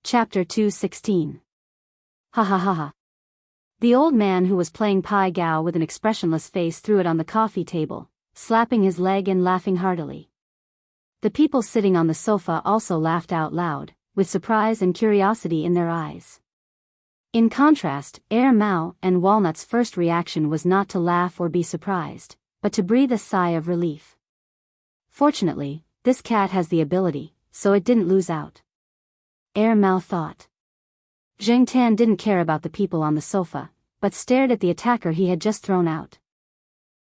Chapter 216. Ha ha ha ha. The old man who was playing Pai Gao with an expressionless face threw it on the coffee table, slapping his leg and laughing heartily. The people sitting on the sofa also laughed out loud, with surprise and curiosity in their eyes. In contrast, Mao and Walnut's first reaction was not to laugh or be surprised, but to breathe a sigh of relief. Fortunately, this cat has the ability, so it didn't lose out. Mao thought. Zheng Tan didn't care about the people on the sofa, but stared at the attacker he had just thrown out.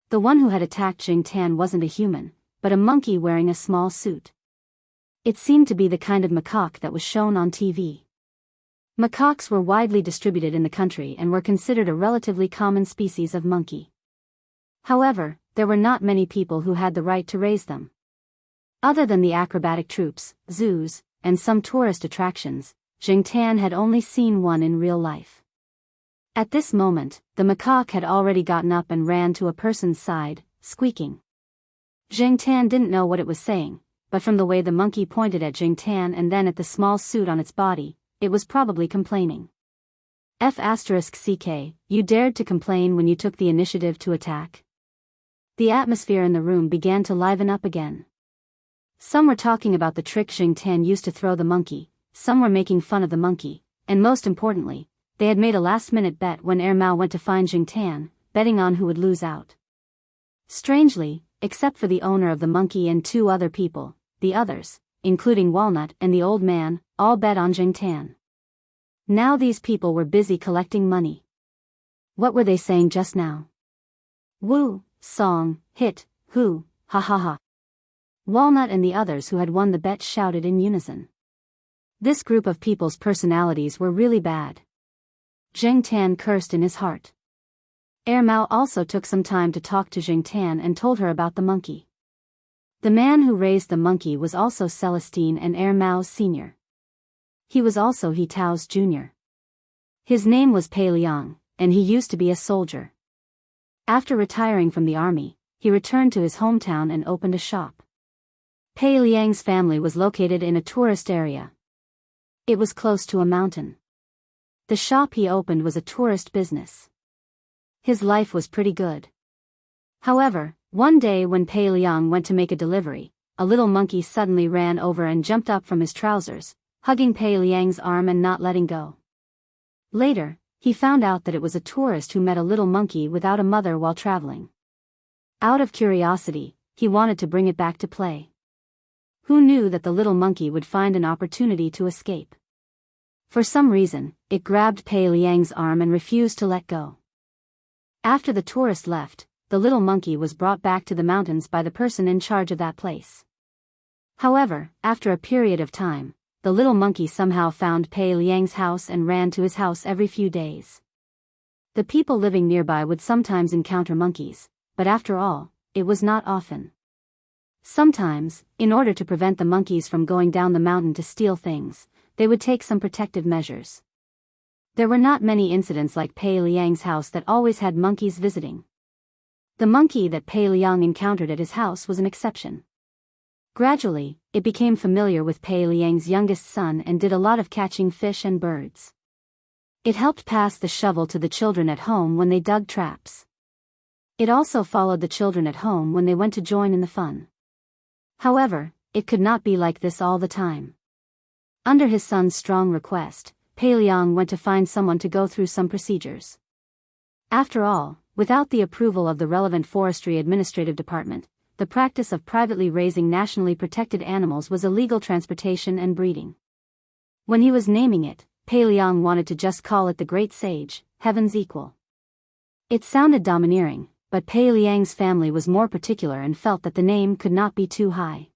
The one who had attacked Zheng Tan wasn't a human, but a monkey wearing a small suit. It seemed to be the kind of macaque that was shown on TV. Macaques were widely distributed in the country and were considered a relatively common species of monkey. However, there were not many people who had the right to raise them. Other than the acrobatic troupes, zoos, and some tourist attractions, Zheng Tan had only seen one in real life. At this moment, the macaque had already gotten up and ran to a person's side, squeaking. Zheng Tan didn't know what it was saying, but from the way the monkey pointed at Zheng Tan and then at the small suit on its body, it was probably complaining. F***ck, you dared to complain when you took the initiative to attack? The atmosphere in the room began to liven up again. Some were talking about the trick Zheng Tan used to throw the monkey, some were making fun of the monkey, and most importantly, they had made a last-minute bet when Mao went to find Zheng Tan, betting on who would lose out. Strangely, except for the owner of the monkey and two other people, the others, including Walnut and the old man, all bet on Zheng Tan. Now these people were busy collecting money. What were they saying just now? Woo, song, hit, hoo, ha ha ha. Walnut and the others who had won the bet shouted in unison. This group of people's personalities were really bad. Zheng Tan cursed in his heart. Mao also took some time to talk to Zheng Tan and told her about the monkey. The man who raised the monkey was also Celestine and Mao's senior. He was also He Tao's junior. His name was Pei Liang, and he used to be a soldier. After retiring from the army, he returned to his hometown and opened a shop. Pei Liang's family was located in a tourist area. It was close to a mountain. The shop he opened was a tourist business. His life was pretty good. However, one day when Pei Liang went to make a delivery, a little monkey suddenly ran over and jumped up from his trousers, hugging Pei Liang's arm and not letting go. Later, he found out that it was a tourist who met a little monkey without a mother while traveling. Out of curiosity, he wanted to bring it back to play. Who knew that the little monkey would find an opportunity to escape? For some reason, it grabbed Pei Liang's arm and refused to let go. After the tourist left, the little monkey was brought back to the mountains by the person in charge of that place. However, after a period of time, the little monkey somehow found Pei Liang's house and ran to his house every few days. The people living nearby would sometimes encounter monkeys, but after all, it was not often. Sometimes, in order to prevent the monkeys from going down the mountain to steal things, they would take some protective measures. There were not many incidents like Pei Liang's house that always had monkeys visiting. The monkey that Pei Liang encountered at his house was an exception. Gradually, it became familiar with Pei Liang's youngest son and did a lot of catching fish and birds. It helped pass the shovel to the children at home when they dug traps. It also followed the children at home when they went to join in the fun. However, it could not be like this all the time. Under his son's strong request, Pei Liang went to find someone to go through some procedures. After all, without the approval of the relevant forestry administrative department, the practice of privately raising nationally protected animals was illegal transportation and breeding. When he was naming it, Pei Liang wanted to just call it the Great Sage, Heaven's Equal. It sounded domineering, but Pei Liang's family was more particular and felt that the name could not be too high.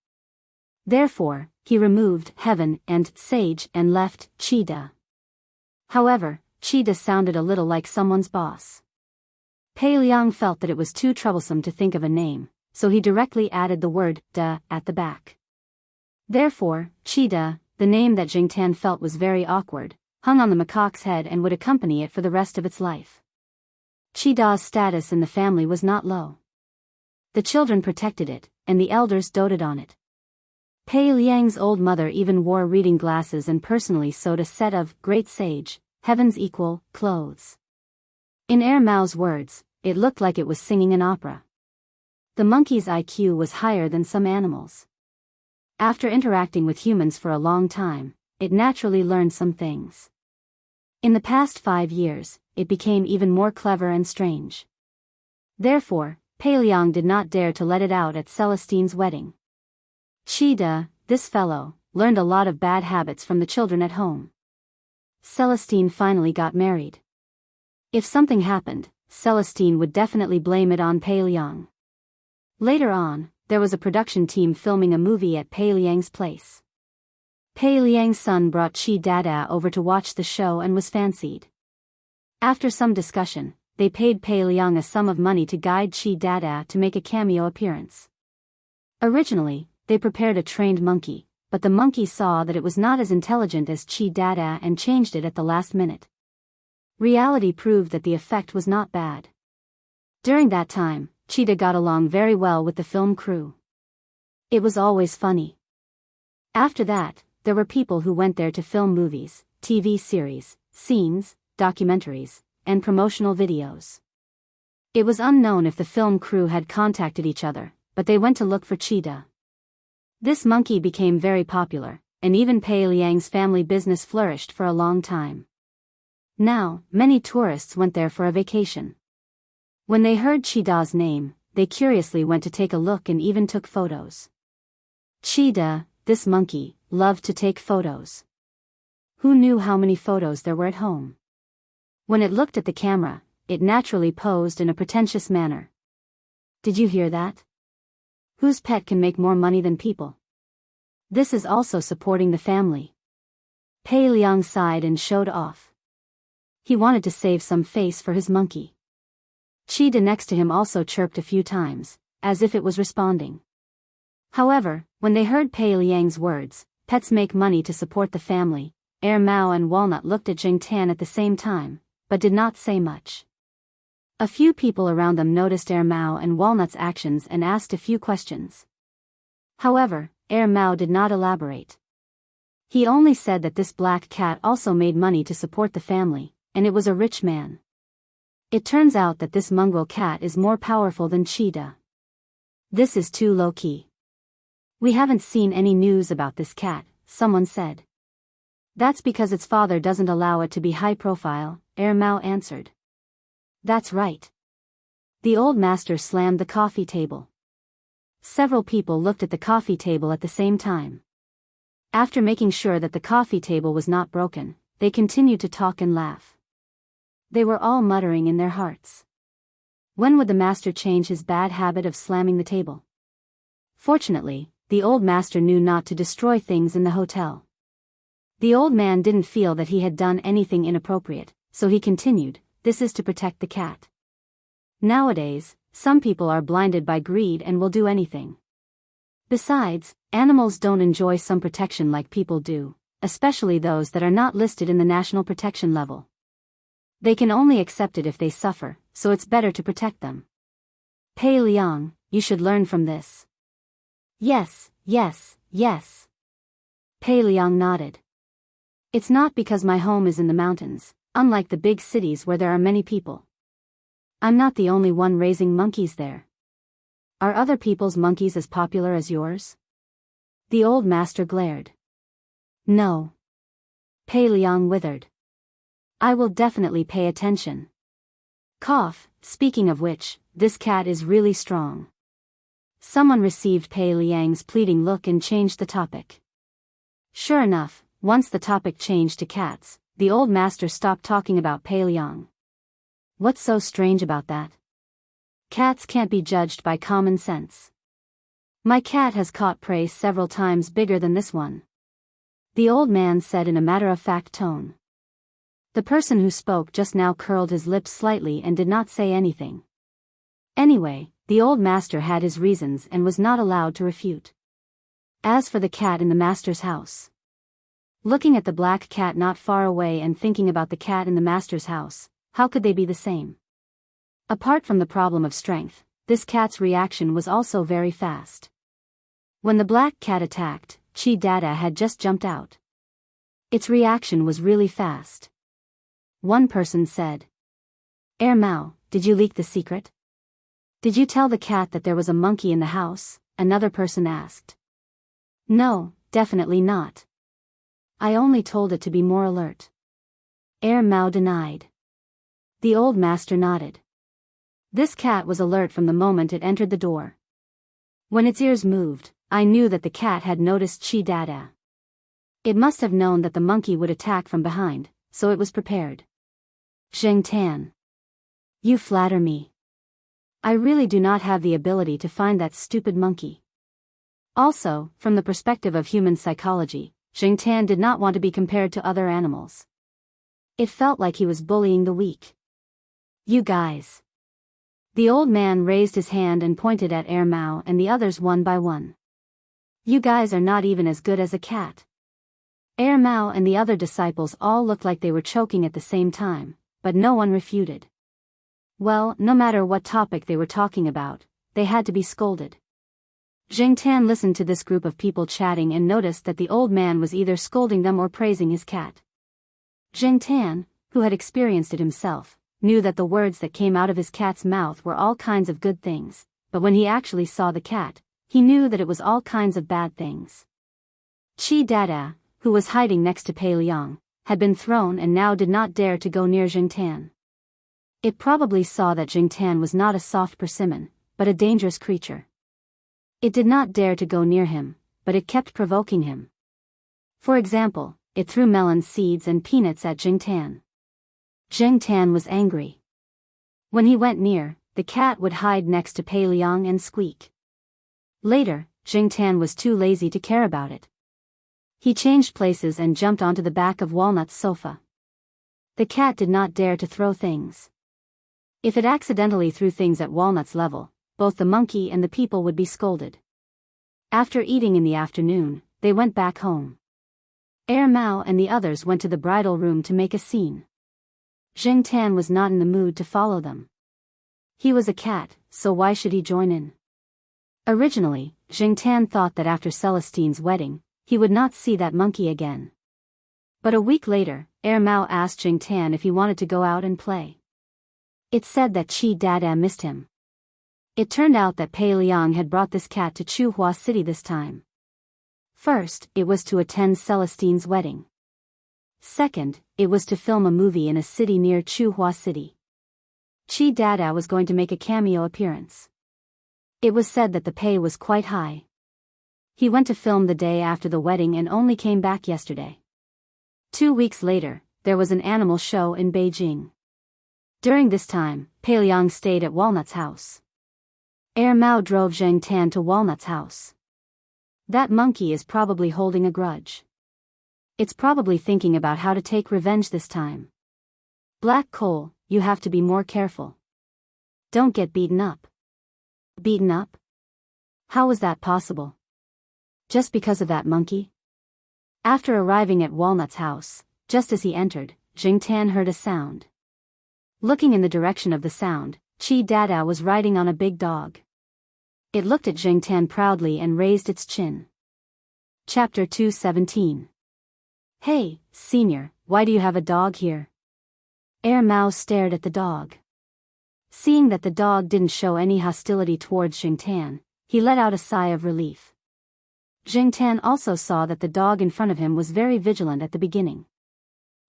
Therefore, he removed Heaven and Sage and left Qida. However, Qida sounded a little like someone's boss. Pei Liang felt that it was too troublesome to think of a name, so he directly added the word da at the back. Therefore, Qida, the name that Zheng Tan felt was very awkward, hung on the macaque's head and would accompany it for the rest of its life. Qida's status in the family was not low. The children protected it, and the elders doted on it. Pei Liang's old mother even wore reading glasses and personally sewed a set of great sage, heavens equal, clothes. In Mao's words, it looked like it was singing an opera. The monkey's IQ was higher than some animals. After interacting with humans for a long time, it naturally learned some things. In the past 5 years, it became even more clever and strange. Therefore, Pei Liang did not dare to let it out at Celestine's wedding. Qida, this fellow, learned a lot of bad habits from the children at home. Celestine finally got married. If something happened, Celestine would definitely blame it on Pei Liang. Later on, there was a production team filming a movie at Pei Liang's place. Pei Liang's son brought Qi Dada over to watch the show and was fancied. After some discussion, they paid Pei Liang a sum of money to guide Qi Dada to make a cameo appearance. Originally, they prepared a trained monkey, but the monkey saw that it was not as intelligent as Qi Dada and changed it at the last minute. Reality proved that the effect was not bad. During that time, Qida got along very well with the film crew. It was always funny. After that, there were people who went there to film movies, TV series, scenes, documentaries, and promotional videos. It was unknown if the film crew had contacted each other, but they went to look for Qida. This monkey became very popular, and even Pei Liang's family business flourished for a long time. Now, many tourists went there for a vacation. When they heard Qida's name, they curiously went to take a look and even took photos. Qida, this monkey, loved to take photos. Who knew how many photos there were at home? When it looked at the camera, it naturally posed in a pretentious manner. Did you hear that? Whose pet can make more money than people? This is also supporting the family. Pei Liang sighed and showed off. He wanted to save some face for his monkey. Qida next to him also chirped a few times, as if it was responding. However, when they heard Pei Liang's words, pets make money to support the family, Mao and Walnut looked at Jing Tan at the same time, but did not say much. A few people around them noticed Mao and Walnut's actions and asked a few questions. However, Mao did not elaborate. He only said that this black cat also made money to support the family, and it was a rich man. It turns out that this mongrel cat is more powerful than Qida. This is too low-key. We haven't seen any news about this cat, someone said. That's because its father doesn't allow it to be high-profile, Mao answered. That's right. The old master slammed the coffee table. Several people looked at the coffee table at the same time. After making sure that the coffee table was not broken, they continued to talk and laugh. They were all muttering in their hearts. When would the master change his bad habit of slamming the table? Fortunately, the old master knew not to destroy things in the hotel. The old man didn't feel that he had done anything inappropriate, so he continued, "This is to protect the cat." Nowadays, some people are blinded by greed and will do anything. Besides, animals don't enjoy some protection like people do, especially those that are not listed in the national protection level. They can only accept it if they suffer, so it's better to protect them. Pei Liang, you should learn from this. Yes, yes, yes. Pei Liang nodded. It's not because my home is in the mountains, unlike the big cities where there are many people. I'm not the only one raising monkeys there. Are other people's monkeys as popular as yours? The old master glared. No. Pei Liang withered. I will definitely pay attention. Cough, speaking of which, this cat is really strong. Someone received Pei Liang's pleading look and changed the topic. Sure enough, once the topic changed to cats, the old master stopped talking about Pei Liang. What's so strange about that? Cats can't be judged by common sense. My cat has caught prey several times bigger than this one. The old man said in a matter-of-fact tone. The person who spoke just now curled his lips slightly and did not say anything. Anyway, the old master had his reasons and was not allowed to refute. As for the cat in the master's house. Looking at the black cat not far away and thinking about the cat in the master's house, how could they be the same? Apart from the problem of strength, this cat's reaction was also very fast. When the black cat attacked, Chi Dada had just jumped out. Its reaction was really fast. One person said, Mao, did you leak the secret? Did you tell the cat that there was a monkey in the house? Another person asked. No, definitely not. I only told it to be more alert. Mao denied. The old master nodded. This cat was alert from the moment it entered the door. When its ears moved, I knew that the cat had noticed Chi Dada. It must have known that the monkey would attack from behind, so it was prepared. Zheng Tan. You flatter me. I really do not have the ability to find that stupid monkey. Also, from the perspective of human psychology, Zheng Tan did not want to be compared to other animals. It felt like he was bullying the weak. You guys. The old man raised his hand and pointed at Mao and the others one by one. You guys are not even as good as a cat. Mao and the other disciples all looked like they were choking at the same time, but no one refuted. Well, no matter what topic they were talking about, they had to be scolded. Zheng Tan listened to this group of people chatting and noticed that the old man was either scolding them or praising his cat. Zheng Tan, who had experienced it himself, knew that the words that came out of his cat's mouth were all kinds of good things, but when he actually saw the cat, he knew that it was all kinds of bad things. Chi Dada, who was hiding next to Pei Liang, had been thrown and now did not dare to go near Zheng Tan. It probably saw that Zheng Tan was not a soft persimmon, but a dangerous creature. It did not dare to go near him, but it kept provoking him. For example, it threw melon seeds and peanuts at Zheng Tan. Zheng Tan was angry. When he went near, the cat would hide next to Pei Liang and squeak. Later, Zheng Tan was too lazy to care about it. He changed places and jumped onto the back of Walnut's sofa. The cat did not dare to throw things. If it accidentally threw things at Walnut's level, both the monkey and the people would be scolded. After eating in the afternoon, they went back home. Mao and the others went to the bridal room to make a scene. Zheng Tan was not in the mood to follow them. He was a cat, so why should he join in? Originally, Zheng Tan thought that after Celestine's wedding, he would not see that monkey again. But a week later, Mao asked Zheng Tan if he wanted to go out and play. It said that Chi Dada missed him. It turned out that Pei Liang had brought this cat to Chuhua City this time. First, it was to attend Celestine's wedding. Second, it was to film a movie in a city near Chuhua City. Chi Dada was going to make a cameo appearance. It was said that the pay was quite high. He went to film the day after the wedding and only came back yesterday. 2 weeks later, there was an animal show in Beijing. During this time, Pei Liang stayed at Walnut's house. Mao drove Zheng Tan to Walnut's house. That monkey is probably holding a grudge. It's probably thinking about how to take revenge this time. Black Coal, you have to be more careful. Don't get beaten up. Beaten up? How was that possible? Just because of that monkey? After arriving at Walnut's house, just as he entered, Zheng Tan heard a sound. Looking in the direction of the sound, Chi Dada was riding on a big dog. It looked at Zheng Tan proudly and raised its chin. Chapter 217. Hey, senior, why do you have a dog here? Mao stared at the dog. Seeing that the dog didn't show any hostility towards Zheng Tan, he let out a sigh of relief. Zheng Tan also saw that the dog in front of him was very vigilant at the beginning.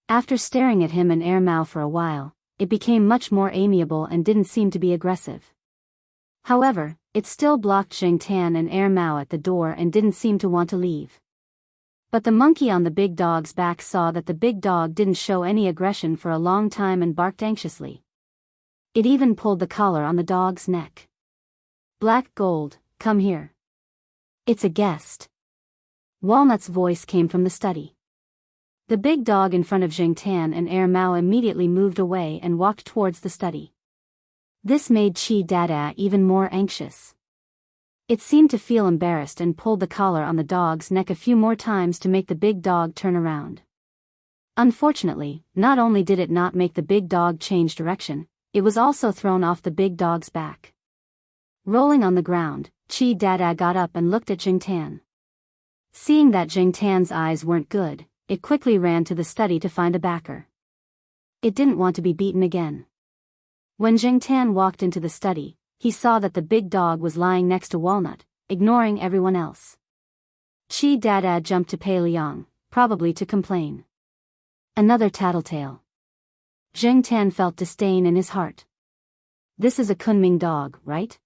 After staring at him and Mao for a while, it became much more amiable and didn't seem to be aggressive. However, it still blocked Zheng Tan and Mao at the door and didn't seem to want to leave. But the monkey on the big dog's back saw that the big dog didn't show any aggression for a long time and barked anxiously. It even pulled the collar on the dog's neck. Black Gold, come here. It's a guest. Walnut's voice came from the study. The big dog in front of Zheng Tan and Mao immediately moved away and walked towards the study. This made Chi Dada even more anxious. It seemed to feel embarrassed and pulled the collar on the dog's neck a few more times to make the big dog turn around. Unfortunately, not only did it not make the big dog change direction, it was also thrown off the big dog's back. Rolling on the ground, Chi Dada got up and looked at Jingtan. Seeing that Jingtan's eyes weren't good, it quickly ran to the study to find a backer. It didn't want to be beaten again. When Jingtan walked into the study, he saw that the big dog was lying next to Walnut, ignoring everyone else. Chi Dada jumped to Pei Liang, probably to complain. Another tattletale. Jingtan felt disdain in his heart. This is a Kunming dog, right?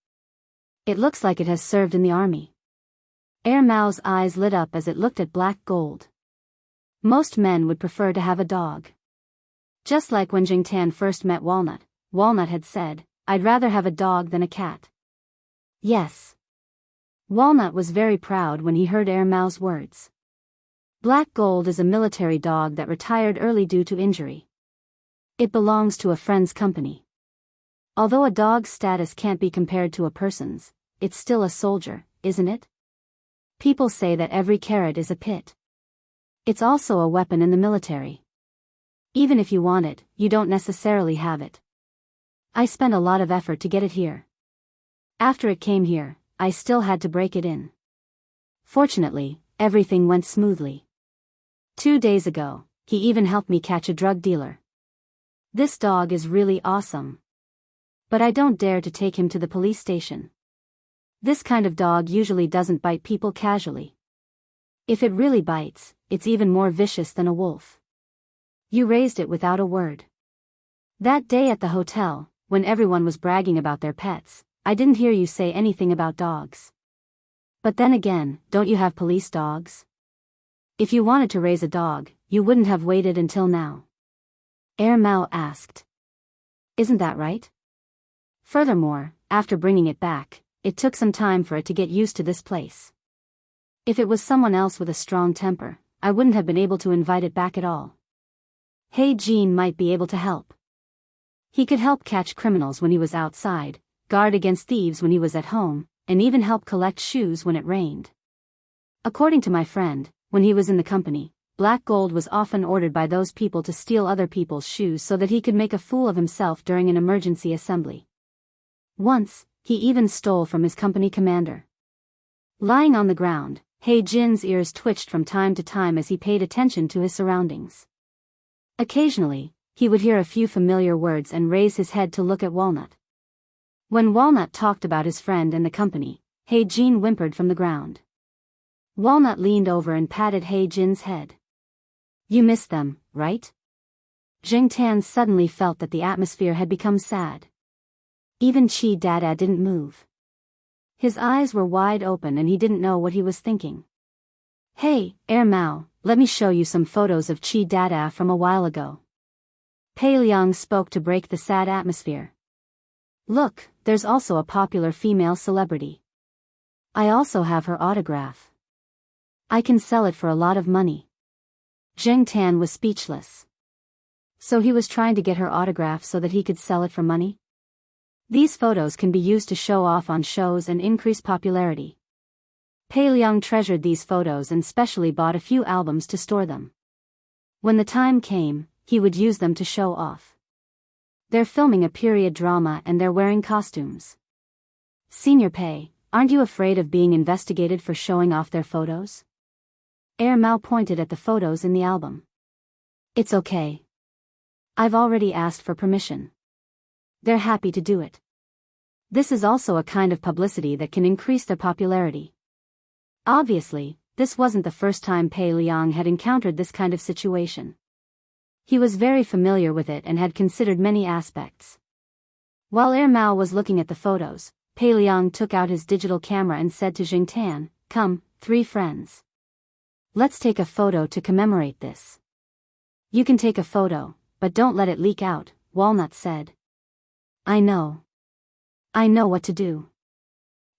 It looks like it has served in the army. Mao's eyes lit up as it looked at Black Gold. Most men would prefer to have a dog. Just like when Jingtan first met Walnut, Walnut had said, "I'd rather have a dog than a cat." Yes. Walnut was very proud when he heard Mao's words. Black Gold is a military dog that retired early due to injury. It belongs to a friend's company. Although a dog's status can't be compared to a person's, it's still a soldier, isn't it? People say that every carrot is a pit. It's also a weapon in the military. Even if you want it, you don't necessarily have it. I spent a lot of effort to get it here. After it came here, I still had to break it in. Fortunately, everything went smoothly. 2 days ago, he even helped me catch a drug dealer. This dog is really awesome. But I don't dare to take him to the police station. This kind of dog usually doesn't bite people casually. If it really bites, it's even more vicious than a wolf. You raised it without a word. That day at the hotel, when everyone was bragging about their pets, I didn't hear you say anything about dogs. But then again, don't you have police dogs? If you wanted to raise a dog, you wouldn't have waited until now. Mao asked. Isn't that right? Furthermore, after bringing it back, it took some time for it to get used to this place. If it was someone else with a strong temper, I wouldn't have been able to invite it back at all. Hey Jean might be able to help. He could help catch criminals when he was outside, guard against thieves when he was at home, and even help collect shoes when it rained. According to my friend, when he was in the company, Black Gold was often ordered by those people to steal other people's shoes so that he could make a fool of himself during an emergency assembly. Once, he even stole from his company commander. Lying on the ground, He Jin's ears twitched from time to time as he paid attention to his surroundings. Occasionally, he would hear a few familiar words and raise his head to look at Walnut. When Walnut talked about his friend and the company, He Jin whimpered from the ground. Walnut leaned over and patted He Jin's head. You miss them, right? Jingtan suddenly felt that the atmosphere had become sad. Even Chi Dada didn't move. His eyes were wide open and he didn't know what he was thinking. Hey, Mao, let me show you some photos of Chi Dada from a while ago. Pei Liang spoke to break the sad atmosphere. Look, there's also a popular female celebrity. I also have her autograph. I can sell it for a lot of money. Jingtan was speechless. So he was trying to get her autograph so that he could sell it for money? These photos can be used to show off on shows and increase popularity. Pei Liang treasured these photos and specially bought a few albums to store them. When the time came, he would use them to show off. They're filming a period drama and they're wearing costumes. Senior Pei, aren't you afraid of being investigated for showing off their photos? Mao pointed at the photos in the album. It's okay. I've already asked for permission. They're happy to do it. This is also a kind of publicity that can increase their popularity. Obviously, this wasn't the first time Pei Liang had encountered this kind of situation. He was very familiar with it and had considered many aspects. While Mao was looking at the photos, Pei Liang took out his digital camera and said to Jingtan, Come, 3 friends. Let's take a photo to commemorate this. You can take a photo, but don't let it leak out, Walnut said. I know what to do.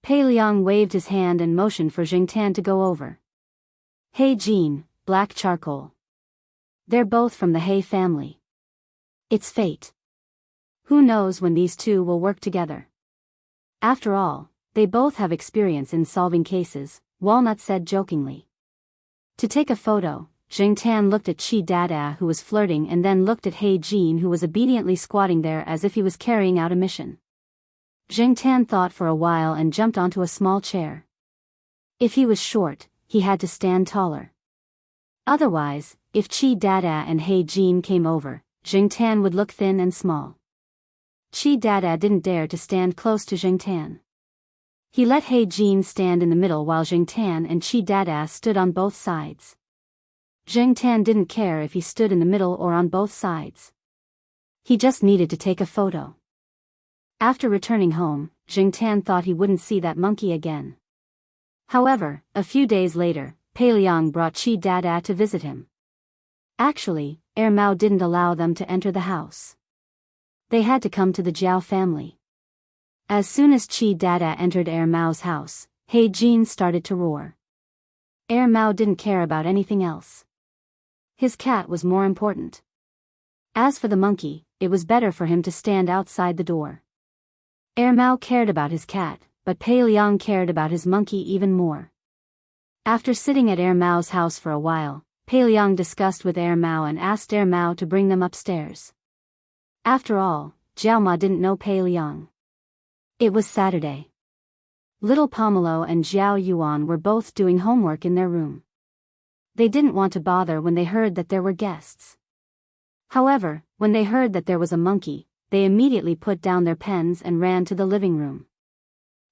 Pei Liang waved his hand and motioned for Jingtan to go over. Hey Jean, Black Charcoal. They're both from the He family. It's fate. Who knows when these two will work together? After all, they both have experience in solving cases, Walnut said jokingly. To take a photo, Jingtan looked at Chi Dada who was flirting and then looked at He Jin who was obediently squatting there as if he was carrying out a mission. Jing Tan thought for a while and jumped onto a small chair. If he was short, he had to stand taller. Otherwise, if Chi Dada and He Jin came over, Jing Tan would look thin and small. Chi Dada didn't dare to stand close to Jing Tan. He let He Jin stand in the middle while Jing Tan and Chi Dada stood on both sides. Jing Tan didn't care if he stood in the middle or on both sides. He just needed to take a photo. After returning home, Jing Tan thought he wouldn't see that monkey again. However, a few days later, Pei Liang brought Chi Dada to visit him. Actually, Mao didn't allow them to enter the house. They had to come to the Jiao family. As soon as Chi Dada entered Mao's house, He Jin started to roar. Mao didn't care about anything else. His cat was more important. As for the monkey, it was better for him to stand outside the door. Mao cared about his cat, but Pei Liang cared about his monkey even more. After sitting at Mao's house for a while, Pei Liang discussed with Mao and asked Mao to bring them upstairs. After all, Jiao Ma didn't know Pei Liang. It was Saturday. Little Pomelo and Zhao Yuan were both doing homework in their room. They didn't want to bother when they heard that there were guests. However, when they heard that there was a monkey, they immediately put down their pens and ran to the living room.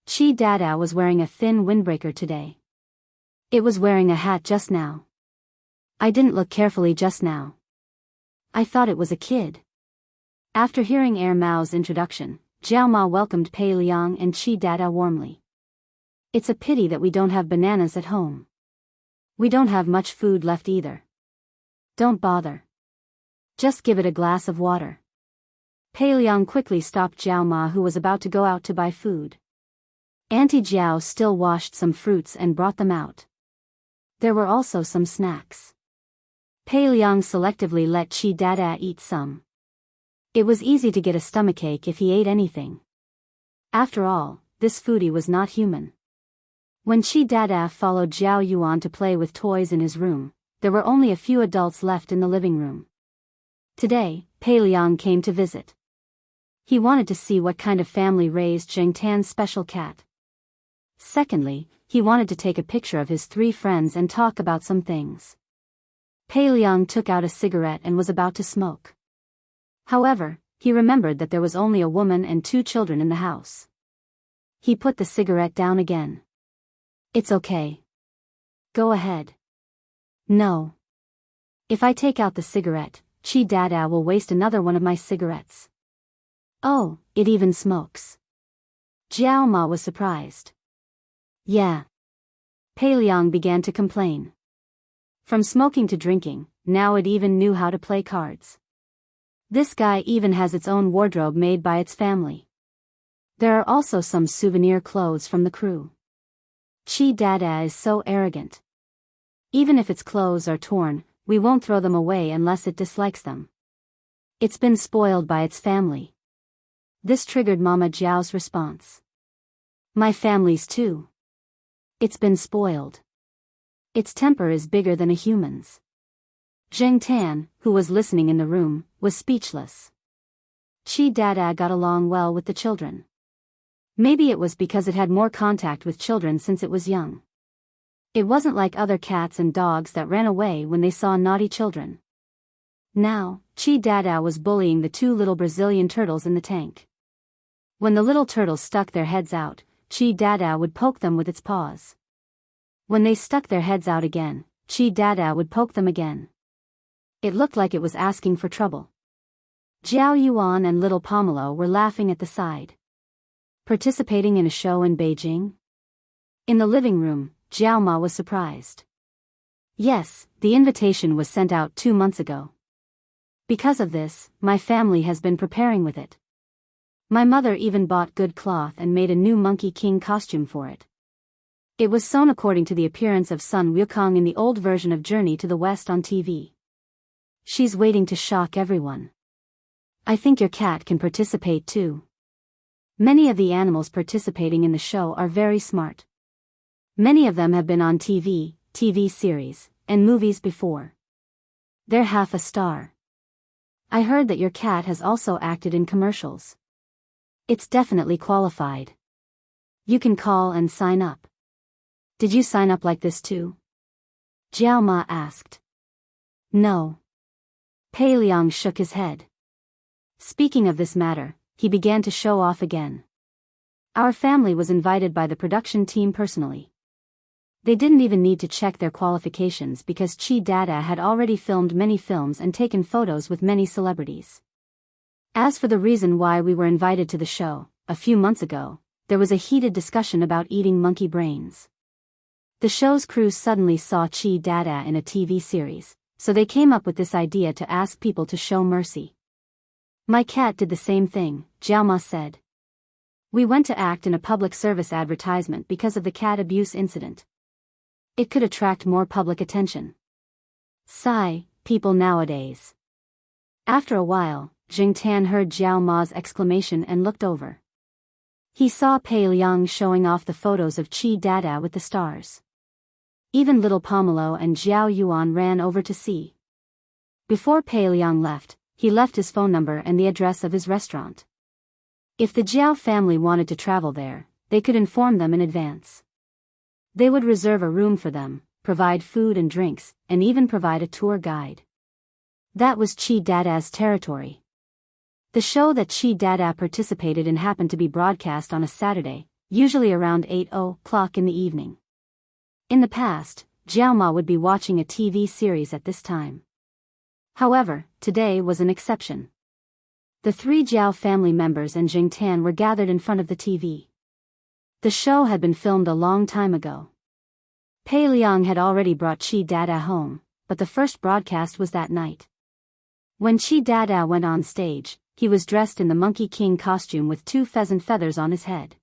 Chi Dada was wearing a thin windbreaker today. It was wearing a hat just now. I didn't look carefully just now. I thought it was a kid. After hearing Mao's introduction, Jiao Ma welcomed Pei Liang and Chi Dada warmly. It's a pity that we don't have bananas at home. We don't have much food left either. Don't bother. Just give it a glass of water. Pei Liang quickly stopped Jiao Ma, who was about to go out to buy food. Auntie Jiao still washed some fruits and brought them out. There were also some snacks. Pei Liang selectively let Chi Dada eat some. It was easy to get a stomachache if he ate anything. After all, this foodie was not human. When Chi Dada followed Zhao Yuan to play with toys in his room, there were only a few adults left in the living room. Today, Pei Liang came to visit. He wanted to see what kind of family raised Jing Tan's special cat. Secondly, he wanted to take a picture of his three friends and talk about some things. Pei Liang took out a cigarette and was about to smoke. However, he remembered that there was only a woman and 2 children in the house. He put the cigarette down again. It's okay. Go ahead. No. If I take out the cigarette, Chi Dada will waste another one of my cigarettes. Oh, it even smokes. Jiao Ma was surprised. Yeah. Pei Liang began to complain. From smoking to drinking, now it even knew how to play cards. This guy even has its own wardrobe made by its family. There are also some souvenir clothes from the crew. Chi Dada is so arrogant. Even if its clothes are torn, we won't throw them away unless it dislikes them. It's been spoiled by its family. This triggered Mama Jiao's response. My family's too. It's been spoiled. Its temper is bigger than a human's. Jing Tan, who was listening in the room, was speechless. Chi Dada got along well with the children. Maybe it was because it had more contact with children since it was young. It wasn't like other cats and dogs that ran away when they saw naughty children. Now, Chi Dada was bullying the 2 little Brazilian turtles in the tank. When the little turtles stuck their heads out, Chi Dada would poke them with its paws. When they stuck their heads out again, Chi Dada would poke them again. It looked like it was asking for trouble. Zhao Yuan and little Pomelo were laughing at the side. Participating in a show in Beijing? In the living room, Jiao Ma was surprised. Yes, the invitation was sent out 2 months ago. Because of this, my family has been preparing with it. My mother even bought good cloth and made a new Monkey King costume for it. It was sewn according to the appearance of Sun Wukong in the old version of Journey to the West on TV. She's waiting to shock everyone. I think your cat can participate too. Many of the animals participating in the show are very smart. Many of them have been on TV series, and movies before. They're half a star. I heard that your cat has also acted in commercials. It's definitely qualified. You can call and sign up. Did you sign up like this too? Jiao Ma asked. No. Pei Liang shook his head. Speaking of this matter, he began to show off again. Our family was invited by the production team personally. They didn't even need to check their qualifications because Chi Dada had already filmed many films and taken photos with many celebrities. As for the reason why we were invited to the show, a few months ago, there was a heated discussion about eating monkey brains. The show's crew suddenly saw Chi Dada in a TV series, so they came up with this idea to ask people to show mercy. My cat did the same thing, Jiao Ma said. We went to act in a public service advertisement because of the cat abuse incident. It could attract more public attention. Sigh, people nowadays. After a while, Jing Tan heard Jiao Ma's exclamation and looked over. He saw Pei Liang showing off the photos of Chi Dada with the stars. Even little Pomelo and Jiao Yuan ran over to see. Before Pei Liang left, he left his phone number and the address of his restaurant. If the Jiao family wanted to travel there, they could inform them in advance. They would reserve a room for them, provide food and drinks, and even provide a tour guide. That was Chi Dada's territory. The show that Chi Dada participated in happened to be broadcast on a Saturday, usually around 8:00 in the evening. In the past, Jiao Ma would be watching a TV series at this time. However, today was an exception. The three Jiao family members and Jing Tan were gathered in front of the TV. The show had been filmed a long time ago. Pei Liang had already brought Chi Dada home, but the first broadcast was that night. When Chi Dada went on stage, he was dressed in the Monkey King costume with 2 pheasant feathers on his head.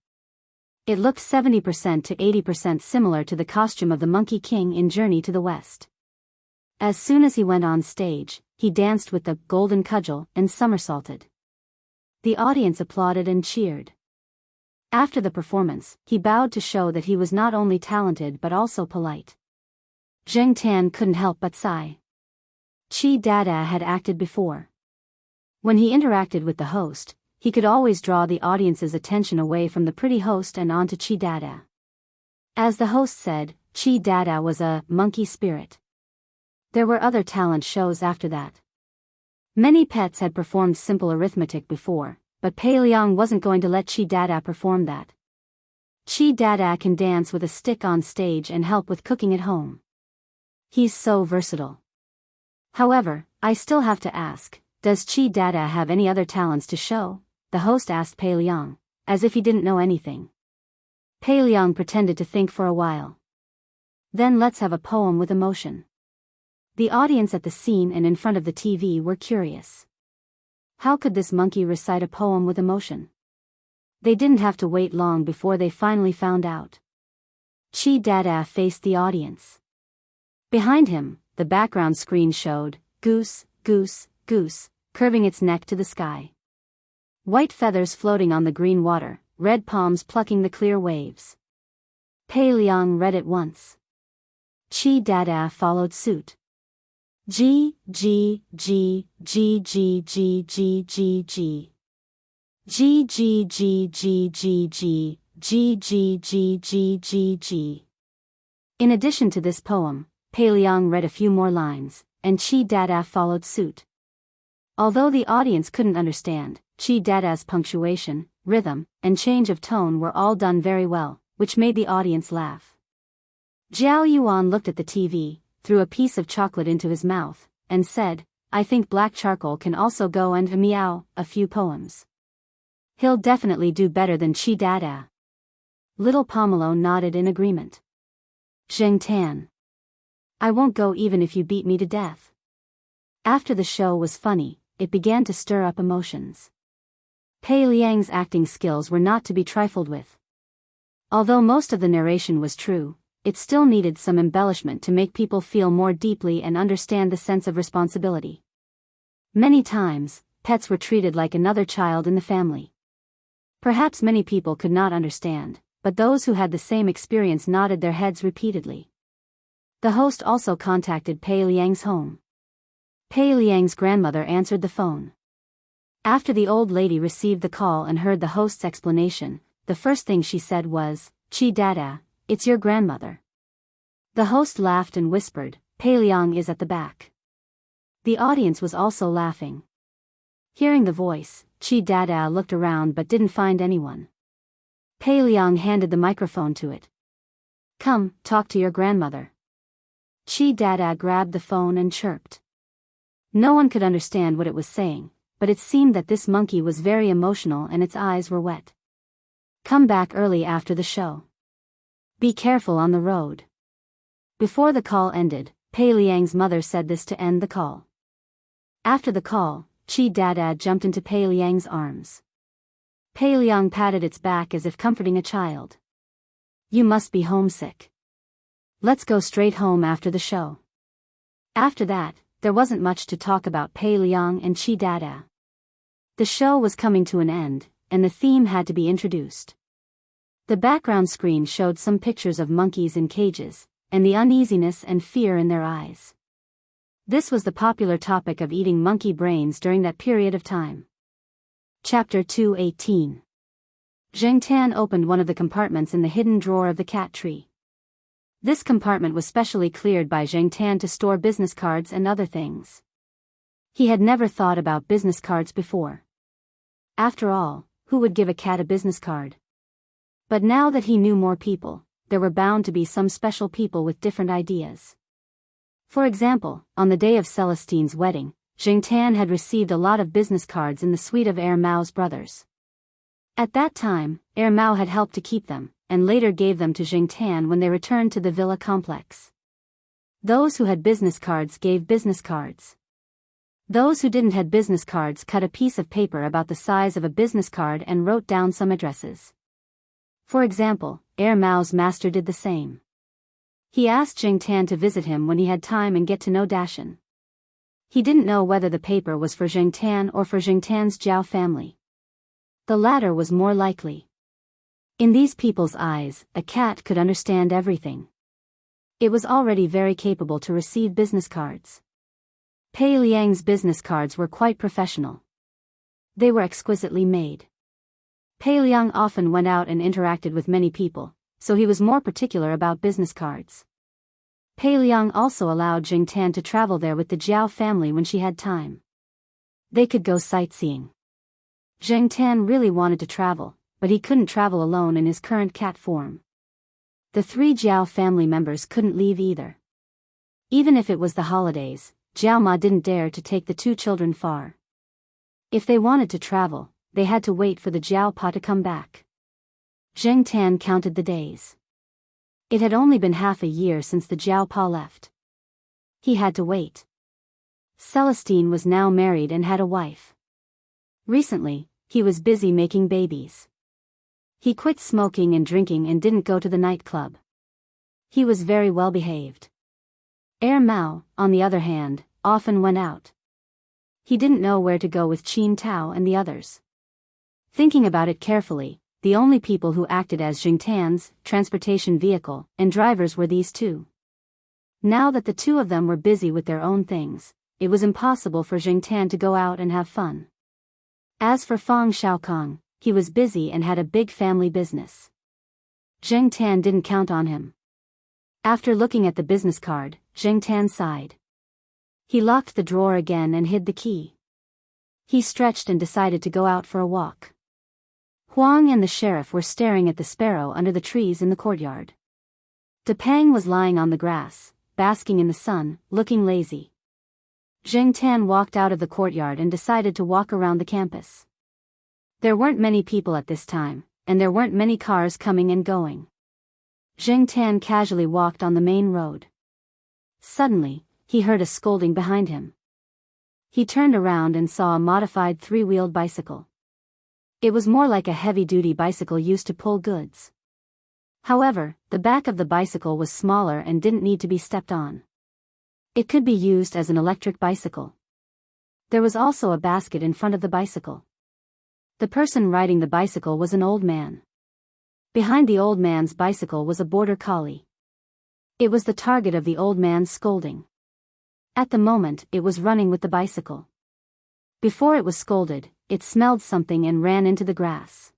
It looked 70% to 80% similar to the costume of the Monkey King in Journey to the West. As soon as he went on stage, he danced with the golden cudgel and somersaulted. The audience applauded and cheered. After the performance, he bowed to show that he was not only talented but also polite. Zheng Tan couldn't help but sigh. Chi Dada had acted before. When he interacted with the host, he could always draw the audience's attention away from the pretty host and onto Chi Dada. As the host said, Chi Dada was a monkey spirit. There were other talent shows after that. Many pets had performed simple arithmetic before, but Pei Liang wasn't going to let Chi Dada perform that. Chi Dada can dance with a stick on stage and help with cooking at home. He's so versatile. However, I still have to ask, does Chi Dada have any other talents to show? The host asked Pei Liang, as if he didn't know anything. Pei Liang pretended to think for a while. Then let's have a poem with emotion. The audience at the scene and in front of the TV were curious. How could this monkey recite a poem with emotion? They didn't have to wait long before they finally found out. Chi Dada faced the audience. Behind him, the background screen showed, goose, goose, goose, curving its neck to the sky. White feathers floating on the green water, red palms plucking the clear waves. Pei Liang read it once. Chi Dada followed suit. G, G, G, G, G, G, G, G, G. G, G, G, G, G, G, G, G, G, G, G, G. In addition to this poem, Pei Liang read a few more lines, and Chi Dada followed suit. Although the audience couldn't understand, Chi Dada's punctuation, rhythm, and change of tone were all done very well, which made the audience laugh. Jiao Yuan looked at the TV, threw a piece of chocolate into his mouth, and said, I think black charcoal can also go and meow a few poems. He'll definitely do better than Chi Dada. Little Pomelo nodded in agreement. Zheng Tan. I won't go even if you beat me to death. After the show was funny, it began to stir up emotions. Pei Liang's acting skills were not to be trifled with. Although most of the narration was true, it still needed some embellishment to make people feel more deeply and understand the sense of responsibility. Many times, pets were treated like another child in the family. Perhaps many people could not understand, but those who had the same experience nodded their heads repeatedly. The host also contacted Pei Liang's home. Pei Liang's grandmother answered the phone. After the old lady received the call and heard the host's explanation, the first thing she said was, "Chi Dada, it's your grandmother." The host laughed and whispered, "Pei Liang is at the back." The audience was also laughing. Hearing the voice, Chi Dada looked around but didn't find anyone. Pei Liang handed the microphone to it. "Come, talk to your grandmother." Chi Dada grabbed the phone and chirped. No one could understand what it was saying, but it seemed that this monkey was very emotional and its eyes were wet. "Come back early after the show. Be careful on the road." Before the call ended, Pei Liang's mother said this to end the call. After the call, Chi Dada jumped into Pei Liang's arms. Pei Liang patted its back as if comforting a child. "You must be homesick. Let's go straight home after the show." After that, there wasn't much to talk about Pei Liang and Chi Dada. The show was coming to an end, and the theme had to be introduced. The background screen showed some pictures of monkeys in cages, and the uneasiness and fear in their eyes. This was the popular topic of eating monkey brains during that period of time. Chapter 218. Zheng Tan opened one of the compartments in the hidden drawer of the cat tree. This compartment was specially cleared by Zheng Tan to store business cards and other things. He had never thought about business cards before. After all, who would give a cat a business card? But now that he knew more people, there were bound to be some special people with different ideas. For example, on the day of Celestine's wedding, Zheng Tan had received a lot of business cards in the suite of Mao's brothers. At that time, Mao had helped to keep them, and later gave them to Zheng Tan when they returned to the villa complex. Those who had business cards gave business cards. Those who didn't had business cards cut a piece of paper about the size of a business card and wrote down some addresses. For example, Mao's master did the same. He asked Zheng Tan to visit him when he had time and get to know Dashan. He didn't know whether the paper was for Zheng Tan or for Zheng Tan's Jiao family. The latter was more likely. In these people's eyes, a cat could understand everything. It was already very capable to receive business cards. Pei Liang's business cards were quite professional. They were exquisitely made. Pei Liang often went out and interacted with many people, so he was more particular about business cards. Pei Liang also allowed Zheng Tan to travel there with the Jiao family when she had time. They could go sightseeing. Zheng Tan really wanted to travel, but he couldn't travel alone in his current cat form. The three Jiao family members couldn't leave either. Even if it was the holidays, Jiao Ma didn't dare to take the two children far. If they wanted to travel, they had to wait for the Jiao Pa to come back. Zheng Tan counted the days. It had only been half a year since the Jiao Pa left. He had to wait. Celestine was now married and had a wife. Recently, he was busy making babies. He quit smoking and drinking and didn't go to the nightclub. He was very well behaved. Mao, on the other hand, often went out. He didn't know where to go with Qin Tao and the others. Thinking about it carefully, the only people who acted as Zheng Tan's transportation vehicle and drivers were these two. Now that the two of them were busy with their own things, it was impossible for Zheng Tan to go out and have fun. As for Fang Xiaokong, he was busy and had a big family business. Zheng Tan didn't count on him. After looking at the business card, Zheng Tan sighed. He locked the drawer again and hid the key. He stretched and decided to go out for a walk. Huang and the sheriff were staring at the sparrow under the trees in the courtyard. Depang was lying on the grass, basking in the sun, looking lazy. Zheng Tan walked out of the courtyard and decided to walk around the campus. There weren't many people at this time, and there weren't many cars coming and going. Zheng Tan casually walked on the main road. Suddenly, he heard a scolding behind him. He turned around and saw a modified three-wheeled bicycle. It was more like a heavy-duty bicycle used to pull goods. However, the back of the bicycle was smaller and didn't need to be stepped on. It could be used as an electric bicycle. There was also a basket in front of the bicycle. The person riding the bicycle was an old man. Behind the old man's bicycle was a border collie. It was the target of the old man's scolding. At the moment, it was running with the bicycle. Before it was scolded, it smelled something and ran into the grass.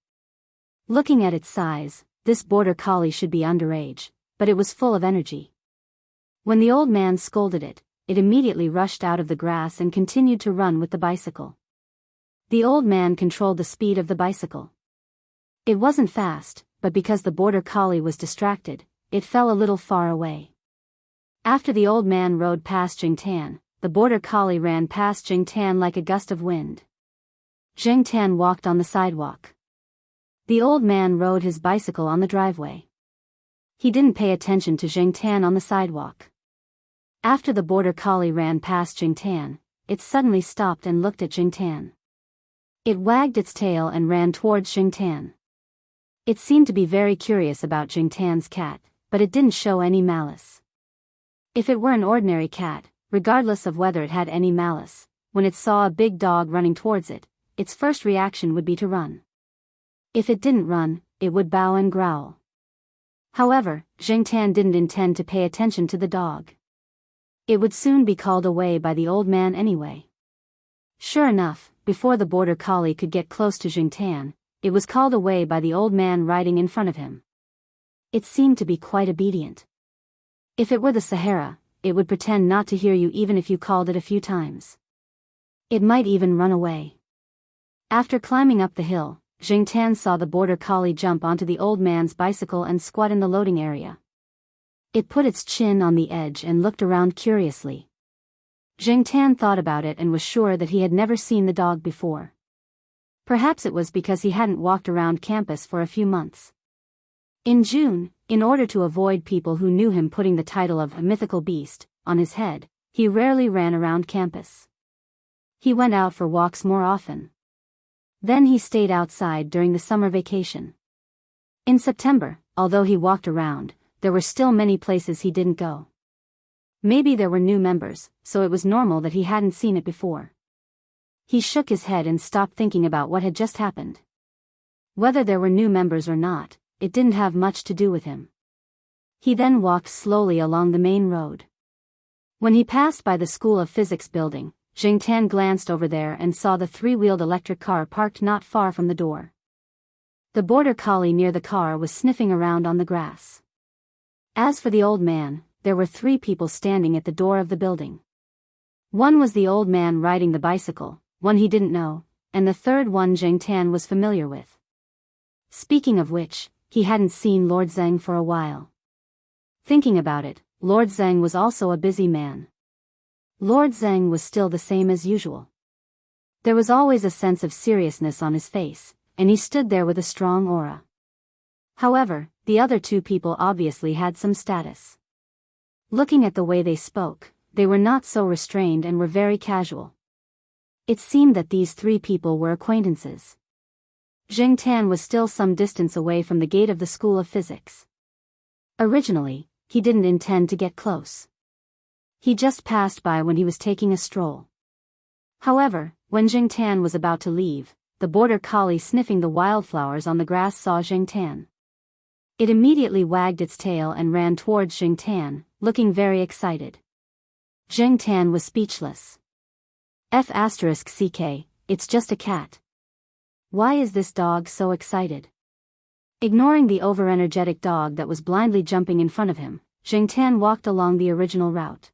Looking at its size, this border collie should be underage, but it was full of energy. When the old man scolded it, it immediately rushed out of the grass and continued to run with the bicycle. The old man controlled the speed of the bicycle. It wasn't fast, but because the border collie was distracted, it fell a little far away. After the old man rode past Jingtan, the border collie ran past Jingtan like a gust of wind. Jingtan walked on the sidewalk. The old man rode his bicycle on the driveway. He didn't pay attention to Jingtan on the sidewalk. After the border collie ran past Jingtan, it suddenly stopped and looked at Jingtan. It wagged its tail and ran towards Jingtan. It seemed to be very curious about Jingtan's cat, but it didn't show any malice. If it were an ordinary cat, regardless of whether it had any malice, when it saw a big dog running towards it, its first reaction would be to run. If it didn't run, it would bow and growl. However, Jingtan didn't intend to pay attention to the dog. It would soon be called away by the old man anyway. Sure enough, before the border collie could get close to Jingtan, it was called away by the old man riding in front of him. It seemed to be quite obedient. If it were the Sahara, it would pretend not to hear you even if you called it a few times. It might even run away. After climbing up the hill, Jingtan saw the border collie jump onto the old man's bicycle and squat in the loading area. It put its chin on the edge and looked around curiously. Jingtan thought about it and was sure that he had never seen the dog before. Perhaps it was because he hadn't walked around campus for a few months. In June, in order to avoid people who knew him putting the title of a mythical beast on his head, he rarely ran around campus. He went out for walks more often. Then he stayed outside during the summer vacation. In September, although he walked around, there were still many places he didn't go. Maybe there were new members, so it was normal that he hadn't seen it before. He shook his head and stopped thinking about what had just happened. Whether there were new members or not, it didn't have much to do with him. He then walked slowly along the main road. When he passed by the School of Physics building, Jingtan glanced over there and saw the three-wheeled electric car parked not far from the door. The border collie near the car was sniffing around on the grass. As for the old man, there were 3 people standing at the door of the building. One was the old man riding the bicycle, one he didn't know, and the third one Jingtan was familiar with. Speaking of which, he hadn't seen Lord Zheng for a while. Thinking about it, Lord Zheng was also a busy man. Lord Zheng was still the same as usual. There was always a sense of seriousness on his face, and he stood there with a strong aura. However, the other 2 people obviously had some status. Looking at the way they spoke, they were not so restrained and were very casual. It seemed that these 3 people were acquaintances. Jingtan was still some distance away from the gate of the School of Physics. Originally, he didn't intend to get close. He just passed by when he was taking a stroll. However, when Jingtan was about to leave, the border collie sniffing the wildflowers on the grass saw Jingtan. It immediately wagged its tail and ran towards Jingtan, looking very excited. Jingtan was speechless. F***ck, it's just a cat. Why is this dog so excited? Ignoring the over-energetic dog that was blindly jumping in front of him, Jingtan walked along the original route.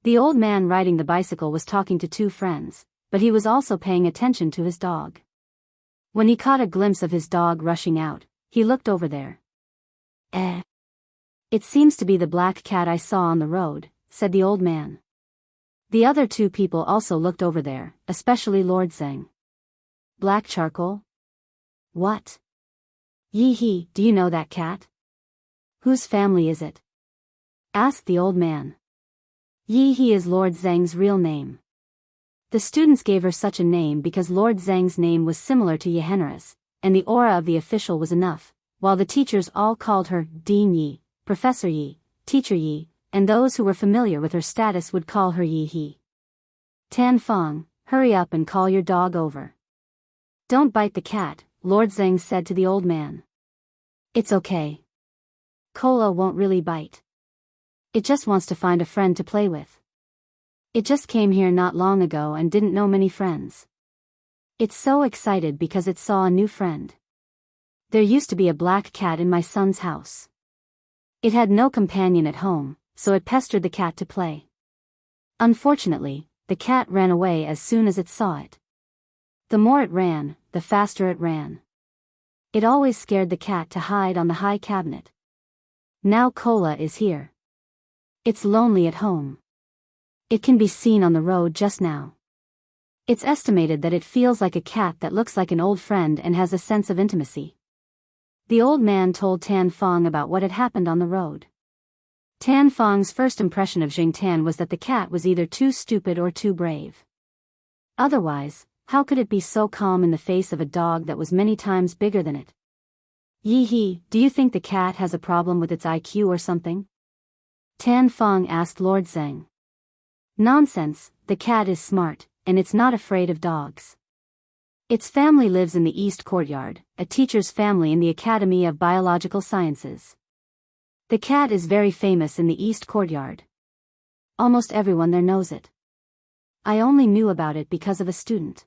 The old man riding the bicycle was talking to 2 friends, but he was also paying attention to his dog. When he caught a glimpse of his dog rushing out, he looked over there. It seems to be the black cat I saw on the road, said the old man. The other 2 people also looked over there, especially Lord Zheng. Black charcoal? What? Yee-hee, do you know that cat? Whose family is it? Asked the old man. Yee-hee is Lord Zheng's real name. The students gave her such a name because Lord Zheng's name was similar to Yehenra's, and the aura of the official was enough, while the teachers all called her Dean Yi, Professor Yi, Teacher Yi, and those who were familiar with her status would call her Yi-hee. Tan Feng, hurry up and call your dog over. Don't bite the cat, Lord Zheng said to the old man. It's okay. Cola won't really bite. It just wants to find a friend to play with. It just came here not long ago and didn't know many friends. It's so excited because it saw a new friend. There used to be a black cat in my son's house. It had no companion at home, so it pestered the cat to play. Unfortunately, the cat ran away as soon as it saw it. The more it ran, the faster it ran. It always scared the cat to hide on the high cabinet. Now Cola is here. It's lonely at home. It can be seen on the road just now. It's estimated that it feels like a cat that looks like an old friend and has a sense of intimacy. The old man told Tan Fong about what had happened on the road. Tan Fong's first impression of Jing Tan was that the cat was either too stupid or too brave. Otherwise, how could it be so calm in the face of a dog that was many times bigger than it? Yi he, do you think the cat has a problem with its IQ or something? Tan Fong asked Lord Zheng. Nonsense, the cat is smart, and it's not afraid of dogs. Its family lives in the East Courtyard, a teacher's family in the Academy of Biological Sciences. The cat is very famous in the East Courtyard. Almost everyone there knows it. I only knew about it because of a student.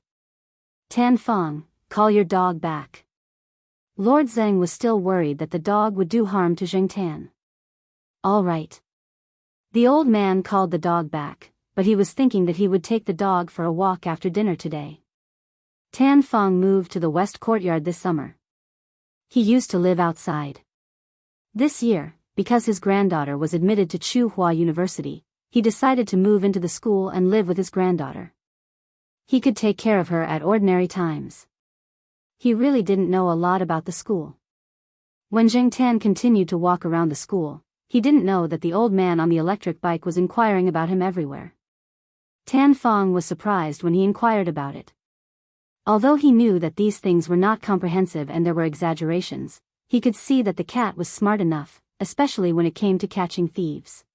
Tan Fong, call your dog back. Lord Zheng was still worried that the dog would do harm to Jing Tan. All right. The old man called the dog back, but he was thinking that he would take the dog for a walk after dinner today. Tan Fong moved to the West Courtyard this summer. He used to live outside. This year, because his granddaughter was admitted to Tsinghua University, he decided to move into the school and live with his granddaughter. He could take care of her at ordinary times. He really didn't know a lot about the school. When Jing Tan continued to walk around the school, he didn't know that the old man on the electric bike was inquiring about him everywhere. Tan Fong was surprised when he inquired about it. Although he knew that these things were not comprehensive and there were exaggerations, he could see that the cat was smart enough, especially when it came to catching thieves.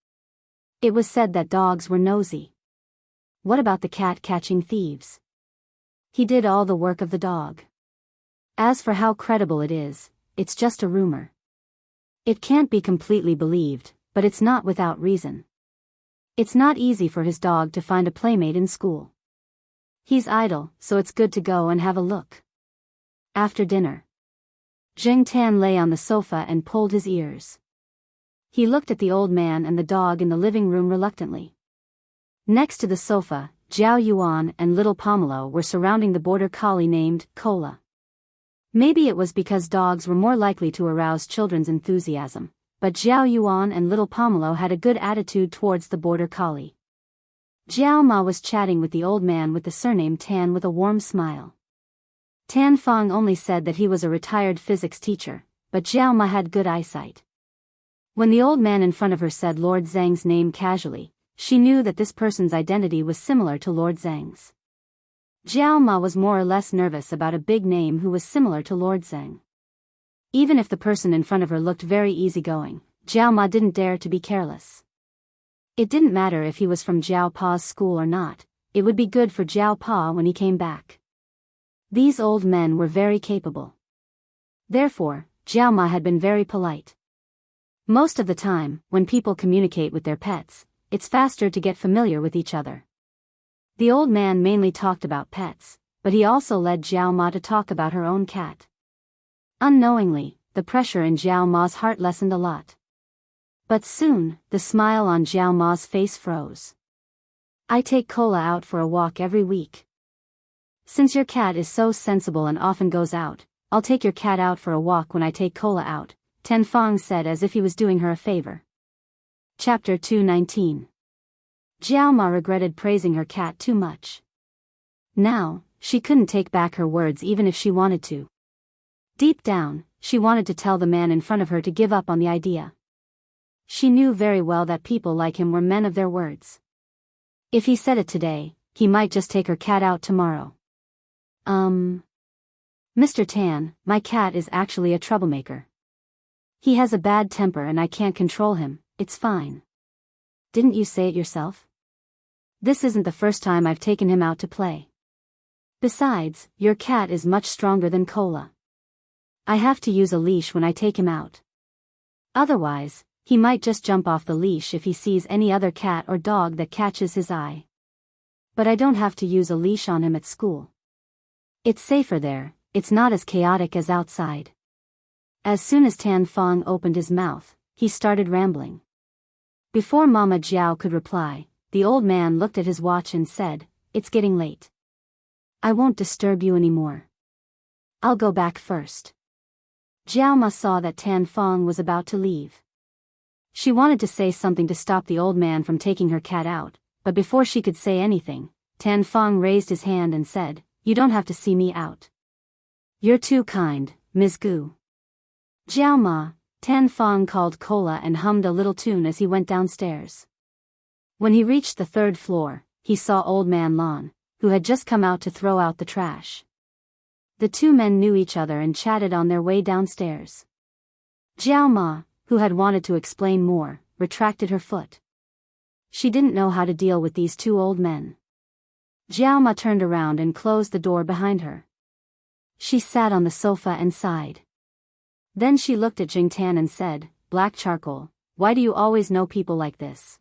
It was said that dogs were nosy. What about the cat catching thieves? He did all the work of the dog. As for how credible it is, it's just a rumor. It can't be completely believed, but it's not without reason. It's not easy for his dog to find a playmate in school. He's idle, so it's good to go and have a look. After dinner, Jing Tan lay on the sofa and pulled his ears. He looked at the old man and the dog in the living room reluctantly. Next to the sofa, Zhao Yuan and little Pomelo were surrounding the border collie named Cola. Maybe it was because dogs were more likely to arouse children's enthusiasm, but Zhao Yuan and little Pomelo had a good attitude towards the border collie. Jiao Ma was chatting with the old man with the surname Tan with a warm smile. Tan Fong only said that he was a retired physics teacher, but Jiao Ma had good eyesight. When the old man in front of her said Lord Zheng's name casually, she knew that this person's identity was similar to Lord Zheng's. Jiao Ma was more or less nervous about a big name who was similar to Lord Zheng. Even if the person in front of her looked very easygoing, Jiao Ma didn't dare to be careless. It didn't matter if he was from Jiao Pa's school or not, it would be good for Jiao Pa when he came back. These old men were very capable. Therefore, Jiao Ma had been very polite. Most of the time, when people communicate with their pets, it's faster to get familiar with each other. The old man mainly talked about pets, but he also led Jiao Ma to talk about her own cat. Unknowingly, the pressure in Jiao Ma's heart lessened a lot. But soon, the smile on Jiao Ma's face froze. I take Cola out for a walk every week. Since your cat is so sensible and often goes out, I'll take your cat out for a walk when I take Cola out, Tan Fong said as if he was doing her a favor. Chapter 219. Jiao Ma regretted praising her cat too much. Now, she couldn't take back her words even if she wanted to. Deep down, she wanted to tell the man in front of her to give up on the idea. She knew very well that people like him were men of their words. If he said it today, he might just take her cat out tomorrow. Mr. Tan, my cat is actually a troublemaker. He has a bad temper and I can't control him, it's fine. Didn't you say it yourself? This isn't the first time I've taken him out to play. Besides, your cat is much stronger than Cola. I have to use a leash when I take him out. Otherwise, he might just jump off the leash if he sees any other cat or dog that catches his eye. But I don't have to use a leash on him at school. It's safer there, it's not as chaotic as outside. As soon as Tan Fong opened his mouth, he started rambling. Before Mama Jiao could reply, the old man looked at his watch and said, "It's getting late. I won't disturb you anymore. I'll go back first." Jiao Ma saw that Tan Fong was about to leave. She wanted to say something to stop the old man from taking her cat out, but before she could say anything, Tan Fong raised his hand and said, "You don't have to see me out. You're too kind, Ms. Gu." Jiao Ma, Tan Fong called Cola and hummed a little tune as he went downstairs. When he reached the third floor, he saw Old Man Lon, who had just come out to throw out the trash. The two men knew each other and chatted on their way downstairs. Jiao Ma, who had wanted to explain more, retracted her foot. She didn't know how to deal with these two old men. Jiao Ma turned around and closed the door behind her. She sat on the sofa and sighed. Then she looked at Jing Tan and said, "Black charcoal, why do you always know people like this?"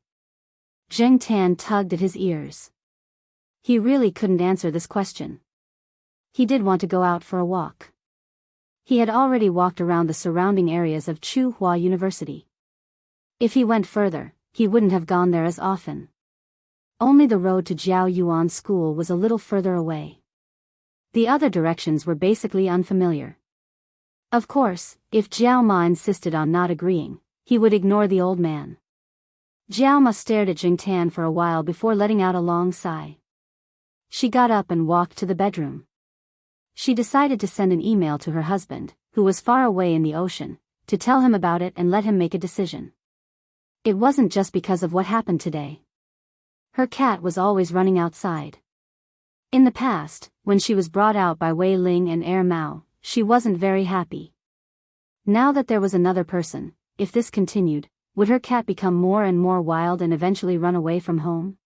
Jing Tan tugged at his ears. He really couldn't answer this question. He did want to go out for a walk. He had already walked around the surrounding areas of Tsinghua University. If he went further, he wouldn't have gone there as often. Only the road to Jiao Yuan School was a little further away. The other directions were basically unfamiliar. Of course, if Jiao Ma insisted on not agreeing, he would ignore the old man. Jiao Ma stared at Jing Tan for a while before letting out a long sigh. She got up and walked to the bedroom. She decided to send an email to her husband, who was far away in the ocean, to tell him about it and let him make a decision. It wasn't just because of what happened today. Her cat was always running outside. In the past, when she was brought out by Wei Ling and Air Mao, she wasn't very happy. Now that there was another person, if this continued, would her cat become more and more wild and eventually run away from home?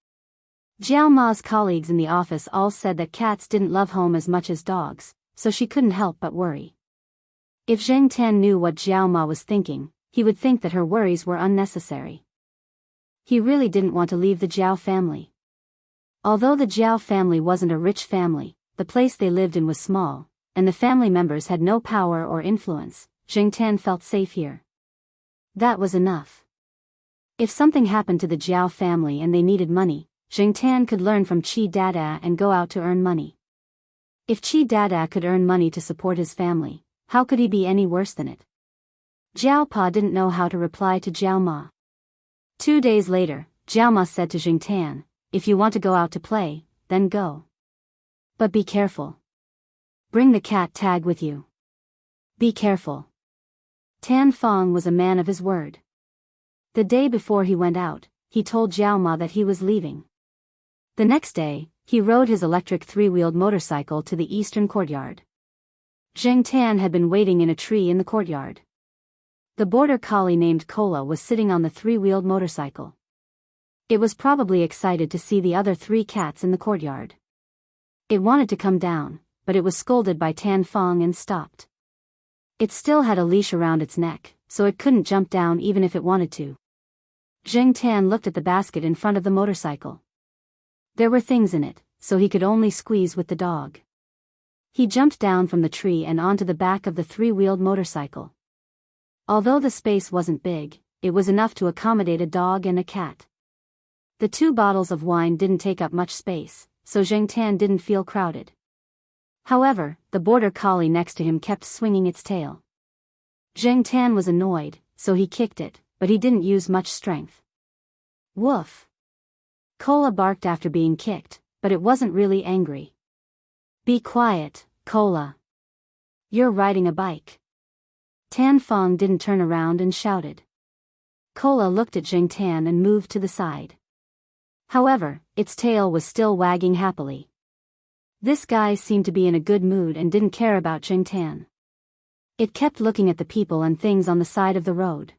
Jiao Ma's colleagues in the office all said that cats didn't love home as much as dogs, so she couldn't help but worry. If Zheng Tan knew what Jiao Ma was thinking, he would think that her worries were unnecessary. He really didn't want to leave the Jiao family. Although the Jiao family wasn't a rich family, the place they lived in was small, and the family members had no power or influence. Zheng Tan felt safe here. That was enough. If something happened to the Jiao family and they needed money, Zheng Tan could learn from Qi Dada and go out to earn money. If Qi Dada could earn money to support his family, how could he be any worse than it? Jiao Pa didn't know how to reply to Jiao Ma. 2 days later, Jiao Ma said to Zheng Tan, "If you want to go out to play, then go. But be careful. Bring the cat tag with you. Be careful." Tan Fong was a man of his word. The day before he went out, he told Jiao Ma that he was leaving. The next day, he rode his electric 3-wheeled motorcycle to the eastern courtyard. Zheng Tan had been waiting in a tree in the courtyard. The border collie named Cola was sitting on the 3-wheeled motorcycle. It was probably excited to see the other 3 cats in the courtyard. It wanted to come down, but it was scolded by Tan Fong and stopped. It still had a leash around its neck, so it couldn't jump down even if it wanted to. Zheng Tan looked at the basket in front of the motorcycle. There were things in it, so he could only squeeze with the dog. He jumped down from the tree and onto the back of the 3-wheeled motorcycle. Although the space wasn't big, it was enough to accommodate a dog and a cat. The 2 bottles of wine didn't take up much space, so Zheng Tan didn't feel crowded. However, the border collie next to him kept swinging its tail. Zheng Tan was annoyed, so he kicked it, but he didn't use much strength. Woof! Cola barked after being kicked, but it wasn't really angry. "Be quiet, Cola. You're riding a bike." Tan Fong didn't turn around and shouted. Cola looked at Zheng Tan and moved to the side. However, its tail was still wagging happily. This guy seemed to be in a good mood and didn't care about Zheng Tan. It kept looking at the people and things on the side of the road.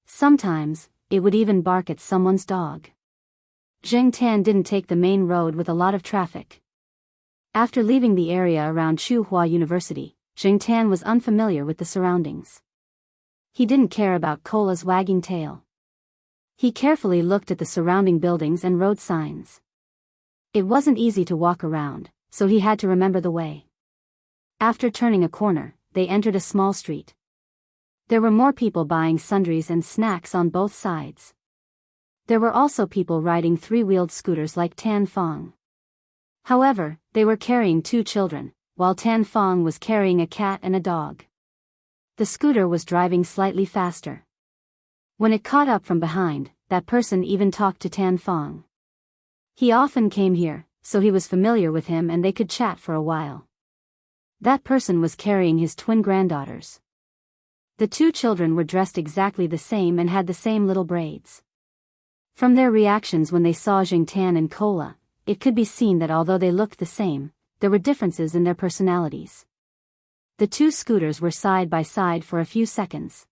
Sometimes, it would even bark at someone's dog. Zheng Tan didn't take the main road with a lot of traffic. After leaving the area around Tsinghua University, Zheng Tan was unfamiliar with the surroundings. He didn't care about Cola's wagging tail. He carefully looked at the surrounding buildings and road signs. It wasn't easy to walk around, so he had to remember the way. After turning a corner, they entered a small street. There were more people buying sundries and snacks on both sides. There were also people riding three-wheeled scooters like Tan Fong. However, they were carrying two children, while Tan Fong was carrying a cat and a dog. The scooter was driving slightly faster. When it caught up from behind, that person even talked to Tan Fong. He often came here, so he was familiar with him and they could chat for a while. That person was carrying his twin granddaughters. The two children were dressed exactly the same and had the same little braids. From their reactions when they saw Jingtan and Cola, it could be seen that although they looked the same, there were differences in their personalities. The two scooters were side by side for a few seconds.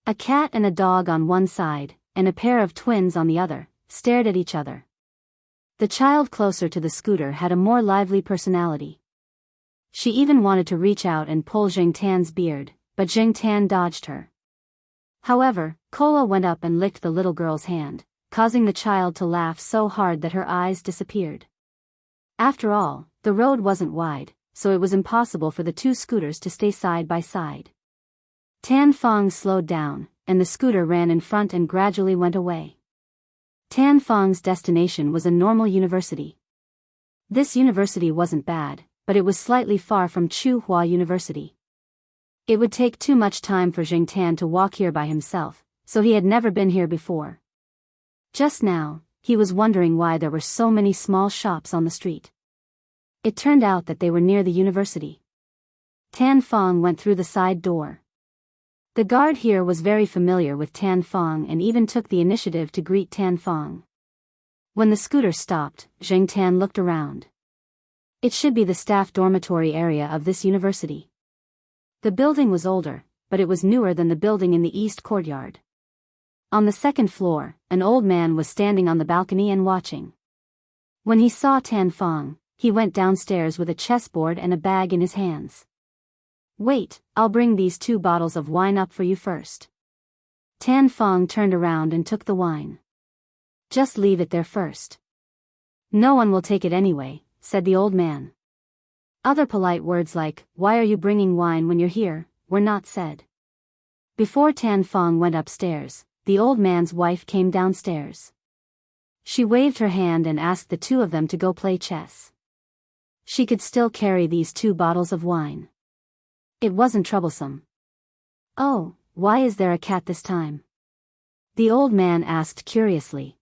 A cat and a dog on one side, and a pair of twins on the other, stared at each other. The child closer to the scooter had a more lively personality. She even wanted to reach out and pull Jingtan's beard, but Jingtan dodged her. However, Cola went up and licked the little girl's hand, causing the child to laugh so hard that her eyes disappeared. After all, the road wasn't wide, so it was impossible for the two scooters to stay side by side. Tan Fong slowed down, and the scooter ran in front and gradually went away. Tan Fong's destination was a normal university. This university wasn't bad, but it was slightly far from Tsinghua University. It would take too much time for Jingtan to walk here by himself, so he had never been here before. Just now, he was wondering why there were so many small shops on the street. It turned out that they were near the university. Tan Fong went through the side door. The guard here was very familiar with Tan Fong and even took the initiative to greet Tan Fong. When the scooter stopped, Jingtan looked around. It should be the staff dormitory area of this university. The building was older, but it was newer than the building in the east courtyard. On the second floor, an old man was standing on the balcony and watching. When he saw Tan Fong, he went downstairs with a chessboard and a bag in his hands. "Wait, I'll bring these 2 bottles of wine up for you first." Tan Fong turned around and took the wine. "Just leave it there first." "No one will take it anyway," said the old man. Other polite words like, "Why are you bringing wine when you're here?" were not said. Before Tan Fong went upstairs, the old man's wife came downstairs. She waved her hand and asked the two of them to go play chess. She could still carry these 2 bottles of wine. It wasn't troublesome. "Oh, why is there a cat this time?" the old man asked curiously.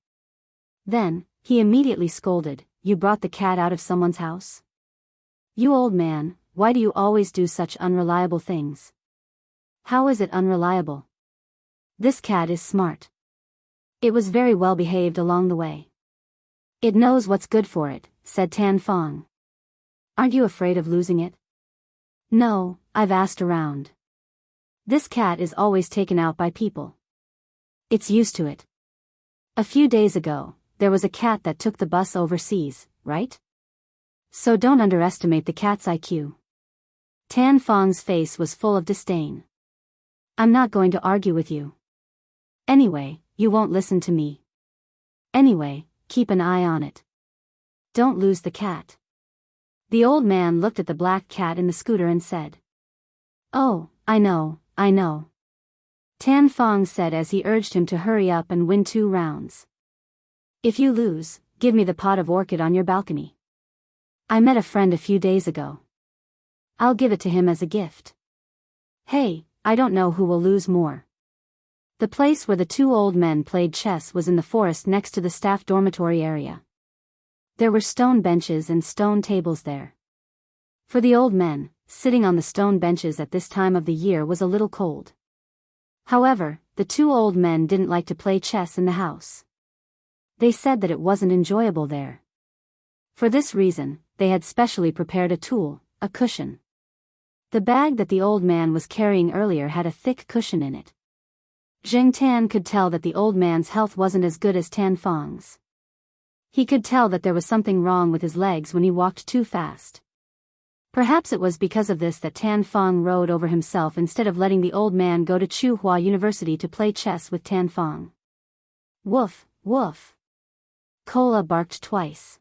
Then, he immediately scolded, "You brought the cat out of someone's house? You old man, why do you always do such unreliable things?" "How is it unreliable? This cat is smart. It was very well behaved along the way. It knows what's good for it," said Tan Fong. "Aren't you afraid of losing it?" "No, I've asked around. This cat is always taken out by people. It's used to it. A few days ago, there was a cat that took the bus overseas, right? So don't underestimate the cat's IQ." Tan Fong's face was full of disdain. "I'm not going to argue with you. Anyway, you won't listen to me. Anyway, keep an eye on it. Don't lose the cat." The old man looked at the black cat in the scooter and said, "Oh, I know. Tan Fong said as he urged him to hurry up and win 2 rounds. "If you lose, give me the pot of orchid on your balcony. I met a friend a few days ago. I'll give it to him as a gift." "Hey, I don't know who will lose more." The place where the 2 old men played chess was in the forest next to the staff dormitory area. There were stone benches and stone tables there. For the old men, sitting on the stone benches at this time of the year was a little cold. However, the 2 old men didn't like to play chess in the house. They said that it wasn't enjoyable there. For this reason, they had specially prepared a tool, a cushion. The bag that the old man was carrying earlier had a thick cushion in it. Jingtan could tell that the old man's health wasn't as good as Tan Fong's. He could tell that there was something wrong with his legs when he walked too fast. Perhaps it was because of this that Tan Fong rode over himself instead of letting the old man go to Tsinghua University to play chess with Tan Fong. "Woof, woof." Cola barked twice.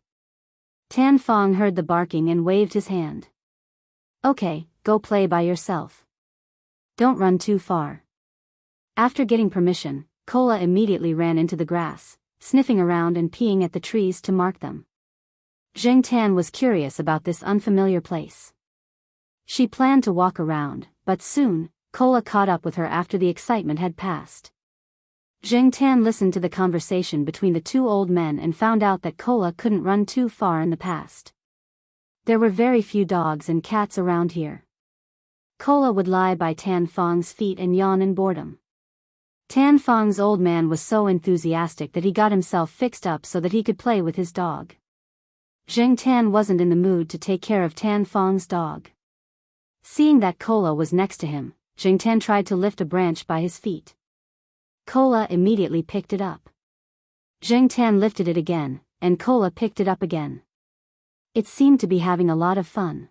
Tan Fong heard the barking and waved his hand. Okay, go play by yourself. Don't run too far. After getting permission, Kola immediately ran into the grass, sniffing around and peeing at the trees to mark them. Zheng Tan was curious about this unfamiliar place. She planned to walk around, but soon, Kola caught up with her after the excitement had passed. Zheng Tan listened to the conversation between the two old men and found out that Kola couldn't run too far in the past. There were very few dogs and cats around here. Kola would lie by Tan Fong's feet and yawn in boredom. Tan Fong's old man was so enthusiastic that he got himself fixed up so that he could play with his dog. Zheng Tan wasn't in the mood to take care of Tan Fong's dog. Seeing that Kola was next to him, Zheng Tan tried to lift a branch by his feet. Kola immediately picked it up. Zheng Tan lifted it again, and Kola picked it up again. It seemed to be having a lot of fun.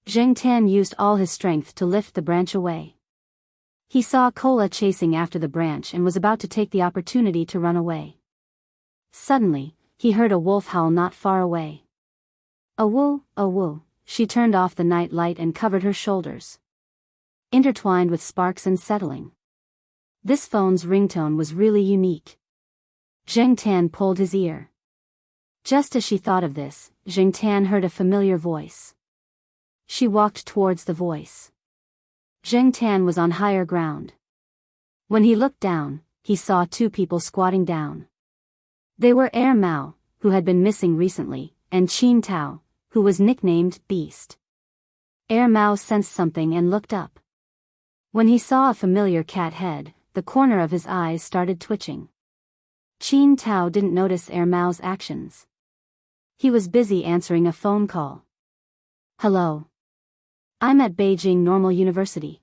Zheng Tan used all his strength to lift the branch away. He saw Kola chasing after the branch and was about to take the opportunity to run away. Suddenly, he heard a wolf howl not far away. A woo. She turned off the night light and covered her shoulders. Intertwined with sparks and settling. This phone's ringtone was really unique. Zheng Tan pulled his ear. Just as she thought of this, Zheng Tan heard a familiar voice. She walked towards the voice. Zheng Tan was on higher ground. When he looked down, he saw two people squatting down. They were Mao, who had been missing recently, and Qin Tao, who was nicknamed Beast. Mao sensed something and looked up. When he saw a familiar cat head, the corner of his eyes started twitching. Qin Tao didn't notice Mao's actions. He was busy answering a phone call. Hello. I'm at Beijing Normal University.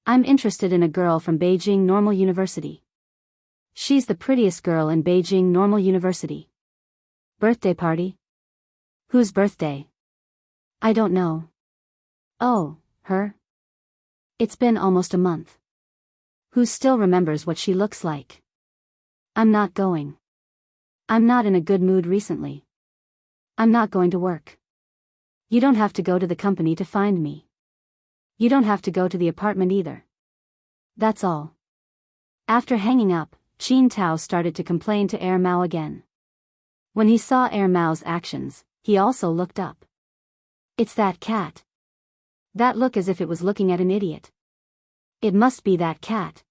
I'm interested in a girl from Beijing Normal University. She's the prettiest girl in Beijing Normal University. Birthday party? Whose birthday? I don't know. Oh, her? It's been almost a month. Who still remembers what she looks like? I'm not going. I'm not in a good mood recently. I'm not going to work. You don't have to go to the company to find me. You don't have to go to the apartment either. That's all. After hanging up, Qin Tao started to complain to Mao again. When he saw Mao's actions, he also looked up. It's that cat. That look as if it was looking at an idiot. It must be that cat.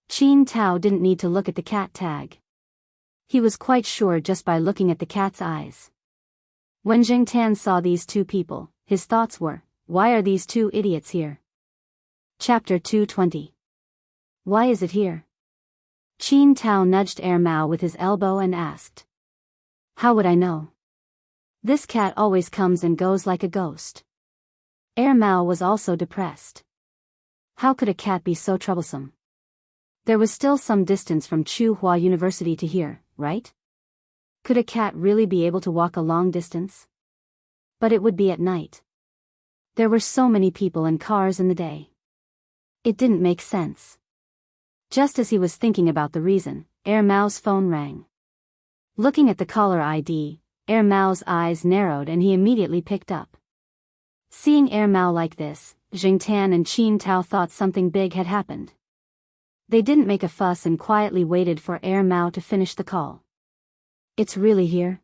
Qin Tao didn't need to look at the cat tag. He was quite sure just by looking at the cat's eyes. When Zheng Tan saw these two people, his thoughts were, why are these two idiots here? Chapter 220. Why is it here? Qin Tao nudged Mao with his elbow and asked. How would I know? This cat always comes and goes like a ghost. Mao was also depressed. How could a cat be so troublesome? There was still some distance from Tsinghua University to here, right? Could a cat really be able to walk a long distance? But it would be at night. There were so many people and cars in the day. It didn't make sense. Just as he was thinking about the reason, Mao's phone rang. Looking at the caller ID, Mao's eyes narrowed and he immediately picked up. Seeing Mao like this, Zheng Tan and Qin Tao thought something big had happened. They didn't make a fuss and quietly waited for Mao to finish the call. It's really here?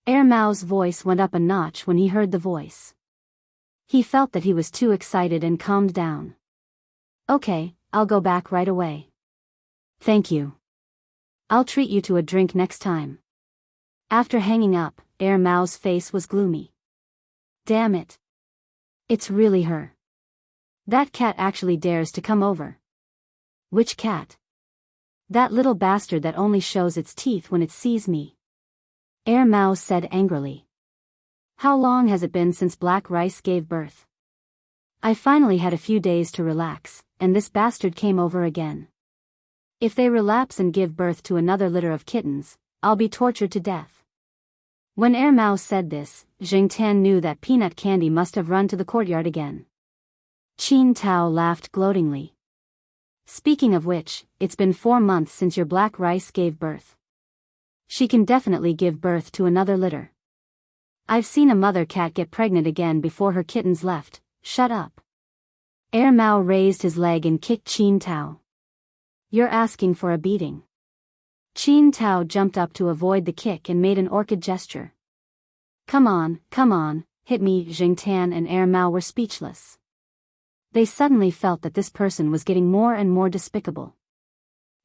Mao's voice went up a notch when he heard the voice. He felt that he was too excited and calmed down. Okay, I'll go back right away. Thank you. I'll treat you to a drink next time. After hanging up, Mao's face was gloomy. Damn it. It's really her. That cat actually dares to come over. Which cat? That little bastard that only shows its teeth when it sees me. Mao said angrily. How long has it been since Black Rice gave birth? I finally had a few days to relax, and this bastard came over again. If they relapse and give birth to another litter of kittens, I'll be tortured to death. When Mao said this, Zheng Tan knew that peanut candy must have run to the courtyard again. Qin Tao laughed gloatingly. Speaking of which, it's been 4 months since your Black Rice gave birth. She can definitely give birth to another litter. I've seen a mother cat get pregnant again before her kittens left. Shut up. Air Mao raised his leg and kicked Qin Tao. You're asking for a beating. Qin Tao jumped up to avoid the kick and made an orchid gesture. Come on, hit me. Jing Tan and Air Mao were speechless. They suddenly felt that this person was getting more and more despicable.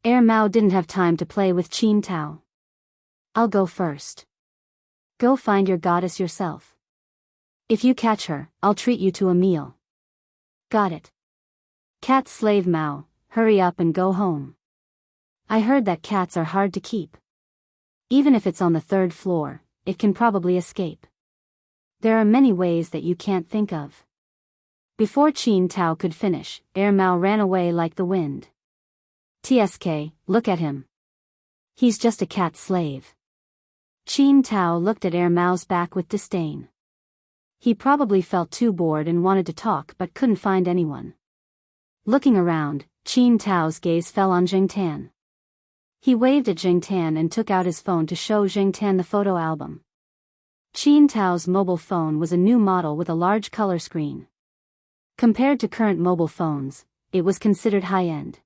Air Mao didn't have time to play with Qin Tao. I'll go first. Go find your goddess yourself. If you catch her, I'll treat you to a meal. Got it. Cat slave Mao, hurry up and go home. I heard that cats are hard to keep. Even if it's on the 3rd floor, it can probably escape. There are many ways that you can't think of. Before Qin Tao could finish, Air Mao ran away like the wind. TSK, look at him. He's just a cat slave. Qin Tao looked at Air Mao's back with disdain. He probably felt too bored and wanted to talk but couldn't find anyone. Looking around, Qin Tao's gaze fell on Jing Tan. He waved at Jing Tan and took out his phone to show Jing Tan the photo album. Qin Tao's mobile phone was a new model with a large color screen. Compared to current mobile phones, it was considered high-end.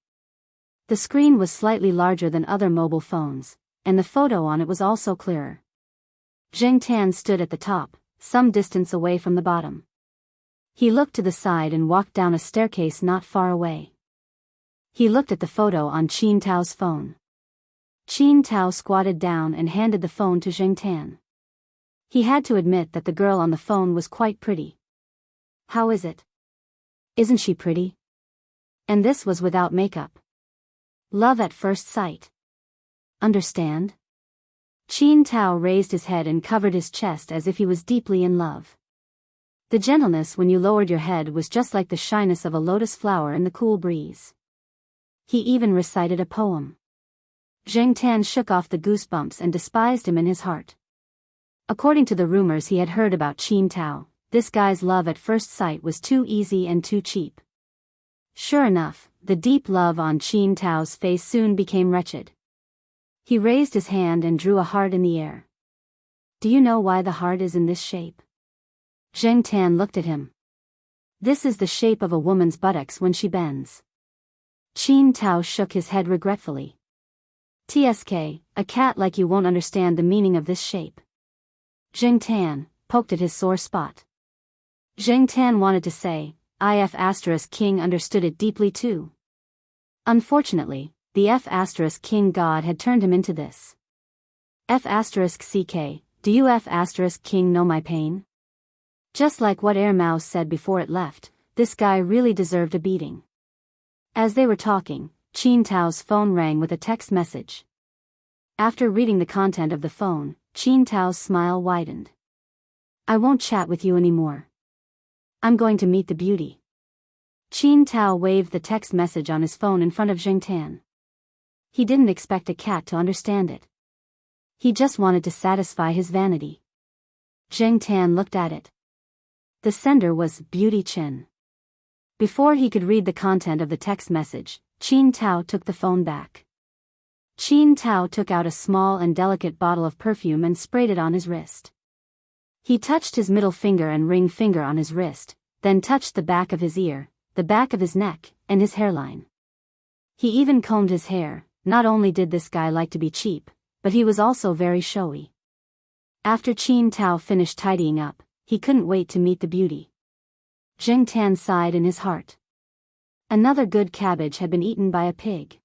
The screen was slightly larger than other mobile phones, and the photo on it was also clearer. Jing Tan stood at the top, some distance away from the bottom. He looked to the side and walked down a staircase not far away. He looked at the photo on Qin Tao's phone. Qin Tao squatted down and handed the phone to Jing Tan. He had to admit that the girl on the phone was quite pretty. How is it? Isn't she pretty? And this was without makeup. Love at first sight. Understand? Qin Tao raised his head and covered his chest as if he was deeply in love. The gentleness when you lowered your head was just like the shyness of a lotus flower in the cool breeze. He even recited a poem. Jing Tan shook off the goosebumps and despised him in his heart. According to the rumors he had heard about Qin Tao, this guy's love at first sight was too easy and too cheap. Sure enough, the deep love on Qin Tao's face soon became wretched. He raised his hand and drew a heart in the air. Do you know why the heart is in this shape? Jing Tan looked at him. This is the shape of a woman's buttocks when she bends. Qin Tao shook his head regretfully. TSK, a cat like you won't understand the meaning of this shape. Jing Tan poked at his sore spot. Jing Tan wanted to say, If King understood it deeply too. Unfortunately, the King god had turned him into this. CK, do you King know my pain? Just like what Air Mao said before it left, this guy really deserved a beating. As they were talking, Qin Tao's phone rang with a text message. After reading the content of the phone, Qin Tao's smile widened. I won't chat with you anymore. I'm going to meet the beauty. Qin Tao waved the text message on his phone in front of Jing Tan. He didn't expect a cat to understand it. He just wanted to satisfy his vanity. Jing Tan looked at it. The sender was Beauty Chin. Before he could read the content of the text message, Qin Tao took the phone back. Qin Tao took out a small and delicate bottle of perfume and sprayed it on his wrist. He touched his middle finger and ring finger on his wrist, then touched the back of his ear, the back of his neck, and his hairline. He even combed his hair. Not only did this guy like to be cheap, but he was also very showy. After Qin Tao finished tidying up, he couldn't wait to meet the beauty. Jing Tan sighed in his heart. Another good cabbage had been eaten by a pig.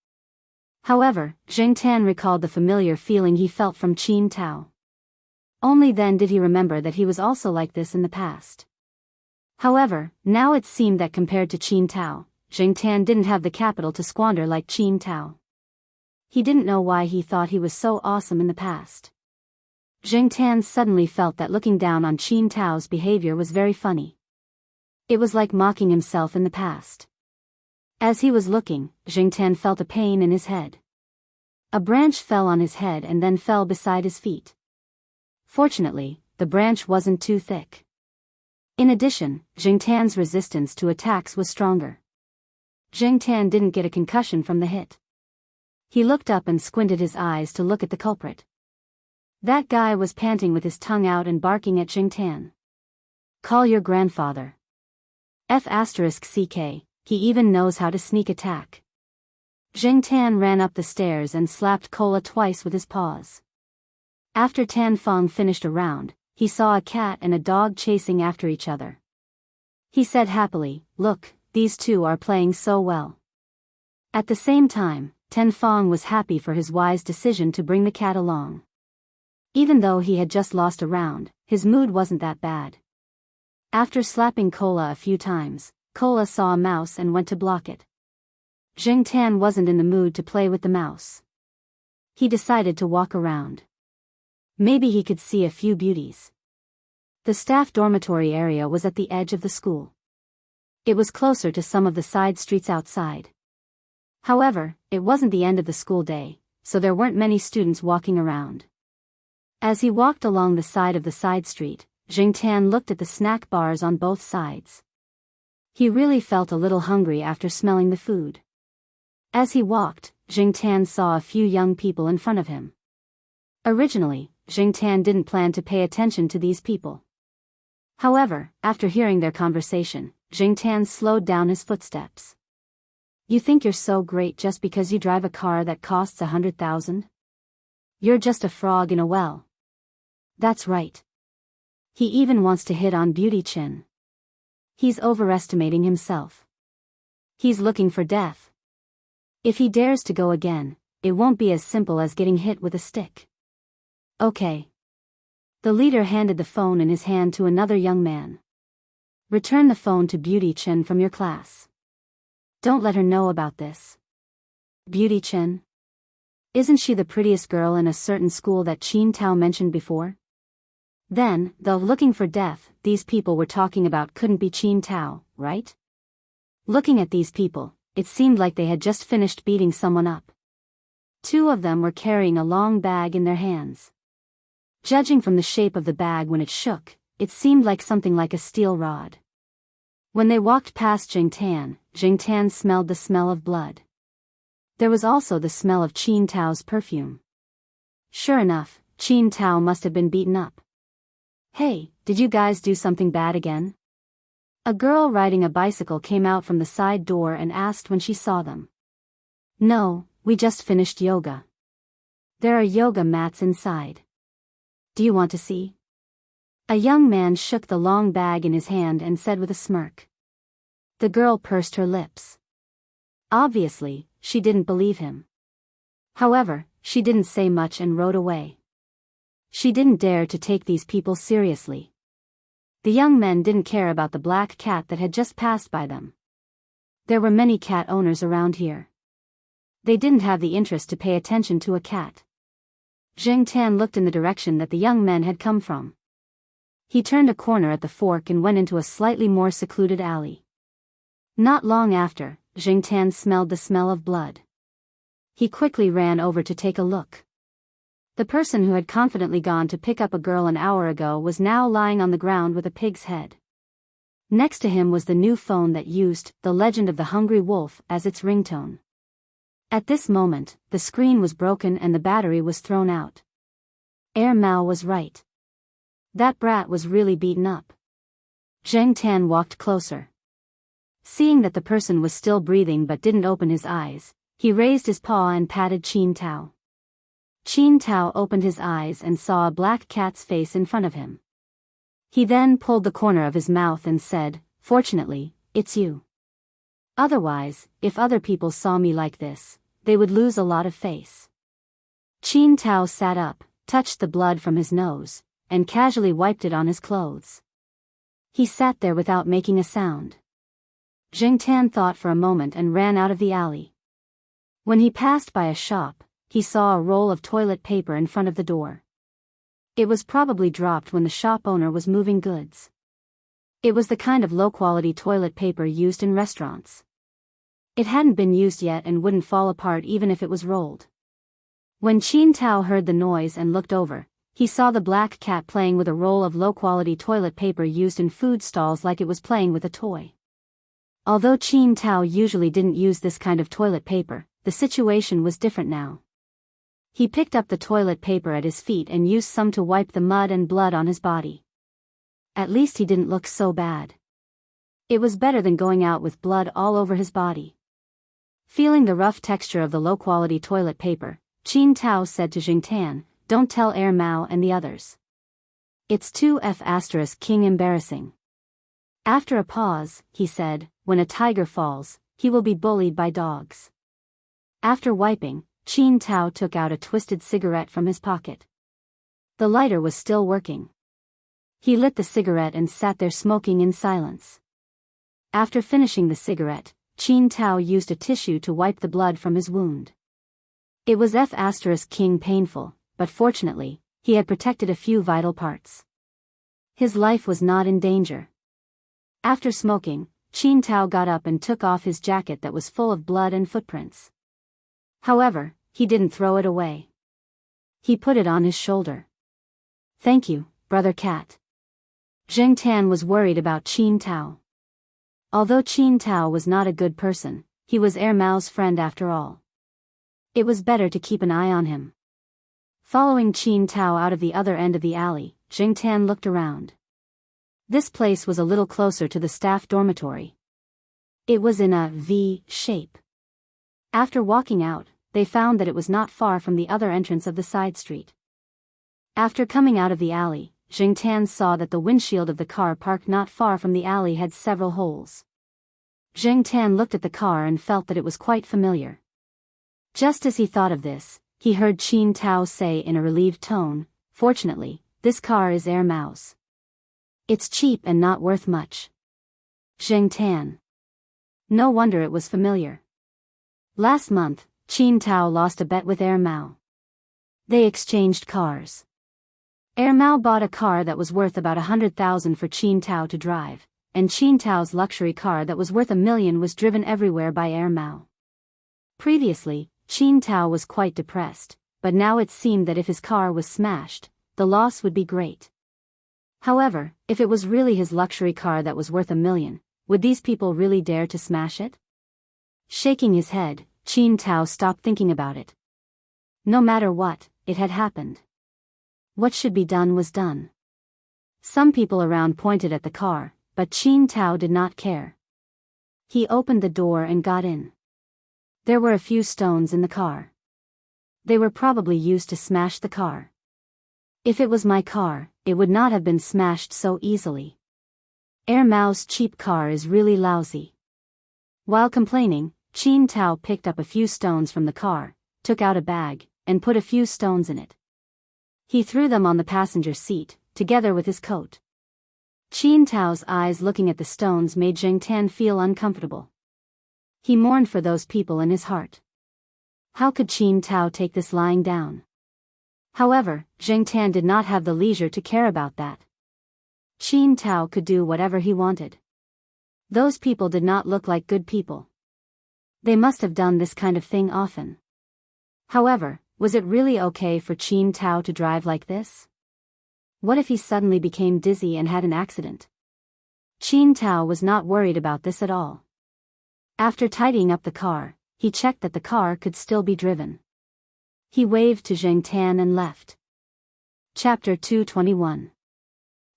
However, Jing Tan recalled the familiar feeling he felt from Qin Tao. Only then did he remember that he was also like this in the past. However, now it seemed that compared to Qin Tao, Jing Tan didn't have the capital to squander like Qin Tao. He didn't know why he thought he was so awesome in the past. Jing Tan suddenly felt that looking down on Qin Tao's behavior was very funny. It was like mocking himself in the past. As he was looking, Jing Tan felt a pain in his head. A branch fell on his head and then fell beside his feet. Fortunately, the branch wasn't too thick. In addition, Jing Tan's resistance to attacks was stronger. Jing Tan didn't get a concussion from the hit. He looked up and squinted his eyes to look at the culprit. That guy was panting with his tongue out and barking at Jingtan. Call your grandfather. F***ck, he even knows how to sneak attack. Jingtan ran up the stairs and slapped Cola twice with his paws. After Tan Feng finished a round, he saw a cat and a dog chasing after each other. He said happily, "Look, these two are playing so well." At the same time, Tan Feng was happy for his wise decision to bring the cat along. Even though he had just lost a round, his mood wasn't that bad. After slapping Cola a few times, Cola saw a mouse and went to block it. Jingtan wasn't in the mood to play with the mouse. He decided to walk around. Maybe he could see a few beauties. The staff dormitory area was at the edge of the school. It was closer to some of the side streets outside. However, it wasn't the end of the school day, so there weren't many students walking around. As he walked along the side of the side street, Jingtan looked at the snack bars on both sides. He really felt a little hungry after smelling the food. As he walked, Jingtan saw a few young people in front of him. Originally, Jingtan didn't plan to pay attention to these people. However, after hearing their conversation, Jingtan slowed down his footsteps. You think you're so great just because you drive a car that costs 100,000? You're just a frog in a well. That's right. He even wants to hit on Beauty Chin. He's overestimating himself. He's looking for death. If he dares to go again, it won't be as simple as getting hit with a stick. Okay. The leader handed the phone in his hand to another young man. Return the phone to Beauty Chin from your class. Don't let her know about this. Beauty Chin? Isn't she the prettiest girl in a certain school that Qin Tao mentioned before? Then, though looking for death, these people were talking about couldn't be Qin Tao, right? Looking at these people, it seemed like they had just finished beating someone up. Two of them were carrying a long bag in their hands. Judging from the shape of the bag when it shook, it seemed like something like a steel rod. When they walked past Jingtan smelled the smell of blood. There was also the smell of Qin Tao's perfume. Sure enough, Qin Tao must have been beaten up. Hey, did you guys do something bad again? A girl riding a bicycle came out from the side door and asked when she saw them. No, we just finished yoga. There are yoga mats inside. Do you want to see? A young man shook the long bag in his hand and said with a smirk. The girl pursed her lips. Obviously, she didn't believe him. However, she didn't say much and rode away. She didn't dare to take these people seriously. The young men didn't care about the black cat that had just passed by them. There were many cat owners around here. They didn't have the interest to pay attention to a cat. Jingtan looked in the direction that the young men had come from. He turned a corner at the fork and went into a slightly more secluded alley. Not long after, Jingtan smelled the smell of blood. He quickly ran over to take a look. The person who had confidently gone to pick up a girl an hour ago was now lying on the ground with a pig's head. Next to him was the new phone that used The Legend of the Hungry Wolf as its ringtone. At this moment, the screen was broken and the battery was thrown out. Mao was right. That brat was really beaten up. Jingtan walked closer. Seeing that the person was still breathing but didn't open his eyes, he raised his paw and patted Qin Tao. Qin Tao opened his eyes and saw a black cat's face in front of him. He then pulled the corner of his mouth and said, "Fortunately, it's you. Otherwise, if other people saw me like this, they would lose a lot of face." Qin Tao sat up, touched the blood from his nose, and casually wiped it on his clothes. He sat there without making a sound. Jingtan thought for a moment and ran out of the alley. When he passed by a shop, he saw a roll of toilet paper in front of the door. It was probably dropped when the shop owner was moving goods. It was the kind of low-quality toilet paper used in restaurants. It hadn't been used yet and wouldn't fall apart even if it was rolled. When Qin Tao heard the noise and looked over, he saw the black cat playing with a roll of low-quality toilet paper used in food stalls like it was playing with a toy. Although Qin Tao usually didn't use this kind of toilet paper, the situation was different now. He picked up the toilet paper at his feet and used some to wipe the mud and blood on his body. At least he didn't look so bad. It was better than going out with blood all over his body. Feeling the rough texture of the low-quality toilet paper, Qin Tao said to Jingtan, "Don't tell Air Mao and the others. It's too King embarrassing." After a pause, he said, "When a tiger falls, he will be bullied by dogs." After wiping, Qin Tao took out a twisted cigarette from his pocket. The lighter was still working. He lit the cigarette and sat there smoking in silence. After finishing the cigarette, Qin Tao used a tissue to wipe the blood from his wound. It was King painful, but fortunately, he had protected a few vital parts. His life was not in danger. After smoking, Qin Tao got up and took off his jacket that was full of blood and footprints. However, he didn't throw it away. He put it on his shoulder. "Thank you, Brother Cat." Zheng Tan was worried about Qin Tao. Although Qin Tao was not a good person, he was Air Mao's friend after all. It was better to keep an eye on him. Following Qin Tao out of the other end of the alley, Zheng Tan looked around. This place was a little closer to the staff dormitory. It was in a V shape. After walking out, they found that it was not far from the other entrance of the side street. After coming out of the alley, Zheng Tan saw that the windshield of the car parked not far from the alley had several holes. Zheng Tan looked at the car and felt that it was quite familiar. Just as he thought of this, he heard Qin Tao say in a relieved tone, "Fortunately, this car is Air Mao's. It's cheap and not worth much." Zheng Tan. No wonder it was familiar. Last month, Qin Tao lost a bet with Air Mao. They exchanged cars. Air Mao bought a car that was worth about 100,000 for Qin Tao to drive, and Qin Tao's luxury car that was worth 1 million was driven everywhere by Air Mao. Previously, Qin Tao was quite depressed, but now it seemed that if his car was smashed, the loss would be great. However, if it was really his luxury car that was worth 1 million, would these people really dare to smash it? Shaking his head, Qin Tao stopped thinking about it. No matter what, it had happened. What should be done was done. Some people around pointed at the car, but Qin Tao did not care. He opened the door and got in. There were a few stones in the car. They were probably used to smash the car. If it was my car, it would not have been smashed so easily. Air Mao's cheap car is really lousy. While complaining, Qin Tao picked up a few stones from the car, took out a bag, and put a few stones in it. He threw them on the passenger seat, together with his coat. Qin Tao's eyes looking at the stones made Zheng Tan feel uncomfortable. He mourned for those people in his heart. How could Qin Tao take this lying down? However, Zheng Tan did not have the leisure to care about that. Qin Tao could do whatever he wanted. Those people did not look like good people. They must have done this kind of thing often. However, was it really okay for Qin Tao to drive like this? What if he suddenly became dizzy and had an accident? Qin Tao was not worried about this at all. After tidying up the car, he checked that the car could still be driven. He waved to Zheng Tan and left. Chapter 221.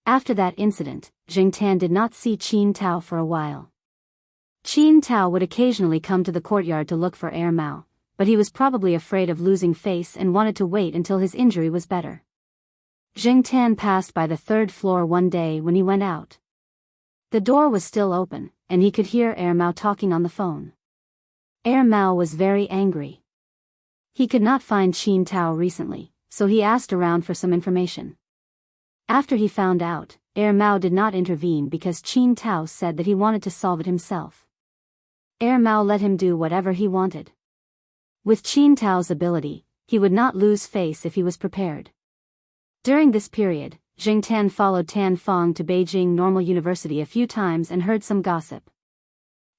After that incident, Zheng Tan did not see Qin Tao for a while. Qin Tao would occasionally come to the courtyard to look for Air Mao, but he was probably afraid of losing face and wanted to wait until his injury was better. Zheng Tan passed by the 3rd floor one day when he went out. The door was still open, and he could hear Air Mao talking on the phone. Air Mao was very angry. He could not find Qin Tao recently, so he asked around for some information. After he found out, Air Mao did not intervene because Qin Tao said that he wanted to solve it himself. Air Mao let him do whatever he wanted. With Qin Tao's ability, he would not lose face if he was prepared. During this period, Zheng Tan followed Tan Fong to Beijing Normal University a few times and heard some gossip.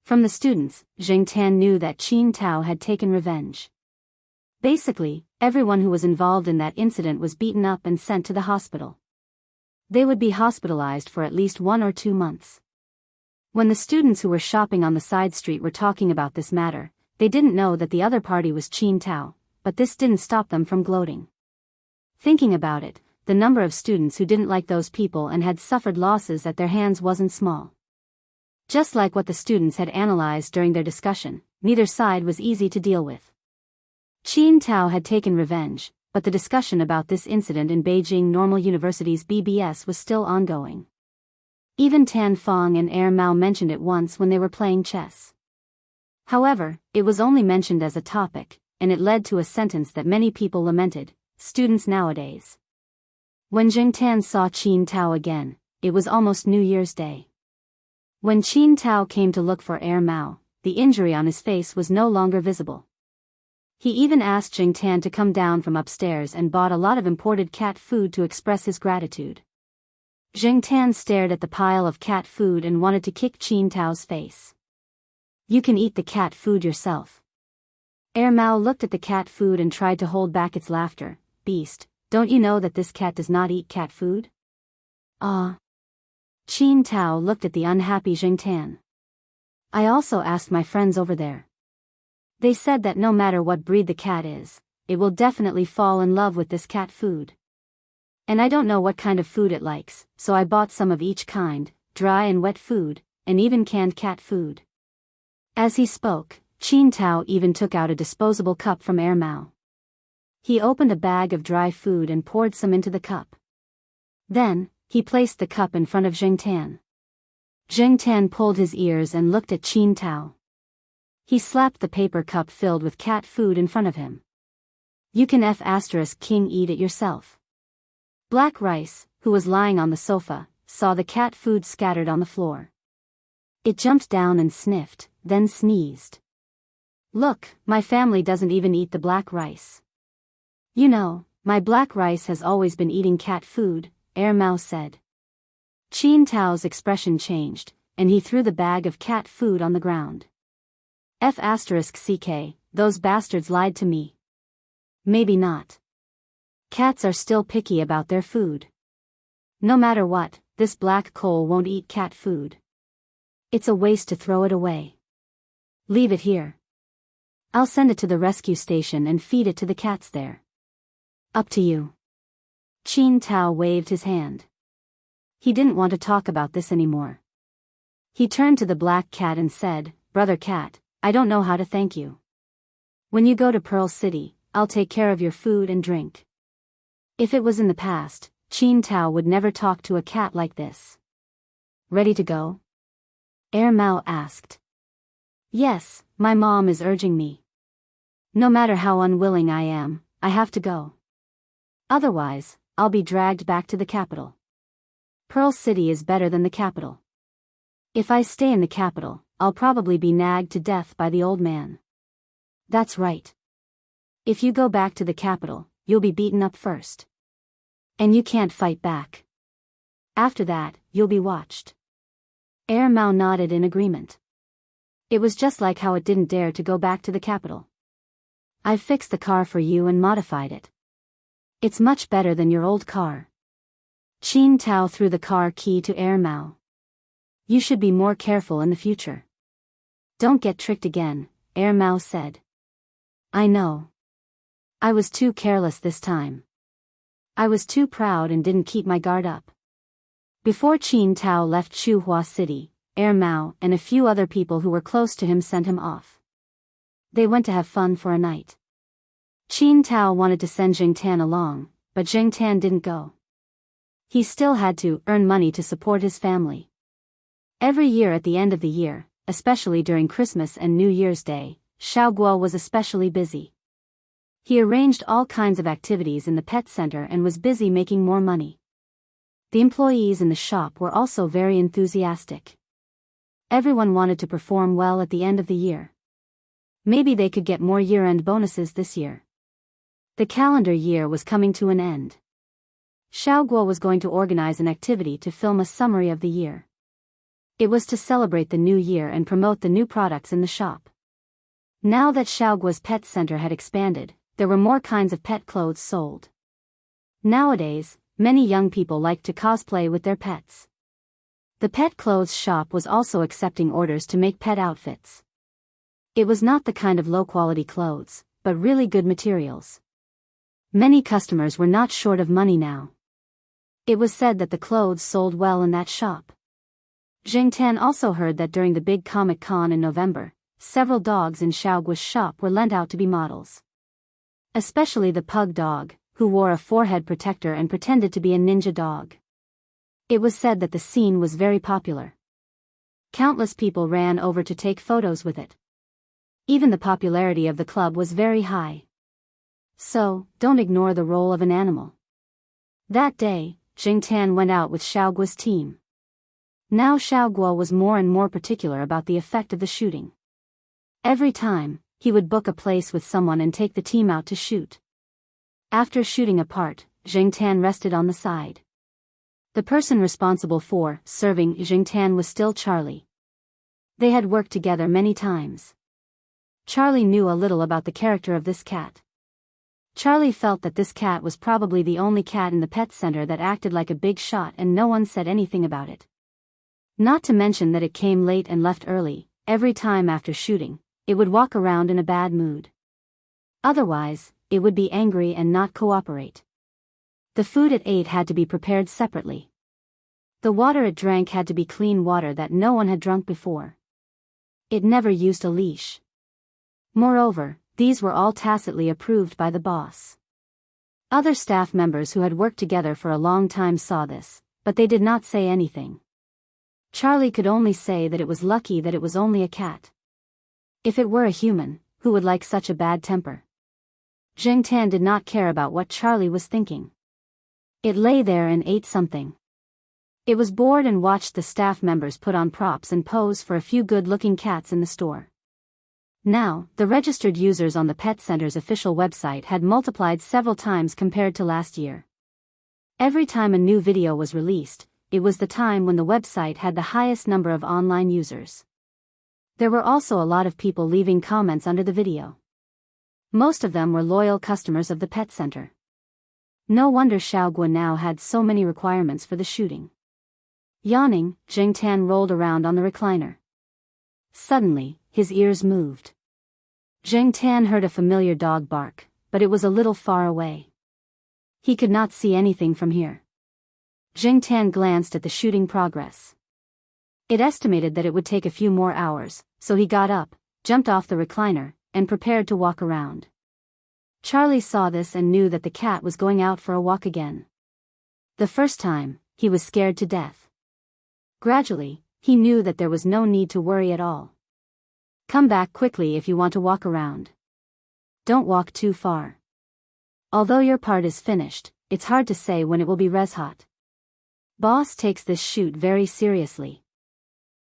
From the students, Zheng Tan knew that Qin Tao had taken revenge. Basically, everyone who was involved in that incident was beaten up and sent to the hospital. They would be hospitalized for at least 1 or 2 months. When the students who were shopping on the side street were talking about this matter, they didn't know that the other party was Qin Tao, but this didn't stop them from gloating. Thinking about it, the number of students who didn't like those people and had suffered losses at their hands wasn't small. Just like what the students had analyzed during their discussion, neither side was easy to deal with. Qin Tao had taken revenge, but the discussion about this incident in Beijing Normal University's BBS was still ongoing. Even Tan Fong and Mao mentioned it once when they were playing chess. However, it was only mentioned as a topic, and it led to a sentence that many people lamented: students nowadays. When Jing Tan saw Qin Tao again, it was almost New Year's Day. When Qin Tao came to look for Mao, the injury on his face was no longer visible. He even asked Jing Tan to come down from upstairs and bought a lot of imported cat food to express his gratitude. Jing Tan stared at the pile of cat food and wanted to kick Qin Tao's face. You can eat the cat food yourself. Mao looked at the cat food and tried to hold back its laughter. Beast, don't you know that this cat does not eat cat food? Ah. Qin Tao looked at the unhappy Jing Tan. I also asked my friends over there. They said that no matter what breed the cat is, it will definitely fall in love with this cat food. And I don't know what kind of food it likes, so I bought some of each kind, dry and wet food, and even canned cat food. As he spoke, Qin Tao even took out a disposable cup from Mao. He opened a bag of dry food and poured some into the cup. Then, he placed the cup in front of Jing Tan. Jing Tan pulled his ears and looked at Qin Tao. He slapped the paper cup filled with cat food in front of him. You can King eat it yourself. Black Rice, who was lying on the sofa, saw the cat food scattered on the floor. It jumped down and sniffed, then sneezed. Look, my family doesn't even eat the black rice. You know, my black rice has always been eating cat food, Mao said. Qin Tao's expression changed, and he threw the bag of cat food on the ground. CK, those bastards lied to me. Maybe not. Cats are still picky about their food. No matter what, this black coal won't eat cat food. It's a waste to throw it away. Leave it here. I'll send it to the rescue station and feed it to the cats there. Up to you. Qin Tao waved his hand. He didn't want to talk about this anymore. He turned to the black cat and said, Brother Cat, I don't know how to thank you. When you go to Pearl City, I'll take care of your food and drink. If it was in the past, Qin Tao would never talk to a cat like this. Ready to go? Mao asked. Yes, my mom is urging me. No matter how unwilling I am, I have to go. Otherwise, I'll be dragged back to the capital. Pearl City is better than the capital. If I stay in the capital, I'll probably be nagged to death by the old man. That's right. If you go back to the capital, you'll be beaten up first. And you can't fight back. After that, you'll be watched. Mao nodded in agreement. It was just like how it didn't dare to go back to the capital. I've fixed the car for you and modified it. It's much better than your old car. Qin Tao threw the car key to Mao. You should be more careful in the future. Don't get tricked again, Mao said. I know. I was too careless this time. I was too proud and didn't keep my guard up. Before Qin Tao left Chuhua City, Mao and a few other people who were close to him sent him off. They went to have fun for a night. Qin Tao wanted to send Jing Tan along, but Jing Tan didn't go. He still had to earn money to support his family. Every year at the end of the year, especially during Christmas and New Year's Day, Xiaoguo was especially busy. He arranged all kinds of activities in the pet center and was busy making more money. The employees in the shop were also very enthusiastic. Everyone wanted to perform well at the end of the year. Maybe they could get more year-end bonuses this year. The calendar year was coming to an end. Xiaoguo was going to organize an activity to film a summary of the year. It was to celebrate the new year and promote the new products in the shop. Now that Xiaoguo's pet center had expanded, there were more kinds of pet clothes sold. Nowadays, many young people liked to cosplay with their pets. The pet clothes shop was also accepting orders to make pet outfits. It was not the kind of low-quality clothes, but really good materials. Many customers were not short of money now. It was said that the clothes sold well in that shop. Jing Tan also heard that during the big Comic-Con in November, several dogs in Xiaoguo's shop were lent out to be models. Especially the pug dog, who wore a forehead protector and pretended to be a ninja dog. It was said that the scene was very popular. Countless people ran over to take photos with it. Even the popularity of the club was very high. So, don't ignore the role of an animal. That day, Jing Tan went out with Xiaoguo's team. Now Xiaoguo was more and more particular about the effect of the shooting. Every time, he would book a place with someone and take the team out to shoot. After shooting a part, Jing Tan rested on the side. The person responsible for serving Jing Tan was still Charlie. They had worked together many times. Charlie knew a little about the character of this cat. Charlie felt that this cat was probably the only cat in the pet center that acted like a big shot and no one said anything about it. Not to mention that it came late and left early. Every time after shooting, it would walk around in a bad mood. Otherwise, it would be angry and not cooperate. The food it ate had to be prepared separately. The water it drank had to be clean water that no one had drunk before. It never used a leash. Moreover, these were all tacitly approved by the boss. Other staff members who had worked together for a long time saw this, but they did not say anything. Charlie could only say that it was lucky that it was only a cat. If it were a human, who would like such a bad temper? Jing Tan did not care about what Charlie was thinking. It lay there and ate something. It was bored and watched the staff members put on props and pose for a few good-looking cats in the store. Now, the registered users on the Pet Center's official website had multiplied several times compared to last year. Every time a new video was released, it was the time when the website had the highest number of online users. There were also a lot of people leaving comments under the video. Most of them were loyal customers of the Pet Center. No wonder Xiaoguo now had so many requirements for the shooting. Yawning, Jing Tan rolled around on the recliner. Suddenly, his ears moved. Jing Tan heard a familiar dog bark, but it was a little far away. He could not see anything from here. Jing Tan glanced at the shooting progress. It estimated that it would take a few more hours, so he got up, jumped off the recliner, and prepared to walk around. Charlie saw this and knew that the cat was going out for a walk again. The first time, he was scared to death. Gradually, he knew that there was no need to worry at all. Come back quickly if you want to walk around. Don't walk too far. Although your part is finished, it's hard to say when it will be res hot. Boss takes this shoot very seriously.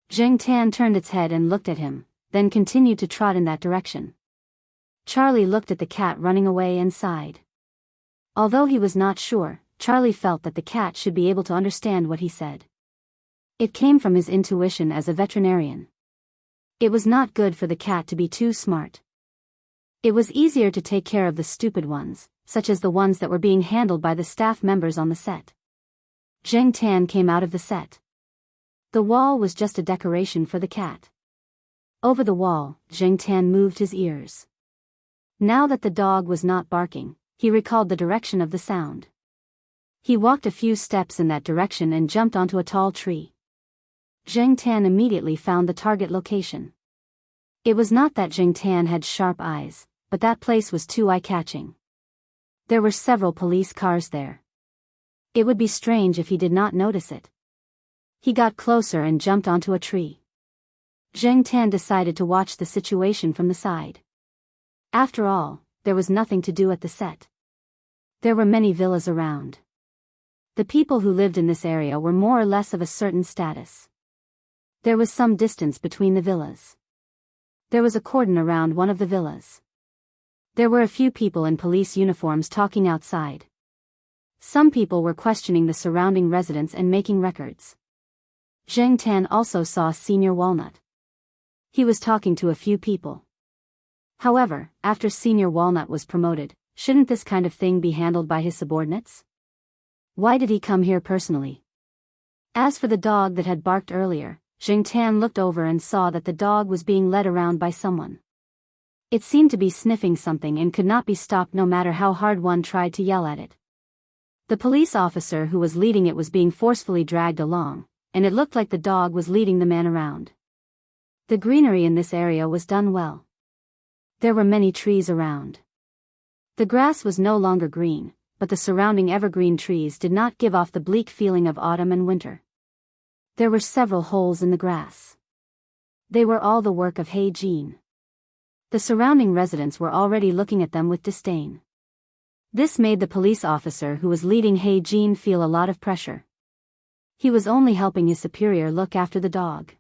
Jing Tan turned its head and looked at him, then continued to trot in that direction. Charlie looked at the cat running away and sighed. Although he was not sure, Charlie felt that the cat should be able to understand what he said. It came from his intuition as a veterinarian. It was not good for the cat to be too smart. It was easier to take care of the stupid ones, such as the ones that were being handled by the staff members on the set. Jing Tan came out of the set. The wall was just a decoration for the cat. Over the wall, Jing Tan moved his ears. Now that the dog was not barking, he recalled the direction of the sound. He walked a few steps in that direction and jumped onto a tall tree. Jing Tan immediately found the target location. It was not that Jing Tan had sharp eyes, but that place was too eye-catching. There were several police cars there. It would be strange if he did not notice it. He got closer and jumped onto a tree. Jing Tan decided to watch the situation from the side. After all, there was nothing to do at the set. There were many villas around. The people who lived in this area were more or less of a certain status. There was some distance between the villas. There was a cordon around one of the villas. There were a few people in police uniforms talking outside. Some people were questioning the surrounding residents and making records. Jing Tan also saw Senior Walnut. He was talking to a few people. However, after Senior Walnut was promoted, shouldn't this kind of thing be handled by his subordinates? Why did he come here personally? As for the dog that had barked earlier, Jing Tan looked over and saw that the dog was being led around by someone. It seemed to be sniffing something and could not be stopped no matter how hard one tried to yell at it. The police officer who was leading it was being forcefully dragged along, and it looked like the dog was leading the man around. The greenery in this area was done well. There were many trees around. The grass was no longer green, but the surrounding evergreen trees did not give off the bleak feeling of autumn and winter. There were several holes in the grass. They were all the work of He Jin. The surrounding residents were already looking at them with disdain. This made the police officer who was leading He Jin feel a lot of pressure. He was only helping his superior look after the dog.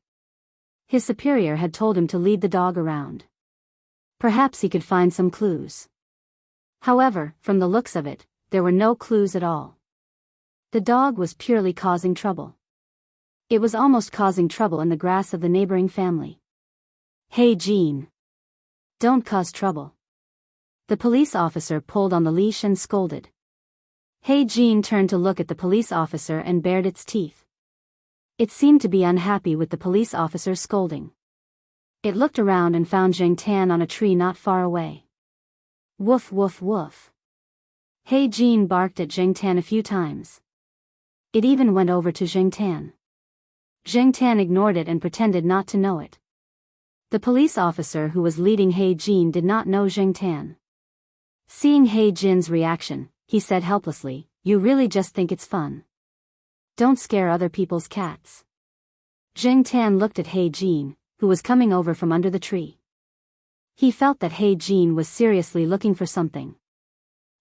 His superior had told him to lead the dog around. Perhaps he could find some clues. However, from the looks of it, there were no clues at all. The dog was purely causing trouble. It was almost causing trouble in the grass of the neighboring family. He Jin, don't cause trouble. The police officer pulled on the leash and scolded. He Jin turned to look at the police officer and bared its teeth. It seemed to be unhappy with the police officer's scolding. It looked around and found Zheng Tan on a tree not far away. Woof woof woof. He Jin barked at Zheng Tan a few times. It even went over to Zheng Tan. Zheng Tan ignored it and pretended not to know it. The police officer who was leading He Jin did not know Zheng Tan. Seeing He Jin's reaction, he said helplessly, "You really just think it's fun? Don't scare other people's cats." Zheng Tan looked at He Jin, who was coming over from under the tree. He felt that He Jin was seriously looking for something.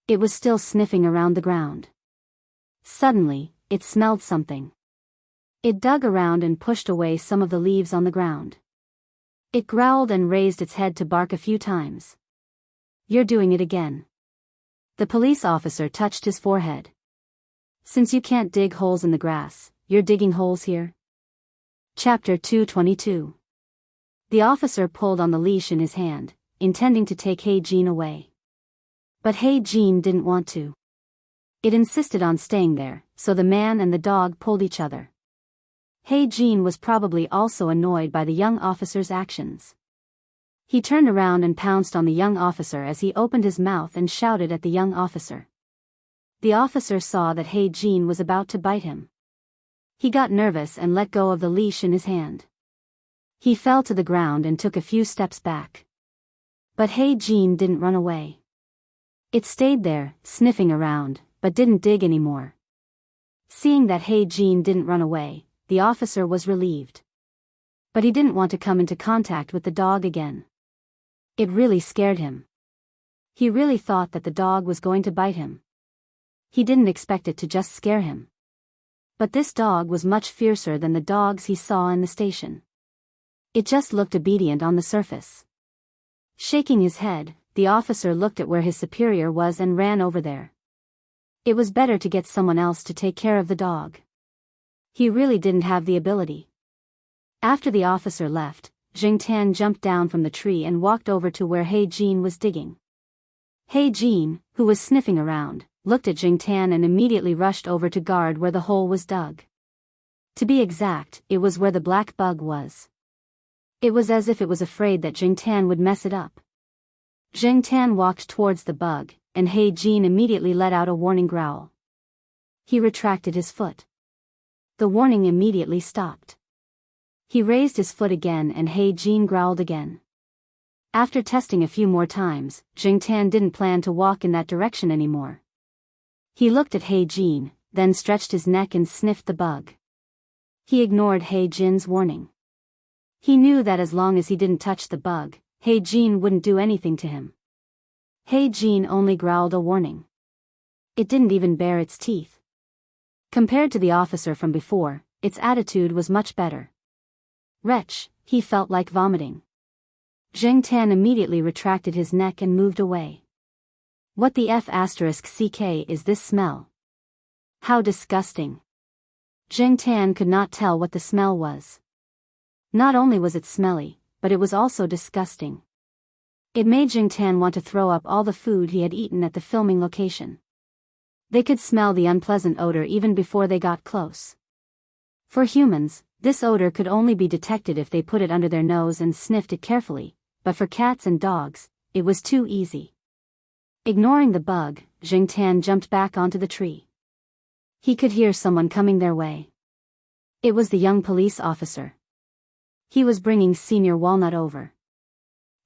It was still sniffing around the ground. Suddenly, it smelled something. It dug around and pushed away some of the leaves on the ground. It growled and raised its head to bark a few times. "You're doing it again." The police officer touched his forehead. "Since you can't dig holes in the grass, you're digging holes here?" Chapter 222. The officer pulled on the leash in his hand, intending to take He Jin away. But He Jin didn't want to. It insisted on staying there, so the man and the dog pulled each other. He Jin was probably also annoyed by the young officer's actions. He turned around and pounced on the young officer as he opened his mouth and shouted at the young officer. The officer saw that He Jin was about to bite him. He got nervous and let go of the leash in his hand. He fell to the ground and took a few steps back. But He Jin didn't run away. It stayed there, sniffing around, but didn't dig anymore. Seeing that He Jin didn't run away, the officer was relieved. But he didn't want to come into contact with the dog again. It really scared him. He really thought that the dog was going to bite him. He didn't expect it to just scare him. But this dog was much fiercer than the dogs he saw in the station. It just looked obedient on the surface. Shaking his head, the officer looked at where his superior was and ran over there. It was better to get someone else to take care of the dog. He really didn't have the ability. After the officer left, Zheng Tan jumped down from the tree and walked over to where He Jin was digging. He Jin, who was sniffing around, looked at Zheng Tan and immediately rushed over to guard where the hole was dug. To be exact, it was where the black bug was. It was as if it was afraid that Zheng Tan would mess it up. Zheng Tan walked towards the bug, and He Jin immediately let out a warning growl. He retracted his foot. The warning immediately stopped. He raised his foot again and He Jin growled again. After testing a few more times, Zheng Tan didn't plan to walk in that direction anymore. He looked at He Jin, then stretched his neck and sniffed the bug. He ignored He Jin's warning. He knew that as long as he didn't touch the bug, He Jin wouldn't do anything to him. He Jin only growled a warning. It didn't even bare its teeth. Compared to the officer from before, its attitude was much better. Wretch, he felt like vomiting. Zheng Tan immediately retracted his neck and moved away. What the F***ck is this smell? How disgusting. Zheng Tan could not tell what the smell was. Not only was it smelly, but it was also disgusting. It made Zheng Tan want to throw up all the food he had eaten at the filming location. They could smell the unpleasant odor even before they got close. For humans, this odor could only be detected if they put it under their nose and sniffed it carefully, but for cats and dogs, it was too easy. Ignoring the bug, Jiangtan jumped back onto the tree. He could hear someone coming their way. It was the young police officer. He was bringing Senior Walnut over.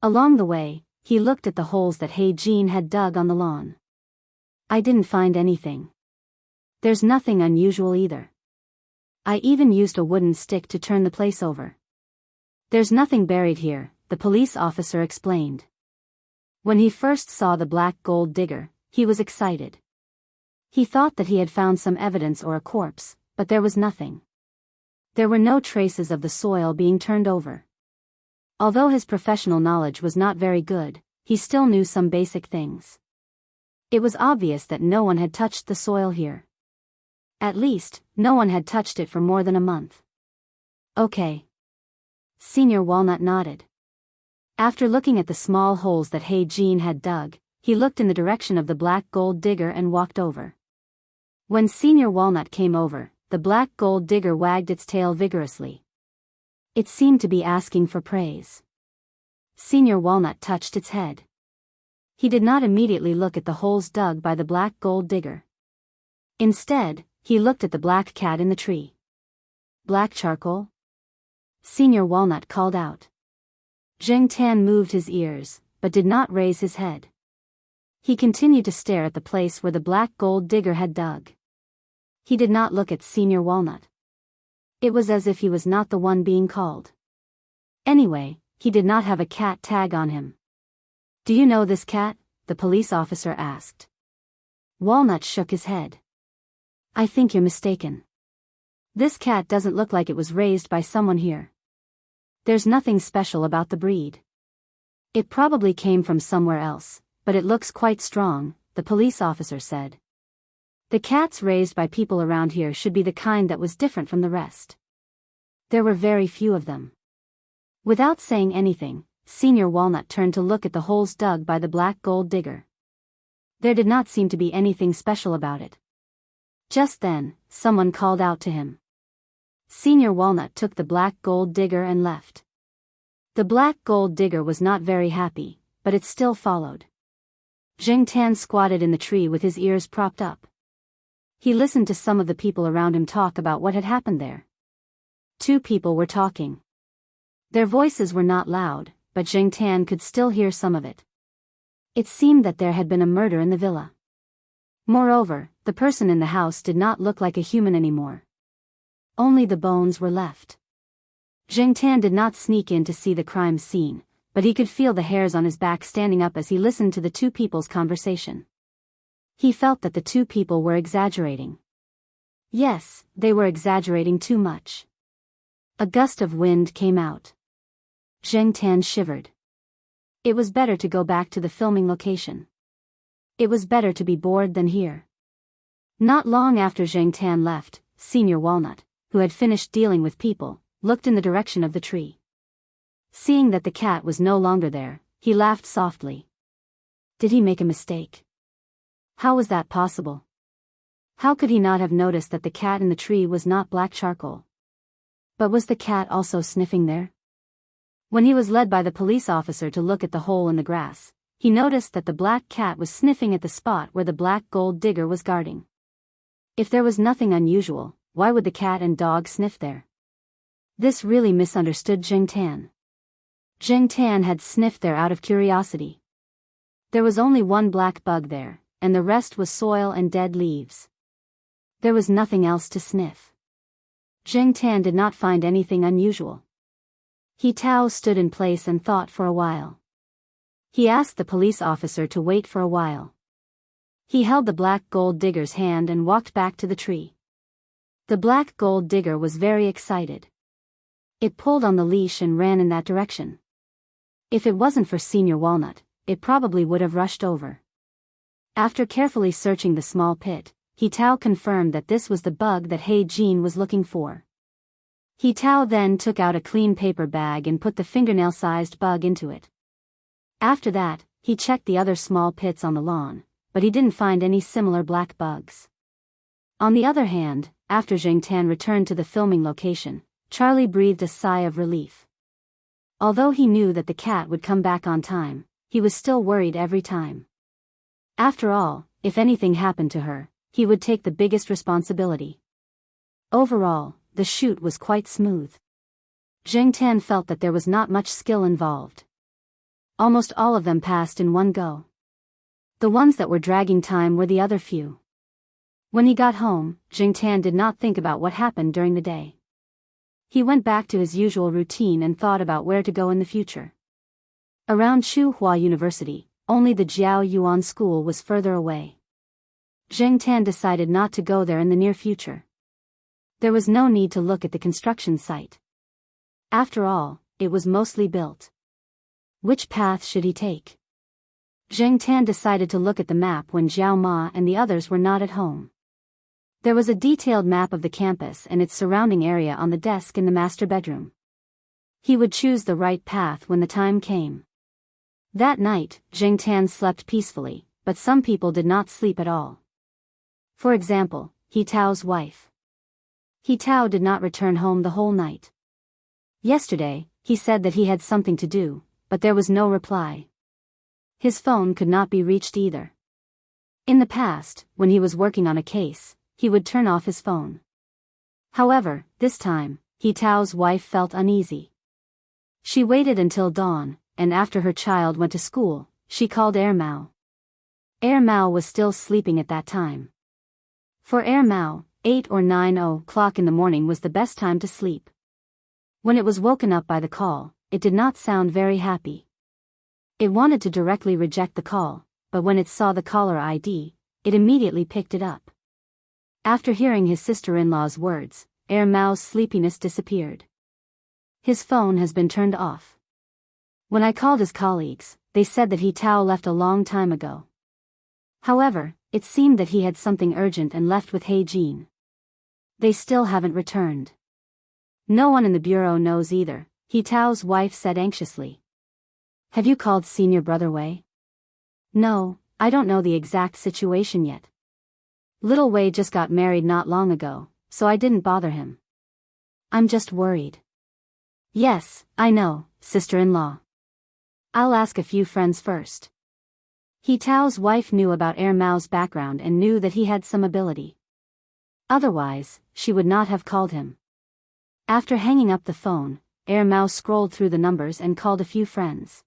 Along the way, he looked at the holes that He Jin had dug on the lawn. I didn't find anything. There's nothing unusual either. I even used a wooden stick to turn the place over. There's nothing buried here, the police officer explained. When he first saw the black gold digger, he was excited. He thought that he had found some evidence or a corpse, but there was nothing. There were no traces of the soil being turned over. Although his professional knowledge was not very good, he still knew some basic things. It was obvious that no one had touched the soil here. At least, no one had touched it for more than a month. Okay. Senior Walnut nodded. After looking at the small holes that He Jin had dug, he looked in the direction of the black gold digger and walked over. When Senior Walnut came over, the black gold digger wagged its tail vigorously. It seemed to be asking for praise. Senior Walnut touched its head. He did not immediately look at the holes dug by the black gold digger. Instead, he looked at the black cat in the tree. Black charcoal? Senior Walnut called out. Jiangtan moved his ears, but did not raise his head. He continued to stare at the place where the black gold digger had dug. He did not look at Senior Walnut. It was as if he was not the one being called. Anyway, he did not have a cat tag on him. Do you know this cat? The police officer asked. Walnut shook his head. I think you're mistaken. This cat doesn't look like it was raised by someone here. There's nothing special about the breed. It probably came from somewhere else, but it looks quite strong, the police officer said. The cats raised by people around here should be the kind that was different from the rest. There were very few of them. Without saying anything, Senior Walnut turned to look at the holes dug by the black gold digger. There did not seem to be anything special about it. Just then, someone called out to him. Senior Walnut took the black gold digger and left. The black gold digger was not very happy, but it still followed. Jiangtan squatted in the tree with his ears propped up. He listened to some of the people around him talk about what had happened there. Two people were talking. Their voices were not loud, but Jiangtan could still hear some of it. It seemed that there had been a murder in the villa. Moreover, the person in the house did not look like a human anymore. Only the bones were left. Jiangtan did not sneak in to see the crime scene, but he could feel the hairs on his back standing up as he listened to the two people's conversation. He felt that the two people were exaggerating. Yes, they were exaggerating too much. A gust of wind came out. Jiangtan shivered. It was better to go back to the filming location. It was better to be bored than here. Not long after Jiangtan left, Senior Walnut, who had finished dealing with people, looked in the direction of the tree. Seeing that the cat was no longer there, he laughed softly. Did he make a mistake? How was that possible? How could he not have noticed that the cat in the tree was not black charcoal? But was the cat also sniffing there? When he was led by the police officer to look at the hole in the grass, he noticed that the black cat was sniffing at the spot where the black gold digger was guarding. If there was nothing unusual, why would the cat and dog sniff there? This really misunderstood Jiangtan. Jiangtan had sniffed there out of curiosity. There was only one black bug there, and the rest was soil and dead leaves. There was nothing else to sniff. Jiangtan did not find anything unusual. He stood in place and thought for a while. He asked the police officer to wait for a while. He held the black gold digger's hand and walked back to the tree. The black gold digger was very excited. It pulled on the leash and ran in that direction. If it wasn't for Senior Walnut, it probably would have rushed over. After carefully searching the small pit, He confirmed that this was the bug that He Jin was looking for. He then took out a clean paper bag and put the fingernail-sized bug into it. After that, he checked the other small pits on the lawn, but he didn't find any similar black bugs. On the other hand, after Jiangtan returned to the filming location, Charlie breathed a sigh of relief. Although he knew that the cat would come back on time, he was still worried every time. After all, if anything happened to her, he would take the biggest responsibility. Overall, the shoot was quite smooth. Zheng Tan felt that there was not much skill involved. Almost all of them passed in one go. The ones that were dragging time were the other few. When he got home, Zheng Tan did not think about what happened during the day. He went back to his usual routine and thought about where to go in the future. Around Tsinghua University, only the Jiao Yuan school was further away. Zheng Tan decided not to go there in the near future. There was no need to look at the construction site. After all, it was mostly built. Which path should he take? Zheng Tan decided to look at the map when Zhao Ma and the others were not at home. There was a detailed map of the campus and its surrounding area on the desk in the master bedroom. He would choose the right path when the time came. That night, Zheng Tan slept peacefully, but some people did not sleep at all. For example, He Tao's wife. He Tao did not return home the whole night. Yesterday, he said that he had something to do, but there was no reply. His phone could not be reached either. In the past, when he was working on a case, he would turn off his phone. However, this time, He Tao's wife felt uneasy. She waited until dawn, and after her child went to school, she called Mao. Mao was still sleeping at that time. For Mao, 8 or 9 o'clock in the morning was the best time to sleep. When it was woken up by the call, it did not sound very happy. It wanted to directly reject the call, but when it saw the caller ID, it immediately picked it up. After hearing his sister-in-law's words, Mao's sleepiness disappeared. His phone has been turned off. When I called his colleagues, they said that He Tao left a long time ago. However, it seemed that he had something urgent and left with He Jin. They still haven't returned. No one in the bureau knows either, He Tao's wife said anxiously. Have you called senior brother Wei? No, I don't know the exact situation yet. Little Wei just got married not long ago, so I didn't bother him. I'm just worried. Yes, I know, sister-in-law. I'll ask a few friends first. He Tao's wife knew about Mao's background and knew that he had some ability. Otherwise, she would not have called him. After hanging up the phone, Mao scrolled through the numbers and called a few friends.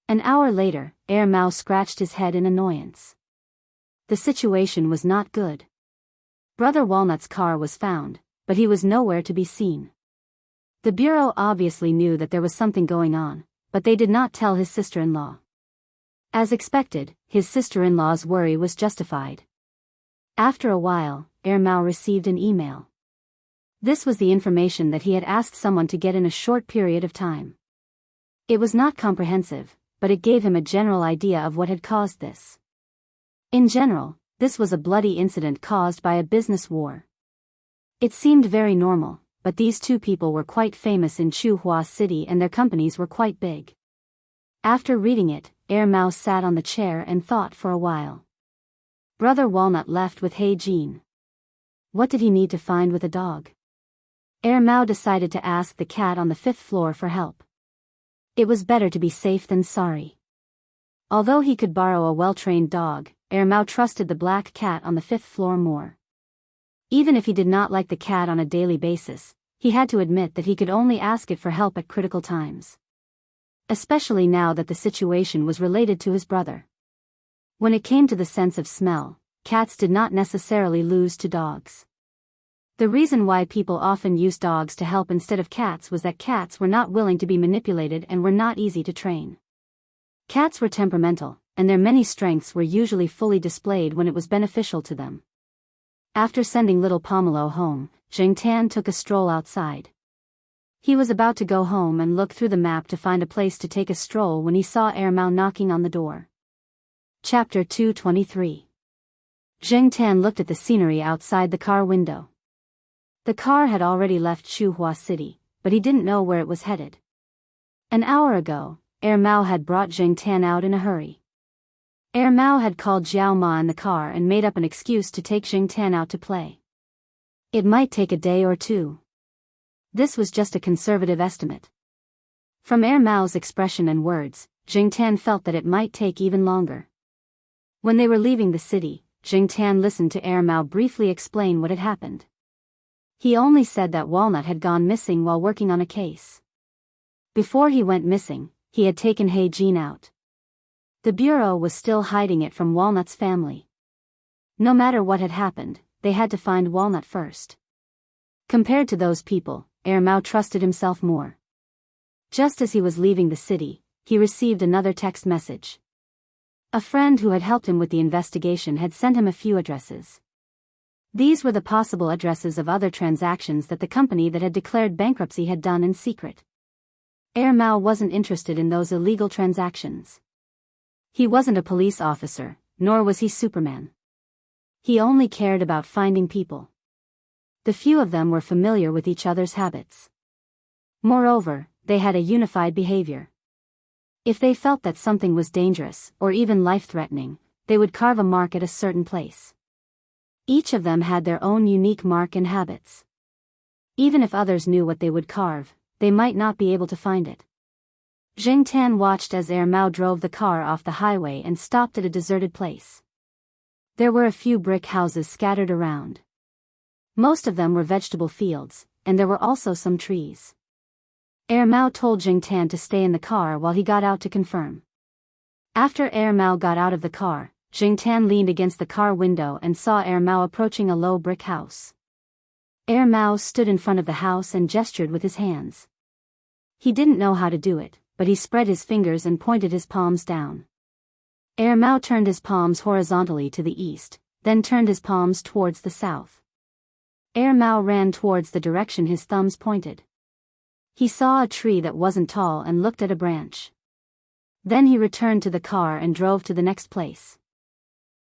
An hour later, Mao scratched his head in annoyance. The situation was not good. Brother Walnut's car was found, but he was nowhere to be seen. The bureau obviously knew that there was something going on, but they did not tell his sister-in-law. As expected, his sister-in-law's worry was justified. After a while, Mao received an email. This was the information that he had asked someone to get in a short period of time. It was not comprehensive, but it gave him a general idea of what had caused this. In general, this was a bloody incident caused by a business war. It seemed very normal, but these two people were quite famous in Tsinghua City and their companies were quite big. After reading it, Mao sat on the chair and thought for a while. Brother Walnut left with He Jin. What did he need to find with a dog? Mao decided to ask the cat on the 5th floor for help. It was better to be safe than sorry. Although he could borrow a well-trained dog, Mao trusted the black cat on the 5th floor more. Even if he did not like the cat on a daily basis, he had to admit that he could only ask it for help at critical times. Especially now that the situation was related to his brother. When it came to the sense of smell, cats did not necessarily lose to dogs. The reason why people often used dogs to help instead of cats was that cats were not willing to be manipulated and were not easy to train. Cats were temperamental, and their many strengths were usually fully displayed when it was beneficial to them. After sending little Pomelo home, Zheng Tan took a stroll outside. He was about to go home and look through the map to find a place to take a stroll when he saw Mao knocking on the door. Chapter 223. Zheng Tan looked at the scenery outside the car window. The car had already left Tsinghua City, but he didn't know where it was headed. An hour ago, Mao had brought Zheng Tan out in a hurry. Mao had called Zhao Ma in the car and made up an excuse to take Zheng Tan out to play. It might take a day or two. This was just a conservative estimate. From Mao's expression and words, Jing Tan felt that it might take even longer. When they were leaving the city, Jing Tan listened to Mao briefly explain what had happened. He only said that Walnut had gone missing while working on a case. Before he went missing, he had taken He Jin out. The bureau was still hiding it from Walnut's family. No matter what had happened, they had to find Walnut first. Compared to those people, Mao trusted himself more. Just as he was leaving the city, he received another text message. A friend who had helped him with the investigation had sent him a few addresses. These were the possible addresses of other transactions that the company that had declared bankruptcy had done in secret. Mao wasn't interested in those illegal transactions. He wasn't a police officer, nor was he Superman. He only cared about finding people. The few of them were familiar with each other's habits. Moreover, they had a unified behavior. If they felt that something was dangerous, or even life-threatening, they would carve a mark at a certain place. Each of them had their own unique mark and habits. Even if others knew what they would carve, they might not be able to find it. Jing Tan watched as Mao drove the car off the highway and stopped at a deserted place. There were a few brick houses scattered around. Most of them were vegetable fields, and there were also some trees. Mao told Jing Tan to stay in the car while he got out to confirm. After Mao got out of the car, Jing Tan leaned against the car window and saw Mao approaching a low brick house. Mao stood in front of the house and gestured with his hands. He didn't know how to do it, but he spread his fingers and pointed his palms down. Mao turned his palms horizontally to the east, then turned his palms towards the south. Mao ran towards the direction his thumbs pointed. He saw a tree that wasn't tall and looked at a branch. Then he returned to the car and drove to the next place.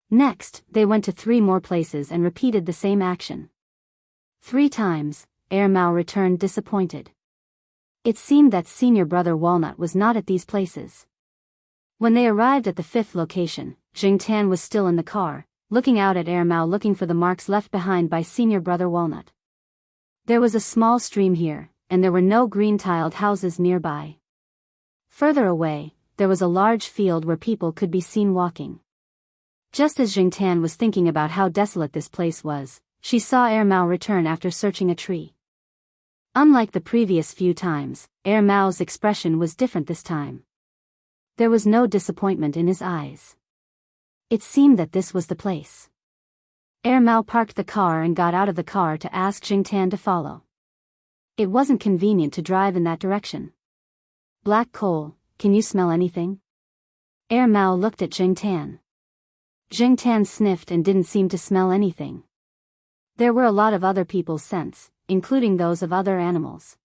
Next, they went to 3 more places and repeated the same action. 3 times, Mao returned disappointed. It seemed that senior brother Walnut was not at these places. When they arrived at the 5th location, Jing Tan was still in the car, looking out at Mao looking for the marks left behind by senior brother Walnut. There was a small stream here, and there were no green-tiled houses nearby. Further away, there was a large field where people could be seen walking. Just as Jing Tan was thinking about how desolate this place was, she saw Mao return after searching a tree. Unlike the previous few times, Mao's expression was different this time. There was no disappointment in his eyes. It seemed that this was the place. Mao parked the car and got out of the car to ask Jing Tan to follow. It wasn't convenient to drive in that direction. Black coal, can you smell anything? Mao looked at Jing Tan. Jing Tan sniffed and didn't seem to smell anything. There were a lot of other people's scents, including those of other animals.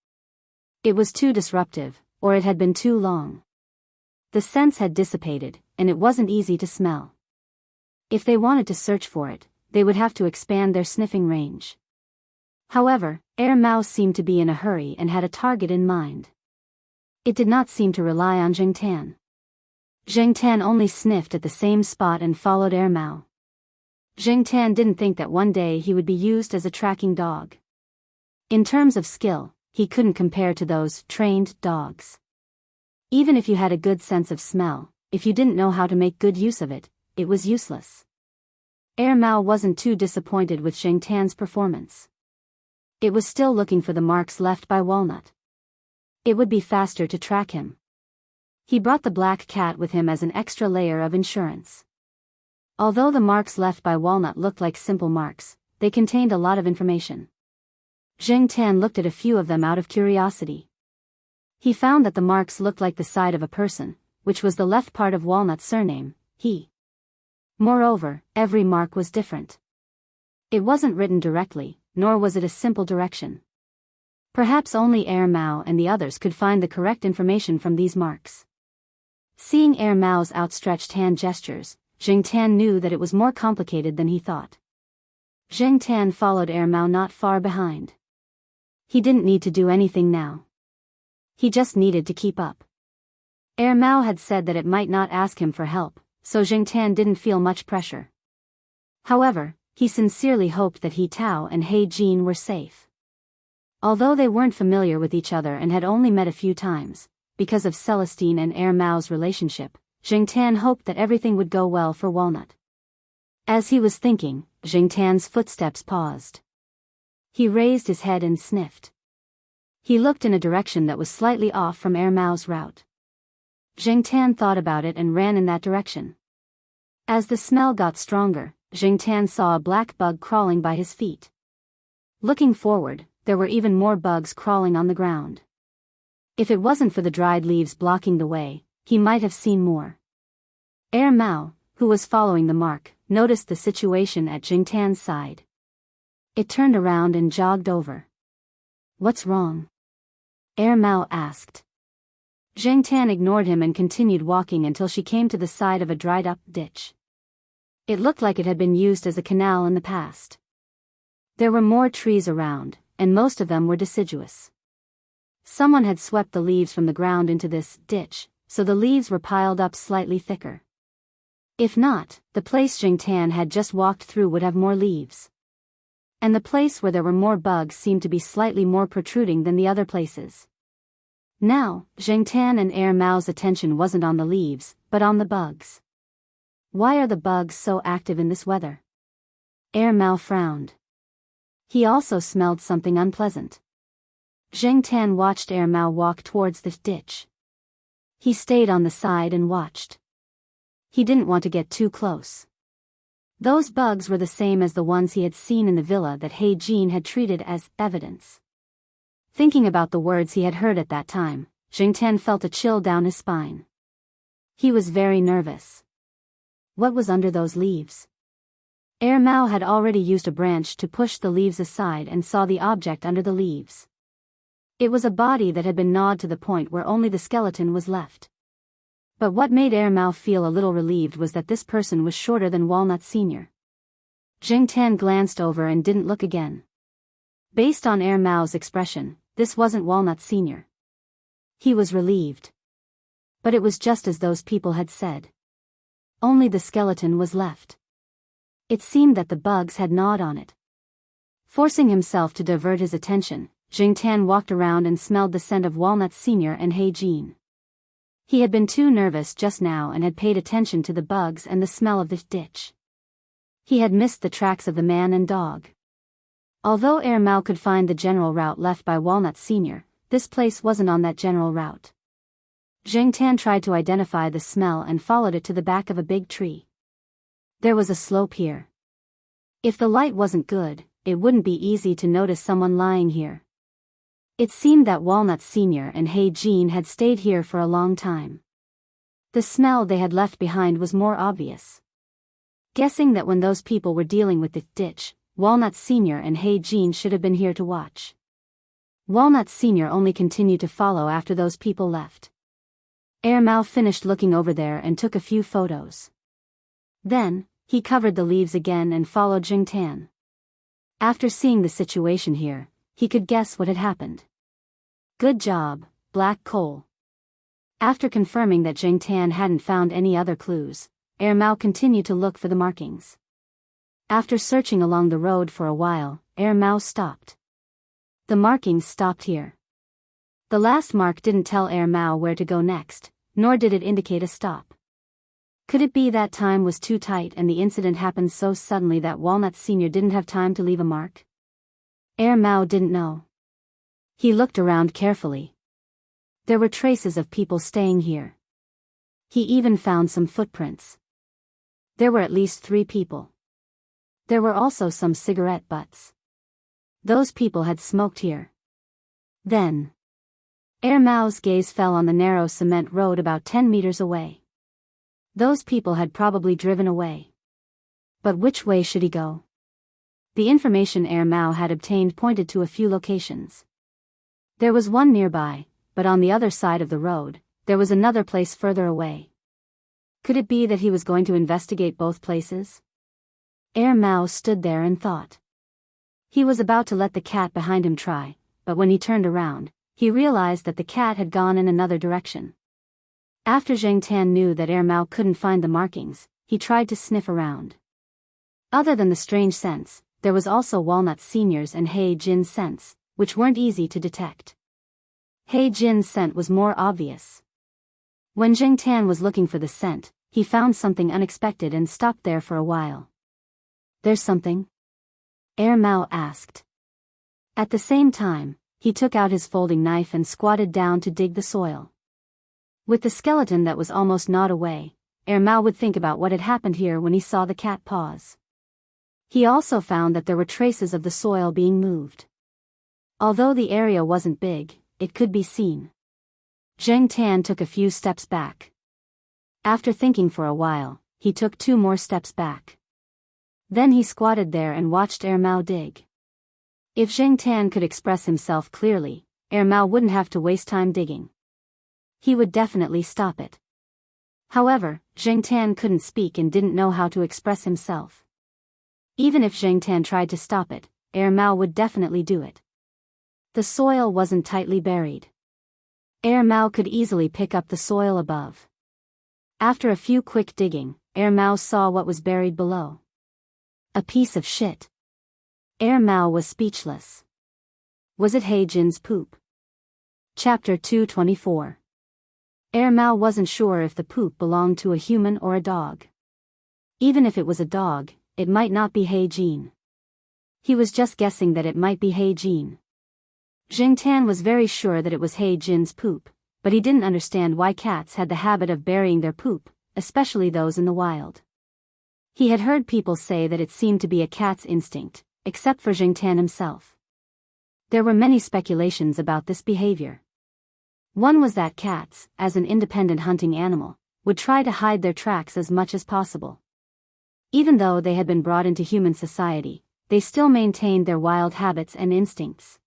It was too disruptive, or it had been too long. The scents had dissipated, and it wasn't easy to smell. If they wanted to search for it, they would have to expand their sniffing range. However, Mao seemed to be in a hurry and had a target in mind. It did not seem to rely on Jing Tan. Jing Tan only sniffed at the same spot and followed Mao. Jing Tan didn't think that one day he would be used as a tracking dog. In terms of skill, he couldn't compare to those trained dogs. Even if you had a good sense of smell, if you didn't know how to make good use of it, it was useless. Mao wasn't too disappointed with Jing Tan's performance. It was still looking for the marks left by Walnut. It would be faster to track him. He brought the black cat with him as an extra layer of insurance. Although the marks left by Walnut looked like simple marks, they contained a lot of information. Jing Tan looked at a few of them out of curiosity. He found that the marks looked like the side of a person, which was the left part of Walnut's surname, he. Moreover, every mark was different. It wasn't written directly, nor was it a simple direction. Perhaps only Mao and the others could find the correct information from these marks. Seeing Mao's outstretched hand gestures, Jing Tan knew that it was more complicated than he thought. Jing Tan followed Mao not far behind. He didn't need to do anything now. He just needed to keep up. Mao had said that it might not ask him for help, so Jing Tan didn't feel much pressure. However, he sincerely hoped that He Tao and He Jin were safe. Although they weren't familiar with each other and had only met a few times, because of Celestine and Air Mao's relationship, Jingtan hoped that everything would go well for Walnut. As he was thinking, Jingtan's footsteps paused. He raised his head and sniffed. He looked in a direction that was slightly off from Air Mao's route. Jingtan thought about it and ran in that direction. As the smell got stronger, Jingtan saw a black bug crawling by his feet. Looking forward, there were even more bugs crawling on the ground. If it wasn't for the dried leaves blocking the way, he might have seen more. Air Mao, who was following the mark, noticed the situation at Jingtan's side. It turned around and jogged over. "What's wrong?" Air Mao asked. Jingtan ignored him and continued walking until she came to the side of a dried-up ditch. It looked like it had been used as a canal in the past. There were more trees around, and most of them were deciduous. Someone had swept the leaves from the ground into this ditch, so the leaves were piled up slightly thicker. If not, the place Jingtan had just walked through would have more leaves. And the place where there were more bugs seemed to be slightly more protruding than the other places. Now, Jingtan and Air Mao's attention wasn't on the leaves, but on the bugs. Why are the bugs so active in this weather? Air Mao frowned. He also smelled something unpleasant. Jingtan watched Air Mao walk towards the ditch. He stayed on the side and watched. He didn't want to get too close. Those bugs were the same as the ones he had seen in the villa that He Jin had treated as evidence. Thinking about the words he had heard at that time, Jingtan felt a chill down his spine. He was very nervous. What was under those leaves? Air Mao had already used a branch to push the leaves aside and saw the object under the leaves. It was a body that had been gnawed to the point where only the skeleton was left. But what made Air Mao feel a little relieved was that this person was shorter than Walnut Sr. Jingtan glanced over and didn't look again. Based on Air Mao's expression, this wasn't Walnut Sr. He was relieved. But it was just as those people had said. Only the skeleton was left. It seemed that the bugs had gnawed on it. Forcing himself to divert his attention, Jingtan walked around and smelled the scent of Walnut Sr. and He Jin. He had been too nervous just now and had paid attention to the bugs and the smell of the ditch. He had missed the tracks of the man and dog. Although Air Mao could find the general route left by Walnut Sr., this place wasn't on that general route. Jingtan tried to identify the smell and followed it to the back of a big tree. There was a slope here. If the light wasn't good, it wouldn't be easy to notice someone lying here. It seemed that Walnut Sr. and He Jin had stayed here for a long time. The smell they had left behind was more obvious. Guessing that when those people were dealing with the ditch, Walnut Sr. and He Jin should have been here to watch. Walnut Sr. only continued to follow after those people left. Air Mao finished looking over there and took a few photos. Then, he covered the leaves again and followed Jingtan. After seeing the situation here, he could guess what had happened. Good job, Black Coal. After confirming that Jingtan hadn't found any other clues, Air Mao continued to look for the markings. After searching along the road for a while, Air Mao stopped. The markings stopped here. The last mark didn't tell Air Mao where to go next, nor did it indicate a stop. Could it be that time was too tight and the incident happened so suddenly that Walnut Sr. didn't have time to leave a mark? Air Mao didn't know. He looked around carefully. There were traces of people staying here. He even found some footprints. There were at least 3 people. There were also some cigarette butts. Those people had smoked here. Then, Air Mao's gaze fell on the narrow cement road about 10 meters away. Those people had probably driven away. But which way should he go? The information Air Mao had obtained pointed to a few locations. There was one nearby, but on the other side of the road, there was another place further away. Could it be that he was going to investigate both places? Air Mao stood there and thought. He was about to let the cat behind him try, but when he turned around, he realized that the cat had gone in another direction. After Jingtan knew that Air Mao couldn't find the markings, he tried to sniff around. Other than the strange scents, there was also Walnut Sr.'s and He Jin's scents, which weren't easy to detect. He Jin's scent was more obvious. When Zheng Tan was looking for the scent, he found something unexpected and stopped there for a while. There's something? Mao asked. At the same time, he took out his folding knife and squatted down to dig the soil. With the skeleton that was almost gnawed away, Mao would think about what had happened here when he saw the cat paws. He also found that there were traces of the soil being moved. Although the area wasn't big, it could be seen. Zheng Tan took a few steps back. After thinking for a while, he took 2 more steps back. Then he squatted there and watched Mao dig. If Zheng Tan could express himself clearly, Mao wouldn't have to waste time digging. He would definitely stop it. However, Zheng Tan couldn't speak and didn't know how to express himself. Even if Zheng Tan tried to stop it, Mao would definitely do it. The soil wasn't tightly buried. Mao could easily pick up the soil above. After a few quick digging, Mao saw what was buried below. A piece of shit. Mao was speechless. Was it He Jin's poop? Chapter 224. Mao wasn't sure if the poop belonged to a human or a dog. Even if it was a dog, it might not be He Jin. He was just guessing that it might be He Jin. Zheng Tan was very sure that it was He Jin's poop, but he didn't understand why cats had the habit of burying their poop, especially those in the wild. He had heard people say that it seemed to be a cat's instinct, except for Zheng Tan himself. There were many speculations about this behavior. One was that cats, as an independent hunting animal, would try to hide their tracks as much as possible. Even though they had been brought into human society, they still maintained their wild habits and instincts.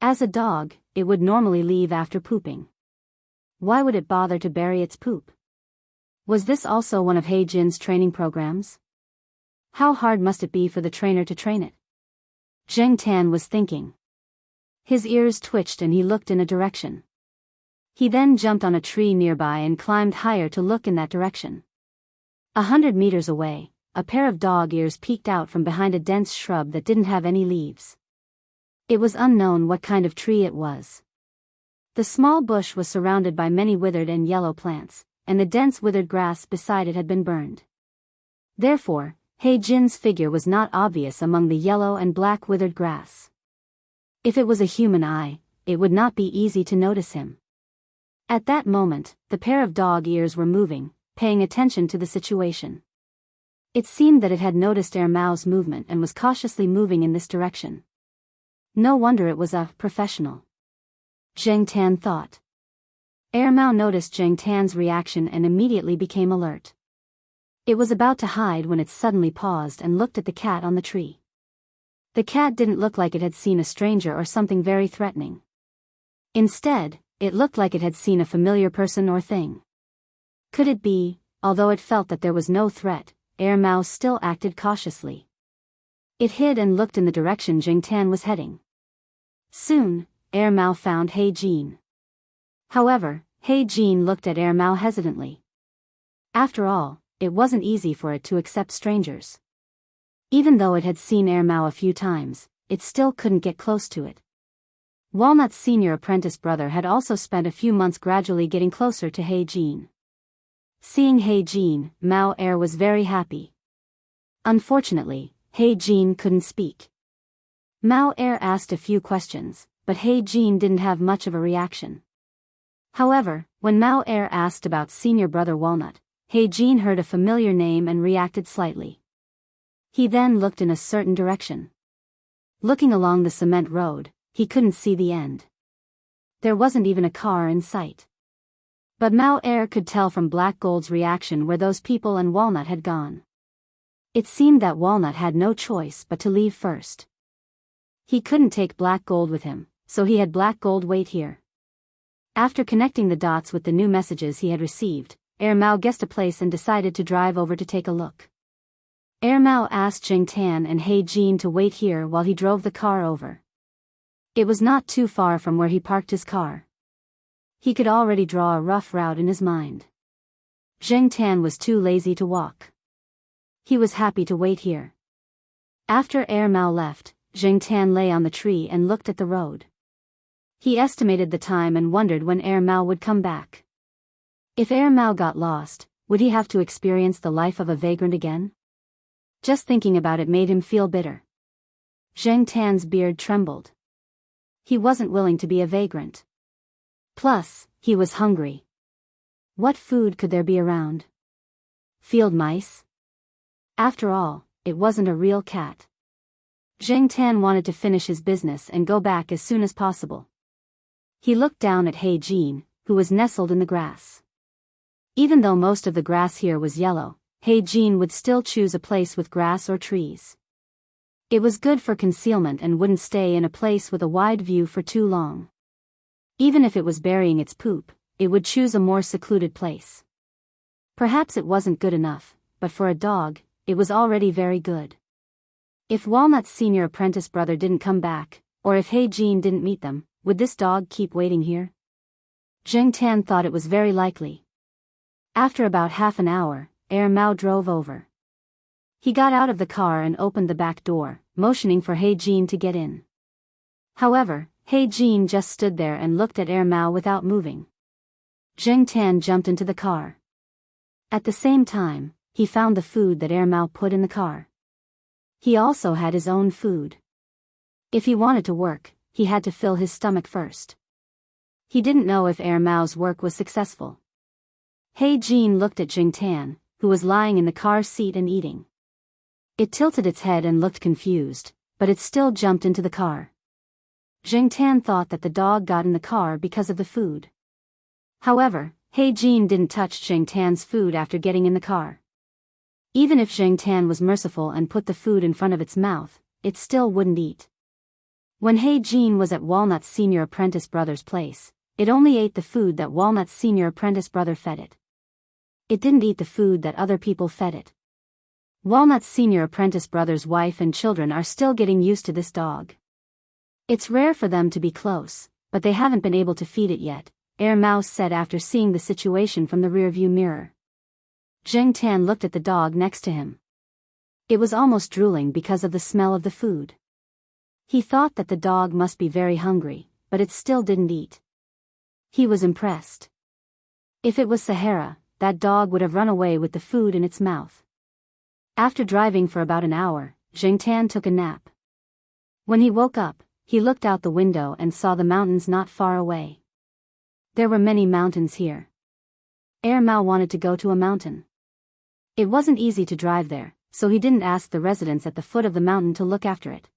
As a dog, it would normally leave after pooping. Why would it bother to bury its poop? Was this also one of He Jin's training programs? How hard must it be for the trainer to train it? Zheng Tan was thinking. His ears twitched and he looked in a direction. He then jumped on a tree nearby and climbed higher to look in that direction. 100 meters away, a pair of dog ears peeked out from behind a dense shrub that didn't have any leaves. It was unknown what kind of tree it was. The small bush was surrounded by many withered and yellow plants, and the dense withered grass beside it had been burned. Therefore, He Jin's figure was not obvious among the yellow and black withered grass. If it was a human eye, it would not be easy to notice him. At that moment, the pair of dog ears were moving, paying attention to the situation. It seemed that it had noticed Mao's movement and was cautiously moving in this direction. No wonder it was a professional. Zheng Tan thought. Mao noticed Zheng Tan's reaction and immediately became alert. It was about to hide when it suddenly paused and looked at the cat on the tree. The cat didn't look like it had seen a stranger or something very threatening. Instead, it looked like it had seen a familiar person or thing. Could it be, although it felt that there was no threat, Mao still acted cautiously. It hid and looked in the direction Zheng Tan was heading. Soon, Mao found He Jin. However, He Jin looked at Mao hesitantly. After all, it wasn't easy for it to accept strangers. Even though it had seen Mao a few times, it still couldn't get close to it. Walnut's senior apprentice brother had also spent a few months gradually getting closer to He Jin. Seeing He Jin, Mao was very happy. Unfortunately, He Jin couldn't speak. Mao asked a few questions, but He Jin didn't have much of a reaction. However, when Mao asked about senior brother Walnut, He Jin heard a familiar name and reacted slightly. He then looked in a certain direction. Looking along the cement road, he couldn't see the end. There wasn't even a car in sight. But Mao could tell from Black Gold's reaction where those people and Walnut had gone. It seemed that Walnut had no choice but to leave first. He couldn't take Black Gold with him, so he had Black Gold wait here. After connecting the dots with the new messages he had received, Mao guessed a place and decided to drive over to take a look. Mao asked Zheng Tan and He Jin to wait here while he drove the car over. It was not too far from where he parked his car. He could already draw a rough route in his mind. Zheng Tan was too lazy to walk. He was happy to wait here. After Mao left, Zheng Tan lay on the tree and looked at the road. He estimated the time and wondered when Mao would come back. If Mao got lost, would he have to experience the life of a vagrant again? Just thinking about it made him feel bitter. Zheng Tan's beard trembled. He wasn't willing to be a vagrant. Plus, he was hungry. What food could there be around? Field mice? After all, it wasn't a real cat. Zheng Tan wanted to finish his business and go back as soon as possible. He looked down at He Jin, who was nestled in the grass. Even though most of the grass here was yellow, He Jin would still choose a place with grass or trees. It was good for concealment and wouldn't stay in a place with a wide view for too long. Even if it was burying its poop, it would choose a more secluded place. Perhaps it wasn't good enough, but for a dog, it was already very good. If Walnut's senior apprentice brother didn't come back, or if He Jin didn't meet them, would this dog keep waiting here? Zheng Tan thought it was very likely. After about half an hour, Mao drove over. He got out of the car and opened the back door, motioning for He Jin to get in. However, He Jin just stood there and looked at Mao without moving. Zheng Tan jumped into the car. At the same time, he found the food that Mao put in the car. He also had his own food. If he wanted to work, he had to fill his stomach first. He didn't know if Mao's work was successful. He Jin looked at Zheng Tan, who was lying in the car seat and eating. It tilted its head and looked confused, but it still jumped into the car. Zheng Tan thought that the dog got in the car because of the food. However, He Jin didn't touch Zheng Tan's food after getting in the car. Even if Zheng Tan was merciful and put the food in front of its mouth, it still wouldn't eat. When He Jin was at Walnut's senior apprentice brother's place, it only ate the food that Walnut's senior apprentice brother fed it. It didn't eat the food that other people fed it. Walnut's senior apprentice brother's wife and children are still getting used to this dog. It's rare for them to be close, but they haven't been able to feed it yet, Mao said after seeing the situation from the rearview mirror. Zheng Tan looked at the dog next to him. It was almost drooling because of the smell of the food. He thought that the dog must be very hungry, but it still didn't eat. He was impressed. If it was Sahara, that dog would have run away with the food in its mouth. After driving for about an hour, Zheng Tan took a nap. When he woke up, he looked out the window and saw the mountains not far away. There were many mountains here. Mao wanted to go to a mountain. It wasn't easy to drive there, so he didn't ask the residents at the foot of the mountain to look after it.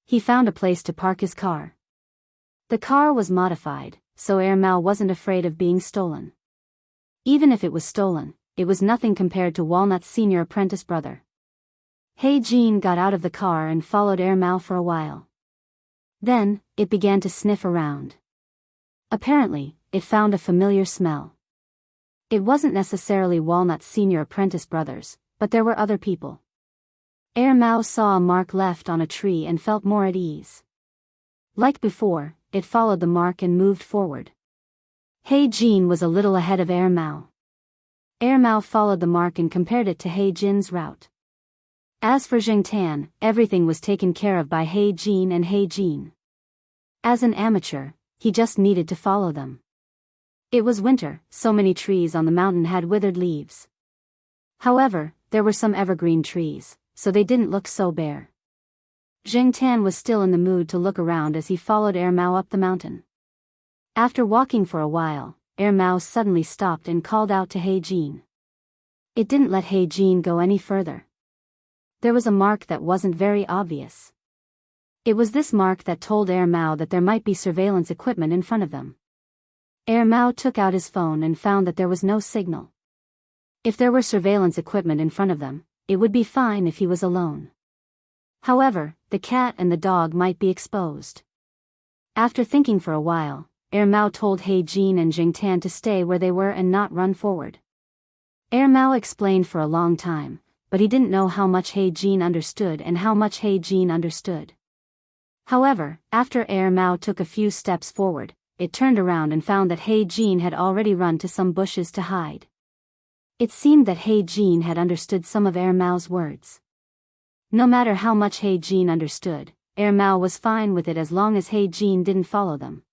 He found a place to park his car. The car was modified, so Mao wasn't afraid of being stolen. Even if it was stolen, it was nothing compared to Walnut's senior apprentice brother. He Jin got out of the car and followed Mao for a while. Then, it began to sniff around. Apparently, it found a familiar smell. It wasn't necessarily Walnut's senior apprentice brothers, but there were other people. Mao saw a mark left on a tree and felt more at ease. Like before, it followed the mark and moved forward. He Jin was a little ahead of Mao. Mao followed the mark and compared it to He Jin's route. As for Zheng Tan, everything was taken care of by He Jin and He Jin. As an amateur, he just needed to follow them. It was winter, so many trees on the mountain had withered leaves. However, there were some evergreen trees, so they didn't look so bare. Zheng Tan was still in the mood to look around as he followed Mao up the mountain. After walking for a while, Mao suddenly stopped and called out to He Jin. It didn't let He Jin go any further. There was a mark that wasn't very obvious. It was this mark that told Mao that there might be surveillance equipment in front of them. Mao took out his phone and found that there was no signal. If there were surveillance equipment in front of them, it would be fine if he was alone. However, the cat and the dog might be exposed. After thinking for a while, Mao told He Jin and Zheng Tan to stay where they were and not run forward. Mao explained for a long time, but he didn't know how much He Jin understood and how much He Jin understood. However, after Mao took a few steps forward, it turned around and found that He Jin had already run to some bushes to hide. It seemed that He Jin had understood some of Mao's words. No matter how much He Jin understood, Mao was fine with it as long as He Jin didn't follow them.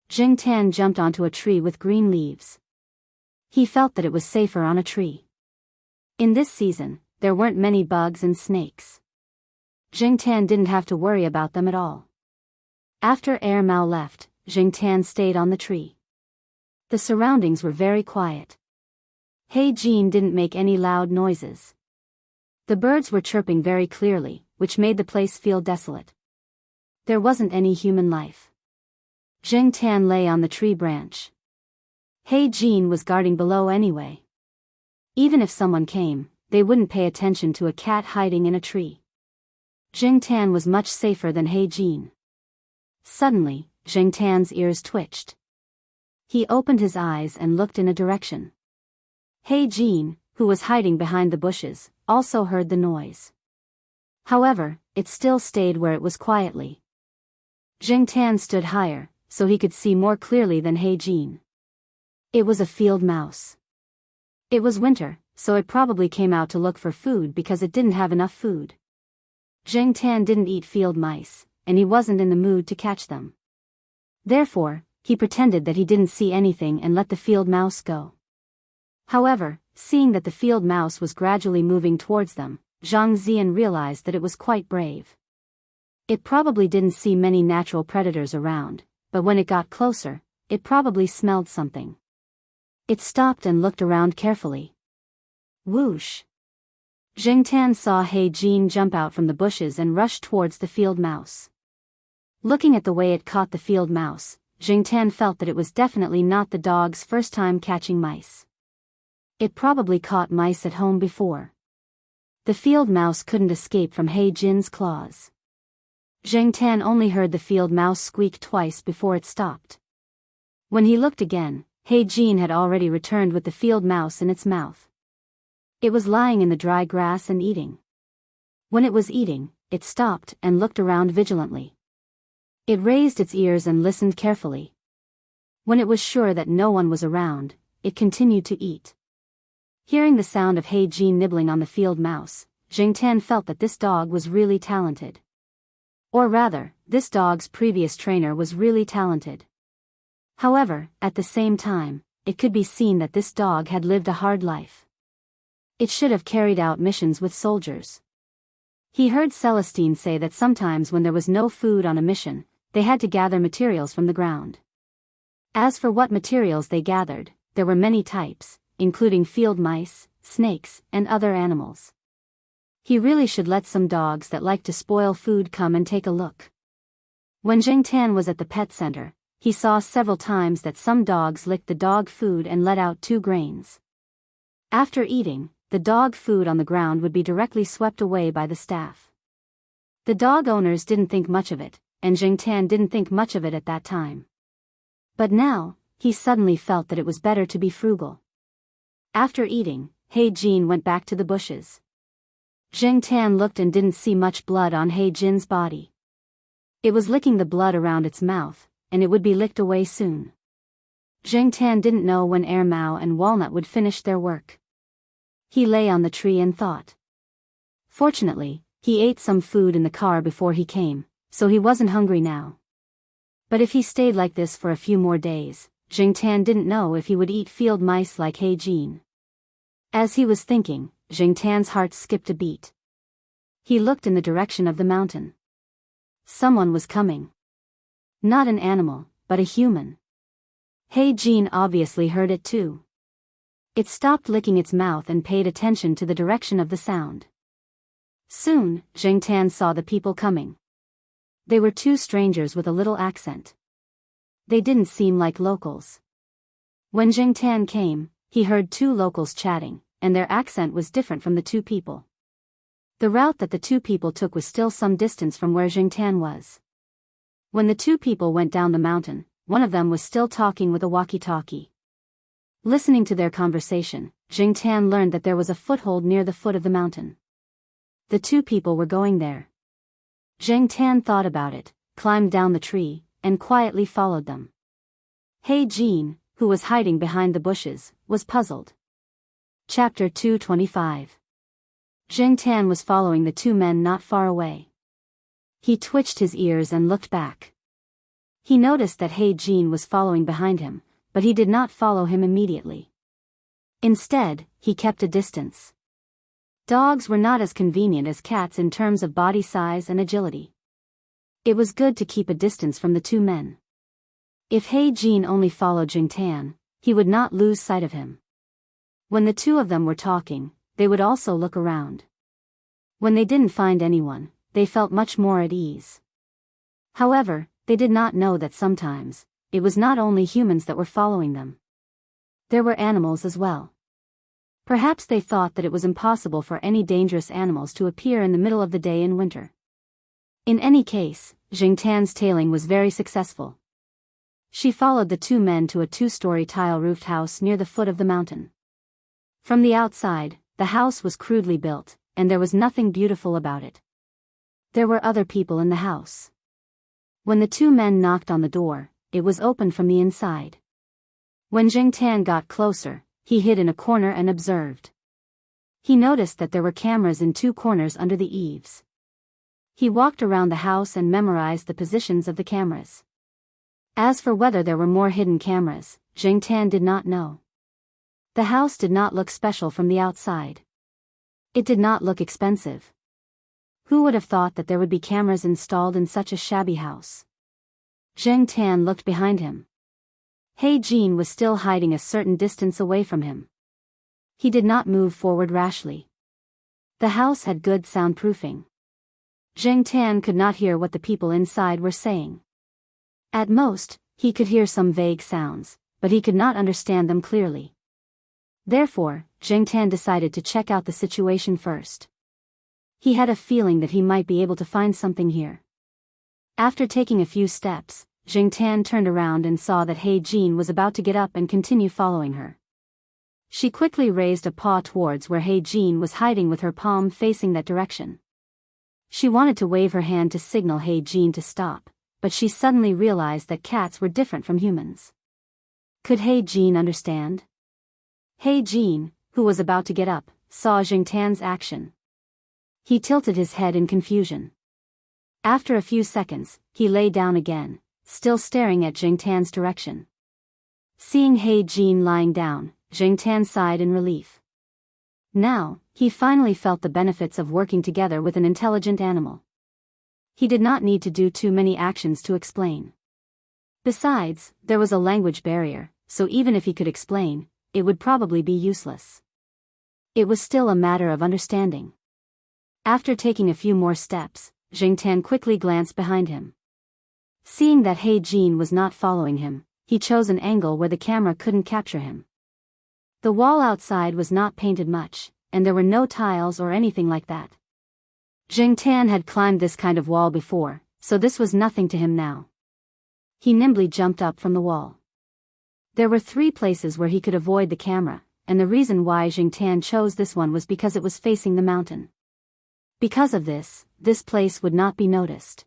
Jing Tan jumped onto a tree with green leaves. He felt that it was safer on a tree. In this season, there weren't many bugs and snakes. Jing Tan didn't have to worry about them at all. After Air Mao left, Jing Tan stayed on the tree. The surroundings were very quiet. He Jin didn't make any loud noises. The birds were chirping very clearly, which made the place feel desolate. There wasn't any human life. Jing Tan lay on the tree branch. He Jin was guarding below anyway. Even if someone came, they wouldn't pay attention to a cat hiding in a tree. Jing Tan was much safer than He Jin. Suddenly, Jing Tan's ears twitched. He opened his eyes and looked in a direction. He Jin, who was hiding behind the bushes, also heard the noise. However, it still stayed where it was quietly. Jing Tan stood higher, so he could see more clearly than He Jin. It was a field mouse. It was winter, so it probably came out to look for food because it didn't have enough food. Jing Tan didn't eat field mice, and he wasn't in the mood to catch them. Therefore, he pretended that he didn't see anything and let the field mouse go. However, seeing that the field mouse was gradually moving towards them, Zhang Zian realized that it was quite brave. It probably didn't see many natural predators around, but when it got closer, it probably smelled something. It stopped and looked around carefully. Whoosh! Jing Tan saw He Jin jump out from the bushes and rush towards the field mouse. Looking at the way it caught the field mouse, Jing Tan felt that it was definitely not the dog's first time catching mice. It probably caught mice at home before. The field mouse couldn't escape from He Jin's claws. Jing Tan only heard the field mouse squeak twice before it stopped. When he looked again, He Jin had already returned with the field mouse in its mouth. It was lying in the dry grass and eating. When it was eating, it stopped and looked around vigilantly. It raised its ears and listened carefully. When it was sure that no one was around, it continued to eat. Hearing the sound of He Jin nibbling on the field mouse, Jing Tan felt that this dog was really talented. Or rather, this dog's previous trainer was really talented. However, at the same time, it could be seen that this dog had lived a hard life. It should have carried out missions with soldiers. He heard Celestine say that sometimes when there was no food on a mission, they had to gather materials from the ground. As for what materials they gathered, there were many types, including field mice, snakes, and other animals. He really should let some dogs that like to spoil food come and take a look. When Jing Tan was at the pet center, he saw several times that some dogs licked the dog food and let out 2 grains. After eating, the dog food on the ground would be directly swept away by the staff. The dog owners didn't think much of it, and Jing Tan didn't think much of it at that time. But now, he suddenly felt that it was better to be frugal. After eating, He Jin went back to the bushes. Jing Tan looked and didn't see much blood on He Jin's body. It was licking the blood around its mouth, and it would be licked away soon. Jing Tan didn't know when Air Mao and Walnut would finish their work. He lay on the tree and thought. Fortunately, he ate some food in the car before he came, so he wasn't hungry now. But if he stayed like this for a few more days, Jing Tan didn't know if he would eat field mice like He Jin. As he was thinking, Jing Tan's heart skipped a beat. He looked in the direction of the mountain. Someone was coming. Not an animal, but a human. He Jin obviously heard it too. It stopped licking its mouth and paid attention to the direction of the sound. Soon, Jing Tan saw the people coming. They were 2 strangers with a little accent. They didn't seem like locals. When Jing Tan came, he heard 2 locals chatting, and their accent was different from the 2 people. The route that the 2 people took was still some distance from where Jing Tan was. When the 2 people went down the mountain, one of them was still talking with a walkie-talkie. Listening to their conversation, Jing Tan learned that there was a foothold near the foot of the mountain. The 2 people were going there. Jing Tan thought about it, climbed down the tree, and quietly followed them. He Jin, who was hiding behind the bushes, was puzzled. Chapter 225. Jing Tan was following the 2 men not far away. He twitched his ears and looked back. He noticed that He Jin was following behind him, but he did not follow him immediately. Instead, he kept a distance. Dogs were not as convenient as cats in terms of body size and agility. It was good to keep a distance from the two men. If He Jin only followed Jing Tan, he would not lose sight of him. When the two of them were talking, they would also look around. When they didn't find anyone, they felt much more at ease. However, they did not know that sometimes, it was not only humans that were following them. There were animals as well. Perhaps they thought that it was impossible for any dangerous animals to appear in the middle of the day in winter. In any case, Jing Tan's tailing was very successful. She followed the two men to a 2-story tile-roofed house near the foot of the mountain. From the outside, the house was crudely built, and there was nothing beautiful about it. There were other people in the house. When the two men knocked on the door, it was opened from the inside. When Jing Tan got closer, he hid in a corner and observed. He noticed that there were cameras in 2 corners under the eaves. He walked around the house and memorized the positions of the cameras. As for whether there were more hidden cameras, Jing Tan did not know. The house did not look special from the outside. It did not look expensive. Who would have thought that there would be cameras installed in such a shabby house? Jing Tan looked behind him. He Jin was still hiding a certain distance away from him. He did not move forward rashly. The house had good soundproofing. Jing Tan could not hear what the people inside were saying. At most, he could hear some vague sounds, but he could not understand them clearly. Therefore, Jing Tan decided to check out the situation first. He had a feeling that he might be able to find something here. After taking a few steps, Jing Tan turned around and saw that He Jin was about to get up and continue following her. She quickly raised a paw towards where He Jin was hiding with her palm facing that direction. She wanted to wave her hand to signal He Jin to stop, but she suddenly realized that cats were different from humans. Could He Jin understand? He Jin, who was about to get up, saw Jing Tan's action. He tilted his head in confusion. After a few seconds, he lay down again, still staring at Jing Tan's direction. Seeing He Jin lying down, Jing Tan sighed in relief. Now, he finally felt the benefits of working together with an intelligent animal. He did not need to do too many actions to explain. Besides, there was a language barrier, so even if he could explain, it would probably be useless. It was still a matter of understanding. After taking a few more steps, Jing Tan quickly glanced behind him. Seeing that He Jin was not following him, he chose an angle where the camera couldn't capture him. The wall outside was not painted much, and there were no tiles or anything like that. Jing Tan had climbed this kind of wall before, so this was nothing to him now. He nimbly jumped up from the wall. There were 3 places where he could avoid the camera, and the reason why Jing Tan chose this one was because it was facing the mountain. Because of this place would not be noticed.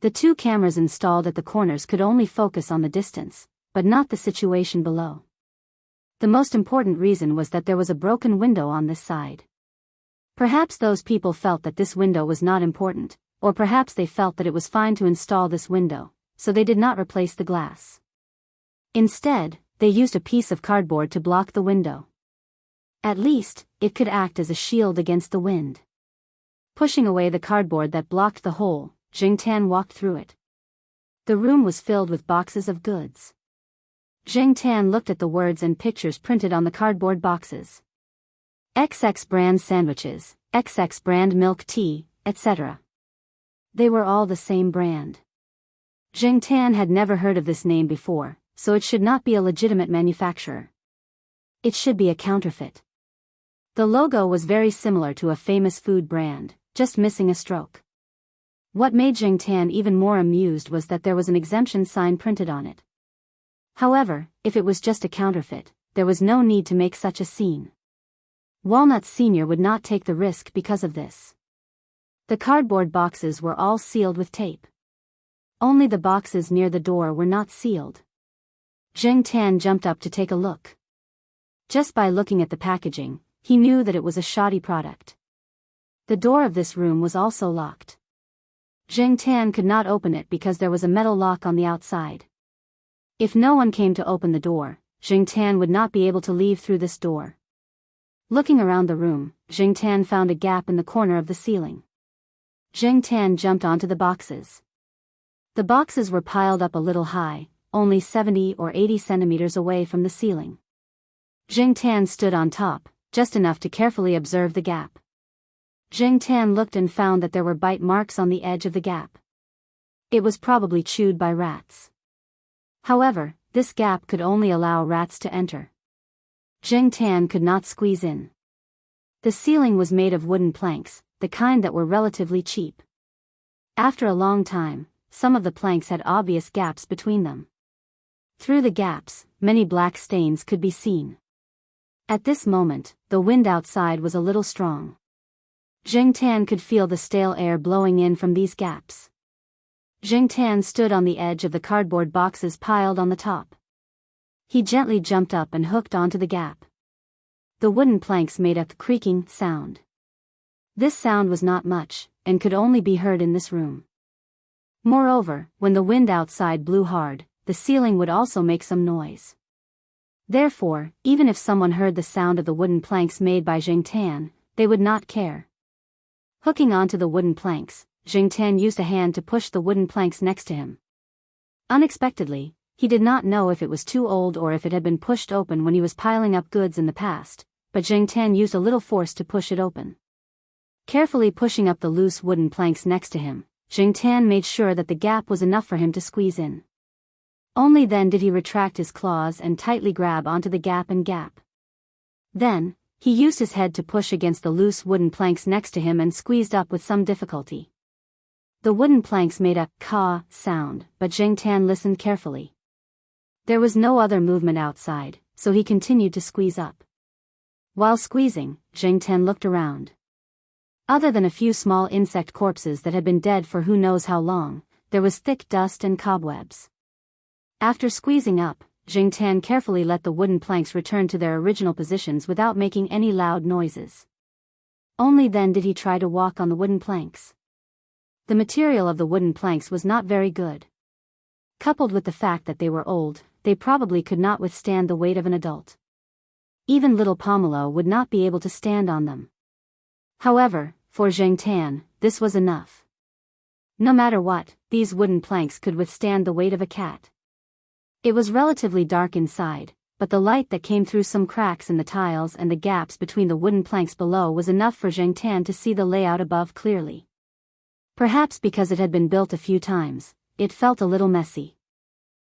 The 2 cameras installed at the corners could only focus on the distance, but not the situation below. The most important reason was that there was a broken window on this side. Perhaps those people felt that this window was not important, or perhaps they felt that it was fine to install this window, so they did not replace the glass. Instead, they used a piece of cardboard to block the window. At least, it could act as a shield against the wind. Pushing away the cardboard that blocked the hole, Jing Tan walked through it. The room was filled with boxes of goods. Jing Tan looked at the words and pictures printed on the cardboard boxes. XX brand sandwiches, XX brand milk tea, etc. They were all the same brand. Jing Tan had never heard of this name before, so it should not be a legitimate manufacturer. It should be a counterfeit. The logo was very similar to a famous food brand, just missing a stroke. What made Jing Tan even more amused was that there was an exemption sign printed on it. However, if it was just a counterfeit, there was no need to make such a scene. Walnut Sr. would not take the risk because of this. The cardboard boxes were all sealed with tape. Only the boxes near the door were not sealed. Jing Tan jumped up to take a look. Just by looking at the packaging, he knew that it was a shoddy product. The door of this room was also locked. Zheng Tan could not open it because there was a metal lock on the outside. If no one came to open the door, Zheng Tan would not be able to leave through this door. Looking around the room, Zheng Tan found a gap in the corner of the ceiling. Zheng Tan jumped onto the boxes. The boxes were piled up a little high, only 70 or 80 centimeters away from the ceiling. Zheng Tan stood on top, just enough to carefully observe the gap. Zheng Tan looked and found that there were bite marks on the edge of the gap. It was probably chewed by rats. However, this gap could only allow rats to enter. Zheng Tan could not squeeze in. The ceiling was made of wooden planks, the kind that were relatively cheap. After a long time, some of the planks had obvious gaps between them. Through the gaps, many black stains could be seen. At this moment, the wind outside was a little strong. Zheng Tan could feel the stale air blowing in from these gaps. Zheng Tan stood on the edge of the cardboard boxes piled on the top. He gently jumped up and hooked onto the gap. The wooden planks made a creaking sound. This sound was not much, and could only be heard in this room. Moreover, when the wind outside blew hard, the ceiling would also make some noise. Therefore, even if someone heard the sound of the wooden planks made by Zheng Tan, they would not care. Hooking onto the wooden planks, Zheng Tan used a hand to push the wooden planks next to him. Unexpectedly, he did not know if it was too old or if it had been pushed open when he was piling up goods in the past, but Zheng Tan used a little force to push it open. Carefully pushing up the loose wooden planks next to him, Zheng Tan made sure that the gap was enough for him to squeeze in. Only then did he retract his claws and tightly grab onto the gap and gap. Then, he used his head to push against the loose wooden planks next to him and squeezed up with some difficulty. The wooden planks made a caw sound, but Zheng Tan listened carefully. There was no other movement outside, so he continued to squeeze up. While squeezing, Zheng Tan looked around. Other than a few small insect corpses that had been dead for who knows how long, there was thick dust and cobwebs. After squeezing up, Zheng Tan carefully let the wooden planks return to their original positions without making any loud noises. Only then did he try to walk on the wooden planks. The material of the wooden planks was not very good. Coupled with the fact that they were old, they probably could not withstand the weight of an adult. Even little Pomelo would not be able to stand on them. However, for Zheng Tan, this was enough. No matter what, these wooden planks could withstand the weight of a cat. It was relatively dark inside, but the light that came through some cracks in the tiles and the gaps between the wooden planks below was enough for Zheng Tan to see the layout above clearly. Perhaps because it had been built a few times, it felt a little messy.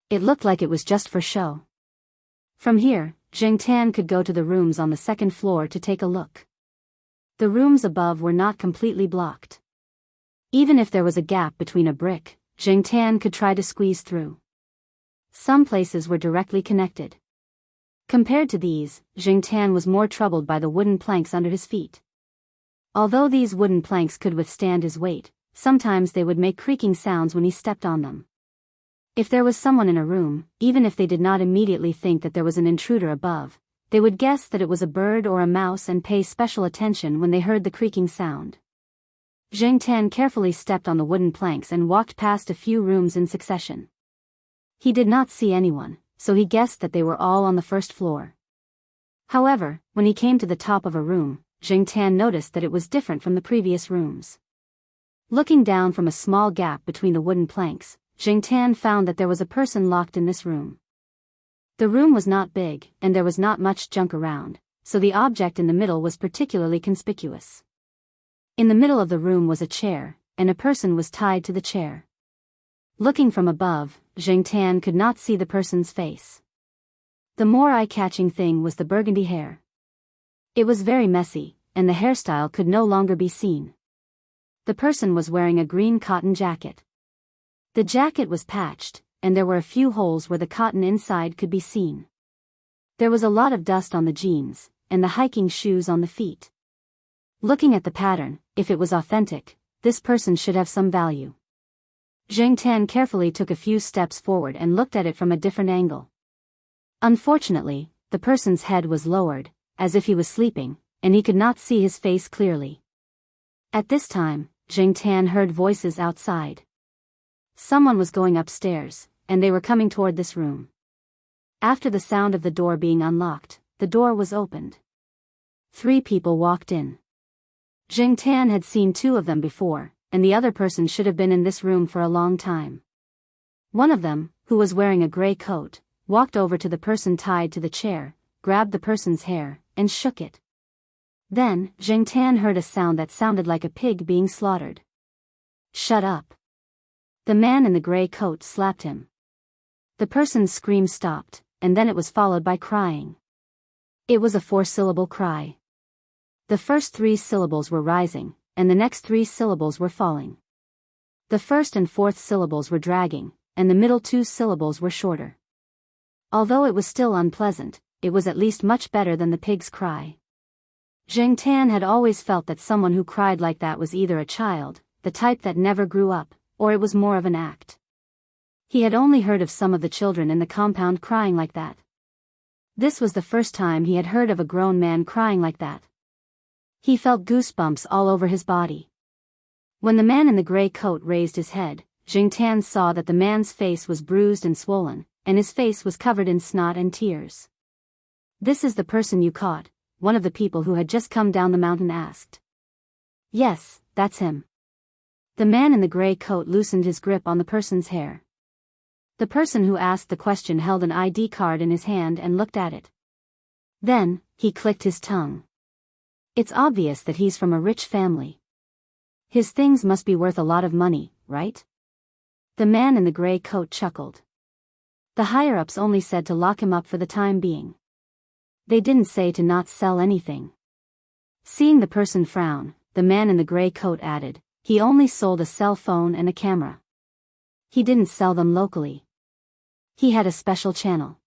It looked like it was just for show. From here, Zheng Tan could go to the rooms on the second floor to take a look. The rooms above were not completely blocked. Even if there was a gap between a brick, Zheng Tan could try to squeeze through. Some places were directly connected. Compared to these, Zheng Tan was more troubled by the wooden planks under his feet. Although these wooden planks could withstand his weight, sometimes they would make creaking sounds when he stepped on them. If there was someone in a room, even if they did not immediately think that there was an intruder above, they would guess that it was a bird or a mouse and pay special attention when they heard the creaking sound. Zheng Tan carefully stepped on the wooden planks and walked past a few rooms in succession. He did not see anyone, so he guessed that they were all on the first floor. However, when he came to the top of a room, Zheng Tan noticed that it was different from the previous rooms. Looking down from a small gap between the wooden planks, Zheng Tan found that there was a person locked in this room. The room was not big, and there was not much junk around, so the object in the middle was particularly conspicuous. In the middle of the room was a chair, and a person was tied to the chair. Looking from above, Zheng Tan could not see the person's face. The more eye-catching thing was the burgundy hair. It was very messy, and the hairstyle could no longer be seen. The person was wearing a green cotton jacket. The jacket was patched, and there were a few holes where the cotton inside could be seen. There was a lot of dust on the jeans, and the hiking shoes on the feet. Looking at the pattern, if it was authentic, this person should have some value. Zheng Tan carefully took a few steps forward and looked at it from a different angle. Unfortunately, the person's head was lowered, as if he was sleeping, and he could not see his face clearly. At this time, Tan heard voices outside. Someone was going upstairs, and they were coming toward this room. After the sound of the door being unlocked, the door was opened. 3 people walked in. Tan had seen 2 of them before, and the other person should have been in this room for a long time. One of them, who was wearing a gray coat, walked over to the person tied to the chair, grabbed the person's hair, and shook it. Then, Tan heard a sound that sounded like a pig being slaughtered. "Shut up." The man in the gray coat slapped him. The person's scream stopped, and then it was followed by crying. It was a 4-syllable cry. The first 3 syllables were rising, and the next 3 syllables were falling. The first and 4th syllables were dragging, and the middle 2 syllables were shorter. Although it was still unpleasant, it was at least much better than the pig's cry. Tan had always felt that someone who cried like that was either a child, the type that never grew up, or it was more of an act. He had only heard of some of the children in the compound crying like that. This was the first time he had heard of a grown man crying like that. He felt goosebumps all over his body. When the man in the gray coat raised his head, Tan saw that the man's face was bruised and swollen, and his face was covered in snot and tears. "This is the person you caught?" one of the people who had just come down the mountain asked. "Yes, that's him." The man in the gray coat loosened his grip on the person's hair. The person who asked the question held an ID card in his hand and looked at it. Then, he clicked his tongue. "It's obvious that he's from a rich family. His things must be worth a lot of money, right?" The man in the gray coat chuckled. "The higher-ups only said to lock him up for the time being. They didn't say to not sell anything." Seeing the person frown, the man in the gray coat added, "He only sold a cell phone and a camera. He didn't sell them locally. He had a special channel.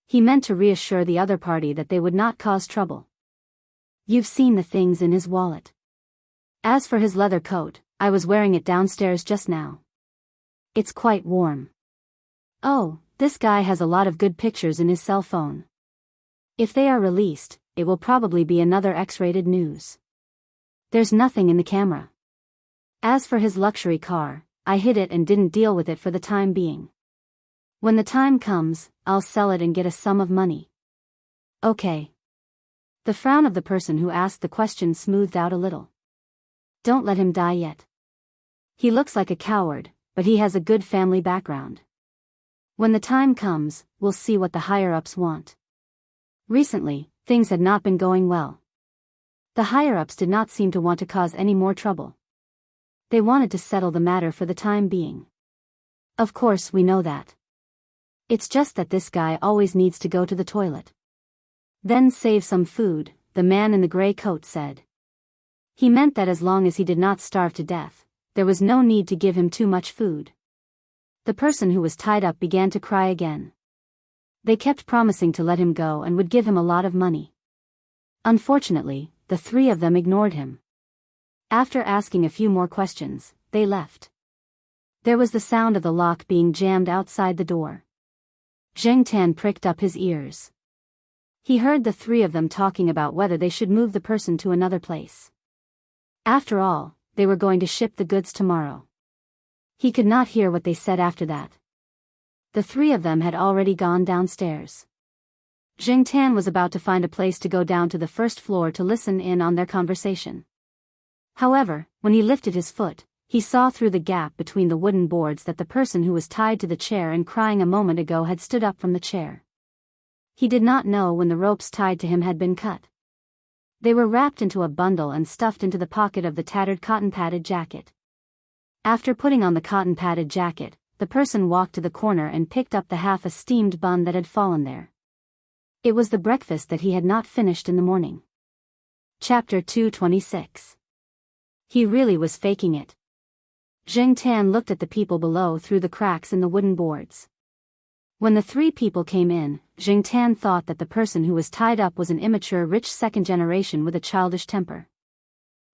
He meant to reassure the other party that they would not cause trouble. You've seen the things in his wallet. As for his leather coat, I was wearing it downstairs just now. It's quite warm. Oh, this guy has a lot of good pictures in his cell phone. If they are released, it will probably be another X-rated news. There's nothing in the camera. As for his luxury car, I hid it and didn't deal with it for the time being. When the time comes, I'll sell it and get a sum of money." "Okay." The frown of the person who asked the question smoothed out a little. "Don't let him die yet. He looks like a coward, but he has a good family background. When the time comes, we'll see what the higher-ups want." Recently, things had not been going well. The higher-ups did not seem to want to cause any more trouble. They wanted to settle the matter for the time being. Of course we know that. It's just that this guy always needs to go to the toilet. "Then save some food," the man in the gray coat said. He meant that as long as he did not starve to death, there was no need to give him too much food. The person who was tied up began to cry again. They kept promising to let him go and would give him a lot of money. Unfortunately, the 3 of them ignored him. After asking a few more questions, they left. There was the sound of the lock being jammed outside the door. Tan pricked up his ears. He heard the 3 of them talking about whether they should move the person to another place. After all, they were going to ship the goods tomorrow. He could not hear what they said after that. The 3 of them had already gone downstairs. Tan was about to find a place to go down to the first floor to listen in on their conversation. However, when he lifted his foot, he saw through the gap between the wooden boards that the person who was tied to the chair and crying a moment ago had stood up from the chair. He did not know when the ropes tied to him had been cut. They were wrapped into a bundle and stuffed into the pocket of the tattered cotton-padded jacket. After putting on the cotton-padded jacket, the person walked to the corner and picked up the half a steamed bun that had fallen there. It was the breakfast that he had not finished in the morning. Chapter 226. He really was faking it. Tan looked at the people below through the cracks in the wooden boards. When the 3 people came in, Tan thought that the person who was tied up was an immature rich second generation with a childish temper.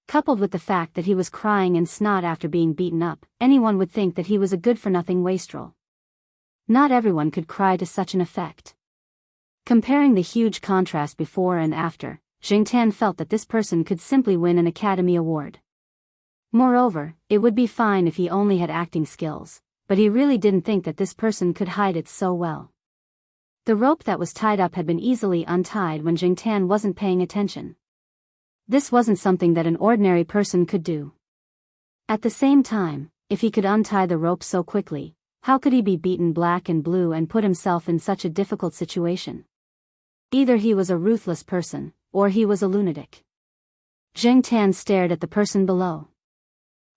Coupled with the fact that he was crying and snot after being beaten up, anyone would think that he was a good-for-nothing wastrel. Not everyone could cry to such an effect. Comparing the huge contrast before and after, Tan felt that this person could simply win an Academy Award. Moreover, it would be fine if he only had acting skills, but he really didn't think that this person could hide it so well. The rope that was tied up had been easily untied when Jing Tan wasn't paying attention. This wasn't something that an ordinary person could do. At the same time, if he could untie the rope so quickly, how could he be beaten black and blue and put himself in such a difficult situation? Either he was a ruthless person, or he was a lunatic. Jing Tan stared at the person below.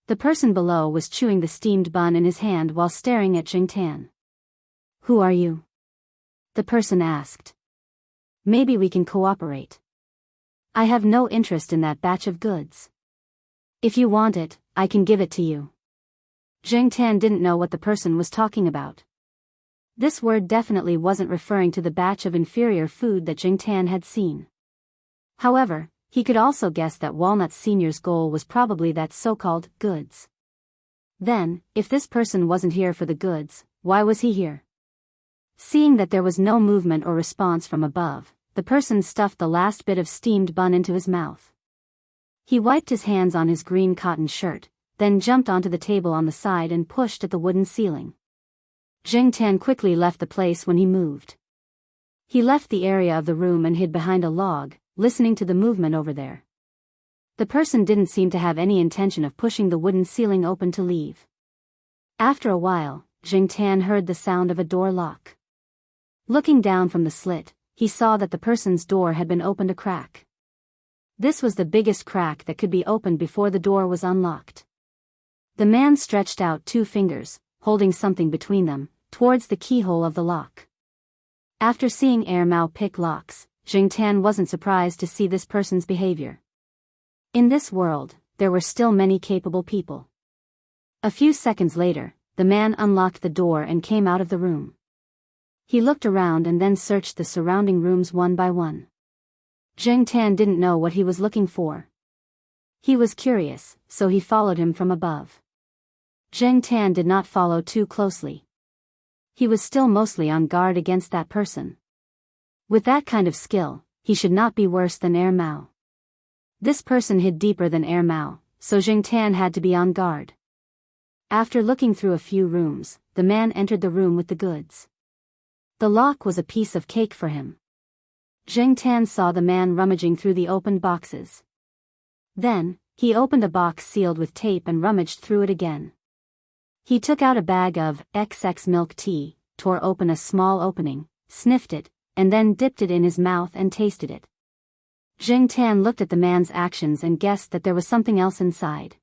The person below was chewing the steamed bun in his hand while staring at Jing Tan. "Who are you?" the person asked. "Maybe we can cooperate. I have no interest in that batch of goods. If you want it, I can give it to you." Jing Tan didn't know what the person was talking about. This word definitely wasn't referring to the batch of inferior food that Jing Tan had seen. However, he could also guess that Walnut Senior's goal was probably that so-called goods. Then, if this person wasn't here for the goods, why was he here? Seeing that there was no movement or response from above, the person stuffed the last bit of steamed bun into his mouth. He wiped his hands on his green cotton shirt, then jumped onto the table on the side and pushed at the wooden ceiling. Jing Tan quickly left the place when he moved. He left the area of the room and hid behind a log, listening to the movement over there. The person didn't seem to have any intention of pushing the wooden ceiling open to leave. After a while, Jing Tan heard the sound of a door lock. Looking down from the slit, he saw that the person's door had been opened a crack. This was the biggest crack that could be opened before the door was unlocked. The man stretched out 2 fingers, holding something between them, towards the keyhole of the lock. After seeing Air Mao pick locks, Jing Tan wasn't surprised to see this person's behavior. In this world, there were still many capable people. A few seconds later, the man unlocked the door and came out of the room. He looked around and then searched the surrounding rooms one by one. Jing Tan didn't know what he was looking for. He was curious, so he followed him from above. Jing Tan did not follow too closely. He was still mostly on guard against that person. With that kind of skill, he should not be worse than Air Mao. This person hid deeper than Air Mao, so Jing Tan had to be on guard. After looking through a few rooms, the man entered the room with the goods. The lock was a piece of cake for him. Jing Tan saw the man rummaging through the opened boxes. Then, he opened a box sealed with tape and rummaged through it again. He took out a bag of XX milk tea, tore open a small opening, sniffed it, and then dipped it in his mouth and tasted it. Jing Tan looked at the man's actions and guessed that there was something else inside.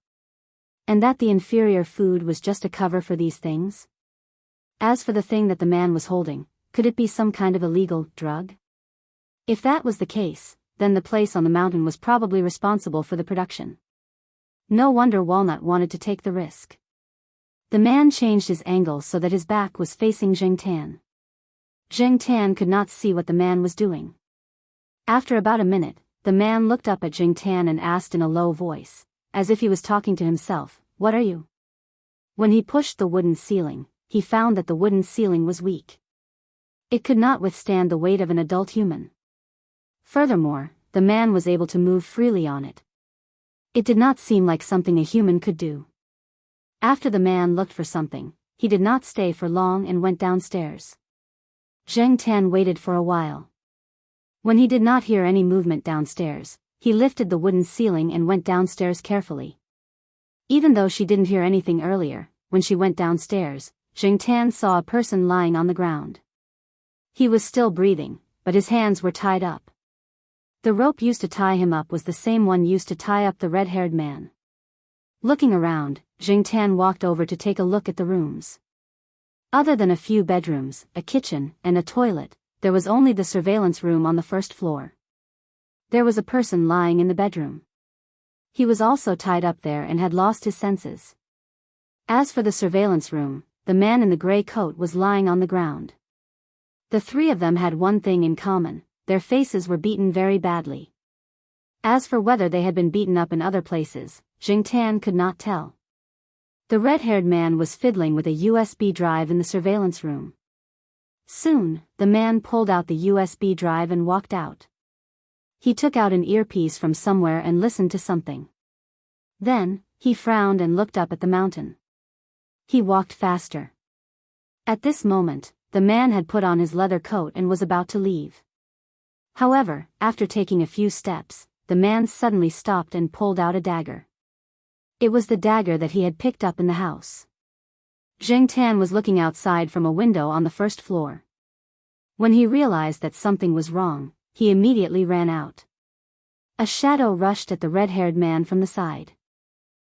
And that the inferior food was just a cover for these things? As for the thing that the man was holding, could it be some kind of illegal drug? If that was the case, then the place on the mountain was probably responsible for the production. No wonder Walnut wanted to take the risk. The man changed his angle so that his back was facing Jing Tan. Jing Tan could not see what the man was doing. After about a minute, the man looked up at Jing Tan and asked in a low voice, as if he was talking to himself, "What are you?" When he pushed the wooden ceiling, he found that the wooden ceiling was weak. It could not withstand the weight of an adult human. Furthermore, the man was able to move freely on it. It did not seem like something a human could do. After the man looked for something, he did not stay for long and went downstairs. Jing Tan waited for a while. When he did not hear any movement downstairs, he lifted the wooden ceiling and went downstairs carefully. Even though she didn't hear anything earlier, when she went downstairs, Jing Tan saw a person lying on the ground. He was still breathing, but his hands were tied up. The rope used to tie him up was the same one used to tie up the red-haired man. Looking around, Jing Tan walked over to take a look at the rooms. Other than a few bedrooms, a kitchen, and a toilet, there was only the surveillance room on the first floor. There was a person lying in the bedroom. He was also tied up there and had lost his senses. As for the surveillance room, the man in the gray coat was lying on the ground. The 3 of them had one thing in common: their faces were beaten very badly. As for whether they had been beaten up in other places, Jing Tan could not tell. The red-haired man was fiddling with a USB drive in the surveillance room. Soon, the man pulled out the USB drive and walked out. He took out an earpiece from somewhere and listened to something. Then, He frowned and looked up at the mountain. He walked faster. At this moment, the man had put on his leather coat and was about to leave. However, after taking a few steps, the man suddenly stopped and pulled out a dagger. It was the dagger that he had picked up in the house. Zheng Tan was looking outside from a window on the first floor. When he realized that something was wrong, he immediately ran out. A shadow rushed at the red-haired man from the side.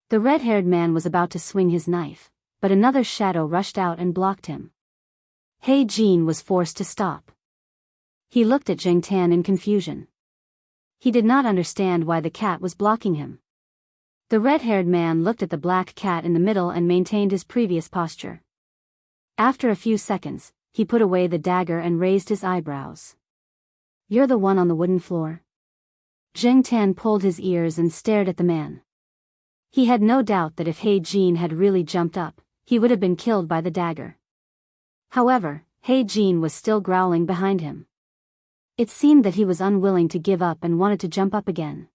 The red-haired man was about to swing his knife, but another shadow rushed out and blocked him. He Jin was forced to stop. He looked at Zheng Tan in confusion. He did not understand why the cat was blocking him. The red-haired man looked at the black cat in the middle and maintained his previous posture. After a few seconds, he put away the dagger and raised his eyebrows. "You're the one on the wooden floor?" Zheng Tan pulled his ears and stared at the man. He had no doubt that if He Jin had really jumped up, he would have been killed by the dagger. However, He Jin was still growling behind him. It seemed that he was unwilling to give up and wanted to jump up again.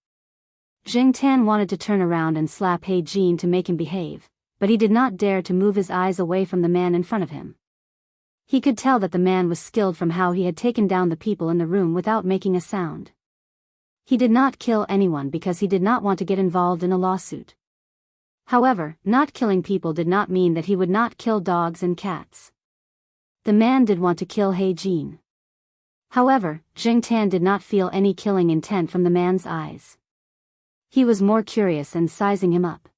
Zheng Tan wanted to turn around and slap He Jin to make him behave, but he did not dare to move his eyes away from the man in front of him. He could tell that the man was skilled from how he had taken down the people in the room without making a sound. He did not kill anyone because he did not want to get involved in a lawsuit. However, not killing people did not mean that he would not kill dogs and cats. The man did want to kill He Jin. However, Zheng Tan did not feel any killing intent from the man's eyes. He was more curious and sizing him up.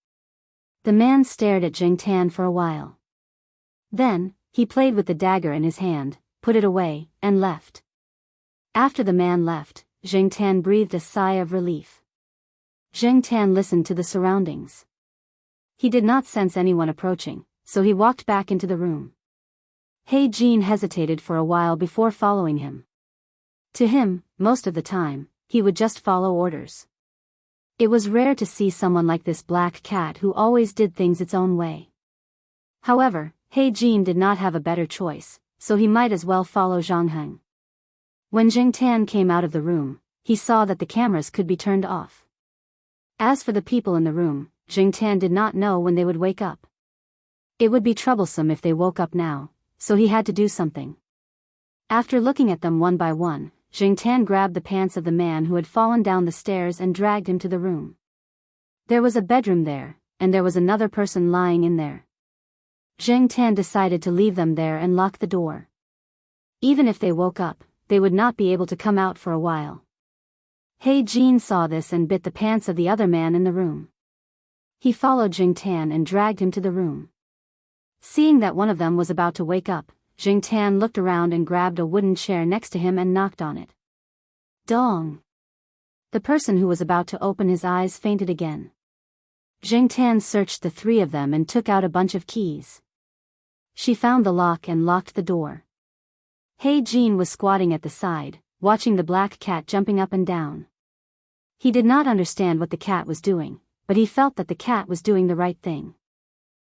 The man stared at Zheng Tan for a while. Then, he played with the dagger in his hand, put it away, and left. After the man left, Zheng Tan breathed a sigh of relief. Zheng Tan listened to the surroundings. He did not sense anyone approaching, so he walked back into the room. He Jin hesitated for a while before following him. To him, most of the time, he would just follow orders. It was rare to see someone like this black cat who always did things its own way. However, He Jin did not have a better choice, so he might as well follow Jianghu. When Zheng Tan came out of the room, he saw that the cameras could be turned off. As for the people in the room, Zheng Tan did not know when they would wake up. It would be troublesome if they woke up now, so he had to do something. After looking at them one by one, Zheng Tan grabbed the pants of the man who had fallen down the stairs and dragged him to the room. There was a bedroom there, and there was another person lying in there. Zheng Tan decided to leave them there and lock the door. Even if they woke up, they would not be able to come out for a while. He Jin saw this and bit the pants of the other man in the room. He followed Zheng Tan and dragged him to the room. Seeing that one of them was about to wake up, Zheng Tan looked around and grabbed a wooden chair next to him and knocked on it. Dong! The person who was about to open his eyes fainted again. Zheng Tan searched the three of them and took out a bunch of keys. She found the lock and locked the door. He Jin was squatting at the side, watching the black cat jumping up and down. He did not understand what the cat was doing, but he felt that the cat was doing the right thing.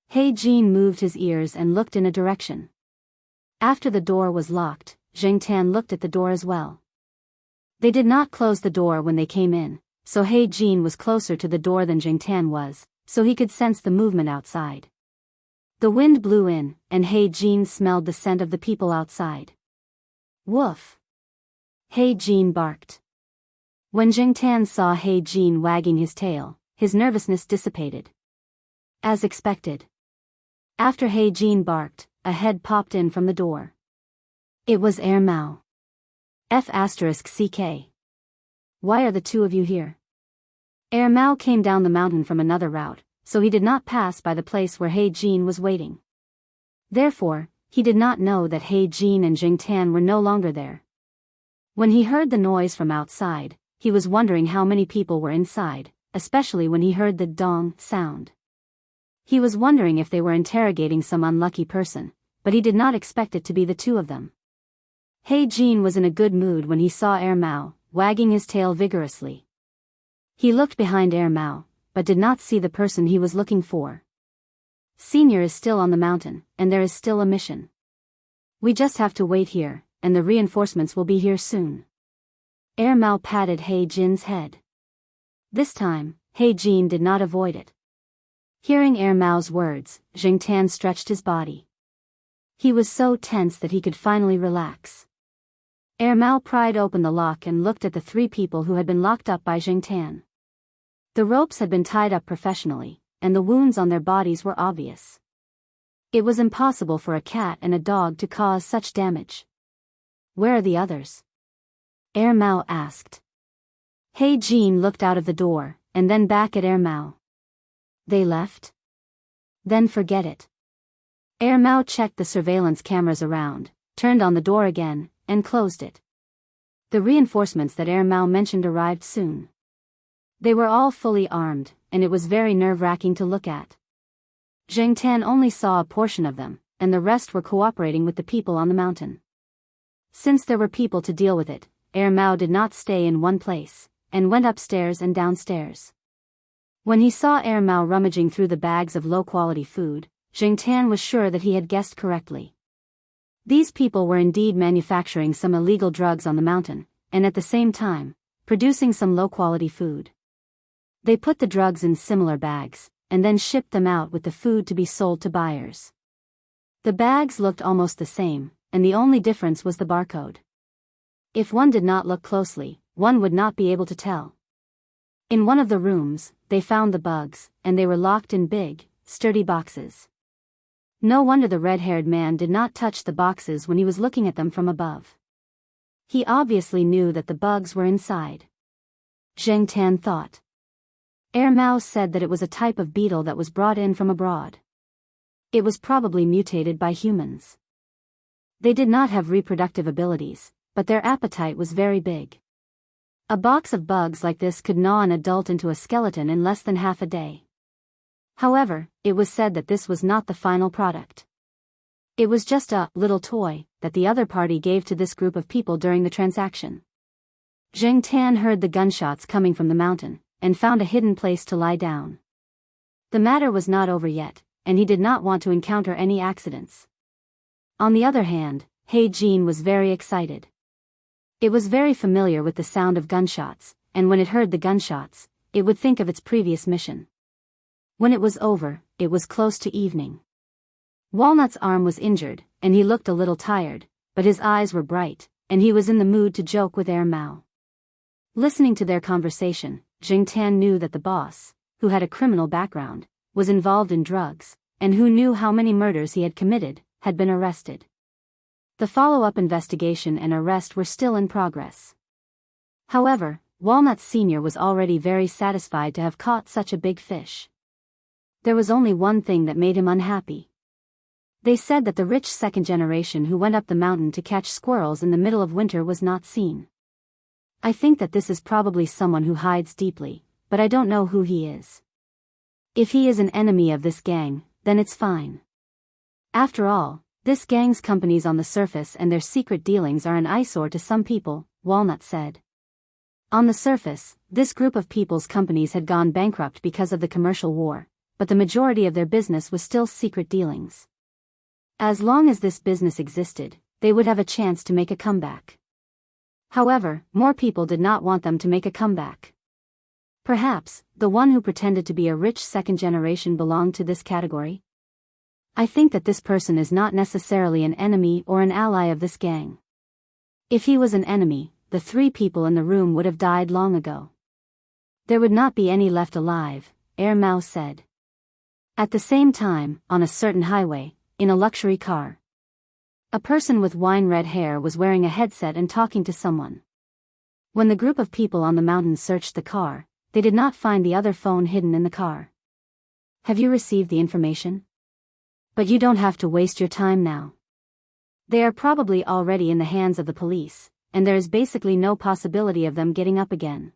He Jin moved his ears and looked in a direction. After the door was locked, Zheng Tan looked at the door as well. They did not close the door when they came in, so He Jin was closer to the door than Zheng Tan was, so he could sense the movement outside. The wind blew in, and He Jin smelled the scent of the people outside. Woof! He Jin barked. When Zheng Tan saw He Jin wagging his tail, his nervousness dissipated. As expected. After He Jin barked, a head popped in from the door. It was Mao. F***ck. Why are the two of you here? Mao came down the mountain from another route, so he did not pass by the place where He Jin was waiting. Therefore, he did not know that He Jin and Zheng Tan were no longer there. When he heard the noise from outside, he was wondering how many people were inside, especially when he heard the dong sound. He was wondering if they were interrogating some unlucky person, but he did not expect it to be the two of them. He Jin was in a good mood when he saw Mao, wagging his tail vigorously. He looked behind Mao, but did not see the person he was looking for. Senior is still on the mountain, and there is still a mission. We just have to wait here, and the reinforcements will be here soon. Mao patted He Jin's head. This time, He Jin did not avoid it. Hearing Mao's words, Jiangtan stretched his body. He was so tense that he could finally relax. Mao pried open the lock and looked at the 3 people who had been locked up by Jiangtan. The ropes had been tied up professionally, and the wounds on their bodies were obvious. It was impossible for a cat and a dog to cause such damage. Where are the others? Mao asked. He Jin looked out of the door, and then back at Mao. They left? Then forget it. Mao checked the surveillance cameras around, turned on the door again, and closed it. The reinforcements that Mao mentioned arrived soon. They were all fully armed, and it was very nerve-wracking to look at. Jiangtan only saw a portion of them, and the rest were cooperating with the people on the mountain. Since there were people to deal with it, Mao did not stay in one place, and went upstairs and downstairs. When he saw Mao rummaging through the bags of low-quality food, Jiangtan was sure that he had guessed correctly. These people were indeed manufacturing some illegal drugs on the mountain, and at the same time, producing some low-quality food. They put the drugs in similar bags, and then shipped them out with the food to be sold to buyers. The bags looked almost the same, and the only difference was the barcode. If one did not look closely, one would not be able to tell. In one of the rooms, they found the bugs, and they were locked in big, sturdy boxes. No wonder the red-haired man did not touch the boxes when he was looking at them from above. He obviously knew that the bugs were inside. Jiangtan thought. Mao said that it was a type of beetle that was brought in from abroad. It was probably mutated by humans. They did not have reproductive abilities, but their appetite was very big. A box of bugs like this could gnaw an adult into a skeleton in less than half a day. However, it was said that this was not the final product. It was just a little toy that the other party gave to this group of people during the transaction. Jiangtan heard the gunshots coming from the mountain, and found a hidden place to lie down. The matter was not over yet, and he did not want to encounter any accidents. On the other hand, He Jin was very excited. It was very familiar with the sound of gunshots, and when it heard the gunshots, it would think of its previous mission. When it was over, it was close to evening. Walnut's arm was injured, and he looked a little tired, but his eyes were bright, and he was in the mood to joke with Mao. Listening to their conversation, Jiangtan knew that the boss, who had a criminal background, was involved in drugs, and who knew how many murders he had committed, had been arrested. The follow-up investigation and arrest were still in progress. However, Walnut Sr. was already very satisfied to have caught such a big fish. There was only one thing that made him unhappy. They said that the rich second generation who went up the mountain to catch squirrels in the middle of winter was not seen. I think that this is probably someone who hides deeply, but I don't know who he is. If he is an enemy of this gang, then it's fine. After all, this gang's companies on the surface and their secret dealings are an eyesore to some people, Walnut said. On the surface, this group of people's companies had gone bankrupt because of the commercial war, but the majority of their business was still secret dealings. As long as this business existed, they would have a chance to make a comeback. However, more people did not want them to make a comeback. Perhaps, the one who pretended to be a rich second generation belonged to this category? I think that this person is not necessarily an enemy or an ally of this gang. If he was an enemy, the 3 people in the room would have died long ago. There would not be any left alive, Mao said. At the same time, on a certain highway, in a luxury car, a person with wine-red hair was wearing a headset and talking to someone. When the group of people on the mountain searched the car, they did not find the other phone hidden in the car. Have you received the information? But you don't have to waste your time now. They are probably already in the hands of the police, and there is basically no possibility of them getting up again.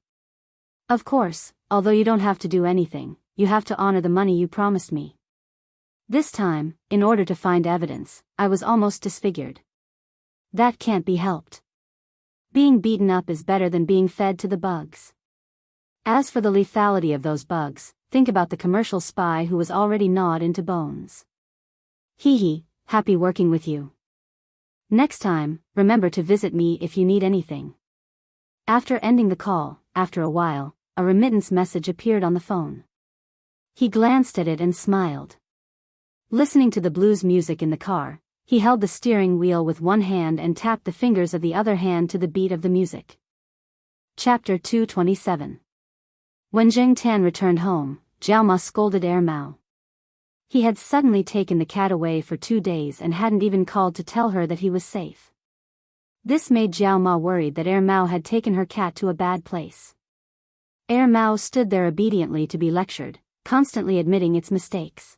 Of course, although you don't have to do anything, you have to honor the money you promised me. This time, in order to find evidence, I was almost disfigured. That can't be helped. Being beaten up is better than being fed to the bugs. As for the lethality of those bugs, think about the commercial spy who was already gnawed into bones. Hee, happy working with you. Next time, remember to visit me if you need anything. After ending the call, after a while, a remittance message appeared on the phone. He glanced at it and smiled. Listening to the blues music in the car, he held the steering wheel with one hand and tapped the fingers of the other hand to the beat of the music. Chapter 227. When Zheng Tan returned home, Jiao Ma scolded Mao. He had suddenly taken the cat away for 2 days and hadn't even called to tell her that he was safe. This made Jiao Ma worried that Mao had taken her cat to a bad place. Mao stood there obediently to be lectured, constantly admitting its mistakes.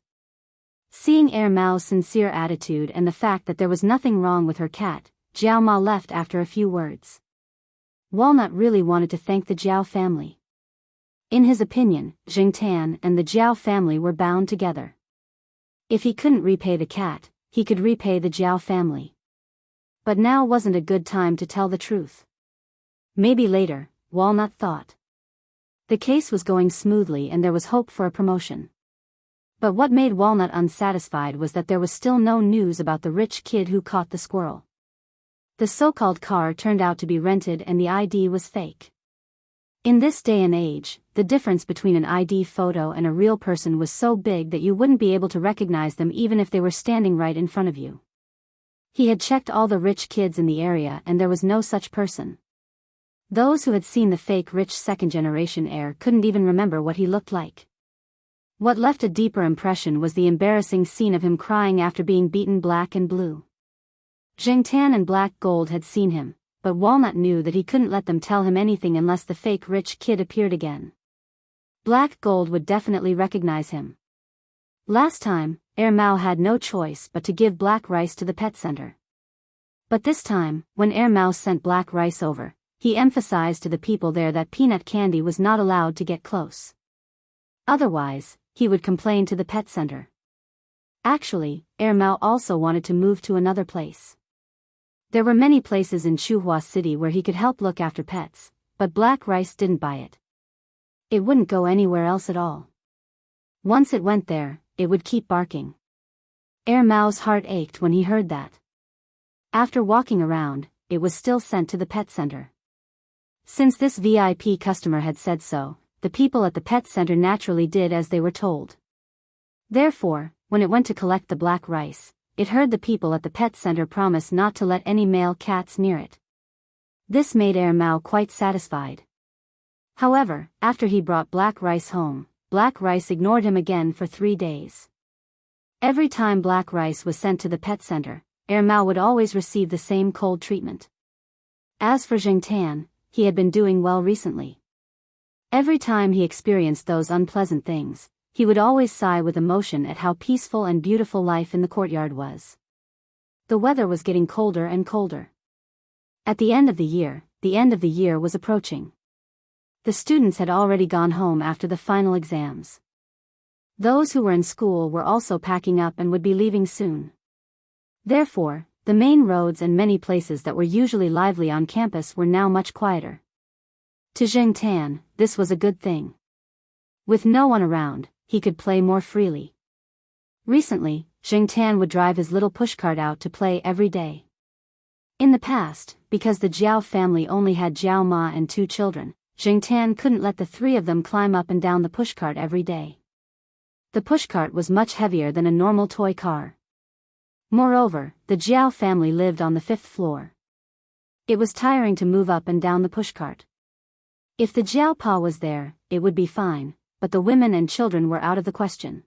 Seeing Mao's sincere attitude and the fact that there was nothing wrong with her cat, Jiao Ma left after a few words. Walnut really wanted to thank the Jiao family. In his opinion, Zheng Tan and the Jiao family were bound together. If he couldn't repay the cat, he could repay the Jiao family. But now wasn't a good time to tell the truth. Maybe later, Walnut thought. The case was going smoothly and there was hope for a promotion. But what made Walnut unsatisfied was that there was still no news about the rich kid who caught the squirrel. The so-called car turned out to be rented and the ID was fake. In this day and age, the difference between an ID photo and a real person was so big that you wouldn't be able to recognize them even if they were standing right in front of you. He had checked all the rich kids in the area and there was no such person. Those who had seen the fake rich second-generation heir couldn't even remember what he looked like. What left a deeper impression was the embarrassing scene of him crying after being beaten black and blue. Zheng Tan and Black Gold had seen him, but Walnut knew that he couldn't let them tell him anything unless the fake rich kid appeared again. Black Gold would definitely recognize him. Last time, Mao had no choice but to give black rice to the pet center. But this time, when Mao sent black rice over, he emphasized to the people there that peanut candy was not allowed to get close. Otherwise, he would complain to the pet center. Actually, Mao also wanted to move to another place. There were many places in Chuhua City where he could help look after pets, but black rice didn't buy it. It wouldn't go anywhere else at all. Once it went there, it would keep barking. Mao's heart ached when he heard that. After walking around, it was still sent to the pet center. Since this VIP customer had said so, the people at the pet center naturally did as they were told. Therefore, when it went to collect the black rice, it heard the people at the pet center promise not to let any male cats near it. This made Mao quite satisfied. However, after he brought black rice home, black rice ignored him again for 3 days. Every time black rice was sent to the pet center, Mao would always receive the same cold treatment. As for Zheng Tan, he had been doing well recently. Every time he experienced those unpleasant things, he would always sigh with emotion at how peaceful and beautiful life in the courtyard was. The weather was getting colder and colder. At the end of the year was approaching. The students had already gone home after the final exams. Those who were in school were also packing up and would be leaving soon. Therefore, the main roads and many places that were usually lively on campus were now much quieter. To Zheng Tan, this was a good thing. With no one around, he could play more freely. Recently, Zheng Tan would drive his little pushcart out to play every day. In the past, because the Jiao family only had Jiao Ma and 2 children, Zheng Tan couldn't let the 3 of them climb up and down the pushcart every day. The pushcart was much heavier than a normal toy car. Moreover, the Jiao family lived on the 5th floor. It was tiring to move up and down the pushcart. If the Jiao Pa was there, it would be fine, but the women and children were out of the question.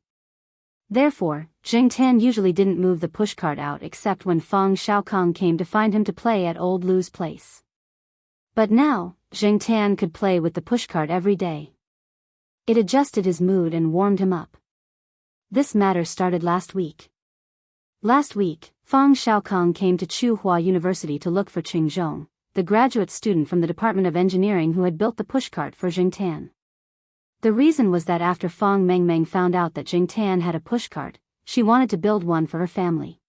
Therefore, Zheng Tan usually didn't move the pushcart out except when Fang Xiaokong came to find him to play at Old Lu's place. But now, Zheng Tan could play with the pushcart every day. It adjusted his mood and warmed him up. This matter started last week. Last week, Fang Xiaokong came to Chuhua University to look for Qing Zhong, the graduate student from the Department of Engineering who had built the pushcart for Zheng Tan. The reason was that after Fang Mengmeng found out that Zheng Tan had a pushcart, she wanted to build one for her family.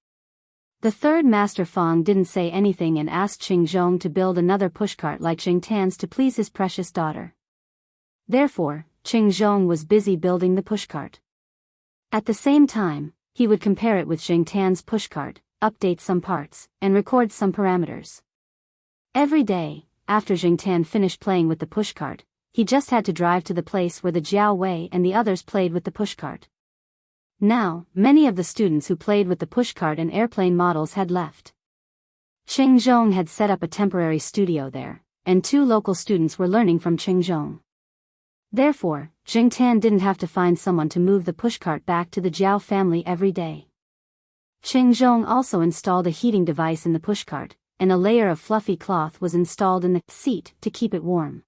The third master Fang didn't say anything and asked Qing Zhong to build another pushcart like Zheng Tan's to please his precious daughter. Therefore, Qing Zhong was busy building the pushcart. At the same time, he would compare it with Zheng Tan's pushcart, update some parts, and record some parameters. Every day, after Zheng Tan finished playing with the pushcart, he just had to drive to the place where the Jiao Wei and the others played with the pushcart. Now, many of the students who played with the pushcart and airplane models had left. Chengzhong had set up a temporary studio there, and 2 local students were learning from Chengzhong. Therefore, Jingtan didn't have to find someone to move the pushcart back to the Jiao family every day. Chengzhong also installed a heating device in the pushcart, and a layer of fluffy cloth was installed in the seat to keep it warm.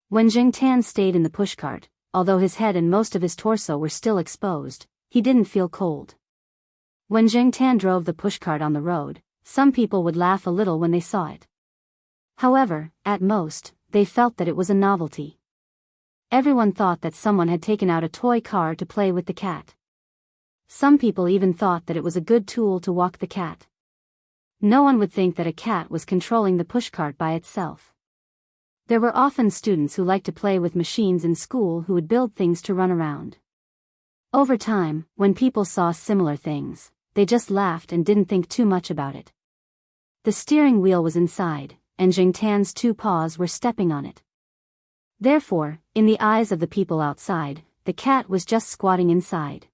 When Jingtan stayed in the pushcart, although his head and most of his torso were still exposed, he didn't feel cold. When Jingtan drove the pushcart on the road, some people would laugh a little when they saw it. However, at most, they felt that it was a novelty. Everyone thought that someone had taken out a toy car to play with the cat. Some people even thought that it was a good tool to walk the cat. No one would think that a cat was controlling the pushcart by itself. There were often students who liked to play with machines in school who would build things to run around. Over time, when people saw similar things, they just laughed and didn't think too much about it. The steering wheel was inside, and Jingtan's 2 paws were stepping on it. Therefore, in the eyes of the people outside, the cat was just squatting inside.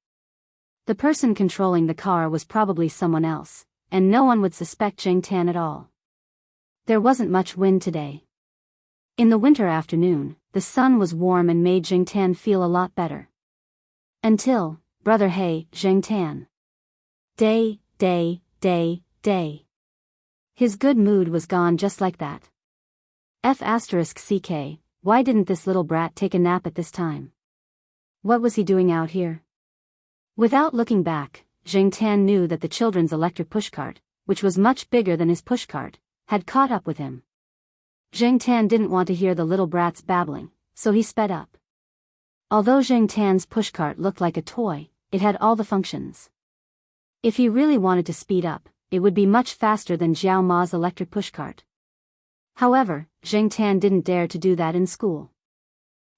The person controlling the car was probably someone else, and no one would suspect Jingtan at all. There wasn't much wind today. In the winter afternoon, the sun was warm and made Jingtan feel a lot better. Until, brother hey, Jingtan. Day. His good mood was gone just like that. F***ck, why didn't this little brat take a nap at this time? What was he doing out here? Without looking back, Jingtan knew that the children's electric pushcart, which was much bigger than his pushcart, had caught up with him. Jingtan didn't want to hear the little brat's babbling, so he sped up. Although Jingtan's pushcart looked like a toy, it had all the functions. If he really wanted to speed up, it would be much faster than Jiao Ma's electric pushcart. However, Jingtan didn't dare to do that in school.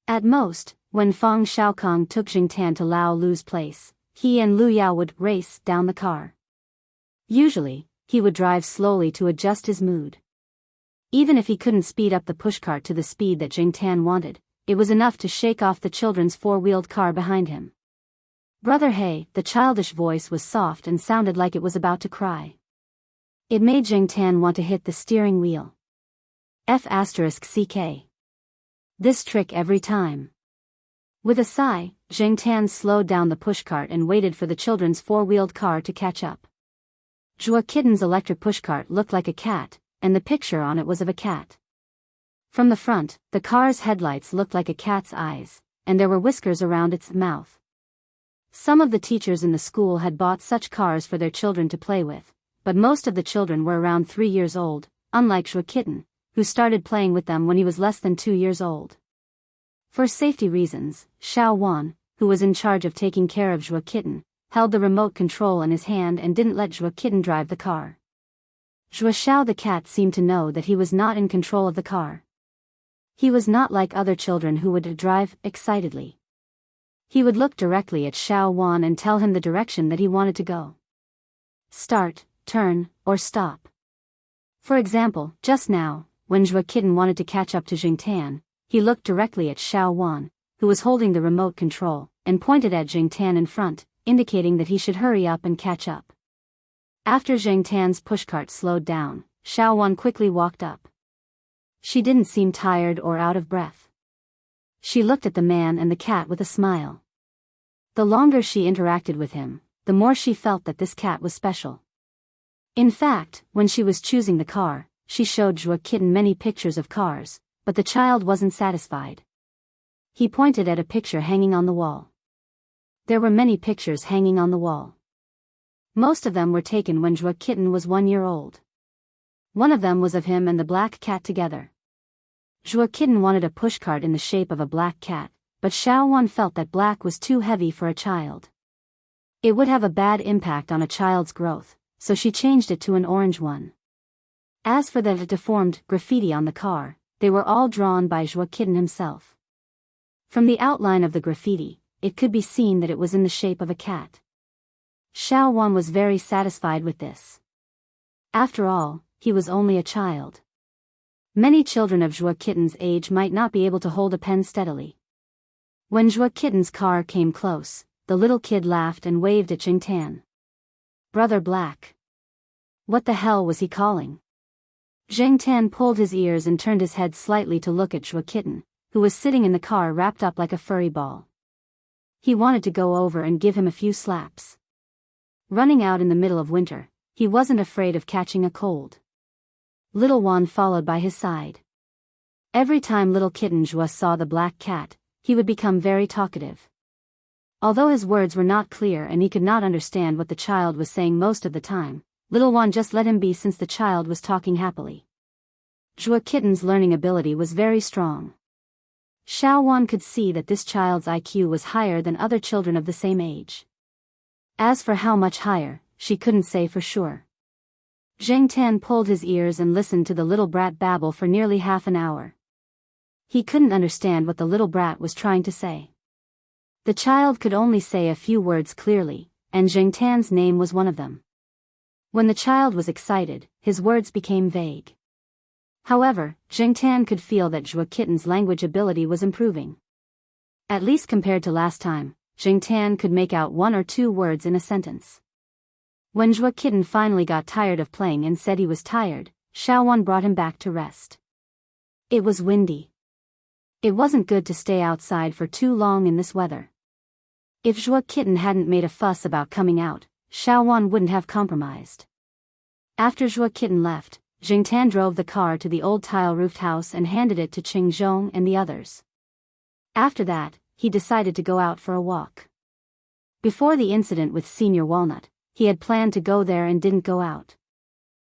At most, when Fang Xiaokong took Jingtan to Lao Lu's place, he and Lu Yao would race down the car. Usually, he would drive slowly to adjust his mood. Even if he couldn't speed up the pushcart to the speed that Jingtan wanted, it was enough to shake off the children's 4-wheeled car behind him. Brother hey, the childish voice was soft and sounded like it was about to cry. It made Jingtan want to hit the steering wheel. F***ck. This trick every time. With a sigh, Jingtan slowed down the pushcart and waited for the children's 4-wheeled car to catch up. Zhuo Kitten's electric pushcart looked like a cat, and the picture on it was of a cat. From the front, the car's headlights looked like a cat's eyes, and there were whiskers around its mouth. Some of the teachers in the school had bought such cars for their children to play with, but most of the children were around 3 years old, unlike Zhuo Kitten, who started playing with them when he was less than 2 years old. For safety reasons, Xiao Wan, who was in charge of taking care of Zhuo Kitten, held the remote control in his hand and didn't let Zhuo Kitten drive the car. Zhuo Xiao the cat seemed to know that he was not in control of the car. He was not like other children who would drive excitedly. He would look directly at Xiao Wan and tell him the direction that he wanted to go. Start, turn, or stop. For example, just now, when Zhuo Kitten wanted to catch up to Jingtan, he looked directly at Xiao Wan, who was holding the remote control, and pointed at Jingtan in front, indicating that he should hurry up and catch up. After Jingtan's pushcart slowed down, Xiao Wan quickly walked up. She didn't seem tired or out of breath. She looked at the man and the cat with a smile. The longer she interacted with him, the more she felt that this cat was special. In fact, when she was choosing the car, she showed Zhuo Kitten many pictures of cars, but the child wasn't satisfied. He pointed at a picture hanging on the wall. There were many pictures hanging on the wall. Most of them were taken when Zhuo Kitten was 1 year old. One of them was of him and the black cat together. Zhuo Kitten wanted a pushcart in the shape of a black cat, but Xiao Wan felt that black was too heavy for a child. It would have a bad impact on a child's growth, so she changed it to an orange one. As for the deformed graffiti on the car, they were all drawn by Zhuo Kitten himself. From the outline of the graffiti, it could be seen that it was in the shape of a cat. Xiao Wan was very satisfied with this. After all, he was only a child. Many children of Zhuo Kitten's age might not be able to hold a pen steadily. When Zhuo Kitten's car came close, the little kid laughed and waved at Jingtan. Brother Black. What the hell was he calling? Jingtan pulled his ears and turned his head slightly to look at Zhuo Kitten, who was sitting in the car wrapped up like a furry ball. He wanted to go over and give him a few slaps. Running out in the middle of winter, he wasn't afraid of catching a cold. Little Juan followed by his side. Every time little kitten Zhuo saw the black cat, he would become very talkative. Although his words were not clear and he could not understand what the child was saying most of the time, little Juan just let him be since the child was talking happily. Zhuo Kitten's learning ability was very strong. Xiao Wan could see that this child's IQ was higher than other children of the same age. As for how much higher, she couldn't say for sure. Zheng Tan pulled his ears and listened to the little brat babble for nearly half an hour. He couldn't understand what the little brat was trying to say. The child could only say a few words clearly, and Zheng Tan's name was one of them. When the child was excited, his words became vague. However, Zheng Tan could feel that Zhuo Kitten's language ability was improving. At least compared to last time, Zheng Tan could make out 1 or 2 words in a sentence. When Zhuo Kitten finally got tired of playing and said he was tired, Xiao Wan brought him back to rest. It was windy. It wasn't good to stay outside for too long in this weather. If Zhuo Kitten hadn't made a fuss about coming out, Xiao Wan wouldn't have compromised. After Zhuo Kitten left, Jing Tan drove the car to the old tile-roofed house and handed it to Qing Zhong and the others. After that, he decided to go out for a walk. Before the incident with Senior Walnut, he had planned to go there and didn't go out.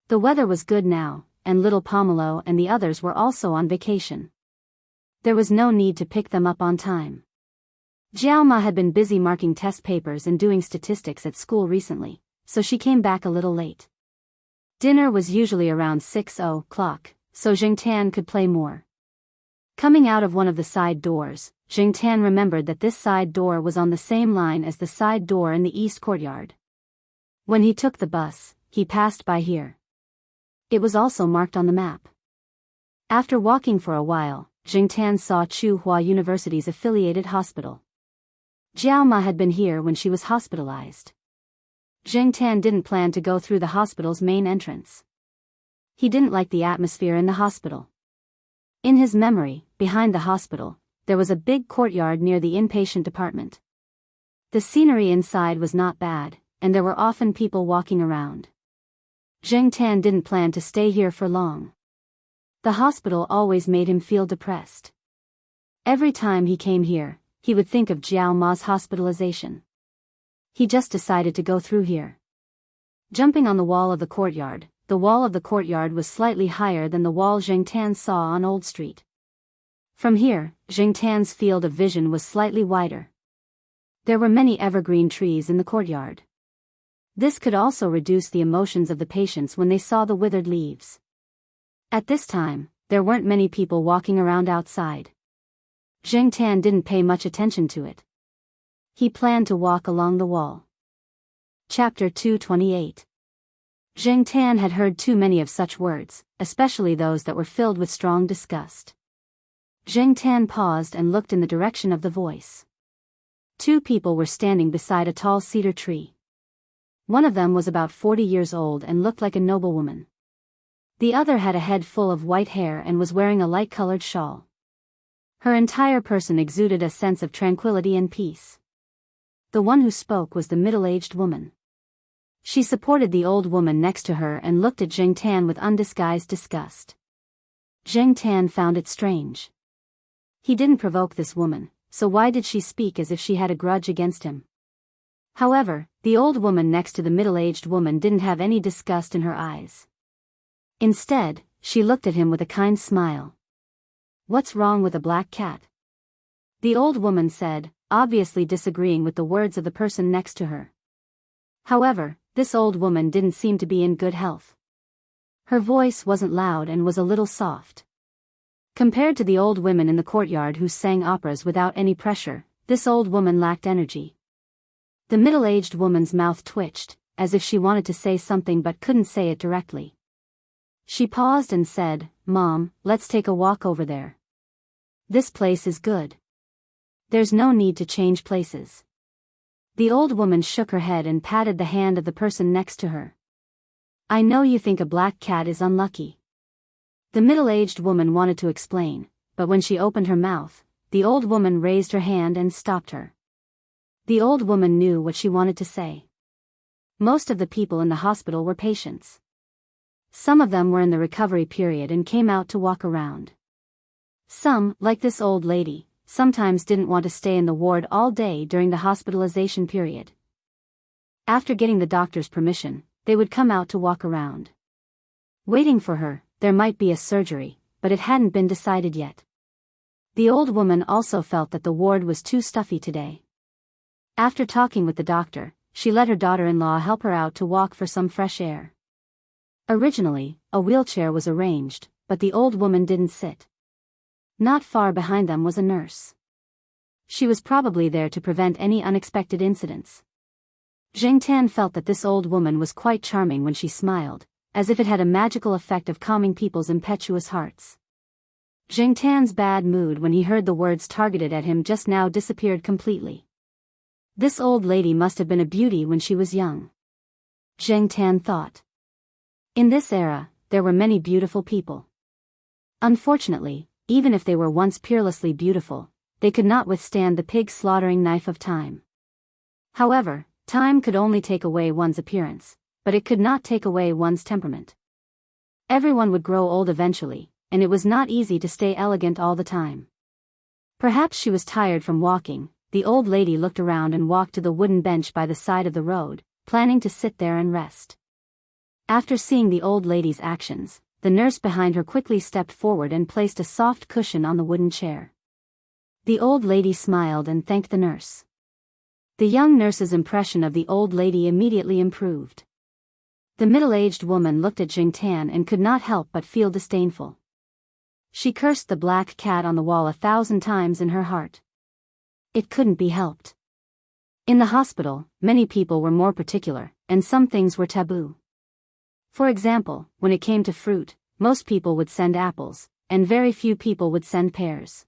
The weather was good now, and little Pomelo and the others were also on vacation. There was no need to pick them up on time. Jiaoma had been busy marking test papers and doing statistics at school recently, so she came back a little late. Dinner was usually around 6 o'clock, so Jing Tan could play more. Coming out of one of the side doors, Jing Tan remembered that this side door was on the same line as the side door in the east courtyard. When he took the bus, he passed by here. It was also marked on the map. After walking for a while, Jing Tan saw Tsinghua University's affiliated hospital. Jiaoma had been here when she was hospitalized. Jing Tan didn't plan to go through the hospital's main entrance. He didn't like the atmosphere in the hospital. In his memory, behind the hospital, there was a big courtyard near the inpatient department. The scenery inside was not bad, and there were often people walking around. Jing Tan didn't plan to stay here for long. The hospital always made him feel depressed. Every time he came here, he would think of Jiao Ma's hospitalization. He just decided to go through here. Jumping on the wall of the courtyard was slightly higher than the wall Jing Tan saw on Old Street. From here, Jing Tan's field of vision was slightly wider. There were many evergreen trees in the courtyard. This could also reduce the emotions of the patients when they saw the withered leaves. At this time, there weren't many people walking around outside. Jing Tan didn't pay much attention to it. He planned to walk along the wall. Chapter 228. Jing Tan had heard too many of such words, especially those that were filled with strong disgust. Jing Tan paused and looked in the direction of the voice. 2 people were standing beside a tall cedar tree. One of them was about 40 years old and looked like a noblewoman. The other had a head full of white hair and was wearing a light-colored shawl. Her entire person exuded a sense of tranquility and peace. The one who spoke was the middle-aged woman. She supported the old woman next to her and looked at Jing Tan with undisguised disgust. Jing Tan found it strange. He didn't provoke this woman, so why did she speak as if she had a grudge against him? However, the old woman next to the middle-aged woman didn't have any disgust in her eyes. Instead, she looked at him with a kind smile. "What's wrong with a black cat?" The old woman said, obviously disagreeing with the words of the person next to her. However, this old woman didn't seem to be in good health. Her voice wasn't loud and was a little soft. Compared to the old women in the courtyard who sang operas without any pressure, this old woman lacked energy. The middle-aged woman's mouth twitched, as if she wanted to say something but couldn't say it directly. She paused and said, "Mom, let's take a walk over there. This place is good. There's no need to change places." The old woman shook her head and patted the hand of the person next to her. "I know you think a black cat is unlucky." The middle-aged woman wanted to explain, but when she opened her mouth, the old woman raised her hand and stopped her. The old woman knew what she wanted to say. Most of the people in the hospital were patients. Some of them were in the recovery period and came out to walk around. Some, like this old lady, sometimes didn't want to stay in the ward all day during the hospitalization period. After getting the doctor's permission, they would come out to walk around. Waiting for her, there might be a surgery, but it hadn't been decided yet. The old woman also felt that the ward was too stuffy today. After talking with the doctor, she let her daughter-in-law help her out to walk for some fresh air. Originally, a wheelchair was arranged, but the old woman didn't sit. Not far behind them was a nurse. She was probably there to prevent any unexpected incidents. Jiangtan felt that this old woman was quite charming when she smiled, as if it had a magical effect of calming people's impetuous hearts. Jiangtan's bad mood when he heard the words targeted at him just now disappeared completely. This old lady must have been a beauty when she was young. Jiangtan thought. In this era, there were many beautiful people. Unfortunately, even if they were once peerlessly beautiful, they could not withstand the pig-slaughtering knife of time. However, time could only take away one's appearance, but it could not take away one's temperament. Everyone would grow old eventually, and it was not easy to stay elegant all the time. Perhaps she was tired from walking. The old lady looked around and walked to the wooden bench by the side of the road, planning to sit there and rest. After seeing the old lady's actions, the nurse behind her quickly stepped forward and placed a soft cushion on the wooden chair. The old lady smiled and thanked the nurse. The young nurse's impression of the old lady immediately improved. The middle-aged woman looked at Jiangtan and could not help but feel disdainful. She cursed the black cat on the wall 1,000 times in her heart. It couldn't be helped. In the hospital, many people were more particular, and some things were taboo. For example, when it came to fruit, most people would send apples, and very few people would send pears.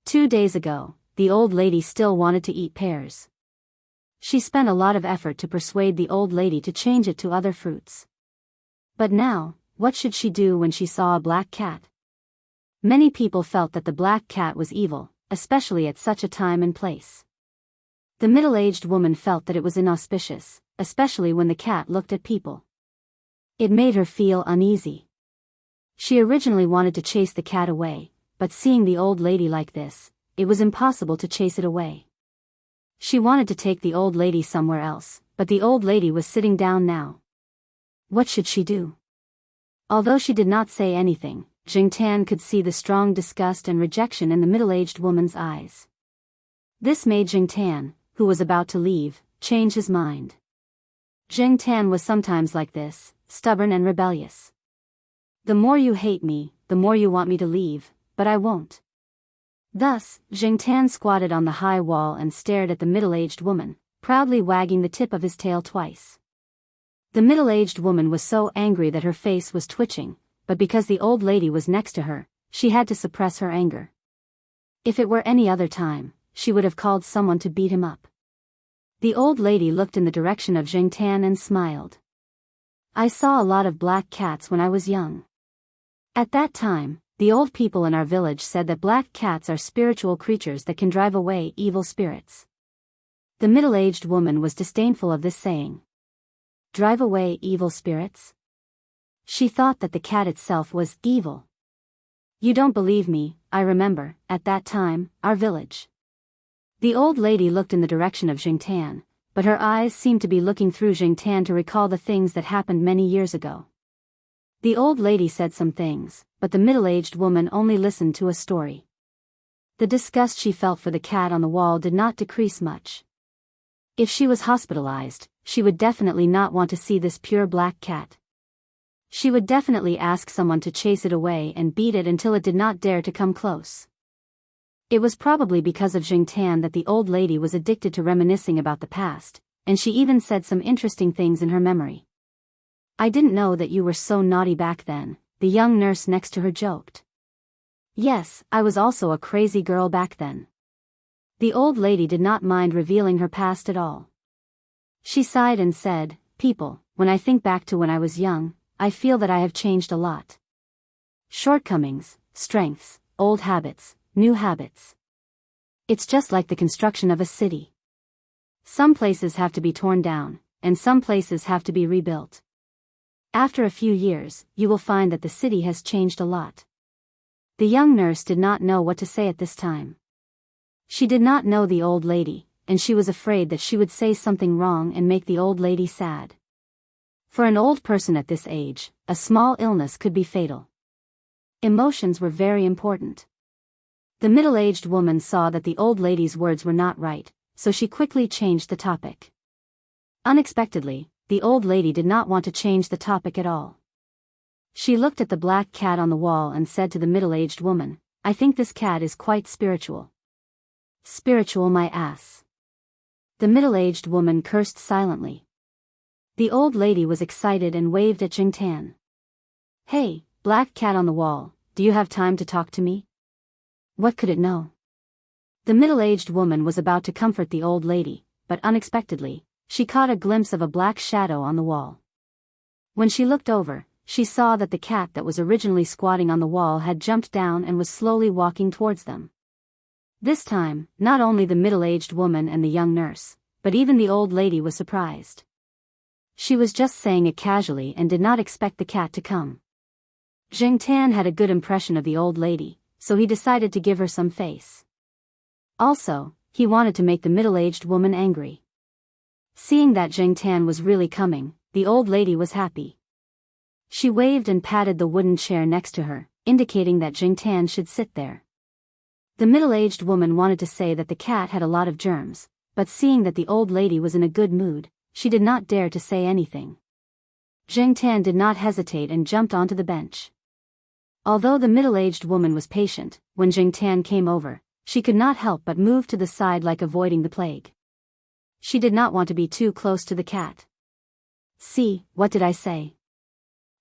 2 days ago, the old lady still wanted to eat pears. She spent a lot of effort to persuade the old lady to change it to other fruits. But now, what should she do when she saw a black cat? Many people felt that the black cat was evil, especially at such a time and place. The middle-aged woman felt that it was inauspicious, especially when the cat looked at people. It made her feel uneasy. She originally wanted to chase the cat away, but seeing the old lady like this, it was impossible to chase it away. She wanted to take the old lady somewhere else, but the old lady was sitting down now. What should she do? Although she did not say anything, Jiangtan could see the strong disgust and rejection in the middle-aged woman's eyes. This made Jiangtan, who was about to leave, change his mind. Jiangtan was sometimes like this, stubborn and rebellious. The more you hate me, the more you want me to leave, but I won't. Thus, Jiangtan squatted on the high wall and stared at the middle-aged woman, proudly wagging the tip of his tail twice. The middle-aged woman was so angry that her face was twitching, but because the old lady was next to her, she had to suppress her anger. If it were any other time, she would have called someone to beat him up. The old lady looked in the direction of Jiangtan and smiled. I saw a lot of black cats when I was young. At that time, the old people in our village said that black cats are spiritual creatures that can drive away evil spirits. The middle-aged woman was disdainful of this saying. Drive away evil spirits? She thought that the cat itself was evil. You don't believe me, I remember, at that time, our village. The old lady looked in the direction of Jiangtan, but her eyes seemed to be looking through Jiangtan to recall the things that happened many years ago. The old lady said some things, but the middle-aged woman only listened to a story. The disgust she felt for the cat on the wall did not decrease much. If she was hospitalized, she would definitely not want to see this pure black cat. She would definitely ask someone to chase it away and beat it until it did not dare to come close. It was probably because of Jiangtan that the old lady was addicted to reminiscing about the past, and she even said some interesting things in her memory. I didn't know that you were so naughty back then, the young nurse next to her joked. Yes, I was also a crazy girl back then. The old lady did not mind revealing her past at all. She sighed and said, People, when I think back to when I was young, I feel that I have changed a lot. Shortcomings, strengths, old habits, new habits. It's just like the construction of a city. Some places have to be torn down, and some places have to be rebuilt. After a few years, you will find that the city has changed a lot. The young nurse did not know what to say at this time. She did not know the old lady, and she was afraid that she would say something wrong and make the old lady sad. For an old person at this age, a small illness could be fatal. Emotions were very important. The middle-aged woman saw that the old lady's words were not right, so she quickly changed the topic. Unexpectedly, the old lady did not want to change the topic at all. She looked at the black cat on the wall and said to the middle-aged woman, I think this cat is quite spiritual. Spiritual, my ass. The middle-aged woman cursed silently. The old lady was excited and waved at Jingtan. Hey, black cat on the wall, do you have time to talk to me? What could it know? The middle-aged woman was about to comfort the old lady, but unexpectedly, she caught a glimpse of a black shadow on the wall. When she looked over, she saw that the cat that was originally squatting on the wall had jumped down and was slowly walking towards them. This time, not only the middle-aged woman and the young nurse, but even the old lady was surprised. She was just saying it casually and did not expect the cat to come. Jingtan had a good impression of the old lady, so he decided to give her some face. Also, he wanted to make the middle-aged woman angry. Seeing that Jingtan was really coming, the old lady was happy. She waved and patted the wooden chair next to her, indicating that Jingtan should sit there. The middle-aged woman wanted to say that the cat had a lot of germs, but seeing that the old lady was in a good mood, she did not dare to say anything. Jingtan did not hesitate and jumped onto the bench. Although the middle-aged woman was patient, when Jingtan came over, she could not help but move to the side like avoiding the plague. She did not want to be too close to the cat. See, what did I say?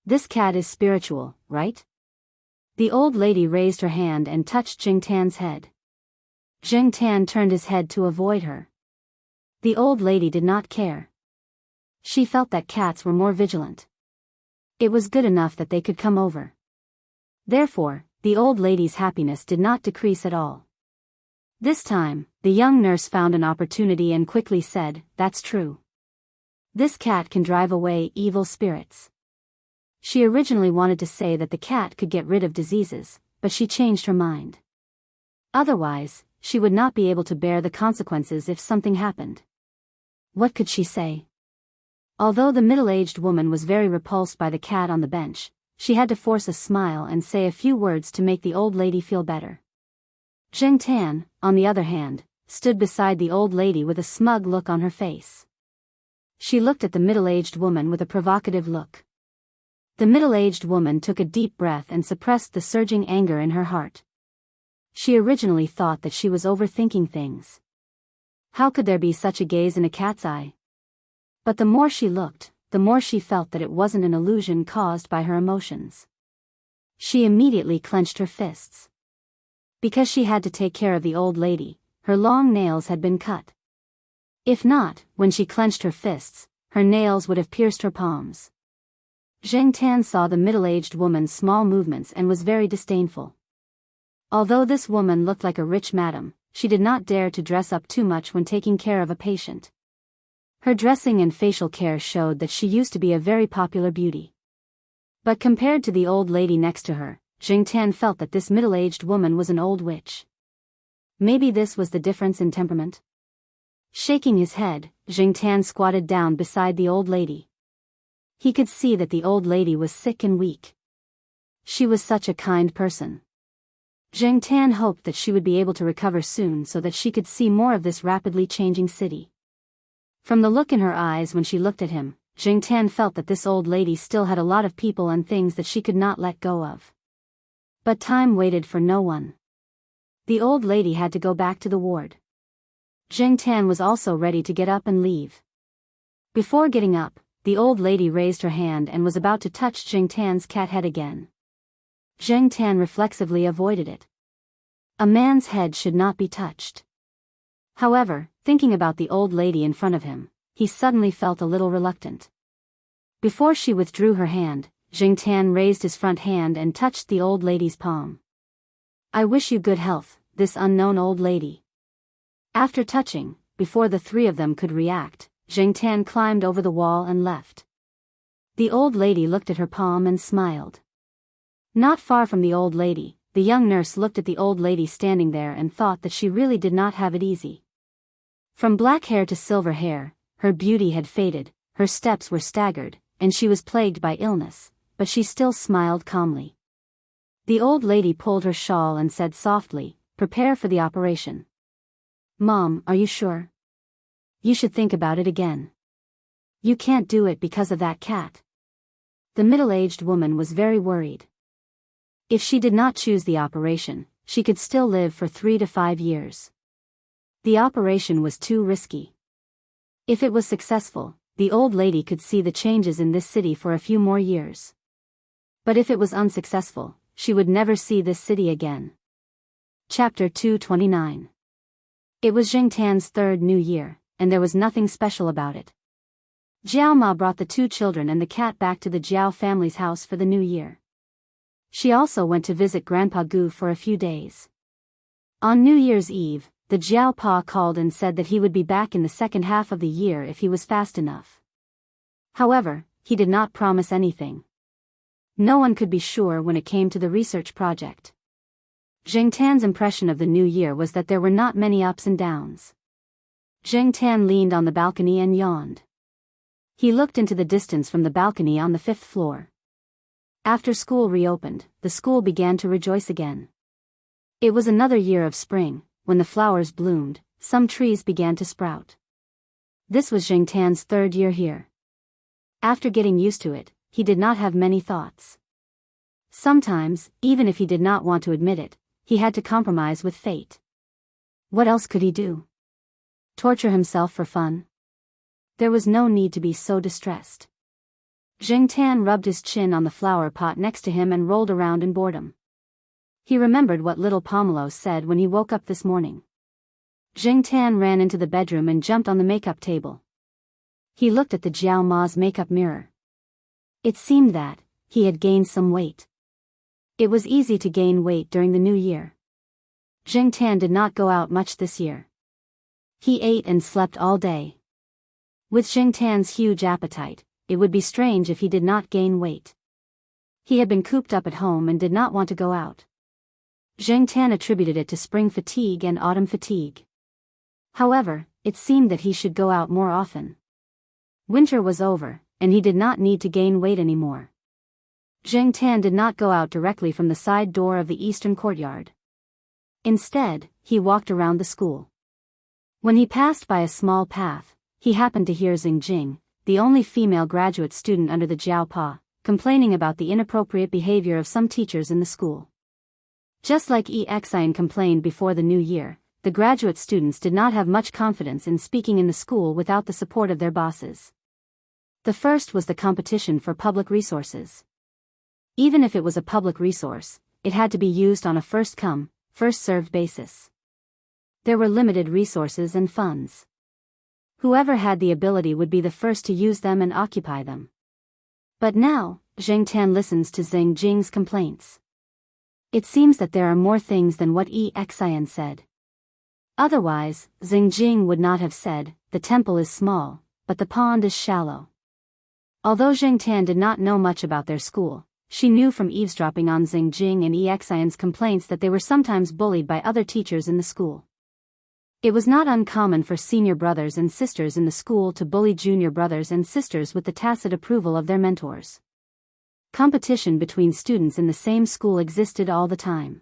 This cat is spiritual, right? The old lady raised her hand and touched Jingtan's head. Jingtan turned his head to avoid her. The old lady did not care. She felt that cats were more vigilant. It was good enough that they could come over. Therefore, the old lady's happiness did not decrease at all. This time, the young nurse found an opportunity and quickly said, That's true. This cat can drive away evil spirits. She originally wanted to say that the cat could get rid of diseases, but she changed her mind. Otherwise, she would not be able to bear the consequences if something happened. What could she say? Although the middle-aged woman was very repulsed by the cat on the bench, she had to force a smile and say a few words to make the old lady feel better. Jingtan, on the other hand, stood beside the old lady with a smug look on her face. She looked at the middle-aged woman with a provocative look. The middle-aged woman took a deep breath and suppressed the surging anger in her heart. She originally thought that she was overthinking things. How could there be such a gaze in a cat's eye? But the more she looked, the more she felt that it wasn't an illusion caused by her emotions. She immediately clenched her fists. Because she had to take care of the old lady, her long nails had been cut. If not, when she clenched her fists, her nails would have pierced her palms. Jingtan saw the middle-aged woman's small movements and was very disdainful. Although this woman looked like a rich madam, she did not dare to dress up too much when taking care of a patient. Her dressing and facial care showed that she used to be a very popular beauty. But compared to the old lady next to her, Jingtan felt that this middle-aged woman was an old witch. Maybe this was the difference in temperament? Shaking his head, Jingtan squatted down beside the old lady. He could see that the old lady was sick and weak. She was such a kind person. Jingtan hoped that she would be able to recover soon so that she could see more of this rapidly changing city. From the look in her eyes when she looked at him, Jingtan felt that this old lady still had a lot of people and things that she could not let go of. But time waited for no one. The old lady had to go back to the ward. Jingtan was also ready to get up and leave. Before getting up, the old lady raised her hand and was about to touch Jing Tan's cat head again. Jing Tan reflexively avoided it. A man's head should not be touched. However, thinking about the old lady in front of him, he suddenly felt a little reluctant. Before she withdrew her hand, Jing Tan raised his front hand and touched the old lady's palm. "I wish you good health, this unknown old lady." After touching, before the three of them could react, Jing Tan climbed over the wall and left. The old lady looked at her palm and smiled. Not far from the old lady, the young nurse looked at the old lady standing there and thought that she really did not have it easy. From black hair to silver hair, her beauty had faded, her steps were staggered, and she was plagued by illness, but she still smiled calmly. The old lady pulled her shawl and said softly, "Prepare for the operation." "Mom, are you sure? You should think about it again. You can't do it because of that cat." The middle-aged woman was very worried. If she did not choose the operation, she could still live for 3 to 5 years. The operation was too risky. If it was successful, the old lady could see the changes in this city for a few more years. But if it was unsuccessful, she would never see this city again. Chapter 229. It was Jing Tan's third New Year, and there was nothing special about it. Jiao Ma brought the 2 children and the cat back to the Jiao family's house for the New Year. She also went to visit Grandpa Gu for a few days. On New Year's Eve, the Jiao Pa called and said that he would be back in the second half of the year if he was fast enough. However, he did not promise anything. No one could be sure when it came to the research project. Jing Tan's impression of the new year was that there were not many ups and downs. Jing Tan leaned on the balcony and yawned. He looked into the distance from the balcony on the 5th floor. After school reopened, the school began to rejoice again. It was another year of spring. When the flowers bloomed, some trees began to sprout. This was Jing Tan's 3rd year here. After getting used to it, he did not have many thoughts. Sometimes, even if he did not want to admit it, he had to compromise with fate. What else could he do? Torture himself for fun? There was no need to be so distressed. Jing Tan rubbed his chin on the flower pot next to him and rolled around in boredom. He remembered what little Pomelo said when he woke up this morning. Jing Tan ran into the bedroom and jumped on the makeup table. He looked at the Jiao Ma's makeup mirror. It seemed that he had gained some weight. It was easy to gain weight during the new year. Jing Tan did not go out much this year. He ate and slept all day. With Jing Tan's huge appetite, it would be strange if he did not gain weight. He had been cooped up at home and did not want to go out. Jing Tan attributed it to spring fatigue and autumn fatigue. However, it seemed that he should go out more often. Winter was over, and he did not need to gain weight anymore. Jing Tan did not go out directly from the side door of the eastern courtyard. Instead, he walked around the school. When he passed by a small path, he happened to hear Xing Jing, the only female graduate student under the Jiao Pa, complaining about the inappropriate behavior of some teachers in the school. Just like Xian complained before the new year, the graduate students did not have much confidence in speaking in the school without the support of their bosses. The first was the competition for public resources. Even if it was a public resource, it had to be used on a first-come, first-served basis. There were limited resources and funds. Whoever had the ability would be the first to use them and occupy them. But now, Jing Tan listens to Xing Jing's complaints. It seems that there are more things than what Xian said. Otherwise, Xing Jing would not have said, "The temple is small, but the pond is shallow." Although Jing Tan did not know much about their school, she knew from eavesdropping on Xing Jing and Xian's complaints that they were sometimes bullied by other teachers in the school. It was not uncommon for senior brothers and sisters in the school to bully junior brothers and sisters with the tacit approval of their mentors. Competition between students in the same school existed all the time.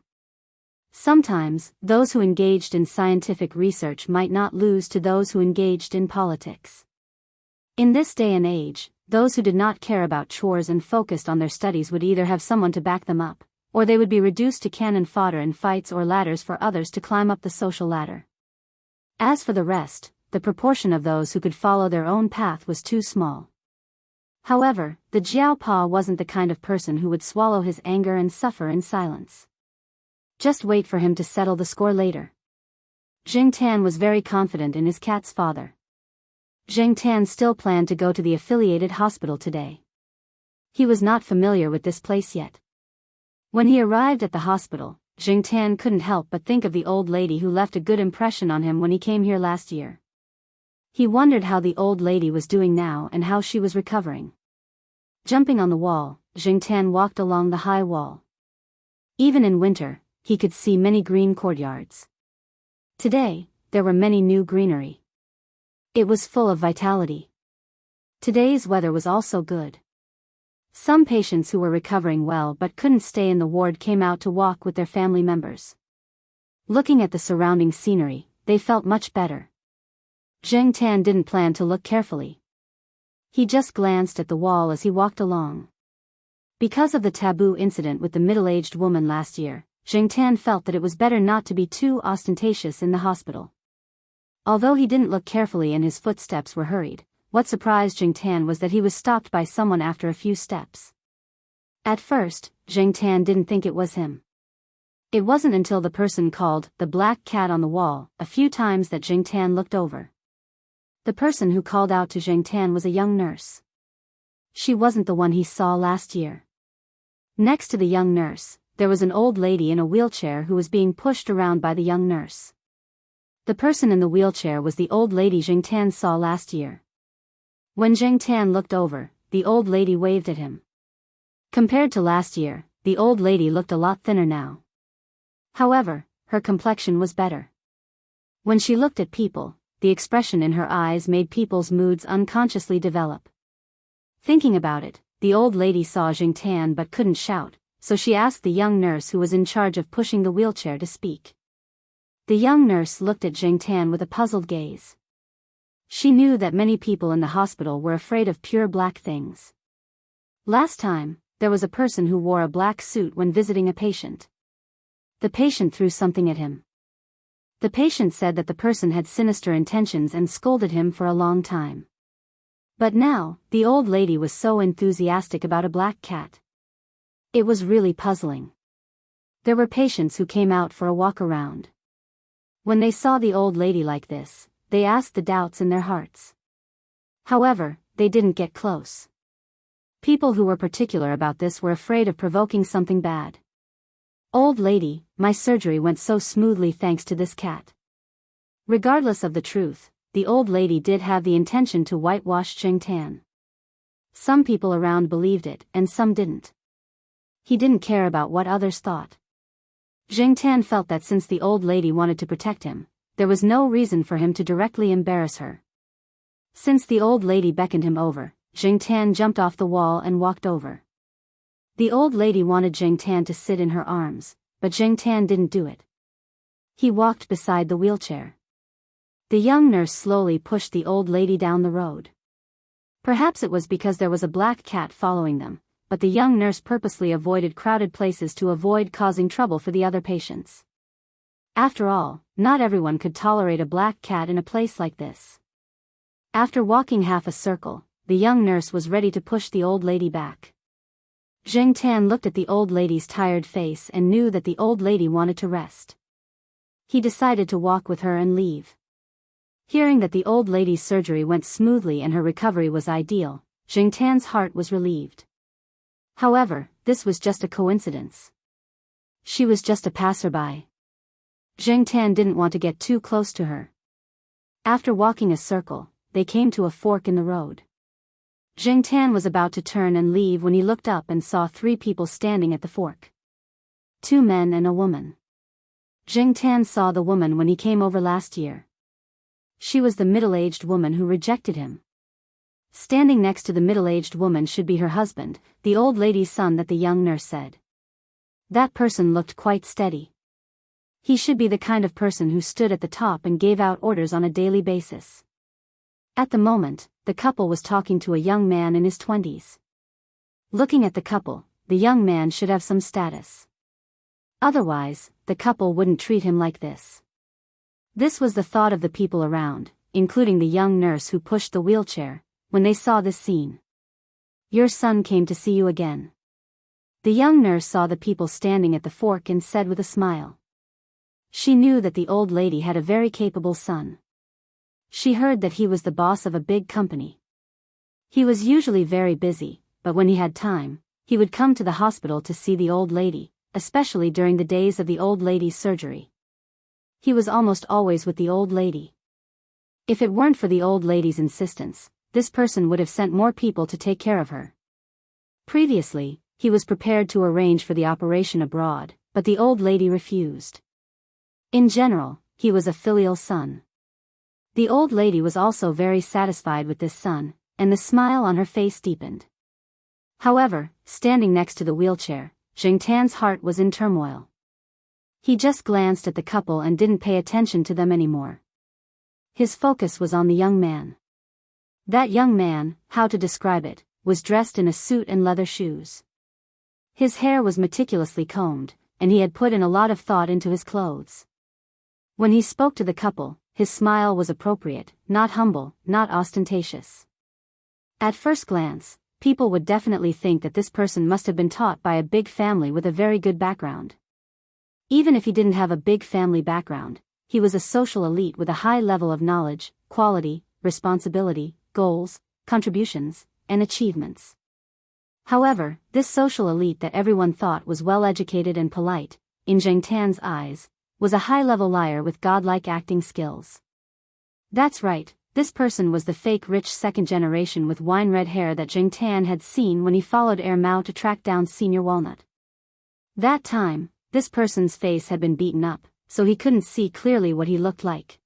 Sometimes, those who engaged in scientific research might not lose to those who engaged in politics. In this day and age, those who did not care about chores and focused on their studies would either have someone to back them up, or they would be reduced to cannon fodder in fights or ladders for others to climb up the social ladder. As for the rest, the proportion of those who could follow their own path was too small. However, the Jiaopa wasn't the kind of person who would swallow his anger and suffer in silence. Just wait for him to settle the score later. Jing Tan was very confident in his cat's father. Jing Tan still planned to go to the affiliated hospital today. He was not familiar with this place yet. When he arrived at the hospital, Jing Tan couldn't help but think of the old lady who left a good impression on him when he came here last year. He wondered how the old lady was doing now and how she was recovering. Jumping on the wall, Jing Tan walked along the high wall. Even in winter, he could see many green courtyards. Today, there were many new greenery. It was full of vitality. Today's weather was also good. Some patients who were recovering well but couldn't stay in the ward came out to walk with their family members. Looking at the surrounding scenery, they felt much better. Jing Tan didn't plan to look carefully. He just glanced at the wall as he walked along. Because of the taboo incident with the middle-aged woman last year, Jing Tan felt that it was better not to be too ostentatious in the hospital. Although he didn't look carefully and his footsteps were hurried, what surprised Jing Tan was that he was stopped by someone after a few steps. At first, Jing Tan didn't think it was him. It wasn't until the person called the black cat on the wall a few times that Jing Tan looked over. The person who called out to Jing Tan was a young nurse. She wasn't the one he saw last year. Next to the young nurse, there was an old lady in a wheelchair who was being pushed around by the young nurse. The person in the wheelchair was the old lady Jing Tan saw last year. When Jing Tan looked over, the old lady waved at him. Compared to last year, the old lady looked a lot thinner now. However, her complexion was better. When she looked at people, the expression in her eyes made people's moods unconsciously develop. Thinking about it, the old lady saw Jing Tan but couldn't shout, so she asked the young nurse who was in charge of pushing the wheelchair to speak. The young nurse looked at Jing Tan with a puzzled gaze. She knew that many people in the hospital were afraid of pure black things. Last time, there was a person who wore a black suit when visiting a patient. The patient threw something at him. The patient said that the person had sinister intentions and scolded him for a long time. But now, the old lady was so enthusiastic about a black cat. It was really puzzling. There were patients who came out for a walk around. When they saw the old lady like this, they asked the doubts in their hearts. However, they didn't get close. People who were particular about this were afraid of provoking something bad. Old lady, my surgery went so smoothly thanks to this cat. Regardless of the truth, the old lady did have the intention to whitewash Jing Tan. Some people around believed it and some didn't. He didn't care about what others thought. Jing Tan felt that since the old lady wanted to protect him, there was no reason for him to directly embarrass her. Since the old lady beckoned him over, Jing Tan jumped off the wall and walked over. The old lady wanted Jing Tan to sit in her arms, but Jing Tan didn't do it. He walked beside the wheelchair. The young nurse slowly pushed the old lady down the road. Perhaps it was because there was a black cat following them, but the young nurse purposely avoided crowded places to avoid causing trouble for the other patients. After all, not everyone could tolerate a black cat in a place like this. After walking half a circle, the young nurse was ready to push the old lady back. Jing Tan looked at the old lady's tired face and knew that the old lady wanted to rest. He decided to walk with her and leave. Hearing that the old lady's surgery went smoothly and her recovery was ideal, Jing Tan's heart was relieved. However, this was just a coincidence. She was just a passerby. Jing Tan didn't want to get too close to her. After walking a circle, they came to a fork in the road. Jing Tan was about to turn and leave when he looked up and saw 3 people standing at the fork. 2 men and a woman. Jing Tan saw the woman when he came over last year. She was the middle-aged woman who rejected him. Standing next to the middle-aged woman should be her husband, the old lady's son that the young nurse said. That person looked quite steady. He should be the kind of person who stood at the top and gave out orders on a daily basis. At the moment, the couple was talking to a young man in his 20s. Looking at the couple, the young man should have some status. Otherwise, the couple wouldn't treat him like this. This was the thought of the people around, including the young nurse who pushed the wheelchair, when they saw this scene. Your son came to see you again. The young nurse saw the people standing at the fork and said with a smile. She knew that the old lady had a very capable son. She heard that he was the boss of a big company. He was usually very busy, but when he had time, he would come to the hospital to see the old lady, especially during the days of the old lady's surgery. He was almost always with the old lady. If it weren't for the old lady's insistence, this person would have sent more people to take care of her. Previously, he was prepared to arrange for the operation abroad, but the old lady refused. In general, he was a filial son. The old lady was also very satisfied with this son, and the smile on her face deepened. However, standing next to the wheelchair, Jiangtan's heart was in turmoil. He just glanced at the couple and didn't pay attention to them anymore. His focus was on the young man. That young man, how to describe it, was dressed in a suit and leather shoes. His hair was meticulously combed, and he had put in a lot of thought into his clothes. When he spoke to the couple, his smile was appropriate, not humble, not ostentatious. At first glance, people would definitely think that this person must have been taught by a big family with a very good background. Even if he didn't have a big family background, he was a social elite with a high level of knowledge, quality, responsibility, goals, contributions, and achievements. However, this social elite that everyone thought was well-educated and polite, in Jiangtan's eyes, was a high-level liar with godlike acting skills. That's right, this person was the fake rich second generation with wine-red hair that Jiangtan had seen when he followed Mao to track down Senior Walnut. That time, this person's face had been beaten up, so he couldn't see clearly what he looked like.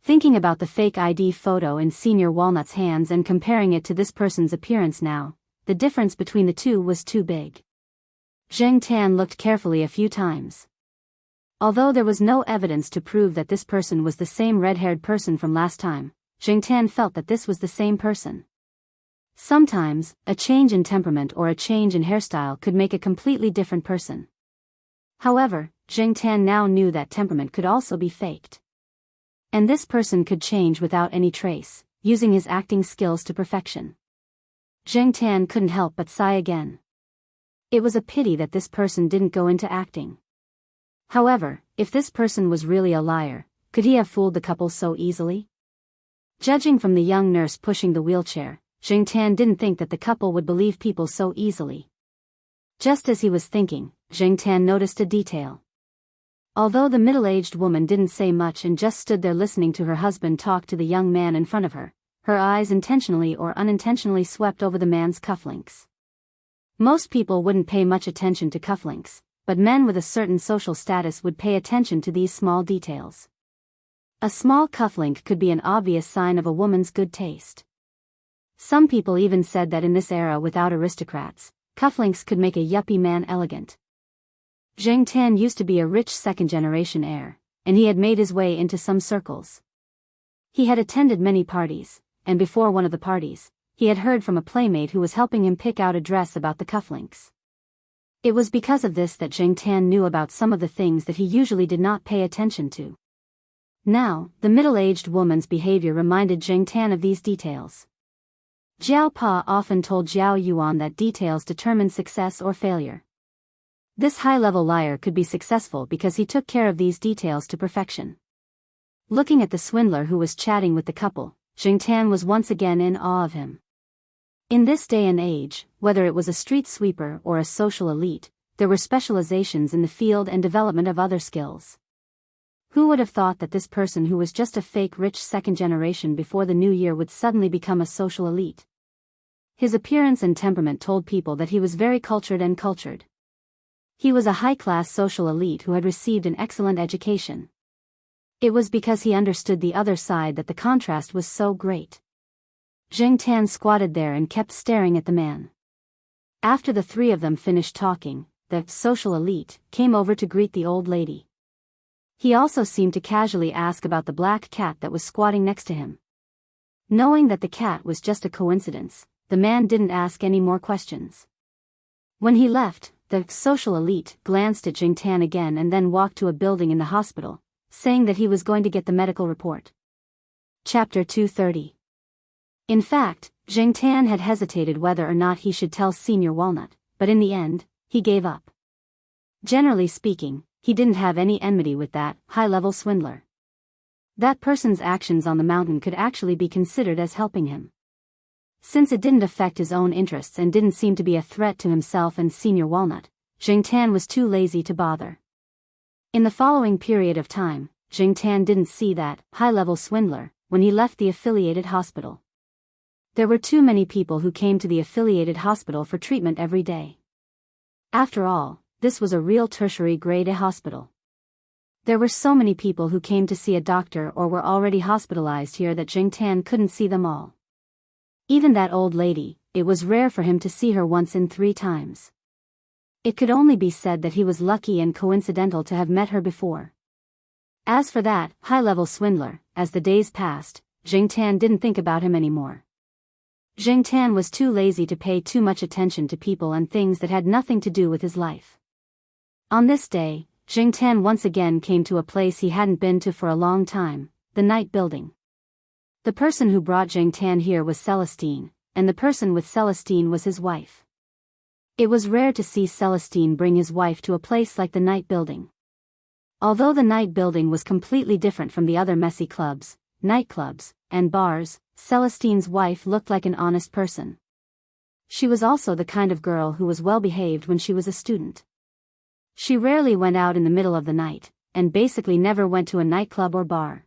Thinking about the fake ID photo in Senior Walnut's hands and comparing it to this person's appearance now, the difference between the two was too big. Jiangtan looked carefully a few times. Although there was no evidence to prove that this person was the same red-haired person from last time, Jiangtan felt that this was the same person. Sometimes, a change in temperament or a change in hairstyle could make a completely different person. However, Jiangtan now knew that temperament could also be faked. And this person could change without any trace, using his acting skills to perfection. Jiangtan couldn't help but sigh again. It was a pity that this person didn't go into acting. However, if this person was really a liar, could he have fooled the couple so easily? Judging from the young nurse pushing the wheelchair, Jiangtan didn't think that the couple would believe people so easily. Just as he was thinking, Jiangtan noticed a detail. Although the middle-aged woman didn't say much and just stood there listening to her husband talk to the young man in front of her, her eyes intentionally or unintentionally swept over the man's cufflinks. Most people wouldn't pay much attention to cufflinks, but men with a certain social status would pay attention to these small details. A small cufflink could be an obvious sign of a woman's good taste. Some people even said that in this era without aristocrats, cufflinks could make a yuppie man elegant. Jiangtan used to be a rich second-generation heir, and he had made his way into some circles. He had attended many parties, and before one of the parties, he had heard from a playmate who was helping him pick out a dress about the cufflinks. It was because of this that Jiangtan knew about some of the things that he usually did not pay attention to. Now, the middle-aged woman's behavior reminded Jiangtan of these details. Jiao Pa often told Jiao Yuan that details determine success or failure. This high-level liar could be successful because he took care of these details to perfection. Looking at the swindler who was chatting with the couple, Jiangtan was once again in awe of him. In this day and age, whether it was a street sweeper or a social elite, there were specializations in the field and development of other skills. Who would have thought that this person who was just a fake rich second generation before the new year would suddenly become a social elite? His appearance and temperament told people that he was very cultured and cultured. He was a high-class social elite who had received an excellent education. It was because he understood the other side that the contrast was so great. Jiangtan squatted there and kept staring at the man. After the three of them finished talking, the social elite came over to greet the old lady. He also seemed to casually ask about the black cat that was squatting next to him. Knowing that the cat was just a coincidence, the man didn't ask any more questions. When he left, the social elite glanced at Jiangtan again and then walked to a building in the hospital, saying that he was going to get the medical report. Chapter 230. In fact, Jing Tan had hesitated whether or not he should tell Senior Walnut, but in the end, he gave up. Generally speaking, he didn't have any enmity with that high-level swindler. That person's actions on the mountain could actually be considered as helping him. Since it didn't affect his own interests and didn't seem to be a threat to himself and Senior Walnut, Jing Tan was too lazy to bother. In the following period of time, Jing Tan didn't see that high-level swindler when he left the affiliated hospital. There were too many people who came to the affiliated hospital for treatment every day. After all, this was a real tertiary grade A hospital. There were so many people who came to see a doctor or were already hospitalized here that Jing Tan couldn't see them all. Even that old lady, it was rare for him to see her once in 3 times. It could only be said that he was lucky and coincidental to have met her before. As for that high-level swindler, as the days passed, Jing Tan didn't think about him anymore. Jing Tan was too lazy to pay too much attention to people and things that had nothing to do with his life. On this day, Jing Tan once again came to a place he hadn't been to for a long time, the night building. The person who brought Jing Tan here was Celestine, and the person with Celestine was his wife. It was rare to see Celestine bring his wife to a place like the night building. Although the night building was completely different from the other messy clubs, nightclubs, and bars, Celestine's wife looked like an honest person. She was also the kind of girl who was well behaved when she was a student. She rarely went out in the middle of the night, and basically never went to a nightclub or bar.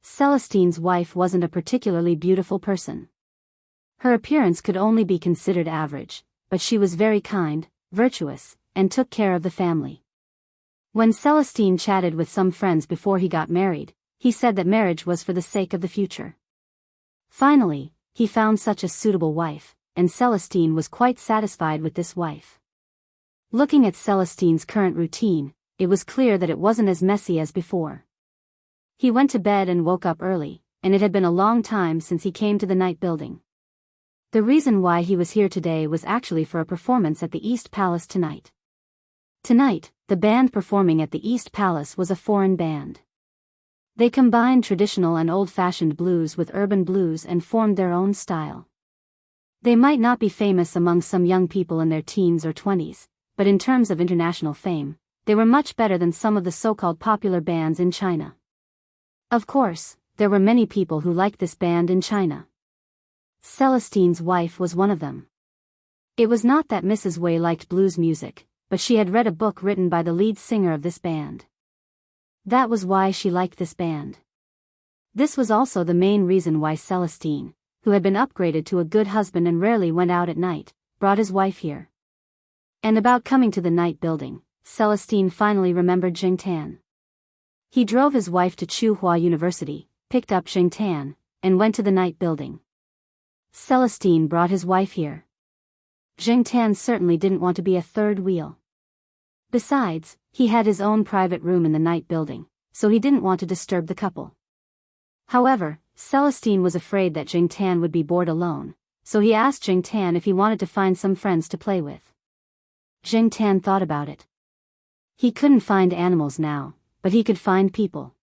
Celestine's wife wasn't a particularly beautiful person. Her appearance could only be considered average, but she was very kind, virtuous, and took care of the family. When Celestine chatted with some friends before he got married, he said that marriage was for the sake of the future. Finally, he found such a suitable wife, and Celestine was quite satisfied with this wife. Looking at Celestine's current routine, it was clear that it wasn't as messy as before. He went to bed and woke up early, and it had been a long time since he came to the night building. The reason why he was here today was actually for a performance at the East Palace tonight. Tonight, the band performing at the East Palace was a foreign band. They combined traditional and old-fashioned blues with urban blues and formed their own style. They might not be famous among some young people in their teens or 20s, but in terms of international fame, they were much better than some of the so-called popular bands in China. Of course, there were many people who liked this band in China. Celestine's wife was one of them. It was not that Mrs. Wei liked blues music, but she had read a book written by the lead singer of this band. That was why she liked this band. This was also the main reason why Celestine, who had been upgraded to a good husband and rarely went out at night, brought his wife here. And about coming to the night building, Celestine finally remembered Jing Tan. He drove his wife to Tsinghua University, picked up Jing Tan, and went to the night building. Celestine brought his wife here. Jing Tan certainly didn't want to be a third wheel. Besides, he had his own private room in the night building, so he didn't want to disturb the couple. However, Celestine was afraid that Jing Tan would be bored alone, so he asked Jing Tan if he wanted to find some friends to play with. Jing Tan thought about it. He couldn't find animals now, but he could find people.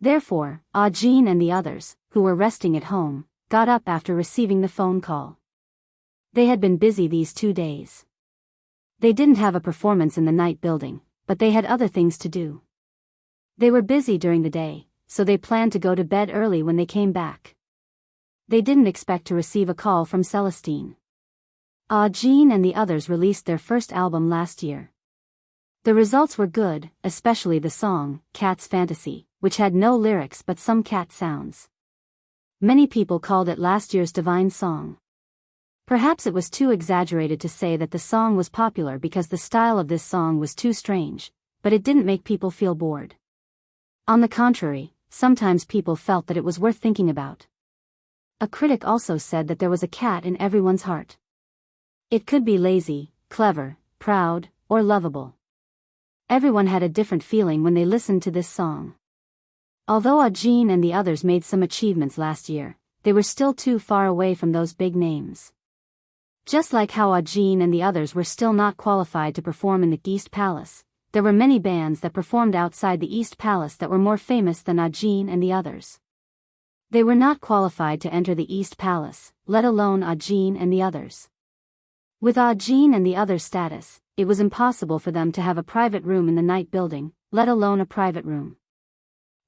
Therefore, Jean and the others, who were resting at home, got up after receiving the phone call. They had been busy these 2 days. They didn't have a performance in the night building, but they had other things to do. They were busy during the day, so they planned to go to bed early when they came back. They didn't expect to receive a call from Celestine. Jean and the others released their first album last year. The results were good, especially the song, Cat's Fantasy, which had no lyrics but some cat sounds. Many people called it last year's divine song. Perhaps it was too exaggerated to say that the song was popular because the style of this song was too strange, but it didn't make people feel bored. On the contrary, sometimes people felt that it was worth thinking about. A critic also said that there was a cat in everyone's heart. It could be lazy, clever, proud, or lovable. Everyone had a different feeling when they listened to this song. Although Jean and the others made some achievements last year, they were still too far away from those big names. Just like how Jean and the others were still not qualified to perform in the East Palace, there were many bands that performed outside the East Palace that were more famous than Jean and the others. They were not qualified to enter the East Palace, let alone Ajin and the others. With Ajin and the others' status, it was impossible for them to have a private room in the night building, let alone a private room.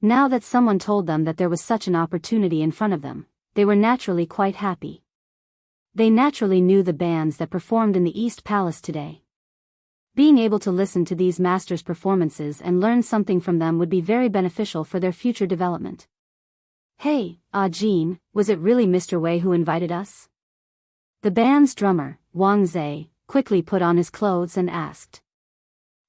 Now that someone told them that there was such an opportunity in front of them, they were naturally quite happy. They naturally knew the bands that performed in the East Palace today. Being able to listen to these masters' performances and learn something from them would be very beneficial for their future development. Hey, Ajin, was it really Mr. Wei who invited us? The band's drummer, Wang Zhe, quickly put on his clothes and asked.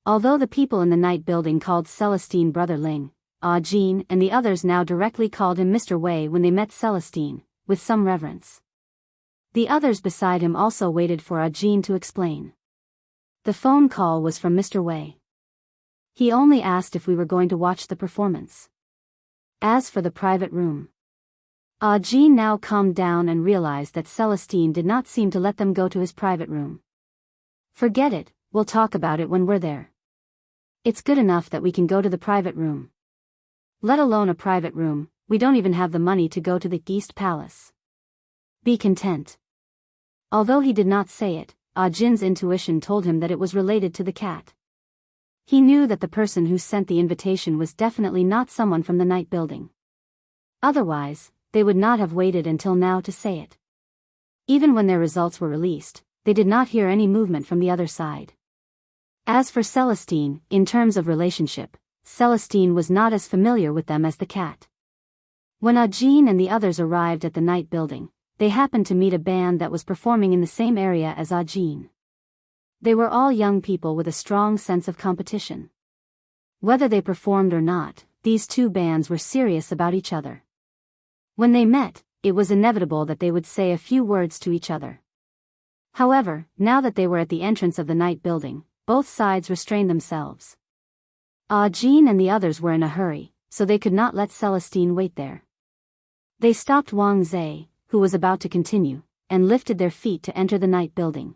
Although the people in the night building called Celestine Brother Ling, Ajin and the others now directly called him Mr. Wei when they met Celestine, with some reverence. The others beside him also waited for Ajin to explain. The phone call was from Mr. Wei. He only asked if we were going to watch the performance. As for the private room, Ajin now calmed down and realized that Celestine did not seem to let them go to his private room. Forget it, we'll talk about it when we're there. It's good enough that we can go to the private room. Let alone a private room, we don't even have the money to go to the East Palace. Be content. Although he did not say it, Ajin's intuition told him that it was related to the cat. He knew that the person who sent the invitation was definitely not someone from the night building. Otherwise, they would not have waited until now to say it. Even when their results were released, they did not hear any movement from the other side. As for Celestine, in terms of relationship, Celestine was not as familiar with them as the cat. When Ajin and the others arrived at the night building, they happened to meet a band that was performing in the same area as Ajin. They were all young people with a strong sense of competition. Whether they performed or not, these two bands were serious about each other. When they met, it was inevitable that they would say a few words to each other. However, now that they were at the entrance of the night building, both sides restrained themselves. Ajin and the others were in a hurry, so they could not let Celestine wait there. They stopped Wang Zhe, who was about to continue, and lifted their feet to enter the night building.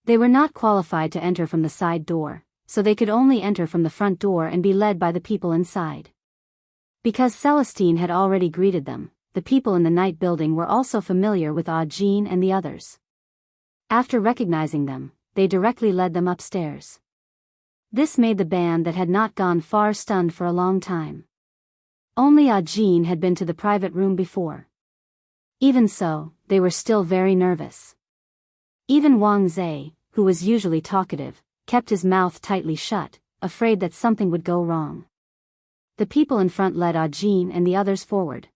They were not qualified to enter from the side door, so they could only enter from the front door and be led by the people inside. Because Celestine had already greeted them, the people in the night building were also familiar with Ajin and the others. After recognizing them, they directly led them upstairs. This made the band that had not gone far stunned for a long time. Only Ajin had been to the private room before. Even so, they were still very nervous. Even Wang Zhe, who was usually talkative, kept his mouth tightly shut, afraid that something would go wrong. The people in front led Ajin and the others forward.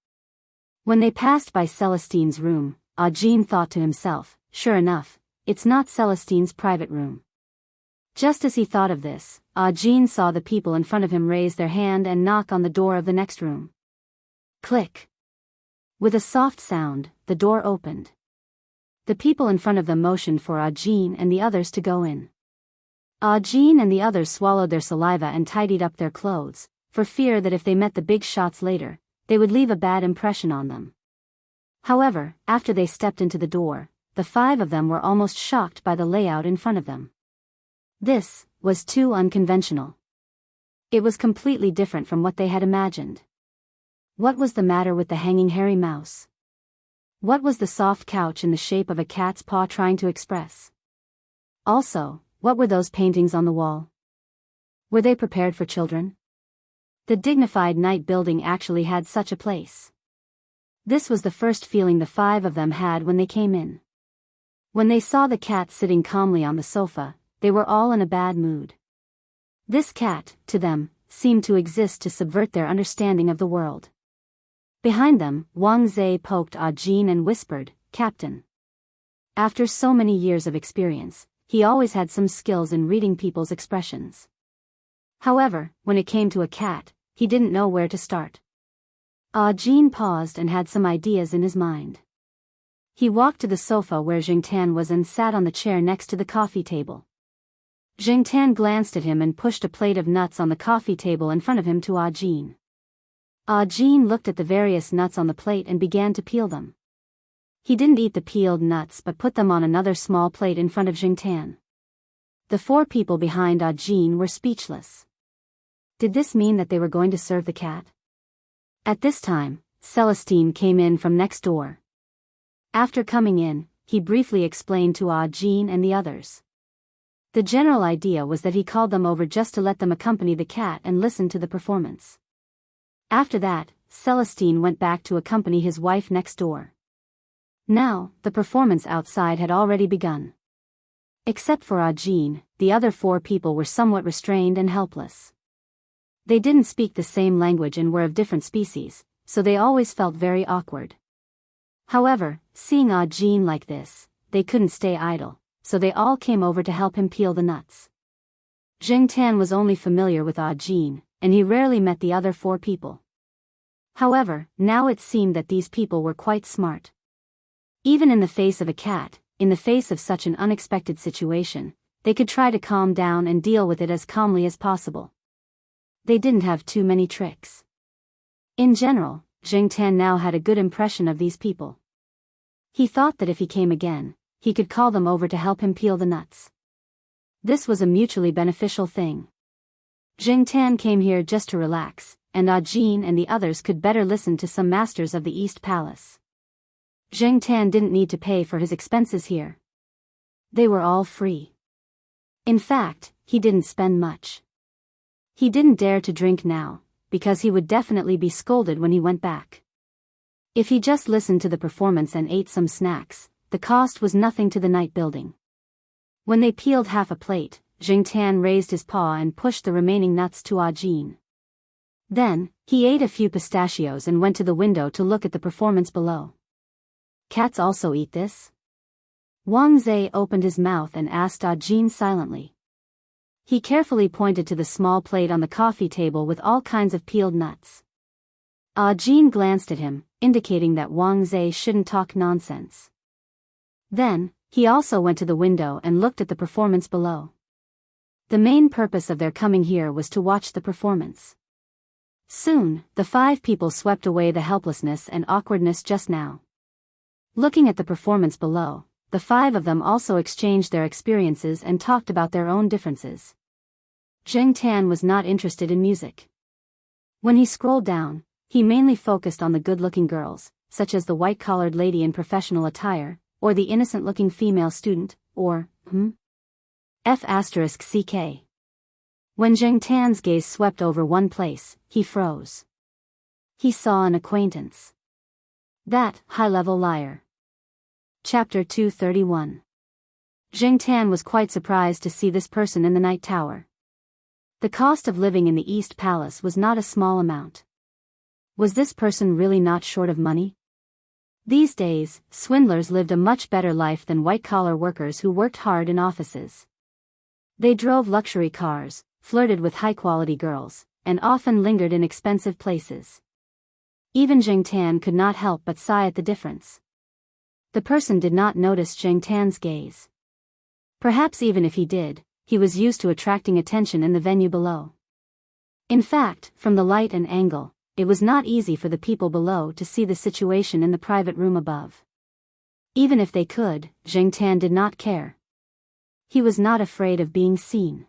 When they passed by Celestine's room, Ajin thought to himself, sure enough, it's not Celestine's private room. Just as he thought of this, Ajin saw the people in front of him raise their hand and knock on the door of the next room. Click. With a soft sound, the door opened. The people in front of them motioned for Ajin and the others to go in. Ajin and the others swallowed their saliva and tidied up their clothes, for fear that if they met the big shots later, they would leave a bad impression on them. However, after they stepped into the door, the five of them were almost shocked by the layout in front of them. This was too unconventional. It was completely different from what they had imagined. What was the matter with the hanging hairy mouse? What was the soft couch in the shape of a cat's paw trying to express? Also, what were those paintings on the wall? Were they prepared for children? The dignified night building actually had such a place. This was the first feeling the five of them had when they came in. When they saw the cat sitting calmly on the sofa, they were all in a bad mood. This cat, to them, seemed to exist to subvert their understanding of the world. Behind them, Wang Zhe poked Ajin and whispered, "Captain." After so many years of experience, he always had some skills in reading people's expressions. However, when it came to a cat, he didn't know where to start. Ajin paused and had some ideas in his mind. He walked to the sofa where Jingtan was and sat on the chair next to the coffee table. Jingtan glanced at him and pushed a plate of nuts on the coffee table in front of him to Ajin. Ajin looked at the various nuts on the plate and began to peel them. He didn't eat the peeled nuts but put them on another small plate in front of Jingtan. The four people behind Ajin were speechless. Did this mean that they were going to serve the cat? At this time, Celestine came in from next door. After coming in, he briefly explained to Jean and the others. The general idea was that he called them over just to let them accompany the cat and listen to the performance. After that, Celestine went back to accompany his wife next door. Now, the performance outside had already begun. Except for Jean, the other 4 people were somewhat restrained and helpless. They didn't speak the same language and were of different species, so they always felt very awkward. However, seeing Jean like this, they couldn't stay idle, so they all came over to help him peel the nuts. Zheng Tan was only familiar with Jean, and he rarely met the other 4 people. However, now it seemed that these people were quite smart. Even in the face of a cat, in the face of such an unexpected situation, they could try to calm down and deal with it as calmly as possible. They didn't have too many tricks. In general, Zheng Tan now had a good impression of these people. He thought that if he came again, he could call them over to help him peel the nuts. This was a mutually beneficial thing. Zheng Tan came here just to relax, and Jean and the others could better listen to some masters of the East Palace. Zheng Tan didn't need to pay for his expenses here. They were all free. In fact, he didn't spend much. He didn't dare to drink now, because he would definitely be scolded when he went back. If he just listened to the performance and ate some snacks, the cost was nothing to the night building. When they peeled half a plate, Zheng Tan raised his paw and pushed the remaining nuts to Jean. Then, he ate a few pistachios and went to the window to look at the performance below. Cats also eat this? Wang Zhe opened his mouth and asked Jean silently. He carefully pointed to the small plate on the coffee table with all kinds of peeled nuts. Jean glanced at him, indicating that Wang Zhe shouldn't talk nonsense. Then, he also went to the window and looked at the performance below. The main purpose of their coming here was to watch the performance. Soon, the 5 people swept away the helplessness and awkwardness just now. Looking at the performance below, the 5 of them also exchanged their experiences and talked about their own differences. Zheng Tan was not interested in music. When he scrolled down, he mainly focused on the good-looking girls, such as the white-collared lady in professional attire, or the innocent-looking female student, or, F***CK. When Zheng Tan's gaze swept over one place, he froze. He saw an acquaintance. That high-level liar. Chapter 231. Zheng Tan was quite surprised to see this person in the night tower. The cost of living in the East Palace was not a small amount. Was this person really not short of money? These days, swindlers lived a much better life than white-collar workers who worked hard in offices. They drove luxury cars, flirted with high-quality girls, and often lingered in expensive places. Even Zheng Tan could not help but sigh at the difference. The person did not notice Zheng Tan's gaze. Perhaps even if he did, he was used to attracting attention in the venue below. In fact, from the light and angle, it was not easy for the people below to see the situation in the private room above. Even if they could, Zheng Tan did not care. He was not afraid of being seen.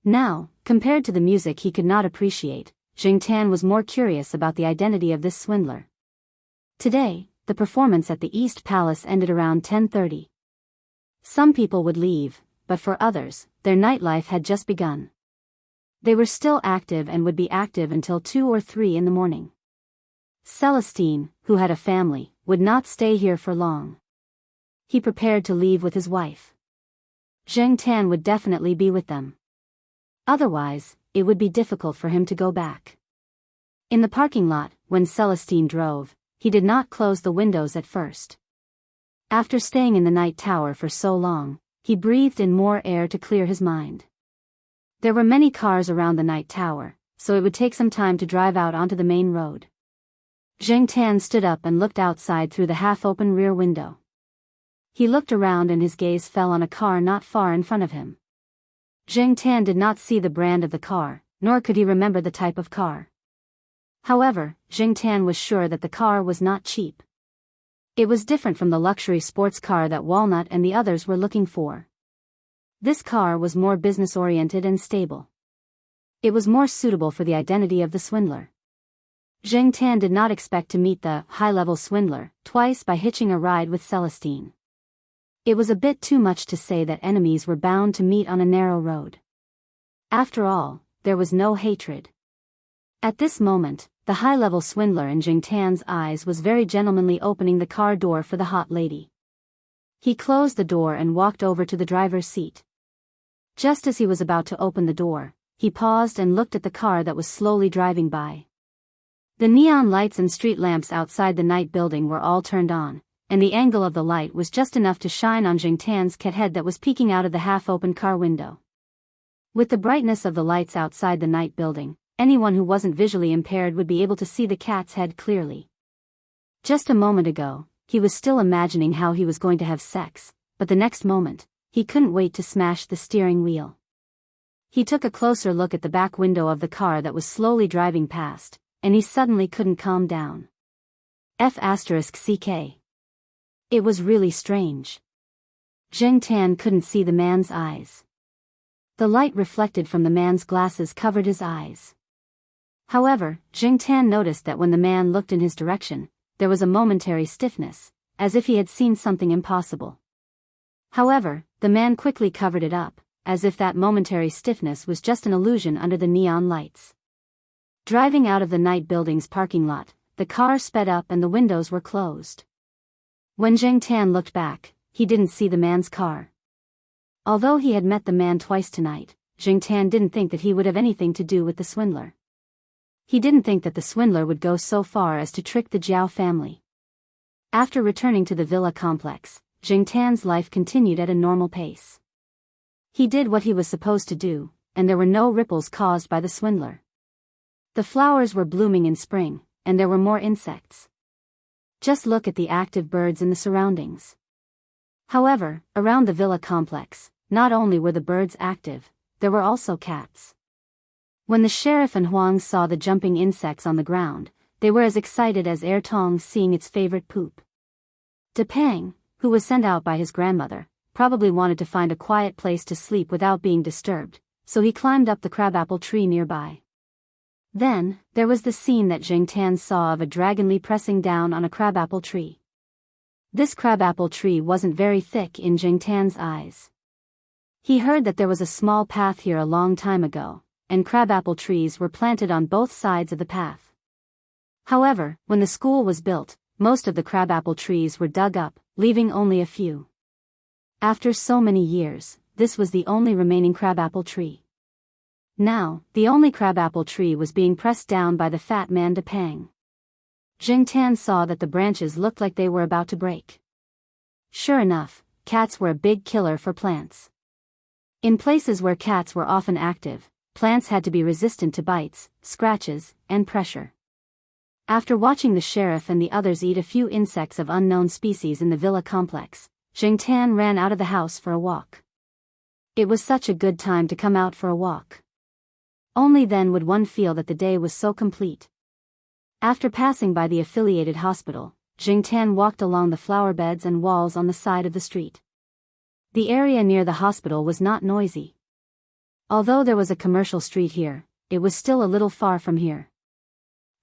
Now, compared to the music he could not appreciate, Zheng Tan was more curious about the identity of this swindler. Today, the performance at the East Palace ended around 10:30. Some people would leave, but for others, their nightlife had just begun. They were still active and would be active until 2 or 3 in the morning. Celestine, who had a family, would not stay here for long. He prepared to leave with his wife. Zheng Tan would definitely be with them. Otherwise, it would be difficult for him to go back. In the parking lot, when Celestine drove, he did not close the windows at first. After staying in the night tower for so long, he breathed in more air to clear his mind. There were many cars around the night tower, so it would take some time to drive out onto the main road. Zheng Tan stood up and looked outside through the half-open rear window. He looked around and his gaze fell on a car not far in front of him. Zheng Tan did not see the brand of the car, nor could he remember the type of car. However, Zheng Tan was sure that the car was not cheap. It was different from the luxury sports car that Walnut and the others were looking for. This car was more business-oriented and stable. It was more suitable for the identity of the swindler. Zheng Tan did not expect to meet the high-level swindler twice by hitching a ride with Celestine. It was a bit too much to say that enemies were bound to meet on a narrow road. After all, there was no hatred. At this moment, the high-level swindler in Zheng Tan's eyes was very gentlemanly, opening the car door for the hot lady. He closed the door and walked over to the driver's seat. Just as he was about to open the door, he paused and looked at the car that was slowly driving by. The neon lights and street lamps outside the night building were all turned on, and the angle of the light was just enough to shine on Zheng Tan's cat head that was peeking out of the half-open car window. With the brightness of the lights outside the night building, anyone who wasn't visually impaired would be able to see the cat's head clearly. Just a moment ago, he was still imagining how he was going to have sex, but the next moment, he couldn't wait to smash the steering wheel. He took a closer look at the back window of the car that was slowly driving past, and he suddenly couldn't calm down. F***ck. It was really strange. Zheng Tan couldn't see the man's eyes. The light reflected from the man's glasses covered his eyes. However, Zheng Tan noticed that when the man looked in his direction, there was a momentary stiffness, as if he had seen something impossible. However, the man quickly covered it up, as if that momentary stiffness was just an illusion under the neon lights. Driving out of the night building's parking lot, the car sped up and the windows were closed. When Zheng Tan looked back, he didn't see the man's car. Although he had met the man twice tonight, Zheng Tan didn't think that he would have anything to do with the swindler. He didn't think that the swindler would go so far as to trick the Jiao family. After returning to the villa complex, Zheng Tan's life continued at a normal pace. He did what he was supposed to do, and there were no ripples caused by the swindler. The flowers were blooming in spring, and there were more insects. Just look at the active birds in the surroundings. However, around the villa complex, not only were the birds active, there were also cats. When the sheriff and Huang saw the jumping insects on the ground, they were as excited as Er Tong seeing its favorite poop. De Pang, who was sent out by his grandmother, probably wanted to find a quiet place to sleep without being disturbed, so he climbed up the crabapple tree nearby. Then, there was the scene that Zheng Tan saw of a dragonly pressing down on a crabapple tree. This crabapple tree wasn't very thick in Zheng Tan's eyes. He heard that there was a small path here a long time ago, and crabapple trees were planted on both sides of the path. However, when the school was built, most of the crabapple trees were dug up, leaving only a few. After so many years, this was the only remaining crabapple tree. Now, the only crabapple tree was being pressed down by the fat man De Pang. Zheng Tan saw that the branches looked like they were about to break. Sure enough, cats were a big killer for plants. In places where cats were often active, plants had to be resistant to bites, scratches, and pressure. After watching the sheriff and the others eat a few insects of unknown species in the villa complex, Zheng Tan ran out of the house for a walk. It was such a good time to come out for a walk. Only then would one feel that the day was so complete. After passing by the affiliated hospital, Zheng Tan walked along the flower beds and walls on the side of the street. The area near the hospital was not noisy. Although there was a commercial street here, it was still a little far from here.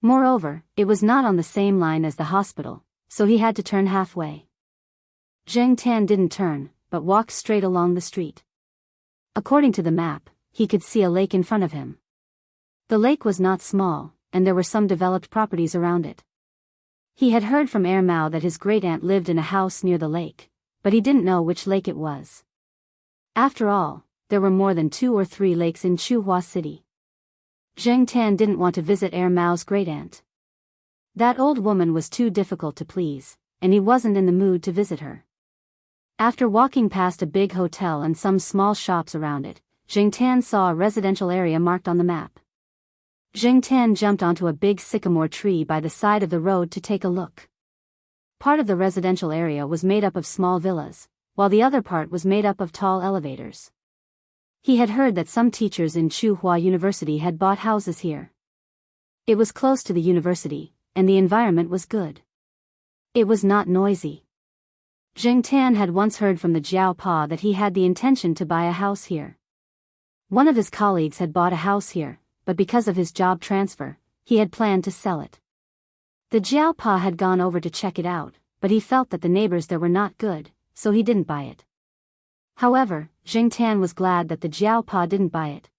Moreover, it was not on the same line as the hospital, so he had to turn halfway. Zheng Tan didn't turn, but walked straight along the street. According to the map, he could see a lake in front of him. The lake was not small, and there were some developed properties around it. He had heard from Er Mao that his great-aunt lived in a house near the lake, but he didn't know which lake it was. After all, there were more than 2 or 3 lakes in Chuhua City. Zheng Tan didn't want to visit Er Mao's great-aunt. That old woman was too difficult to please, and he wasn't in the mood to visit her. After walking past a big hotel and some small shops around it, Zheng Tan saw a residential area marked on the map. Zheng Tan jumped onto a big sycamore tree by the side of the road to take a look. Part of the residential area was made up of small villas, while the other part was made up of tall elevators. He had heard that some teachers in Chuhua University had bought houses here. It was close to the university, and the environment was good. It was not noisy. Zheng Tan had once heard from the Jiao Pa that he had the intention to buy a house here. One of his colleagues had bought a house here, but because of his job transfer, he had planned to sell it. The Jiaopa had gone over to check it out, but he felt that the neighbors there were not good, so he didn't buy it. However, Jingtan was glad that the Jiaopa didn't buy it.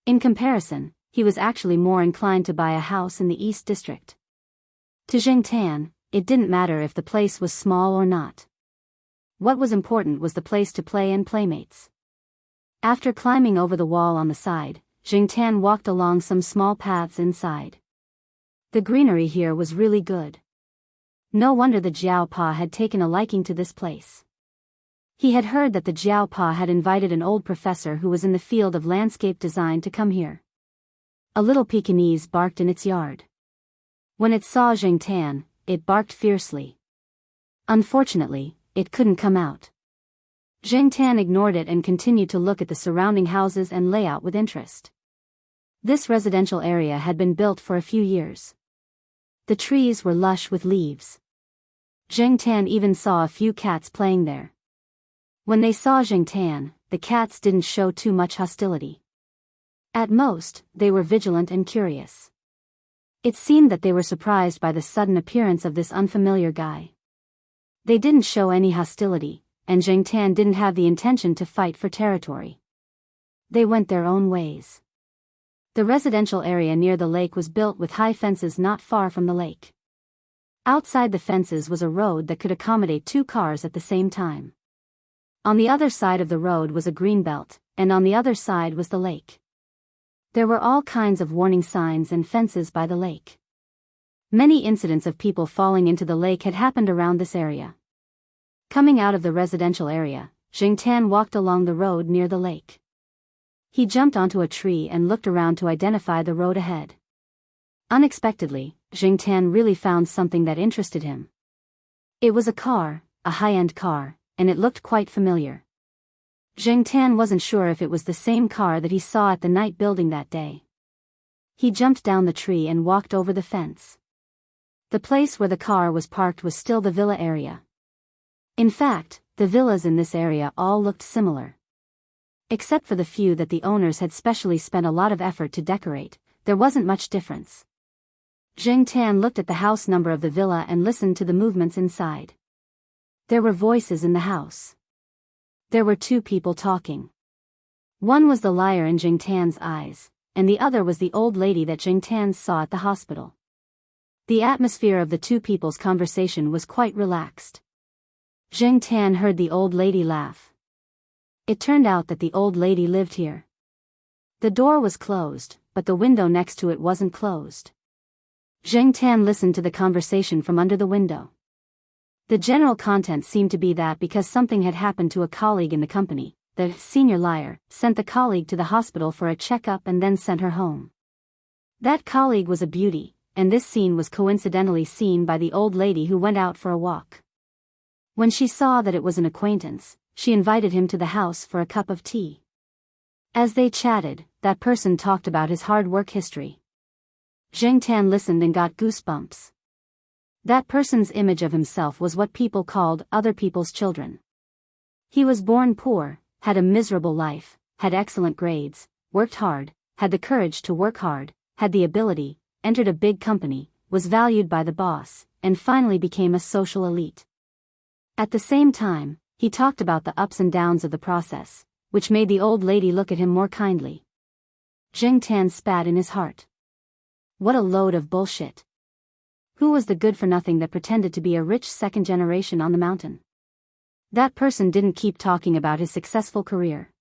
In comparison, he was actually more inclined to buy a house in the East District. To Jingtan, it didn't matter if the place was small or not. What was important was the place to play and playmates. After climbing over the wall on the side, Jingtan walked along some small paths inside. The greenery here was really good. No wonder the Jiaopa had taken a liking to this place. He had heard that the Jiaopa had invited an old professor who was in the field of landscape design to come here. A little Pekingese barked in its yard. When it saw Jingtan, it barked fiercely. Unfortunately, it couldn't come out. Jingtan ignored it and continued to look at the surrounding houses and layout with interest. This residential area had been built for a few years. The trees were lush with leaves. Jingtan even saw a few cats playing there. When they saw Jingtan, the cats didn't show too much hostility. At most, they were vigilant and curious. It seemed that they were surprised by the sudden appearance of this unfamiliar guy. They didn't show any hostility, and Jingtan didn't have the intention to fight for territory. They went their own ways. The residential area near the lake was built with high fences not far from the lake. Outside the fences was a road that could accommodate 2 cars at the same time. On the other side of the road was a green belt, and on the other side was the lake. There were all kinds of warning signs and fences by the lake. Many incidents of people falling into the lake had happened around this area. Coming out of the residential area, Jingtan walked along the road near the lake. He jumped onto a tree and looked around to identify the road ahead. Unexpectedly, Jingtan really found something that interested him. It was a car, a high-end car, and it looked quite familiar. Jingtan wasn't sure if it was the same car that he saw at the night building that day. He jumped down the tree and walked over the fence. The place where the car was parked was still the villa area. In fact, the villas in this area all looked similar. Except for the few that the owners had specially spent a lot of effort to decorate, there wasn't much difference. Jingtan looked at the house number of the villa and listened to the movements inside. There were voices in the house. There were 2 people talking. One was the liar in Jingtan's eyes, and the other was the old lady that Jingtan saw at the hospital. The atmosphere of the 2 people's conversation was quite relaxed. Jingtan heard the old lady laugh. It turned out that the old lady lived here. The door was closed, but the window next to it wasn't closed. Jingtan listened to the conversation from under the window. The general content seemed to be that because something had happened to a colleague in the company, the senior liar sent the colleague to the hospital for a checkup and then sent her home. That colleague was a beauty, and this scene was coincidentally seen by the old lady who went out for a walk. When she saw that it was an acquaintance, she invited him to the house for a cup of tea. As they chatted, that person talked about his hard work history. Jingtan listened and got goosebumps. That person's image of himself was what people called other people's children. He was born poor, had a miserable life, had excellent grades, worked hard, had the courage to work hard, had the ability, entered a big company, was valued by the boss, and finally became a social elite. At the same time, he talked about the ups and downs of the process, which made the old lady look at him more kindly. Jingtan spat in his heart. What a load of bullshit. Who was the good-for-nothing that pretended to be a rich second generation on the mountain? That person didn't keep talking about his successful career.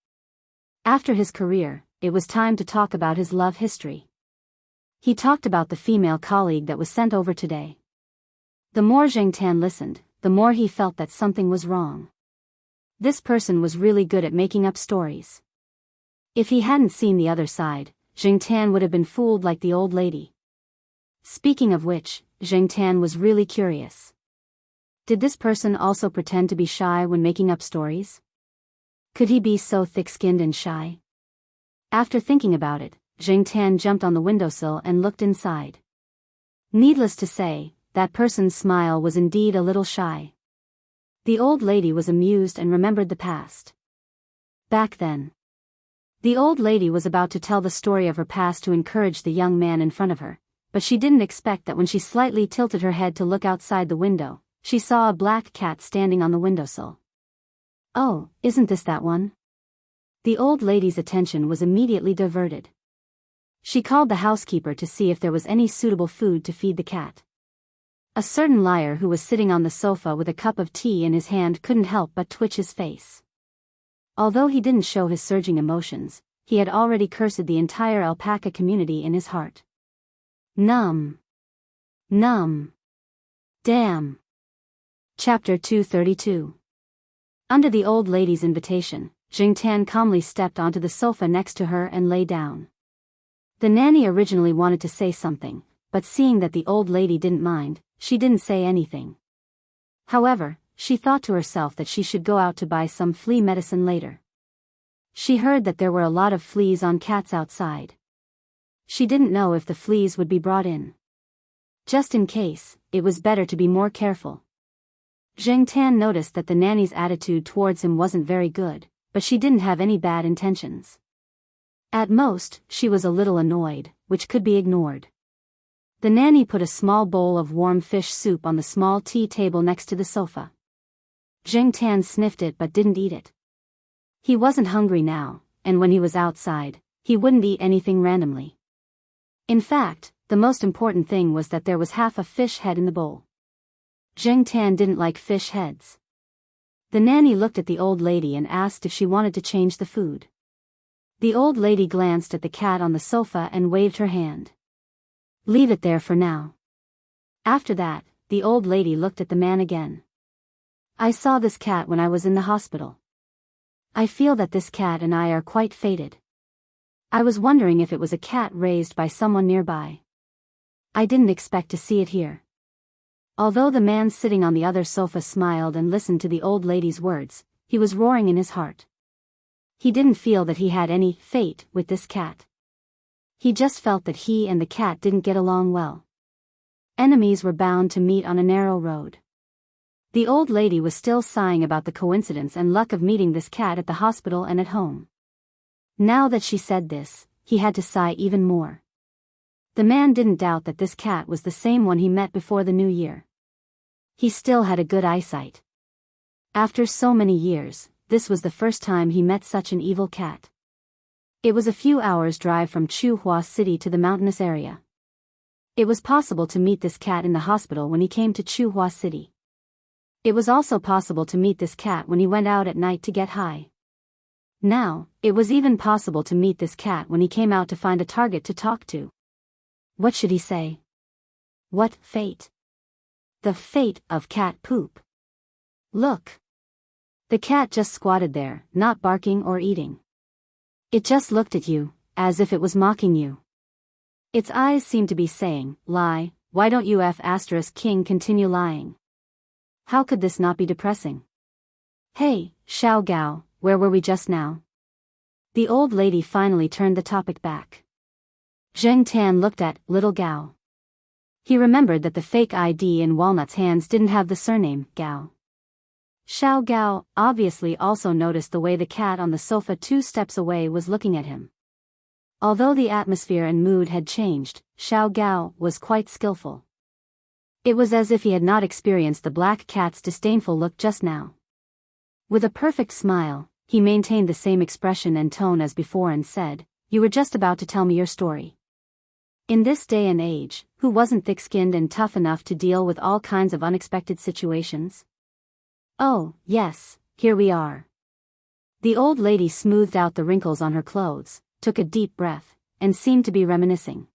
After his career, it was time to talk about his love history. He talked about the female colleague that was sent over today. The more Jingtan listened, the more he felt that something was wrong. This person was really good at making up stories. If he hadn't seen the other side, Jingtan would have been fooled like the old lady. Speaking of which, Jingtan was really curious. Did this person also pretend to be shy when making up stories? Could he be so thick-skinned and shy? After thinking about it, Jingtan jumped on the windowsill and looked inside. Needless to say, that person's smile was indeed a little shy. The old lady was amused and remembered the past. Back then. The old lady was about to tell the story of her past to encourage the young man in front of her, but she didn't expect that when she slightly tilted her head to look outside the window, she saw a black cat standing on the windowsill. "Oh, isn't this that one?" The old lady's attention was immediately diverted. She called the housekeeper to see if there was any suitable food to feed the cat. A certain liar who was sitting on the sofa with a cup of tea in his hand couldn't help but twitch his face. Although he didn't show his surging emotions, he had already cursed the entire alpaca community in his heart. Numb. Numb. Damn. Chapter 232. Under the old lady's invitation, Jingtian calmly stepped onto the sofa next to her and lay down. The nanny originally wanted to say something, but seeing that the old lady didn't mind, she didn't say anything. However, she thought to herself that she should go out to buy some flea medicine later. She heard that there were a lot of fleas on cats outside. She didn't know if the fleas would be brought in. Just in case, it was better to be more careful. Zheng Tan noticed that the nanny's attitude towards him wasn't very good, but she didn't have any bad intentions. At most, she was a little annoyed, which could be ignored. The nanny put a small bowl of warm fish soup on the small tea table next to the sofa. Zheng Tan sniffed it but didn't eat it. He wasn't hungry now, and when he was outside, he wouldn't eat anything randomly. In fact, the most important thing was that there was half a fish head in the bowl. Zheng Tan didn't like fish heads. The nanny looked at the old lady and asked if she wanted to change the food. The old lady glanced at the cat on the sofa and waved her hand. "Leave it there for now." After that, the old lady looked at the man again. "I saw this cat when I was in the hospital. I feel that this cat and I are quite fated. I was wondering if it was a cat raised by someone nearby. I didn't expect to see it here." Although the man sitting on the other sofa smiled and listened to the old lady's words, he was roaring in his heart. He didn't feel that he had any fate with this cat. He just felt that he and the cat didn't get along well. Enemies were bound to meet on a narrow road. The old lady was still sighing about the coincidence and luck of meeting this cat at the hospital and at home. Now that she said this, he had to sigh even more. The man didn't doubt that this cat was the same one he met before the new year. He still had a good eyesight. After so many years, this was the first time he met such an evil cat. It was a few hours' drive from Chuhua City to the mountainous area. It was possible to meet this cat in the hospital when he came to Chuhua City. It was also possible to meet this cat when he went out at night to get high. Now, it was even possible to meet this cat when he came out to find a target to talk to. What should he say? What fate? The fate of cat poop. Look. The cat just squatted there, not barking or eating. It just looked at you, as if it was mocking you. Its eyes seemed to be saying, "Lie, why don't you King continue lying?" How could this not be depressing? "Hey, Xiao Gao, where were we just now?" The old lady finally turned the topic back. Zheng Tan looked at little Gao. He remembered that the fake ID in Walnut's hands didn't have the surname Gao. Xiao Gao obviously also noticed the way the cat on the sofa 2 steps away was looking at him. Although the atmosphere and mood had changed, Xiao Gao was quite skillful. It was as if he had not experienced the black cat's disdainful look just now. With a perfect smile, he maintained the same expression and tone as before and said, "You were just about to tell me your story." In this day and age, who wasn't thick-skinned and tough enough to deal with all kinds of unexpected situations? "Oh, yes, here we are." The old lady smoothed out the wrinkles on her clothes, took a deep breath, and seemed to be reminiscing.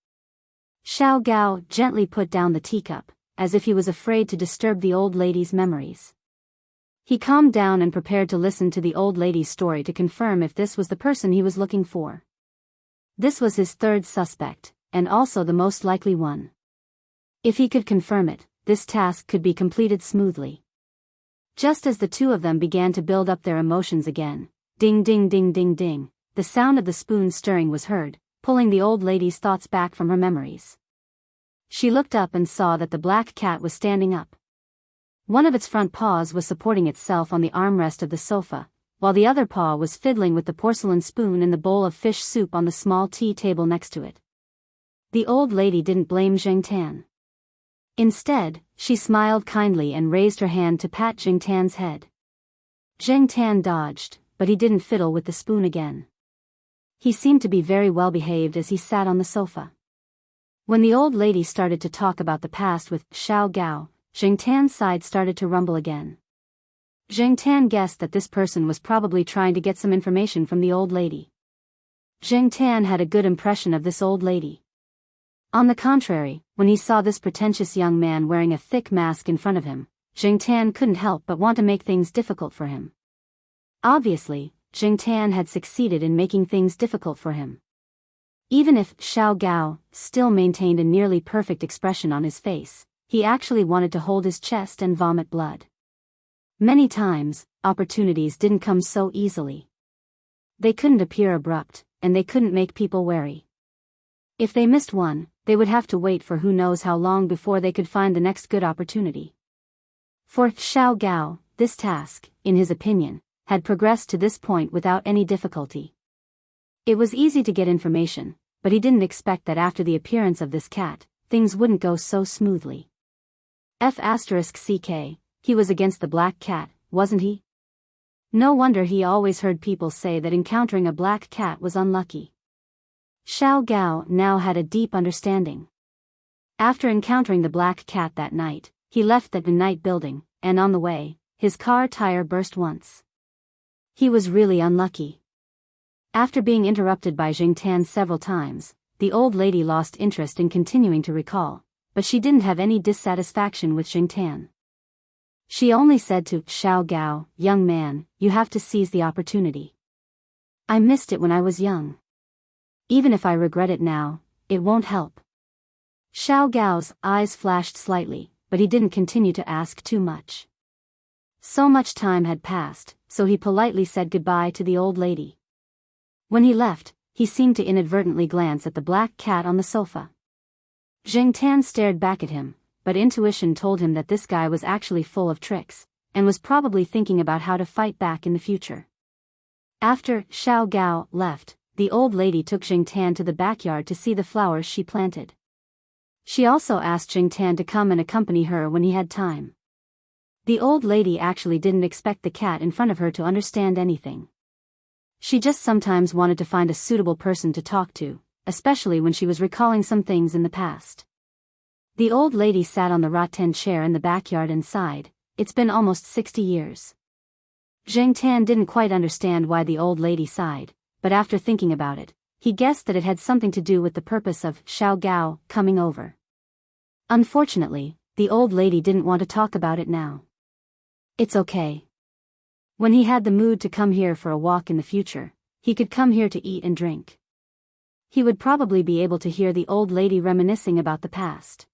Xiao Gao gently put down the teacup, as if he was afraid to disturb the old lady's memories. He calmed down and prepared to listen to the old lady's story to confirm if this was the person he was looking for. This was his third suspect, and also the most likely one. If he could confirm it, this task could be completed smoothly. Just as the two of them began to build up their emotions again, ding ding ding ding ding, the sound of the spoon stirring was heard, pulling the old lady's thoughts back from her memories. She looked up and saw that the black cat was standing up. One of its front paws was supporting itself on the armrest of the sofa, while the other paw was fiddling with the porcelain spoon in the bowl of fish soup on the small tea table next to it. The old lady didn't blame Jing Tan. Instead, she smiled kindly and raised her hand to pat Jing Tan's head. Jing Tan dodged, but he didn't fiddle with the spoon again. He seemed to be very well behaved as he sat on the sofa. When the old lady started to talk about the past with Xiao Gao, Jing Tan's side started to rumble again. Jing Tan guessed that this person was probably trying to get some information from the old lady. Jing Tan had a good impression of this old lady. On the contrary, when he saw this pretentious young man wearing a thick mask in front of him, Jing Tan couldn't help but want to make things difficult for him. Obviously, Jing Tan had succeeded in making things difficult for him. Even if Xiao Gao still maintained a nearly perfect expression on his face, he actually wanted to hold his chest and vomit blood. Many times, opportunities didn't come so easily. They couldn't appear abrupt, and they couldn't make people wary. If they missed one, they would have to wait for who knows how long before they could find the next good opportunity. For Xiao Gao, this task, in his opinion, had progressed to this point without any difficulty. It was easy to get information, but he didn't expect that after the appearance of this cat, things wouldn't go so smoothly. F***ck, he was against the black cat, wasn't he? No wonder he always heard people say that encountering a black cat was unlucky. Xiao Gao now had a deep understanding. After encountering the black cat that night, he left the night building, and on the way, his car tire burst once. He was really unlucky. After being interrupted by Jing Tan several times, the old lady lost interest in continuing to recall, but she didn't have any dissatisfaction with Jing Tan. She only said to Xiao Gao, "Young man, you have to seize the opportunity. I missed it when I was young. Even if I regret it now, it won't help." Xiao Gao's eyes flashed slightly, but he didn't continue to ask too much. So much time had passed, so he politely said goodbye to the old lady. When he left, he seemed to inadvertently glance at the black cat on the sofa. Jing Tan stared back at him, but intuition told him that this guy was actually full of tricks, and was probably thinking about how to fight back in the future. After Xiao Gao left, the old lady took Jing Tan to the backyard to see the flowers she planted. She also asked Jing Tan to come and accompany her when he had time. The old lady actually didn't expect the cat in front of her to understand anything. She just sometimes wanted to find a suitable person to talk to, especially when she was recalling some things in the past. The old lady sat on the rattan chair in the backyard and sighed. It's been almost 60 years. Jing Tan didn't quite understand why the old lady sighed, but after thinking about it, he guessed that it had something to do with the purpose of Xiao Gao coming over. Unfortunately, the old lady didn't want to talk about it now. It's okay. When he had the mood to come here for a walk in the future, he could come here to eat and drink. He would probably be able to hear the old lady reminiscing about the past.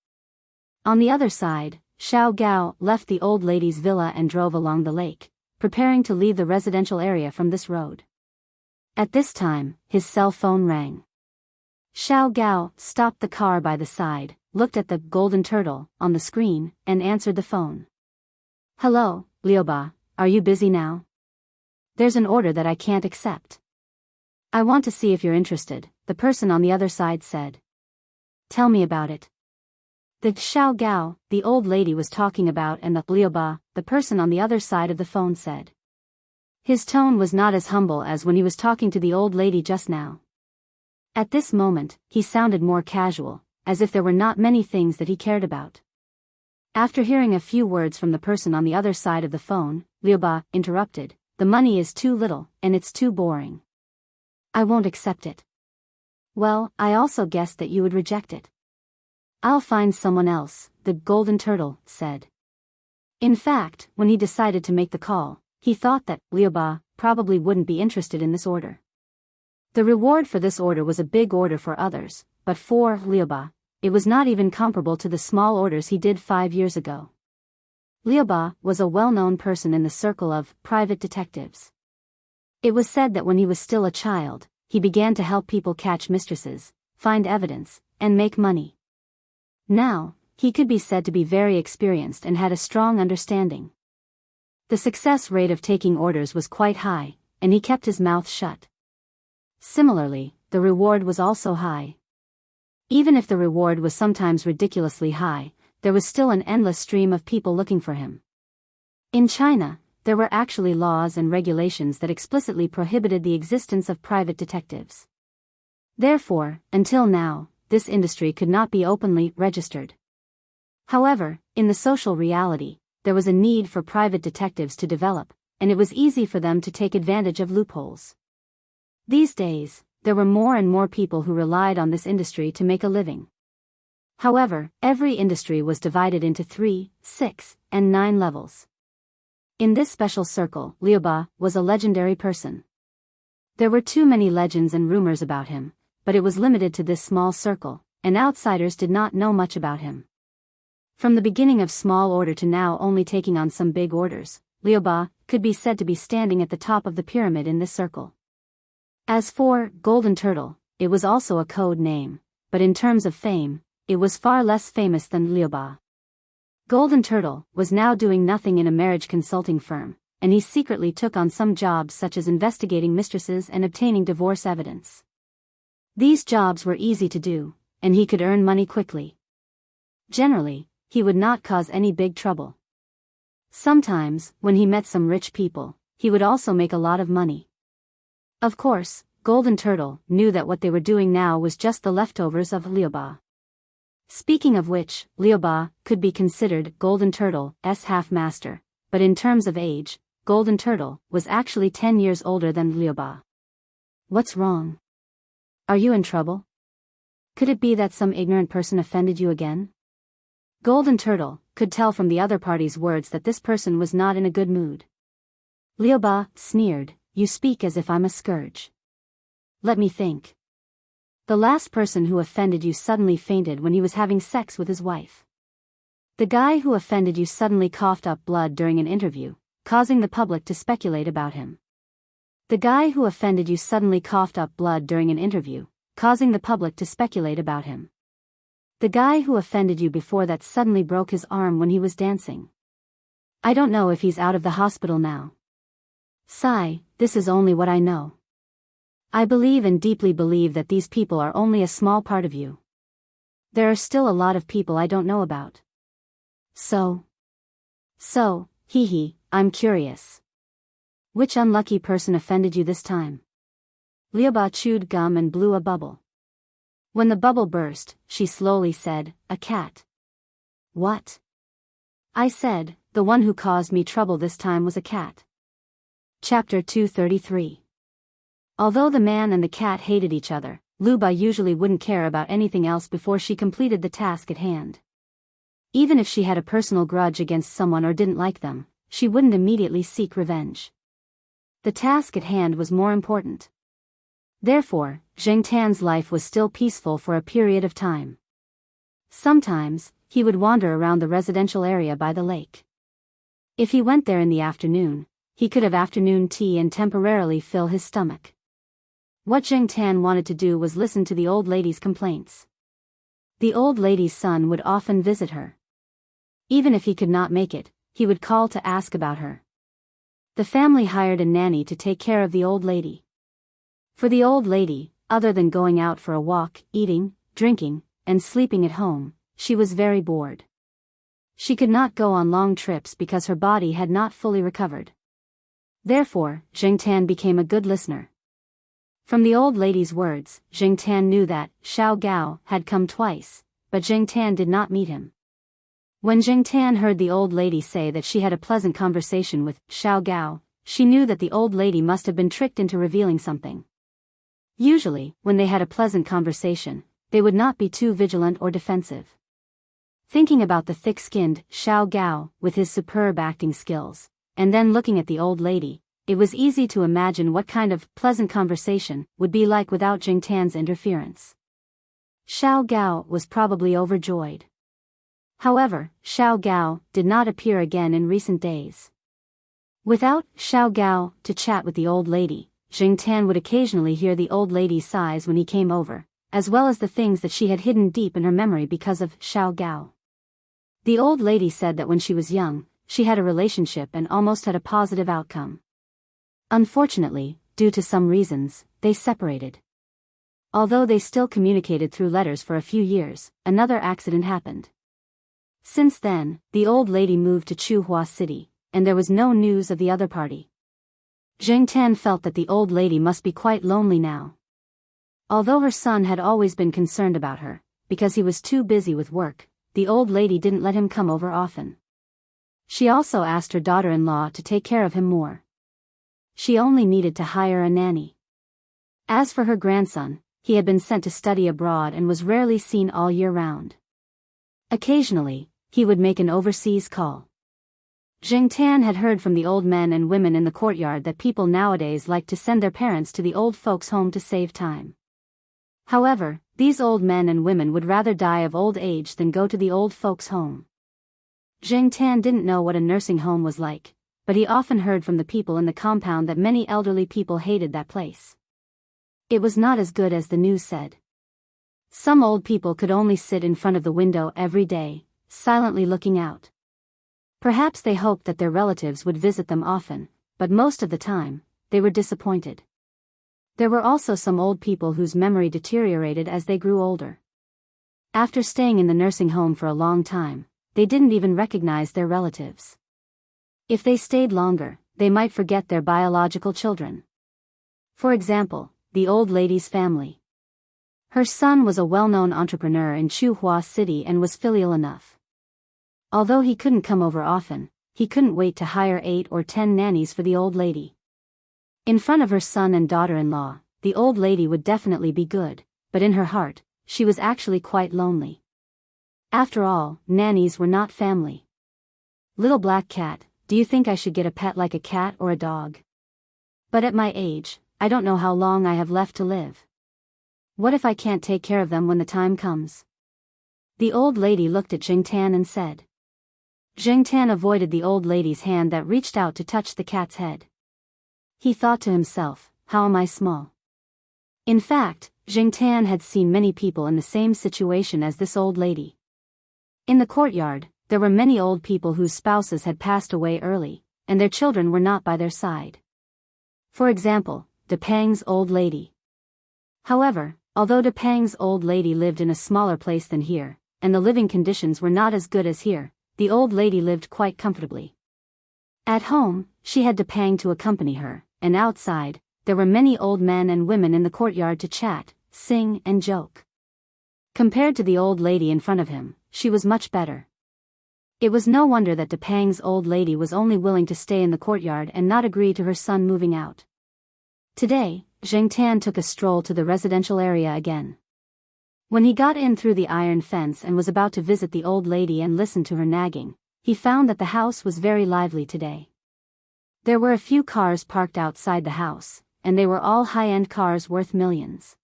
On the other side, Xiao Gao left the old lady's villa and drove along the lake, preparing to leave the residential area from this road. At this time, his cell phone rang. Xiao Gao stopped the car by the side, looked at the golden turtle on the screen, and answered the phone. "Hello, Liuba, are you busy now? There's an order that I can't accept." "I want to see if you're interested," the person on the other side said. "Tell me about it." The Xiao Gao, the old lady was talking about, and the Liuba, the person on the other side of the phone said. His tone was not as humble as when he was talking to the old lady just now. At this moment, he sounded more casual, as if there were not many things that he cared about. After hearing a few words from the person on the other side of the phone, Liuba interrupted, "The money is too little, and it's too boring. I won't accept it." "Well, I also guessed that you would reject it." "I'll find someone else," the golden turtle said. In fact, when he decided to make the call, he thought that Liuba probably wouldn't be interested in this order. The reward for this order was a big order for others, but for Liuba, it was not even comparable to the small orders he did 5 years ago. Liuba was a well-known person in the circle of private detectives. It was said that when he was still a child, he began to help people catch mistresses, find evidence, and make money. Now, he could be said to be very experienced and had a strong understanding. The success rate of taking orders was quite high, and he kept his mouth shut. Similarly, the reward was also high. Even if the reward was sometimes ridiculously high, there was still an endless stream of people looking for him. In China, there were actually laws and regulations that explicitly prohibited the existence of private detectives. Therefore, until now, this industry could not be openly registered. However, in the social reality, there was a need for private detectives to develop, and it was easy for them to take advantage of loopholes. These days, there were more and more people who relied on this industry to make a living. However, every industry was divided into 3, 6, and 9 levels. In this special circle, Liu Ba was a legendary person. There were too many legends and rumors about him, but it was limited to this small circle, and outsiders did not know much about him. From the beginning of small order to now only taking on some big orders, Liu Ba could be said to be standing at the top of the pyramid in this circle. As for Golden Turtle, it was also a code name, but in terms of fame, it was far less famous than Liu Ba. Golden Turtle was now doing nothing in a marriage consulting firm, and he secretly took on some jobs such as investigating mistresses and obtaining divorce evidence. These jobs were easy to do, and he could earn money quickly. Generally, he would not cause any big trouble. Sometimes, when he met some rich people, he would also make a lot of money. Of course, Golden Turtle knew that what they were doing now was just the leftovers of Liu Ba. Speaking of which, Liu Ba could be considered Golden Turtle's half-master, but in terms of age, Golden Turtle was actually 10 years older than Liu Ba. What's wrong? Are you in trouble? Could it be that some ignorant person offended you again? Golden Turtle could tell from the other party's words that this person was not in a good mood. Liu Ba sneered, "You speak as if I'm a scourge. Let me think. The last person who offended you suddenly fainted when he was having sex with his wife. The guy who offended you suddenly coughed up blood during an interview, causing the public to speculate about him. The guy who offended you suddenly coughed up blood during an interview, causing the public to speculate about him. The guy who offended you before that suddenly broke his arm when he was dancing. I don't know if he's out of the hospital now. Sigh, this is only what I know. I believe and deeply believe that these people are only a small part of you. There are still a lot of people I don't know about. So, I'm curious. Which unlucky person offended you this time?" Liu Ba chewed gum and blew a bubble. When the bubble burst, she slowly said, "A cat." "What?" I said, "The one who caused me trouble this time was a cat." Chapter 233. Although the man and the cat hated each other, Liu Ba usually wouldn't care about anything else before she completed the task at hand. Even if she had a personal grudge against someone or didn't like them, she wouldn't immediately seek revenge. The task at hand was more important. Therefore, Zheng Tan's life was still peaceful for a period of time. Sometimes, he would wander around the residential area by the lake. If he went there in the afternoon, he could have afternoon tea and temporarily fill his stomach. What Zheng Tan wanted to do was listen to the old lady's complaints. The old lady's son would often visit her. Even if he could not make it, he would call to ask about her. The family hired a nanny to take care of the old lady. For the old lady, other than going out for a walk, eating, drinking, and sleeping at home, she was very bored. She could not go on long trips because her body had not fully recovered. Therefore, Zheng Tan became a good listener. From the old lady's words, Zheng Tan knew that Xiao Gao had come twice, but Zheng Tan did not meet him. When Zheng Tan heard the old lady say that she had a pleasant conversation with Xiao Gao, she knew that the old lady must have been tricked into revealing something. Usually, when they had a pleasant conversation, they would not be too vigilant or defensive. Thinking about the thick-skinned Xiao Gao with his superb acting skills, and then looking at the old lady, it was easy to imagine what kind of pleasant conversation would be like without Zheng Tan's interference. Xiao Gao was probably overjoyed. However, Xiao Gao did not appear again in recent days. Without Xiao Gao to chat with the old lady, Zheng Tan would occasionally hear the old lady's sighs when he came over, as well as the things that she had hidden deep in her memory because of Xiao Gao. The old lady said that when she was young, she had a relationship and almost had a positive outcome. Unfortunately, due to some reasons, they separated. Although they still communicated through letters for a few years, another accident happened. Since then, the old lady moved to Chuhua City, and there was no news of the other party. Zheng Tan felt that the old lady must be quite lonely now. Although her son had always been concerned about her, because he was too busy with work, the old lady didn't let him come over often. She also asked her daughter-in-law to take care of him more. She only needed to hire a nanny. As for her grandson, he had been sent to study abroad and was rarely seen all year round. Occasionally, he would make an overseas call. Zheng Tan had heard from the old men and women in the courtyard that people nowadays like to send their parents to the old folks' home to save time. However, these old men and women would rather die of old age than go to the old folks' home. Zheng Tan didn't know what a nursing home was like, but he often heard from the people in the compound that many elderly people hated that place. It was not as good as the news said. Some old people could only sit in front of the window every day, silently looking out. Perhaps they hoped that their relatives would visit them often, but most of the time, they were disappointed. There were also some old people whose memory deteriorated as they grew older. After staying in the nursing home for a long time, they didn't even recognize their relatives. If they stayed longer, they might forget their biological children. For example, the old lady's family. Her son was a well-known entrepreneur in Chuhua City and was filial enough. Although he couldn't come over often, he couldn't wait to hire 8 or 10 nannies for the old lady. In front of her son and daughter-in-law, the old lady would definitely be good, but in her heart, she was actually quite lonely. After all, nannies were not family. Little black cat, do you think I should get a pet like a cat or a dog? But at my age, I don't know how long I have left to live. What if I can't take care of them when the time comes? The old lady looked at Zheng Tan and said. Zheng Tan avoided the old lady's hand that reached out to touch the cat's head. He thought to himself, how am I small? In fact, Zheng Tan had seen many people in the same situation as this old lady. In the courtyard, there were many old people whose spouses had passed away early, and their children were not by their side. For example, De Peng's old lady. However, although De Peng's old lady lived in a smaller place than here, and the living conditions were not as good as here, the old lady lived quite comfortably. At home, she had De Peng to accompany her, and outside, there were many old men and women in the courtyard to chat, sing and joke. Compared to the old lady in front of him, she was much better. It was no wonder that De Peng's old lady was only willing to stay in the courtyard and not agree to her son moving out. Today, Zheng Tan took a stroll to the residential area again. When he got in through the iron fence and was about to visit the old lady and listen to her nagging, he found that the house was very lively today. There were a few cars parked outside the house, and they were all high-end cars worth millions.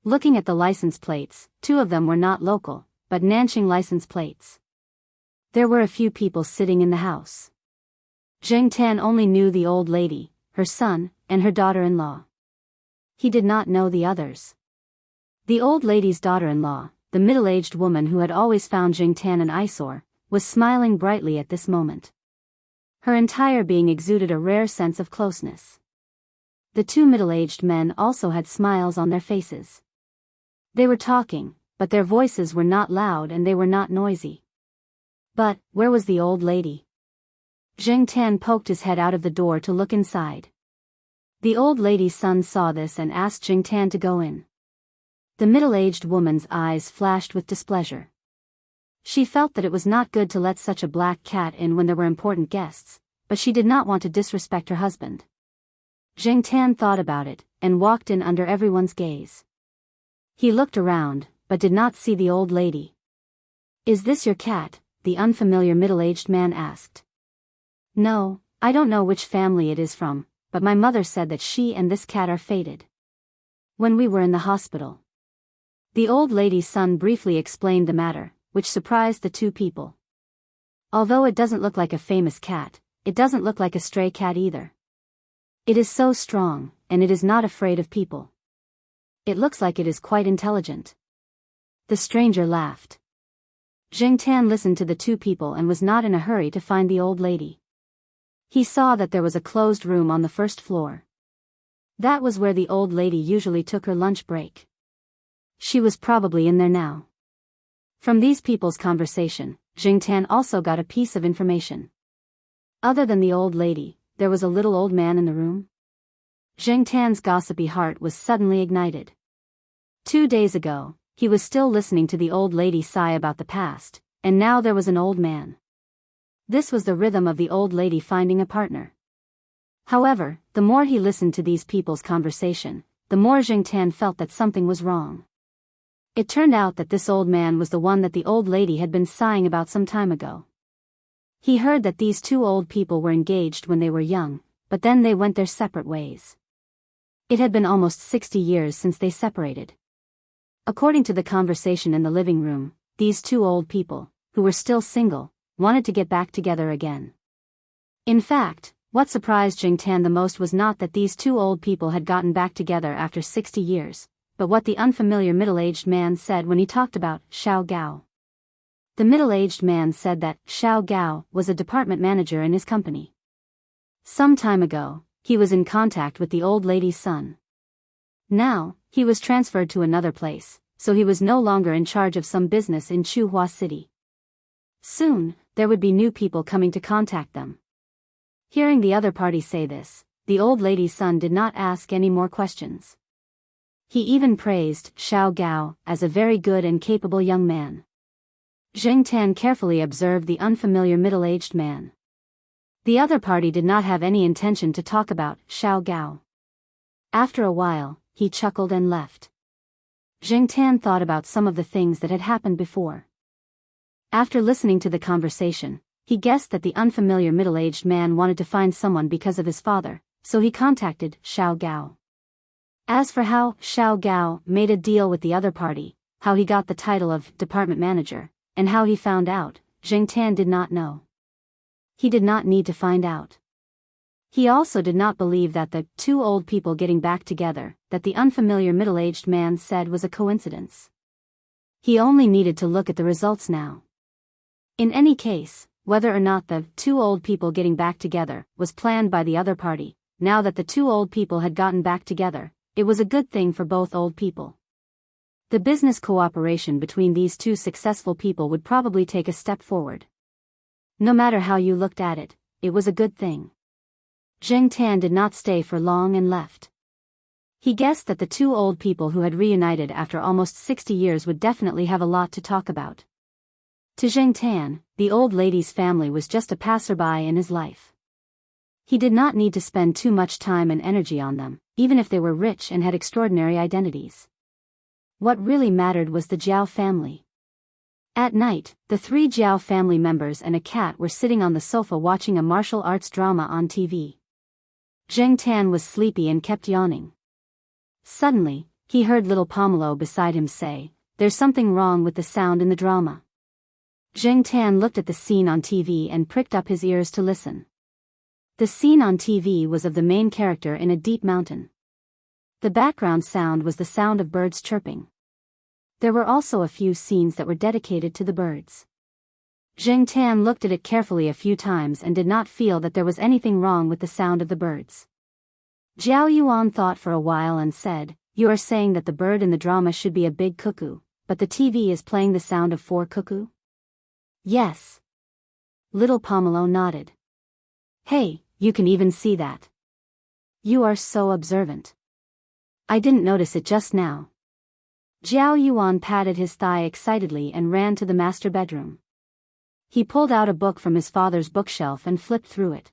Looking at the license plates, 2 of them were not local, but Nanjing license plates. There were a few people sitting in the house. Zheng Tan only knew the old lady, her son, and her daughter-in-law. He did not know the others. The old lady's daughter-in-law, the middle-aged woman who had always found Zheng Tan an eyesore, was smiling brightly at this moment. Her entire being exuded a rare sense of closeness. The 2 middle-aged men also had smiles on their faces. They were talking, but their voices were not loud and they were not noisy. But, where was the old lady? Zheng Tan poked his head out of the door to look inside. The old lady's son saw this and asked Zheng Tan to go in. The middle-aged woman's eyes flashed with displeasure. She felt that it was not good to let such a black cat in when there were important guests, but she did not want to disrespect her husband. Zheng Tan thought about it, and walked in under everyone's gaze. He looked around, but did not see the old lady. Is this your cat? The unfamiliar middle-aged man asked. No, I don't know which family it is from, but my mother said that she and this cat are fated. When we were in the hospital. The old lady's son briefly explained the matter, which surprised the 2 people. Although it doesn't look like a famous cat, it doesn't look like a stray cat either. It is so strong, and it is not afraid of people. It looks like it is quite intelligent. The stranger laughed. Zheng Tan listened to the 2 people and was not in a hurry to find the old lady. He saw that there was a closed room on the 1st floor. That was where the old lady usually took her lunch break. She was probably in there now. From these people's conversation, Jingtan also got a piece of information. Other than the old lady, there was a little old man in the room. Jingtan's gossipy heart was suddenly ignited. 2 days ago, he was still listening to the old lady sigh about the past, and now there was an old man. This was the rhythm of the old lady finding a partner. However, the more he listened to these people's conversation, the more Jingtan felt that something was wrong. It turned out that this old man was the one that the old lady had been sighing about some time ago. He heard that these two old people were engaged when they were young, but then they went their separate ways. It had been almost 60 years since they separated. According to the conversation in the living room, these two old people, who were still single, wanted to get back together again. In fact, what surprised Jingtan the most was not that these two old people had gotten back together after 60 years, but what the unfamiliar middle-aged man said when he talked about Xiao Gao. The middle-aged man said that Xiao Gao was a department manager in his company. Some time ago, he was in contact with the old lady's son. Now, he was transferred to another place, so he was no longer in charge of some business in Chuhua City. Soon, there would be new people coming to contact them. Hearing the other party say this, the old lady's son did not ask any more questions. He even praised Xiao Gao as a very good and capable young man. Jingtan carefully observed the unfamiliar middle-aged man. The other party did not have any intention to talk about Xiao Gao. After a while, he chuckled and left. Jingtan thought about some of the things that had happened before. After listening to the conversation, he guessed that the unfamiliar middle-aged man wanted to find someone because of his father, so he contacted Xiao Gao. As for how Xiao Gao made a deal with the other party, how he got the title of department manager, and how he found out, Jingtan did not know. He did not need to find out. He also did not believe that the two old people getting back together, that the unfamiliar middle-aged man said was a coincidence. He only needed to look at the results now. In any case, whether or not the two old people getting back together was planned by the other party, now that the two old people had gotten back together, it was a good thing for both old people. The business cooperation between these two successful people would probably take a step forward. No matter how you looked at it, it was a good thing. Jingtan did not stay for long and left. He guessed that the two old people who had reunited after almost 60 years would definitely have a lot to talk about. To Jingtan, the old lady's family was just a passerby in his life. He did not need to spend too much time and energy on them, even if they were rich and had extraordinary identities. What really mattered was the Jiao family. At night, the 3 Jiao family members and a cat were sitting on the sofa watching a martial arts drama on TV. Jingtan was sleepy and kept yawning. Suddenly, he heard little Pomelo beside him say, "There's something wrong with the sound in the drama." Jingtan looked at the scene on TV and pricked up his ears to listen. The scene on TV was of the main character in a deep mountain. The background sound was the sound of birds chirping. There were also a few scenes that were dedicated to the birds. Jingtan looked at it carefully a few times and did not feel that there was anything wrong with the sound of the birds. Jiao Yuan thought for a while and said, "You are saying that the bird in the drama should be a big cuckoo, but the TV is playing the sound of 4 cuckoo?" "Yes." Little Pomelo nodded. "Hey, you can even see that. You are so observant. I didn't notice it just now." Jiao Yuan patted his thigh excitedly and ran to the master bedroom. He pulled out a book from his father's bookshelf and flipped through it.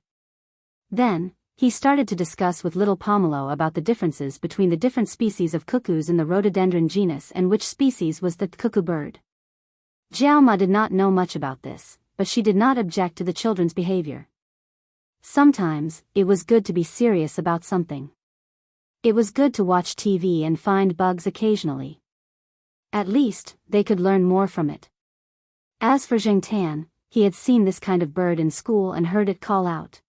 Then, he started to discuss with little Pomelo about the differences between the different species of cuckoos in the rhododendron genus and which species was the cuckoo bird. Jiao Ma did not know much about this, but she did not object to the children's behavior. Sometimes, it was good to be serious about something. It was good to watch TV and find bugs occasionally. At least, they could learn more from it. As for Jingtan, he had seen this kind of bird in school and heard it call out.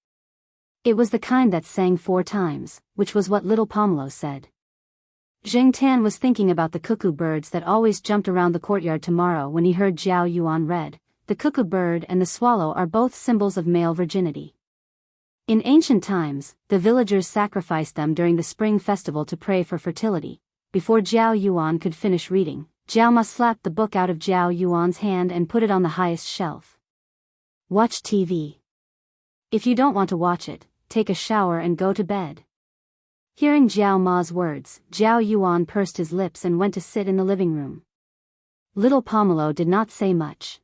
It was the kind that sang 4 times, which was what little Pomelo said. Jingtan was thinking about the cuckoo birds that always jumped around the courtyard tomorrow when he heard Jiao Yuan read, "The cuckoo bird and the swallow are both symbols of male virginity." In ancient times, the villagers sacrificed them during the spring festival to pray for fertility, before Zhao Yuan could finish reading, Zhao Ma slapped the book out of Zhao Yuan's hand and put it on the highest shelf. Watch TV. If you don't want to watch it, take a shower and go to bed. Hearing Zhao Ma's words, Zhao Yuan pursed his lips and went to sit in the living room. Little Pomelo did not say much.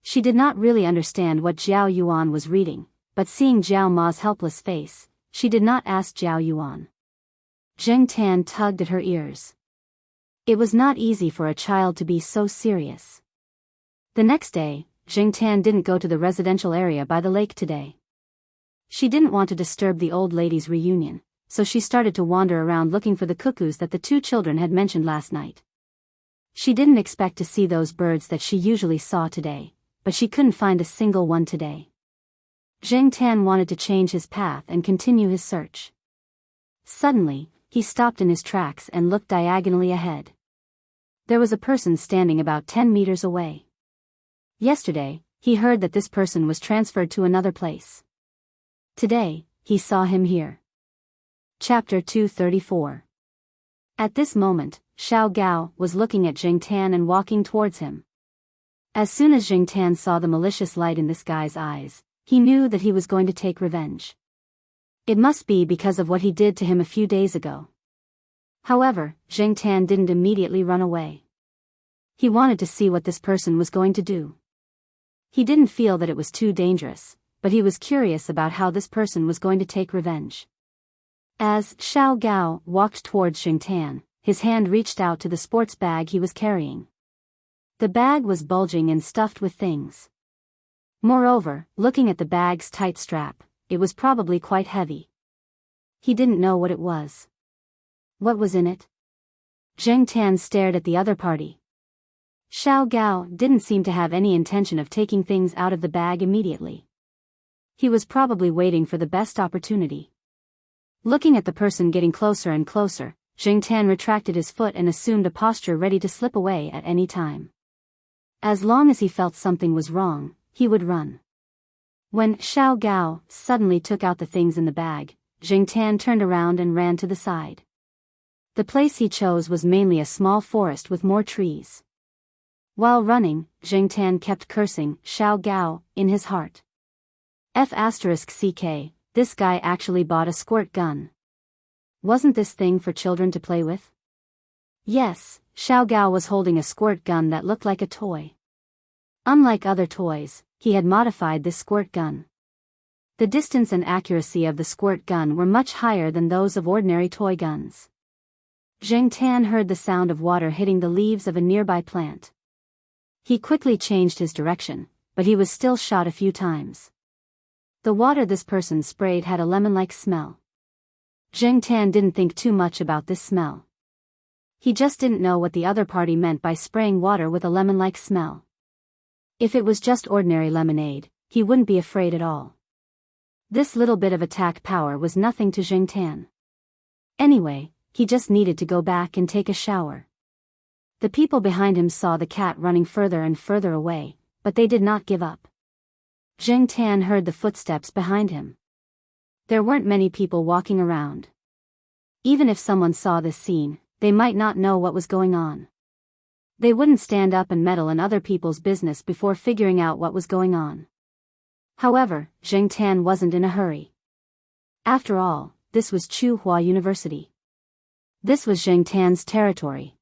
She did not really understand what Zhao Yuan was reading, but seeing Zhao Ma's helpless face, she did not ask Zhao Yuan. Zheng Tan tugged at her ears. It was not easy for a child to be so serious. The next day, Zheng Tan didn't go to the residential area by the lake today. She didn't want to disturb the old lady's reunion, so she started to wander around looking for the cuckoos that the two children had mentioned last night. She didn't expect to see those birds that she usually saw today, but she couldn't find a single one today. Zheng Tan wanted to change his path and continue his search. Suddenly, he stopped in his tracks and looked diagonally ahead. There was a person standing about 10 meters away. Yesterday, he heard that this person was transferred to another place. Today, he saw him here. Chapter 234. At this moment, Xiao Gao was looking at Zheng Tan and walking towards him. As soon as Zheng Tan saw the malicious light in this guy's eyes, he knew that he was going to take revenge. It must be because of what he did to him a few days ago. However, Zheng Tan didn't immediately run away. He wanted to see what this person was going to do. He didn't feel that it was too dangerous, but he was curious about how this person was going to take revenge. As Xiao Gao walked towards Zheng Tan, his hand reached out to the sports bag he was carrying. The bag was bulging and stuffed with things. Moreover, looking at the bag's tight strap, it was probably quite heavy. He didn't know what it was. What was in it? Zheng Tan stared at the other party. Xiao Gao didn't seem to have any intention of taking things out of the bag immediately. He was probably waiting for the best opportunity. Looking at the person getting closer and closer, Zheng Tan retracted his foot and assumed a posture ready to slip away at any time. As long as he felt something was wrong, he would run. When Xiao Gao suddenly took out the things in the bag, Zheng Tan turned around and ran to the side. The place he chose was mainly a small forest with more trees. While running, Zheng Tan kept cursing Xiao Gao in his heart. F***ck, this guy actually bought a squirt gun. Wasn't this thing for children to play with? Yes, Xiao Gao was holding a squirt gun that looked like a toy. Unlike other toys, he had modified this squirt gun. The distance and accuracy of the squirt gun were much higher than those of ordinary toy guns. Zheng Tan heard the sound of water hitting the leaves of a nearby plant. He quickly changed his direction, but he was still shot a few times. The water this person sprayed had a lemon-like smell. Zheng Tan didn't think too much about this smell. He just didn't know what the other party meant by spraying water with a lemon-like smell. If it was just ordinary lemonade, he wouldn't be afraid at all. This little bit of attack power was nothing to Zheng Tan. Anyway, he just needed to go back and take a shower. The people behind him saw the cat running further and further away, but they did not give up. Zheng Tan heard the footsteps behind him. There weren't many people walking around. Even if someone saw this scene, they might not know what was going on. They wouldn't stand up and meddle in other people's business before figuring out what was going on. However, Zheng Tan wasn't in a hurry. After all, this was Tsinghua University. This was Zheng Tan's territory.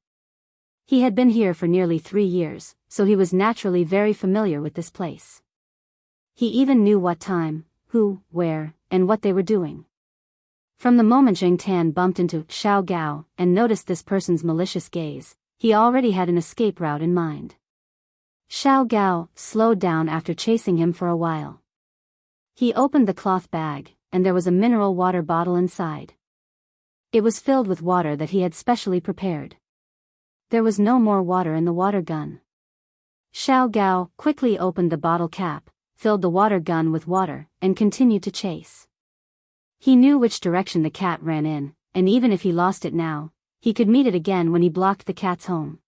He had been here for nearly 3 years, so he was naturally very familiar with this place. He even knew what time, who, where, and what they were doing. From the moment Zheng Tan bumped into Xiao Gao and noticed this person's malicious gaze, he already had an escape route in mind. Xiao Gao slowed down after chasing him for a while. He opened the cloth bag, and there was a mineral water bottle inside. It was filled with water that he had specially prepared. There was no more water in the water gun. Xiao Gao quickly opened the bottle cap, filled the water gun with water, and continued to chase. He knew which direction the cat ran in, and even if he lost it now, he could meet it again when he blocked the cat's home.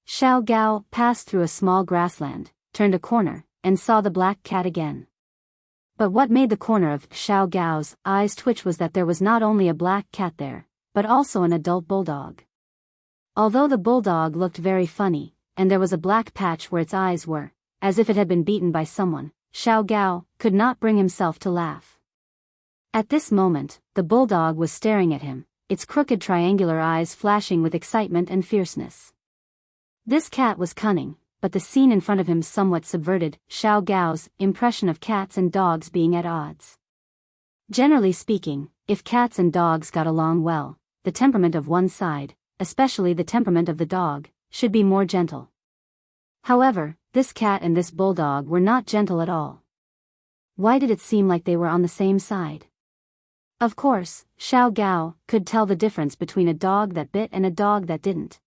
Xiao Gao passed through a small grassland, turned a corner, and saw the black cat again. But what made the corner of Xiao Gao's eyes twitch was that there was not only a black cat there, but also an adult bulldog. Although the bulldog looked very funny, and there was a black patch where its eyes were, as if it had been beaten by someone, Xiao Gao could not bring himself to laugh. At this moment, the bulldog was staring at him, its crooked triangular eyes flashing with excitement and fierceness. This cat was cunning, but the scene in front of him somewhat subverted Xiao Gao's impression of cats and dogs being at odds. Generally speaking, if cats and dogs got along well, the temperament of one side, especially the temperament of the dog, should be more gentle. However, this cat and this bulldog were not gentle at all. Why did it seem like they were on the same side? Of course, Xiao Gao could tell the difference between a dog that bit and a dog that didn't.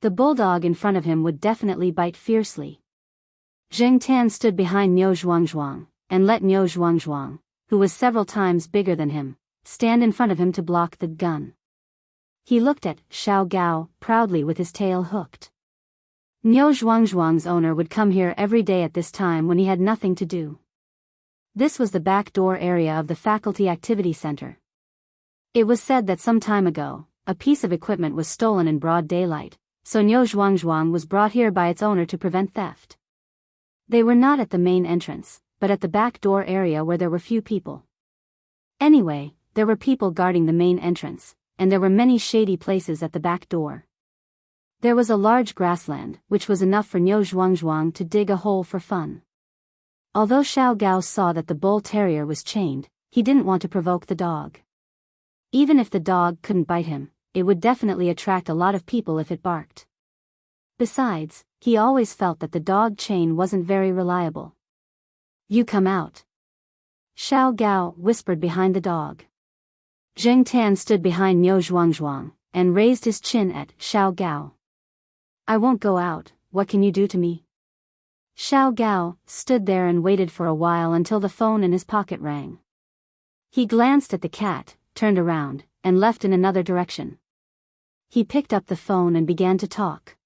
The bulldog in front of him would definitely bite fiercely. Zheng Tan stood behind Niu Zhuangzhuang, and let Niu Zhuangzhuang, who was several times bigger than him, stand in front of him to block the gun. He looked at Xiao Gao proudly with his tail hooked. Niu Zhuangzhuang's owner would come here every day at this time when he had nothing to do. This was the back door area of the faculty activity center. It was said that some time ago, a piece of equipment was stolen in broad daylight, so Niu Zhuangzhuang was brought here by its owner to prevent theft. They were not at the main entrance, but at the back door area where there were few people. Anyway, there were people guarding the main entrance, and there were many shady places at the back door. There was a large grassland, which was enough for Niu Zhuangzhuang to dig a hole for fun. Although Xiao Gao saw that the bull terrier was chained, he didn't want to provoke the dog. Even if the dog couldn't bite him, it would definitely attract a lot of people if it barked. Besides, he always felt that the dog chain wasn't very reliable. "You come out," Xiao Gao whispered behind the dog. Zheng Tan stood behind Niu Zhuangzhuang, and raised his chin at Xiao Gao. "I won't go out, what can you do to me?" Xiao Gao stood there and waited for a while until the phone in his pocket rang. He glanced at the cat, turned around, and left in another direction. He picked up the phone and began to talk.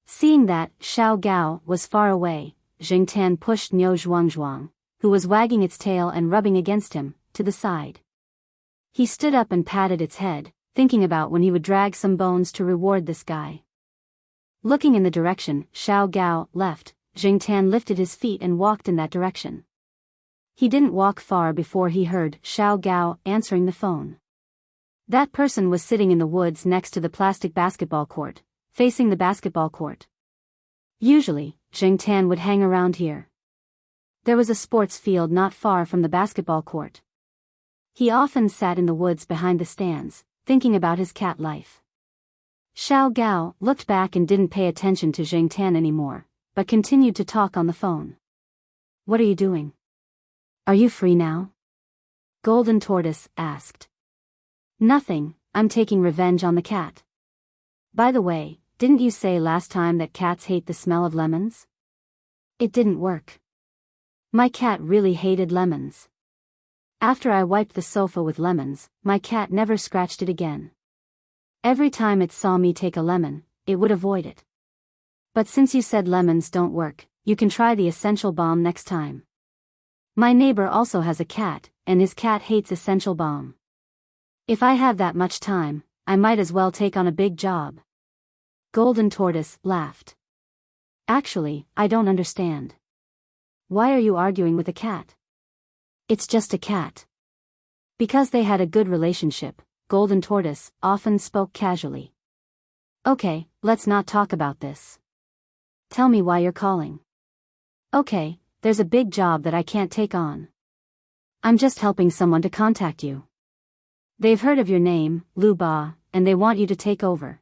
Seeing that Xiao Gao was far away, Zheng Tan pushed Niu Zhuangzhuang, who was wagging its tail and rubbing against him, to the side. He stood up and patted its head, thinking about when he would drag some bones to reward this guy. Looking in the direction Xiao Gao left, Zheng Tan lifted his feet and walked in that direction. He didn't walk far before he heard Xiao Gao answering the phone. That person was sitting in the woods next to the plastic basketball court, facing the basketball court. Usually, Zheng Tan would hang around here. There was a sports field not far from the basketball court. He often sat in the woods behind the stands, thinking about his cat life. Xiao Gao looked back and didn't pay attention to Zheng Tan anymore, but continued to talk on the phone. "What are you doing? Are you free now?" Golden Tortoise asked. "Nothing, I'm taking revenge on the cat. By the way, didn't you say last time that cats hate the smell of lemons? It didn't work. My cat really hated lemons. After I wiped the sofa with lemons, my cat never scratched it again. Every time it saw me take a lemon, it would avoid it. But since you said lemons don't work, you can try the essential balm next time. My neighbor also has a cat, and his cat hates essential balm. If I have that much time, I might as well take on a big job." Golden Tortoise laughed. "Actually, I don't understand. Why are you arguing with a cat?" "It's just a cat." Because they had a good relationship, Golden Tortoise often spoke casually. "Okay, let's not talk about this. Tell me why you're calling." "Okay, there's a big job that I can't take on. I'm just helping someone to contact you. They've heard of your name, Lu Ba, and they want you to take over.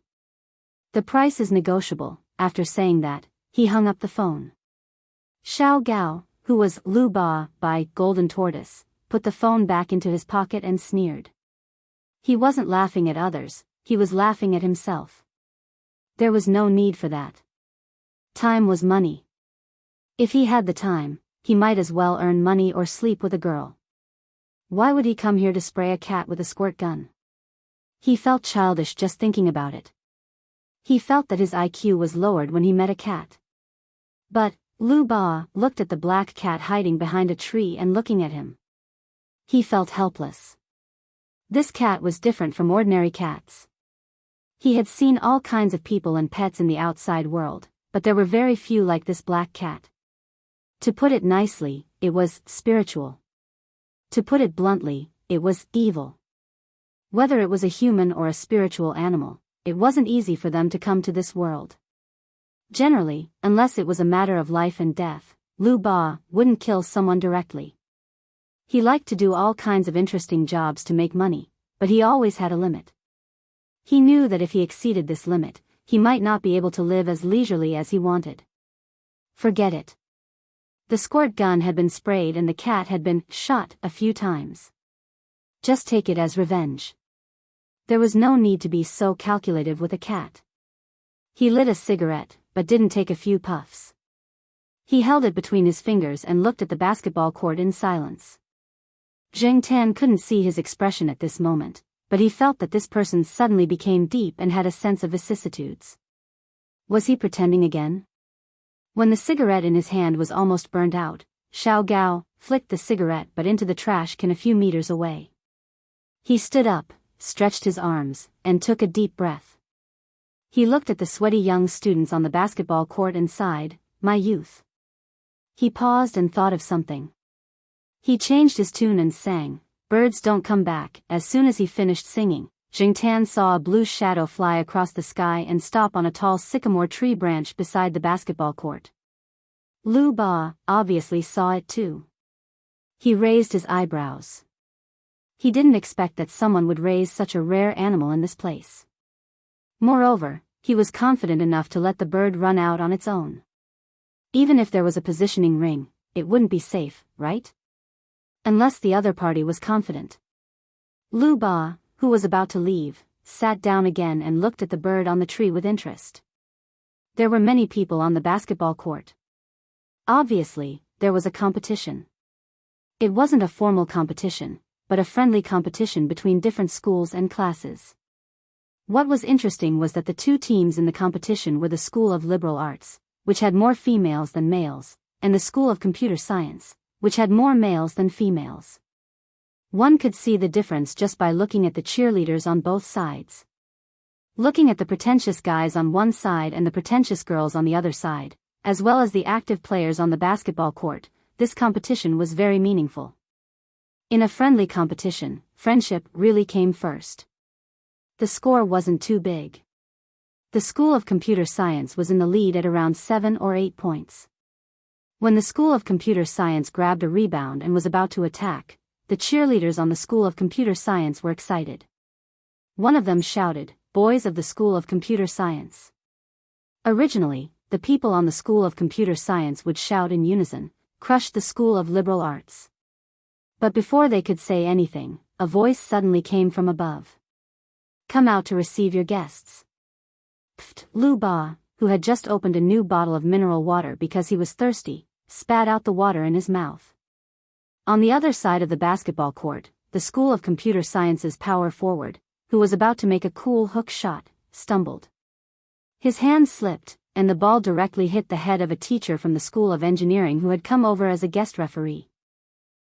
The price is negotiable." After saying that, he hung up the phone. Xiao Gao, who was Lu Ba by Golden Tortoise, put the phone back into his pocket and sneered. He wasn't laughing at others, he was laughing at himself. There was no need for that. Time was money. If he had the time, he might as well earn money or sleep with a girl. Why would he come here to spray a cat with a squirt gun? He felt childish just thinking about it. He felt that his IQ was lowered when he met a cat. But Lu Ba looked at the black cat hiding behind a tree and looking at him. He felt helpless. This cat was different from ordinary cats. He had seen all kinds of people and pets in the outside world, but there were very few like this black cat. To put it nicely, it was spiritual. To put it bluntly, it was evil. Whether it was a human or a spiritual animal, it wasn't easy for them to come to this world. Generally, unless it was a matter of life and death, Lu Ba wouldn't kill someone directly. He liked to do all kinds of interesting jobs to make money, but he always had a limit. He knew that if he exceeded this limit, he might not be able to live as leisurely as he wanted. Forget it. The squirt gun had been sprayed and the cat had been shot a few times. Just take it as revenge. There was no need to be so calculative with a cat. He lit a cigarette, but didn't take a few puffs. He held it between his fingers and looked at the basketball court in silence. Zheng Tan couldn't see his expression at this moment, but he felt that this person suddenly became deep and had a sense of vicissitudes. Was he pretending again? When the cigarette in his hand was almost burned out, Xiao Gao flicked the cigarette but into the trash can a few meters away. He stood up, stretched his arms, and took a deep breath. He looked at the sweaty young students on the basketball court and sighed, "My youth." He paused and thought of something. He changed his tune and sang, "Birds Don't Come Back." As soon as he finished singing, Zheng Tan saw a blue shadow fly across the sky and stop on a tall sycamore tree branch beside the basketball court. Lu Ba obviously saw it too. He raised his eyebrows. He didn't expect that someone would raise such a rare animal in this place. Moreover, he was confident enough to let the bird run out on its own. Even if there was a positioning ring, it wouldn't be safe, right? Unless the other party was confident. Lu Ba, who was about to leave, sat down again and looked at the bird on the tree with interest. There were many people on the basketball court. Obviously, there was a competition. It wasn't a formal competition, but a friendly competition between different schools and classes. What was interesting was that the two teams in the competition were the School of Liberal Arts, which had more females than males, and the School of Computer Science, which had more males than females. One could see the difference just by looking at the cheerleaders on both sides. Looking at the pretentious guys on one side and the pretentious girls on the other side, as well as the active players on the basketball court, this competition was very meaningful. In a friendly competition, friendship really came first. The score wasn't too big. The School of Computer Science was in the lead at around 7 or 8 points. When the School of Computer Science grabbed a rebound and was about to attack, the cheerleaders on the School of Computer Science were excited. One of them shouted, "Boys of the School of Computer Science." Originally, the people on the School of Computer Science would shout in unison, "Crush the School of Liberal Arts." But before they could say anything, a voice suddenly came from above. "Come out to receive your guests." Pfft! Lu Ba, who had just opened a new bottle of mineral water because he was thirsty, spat out the water in his mouth. On the other side of the basketball court, the School of Computer Science's power forward, who was about to make a cool hook shot, stumbled. His hand slipped, and the ball directly hit the head of a teacher from the School of Engineering who had come over as a guest referee.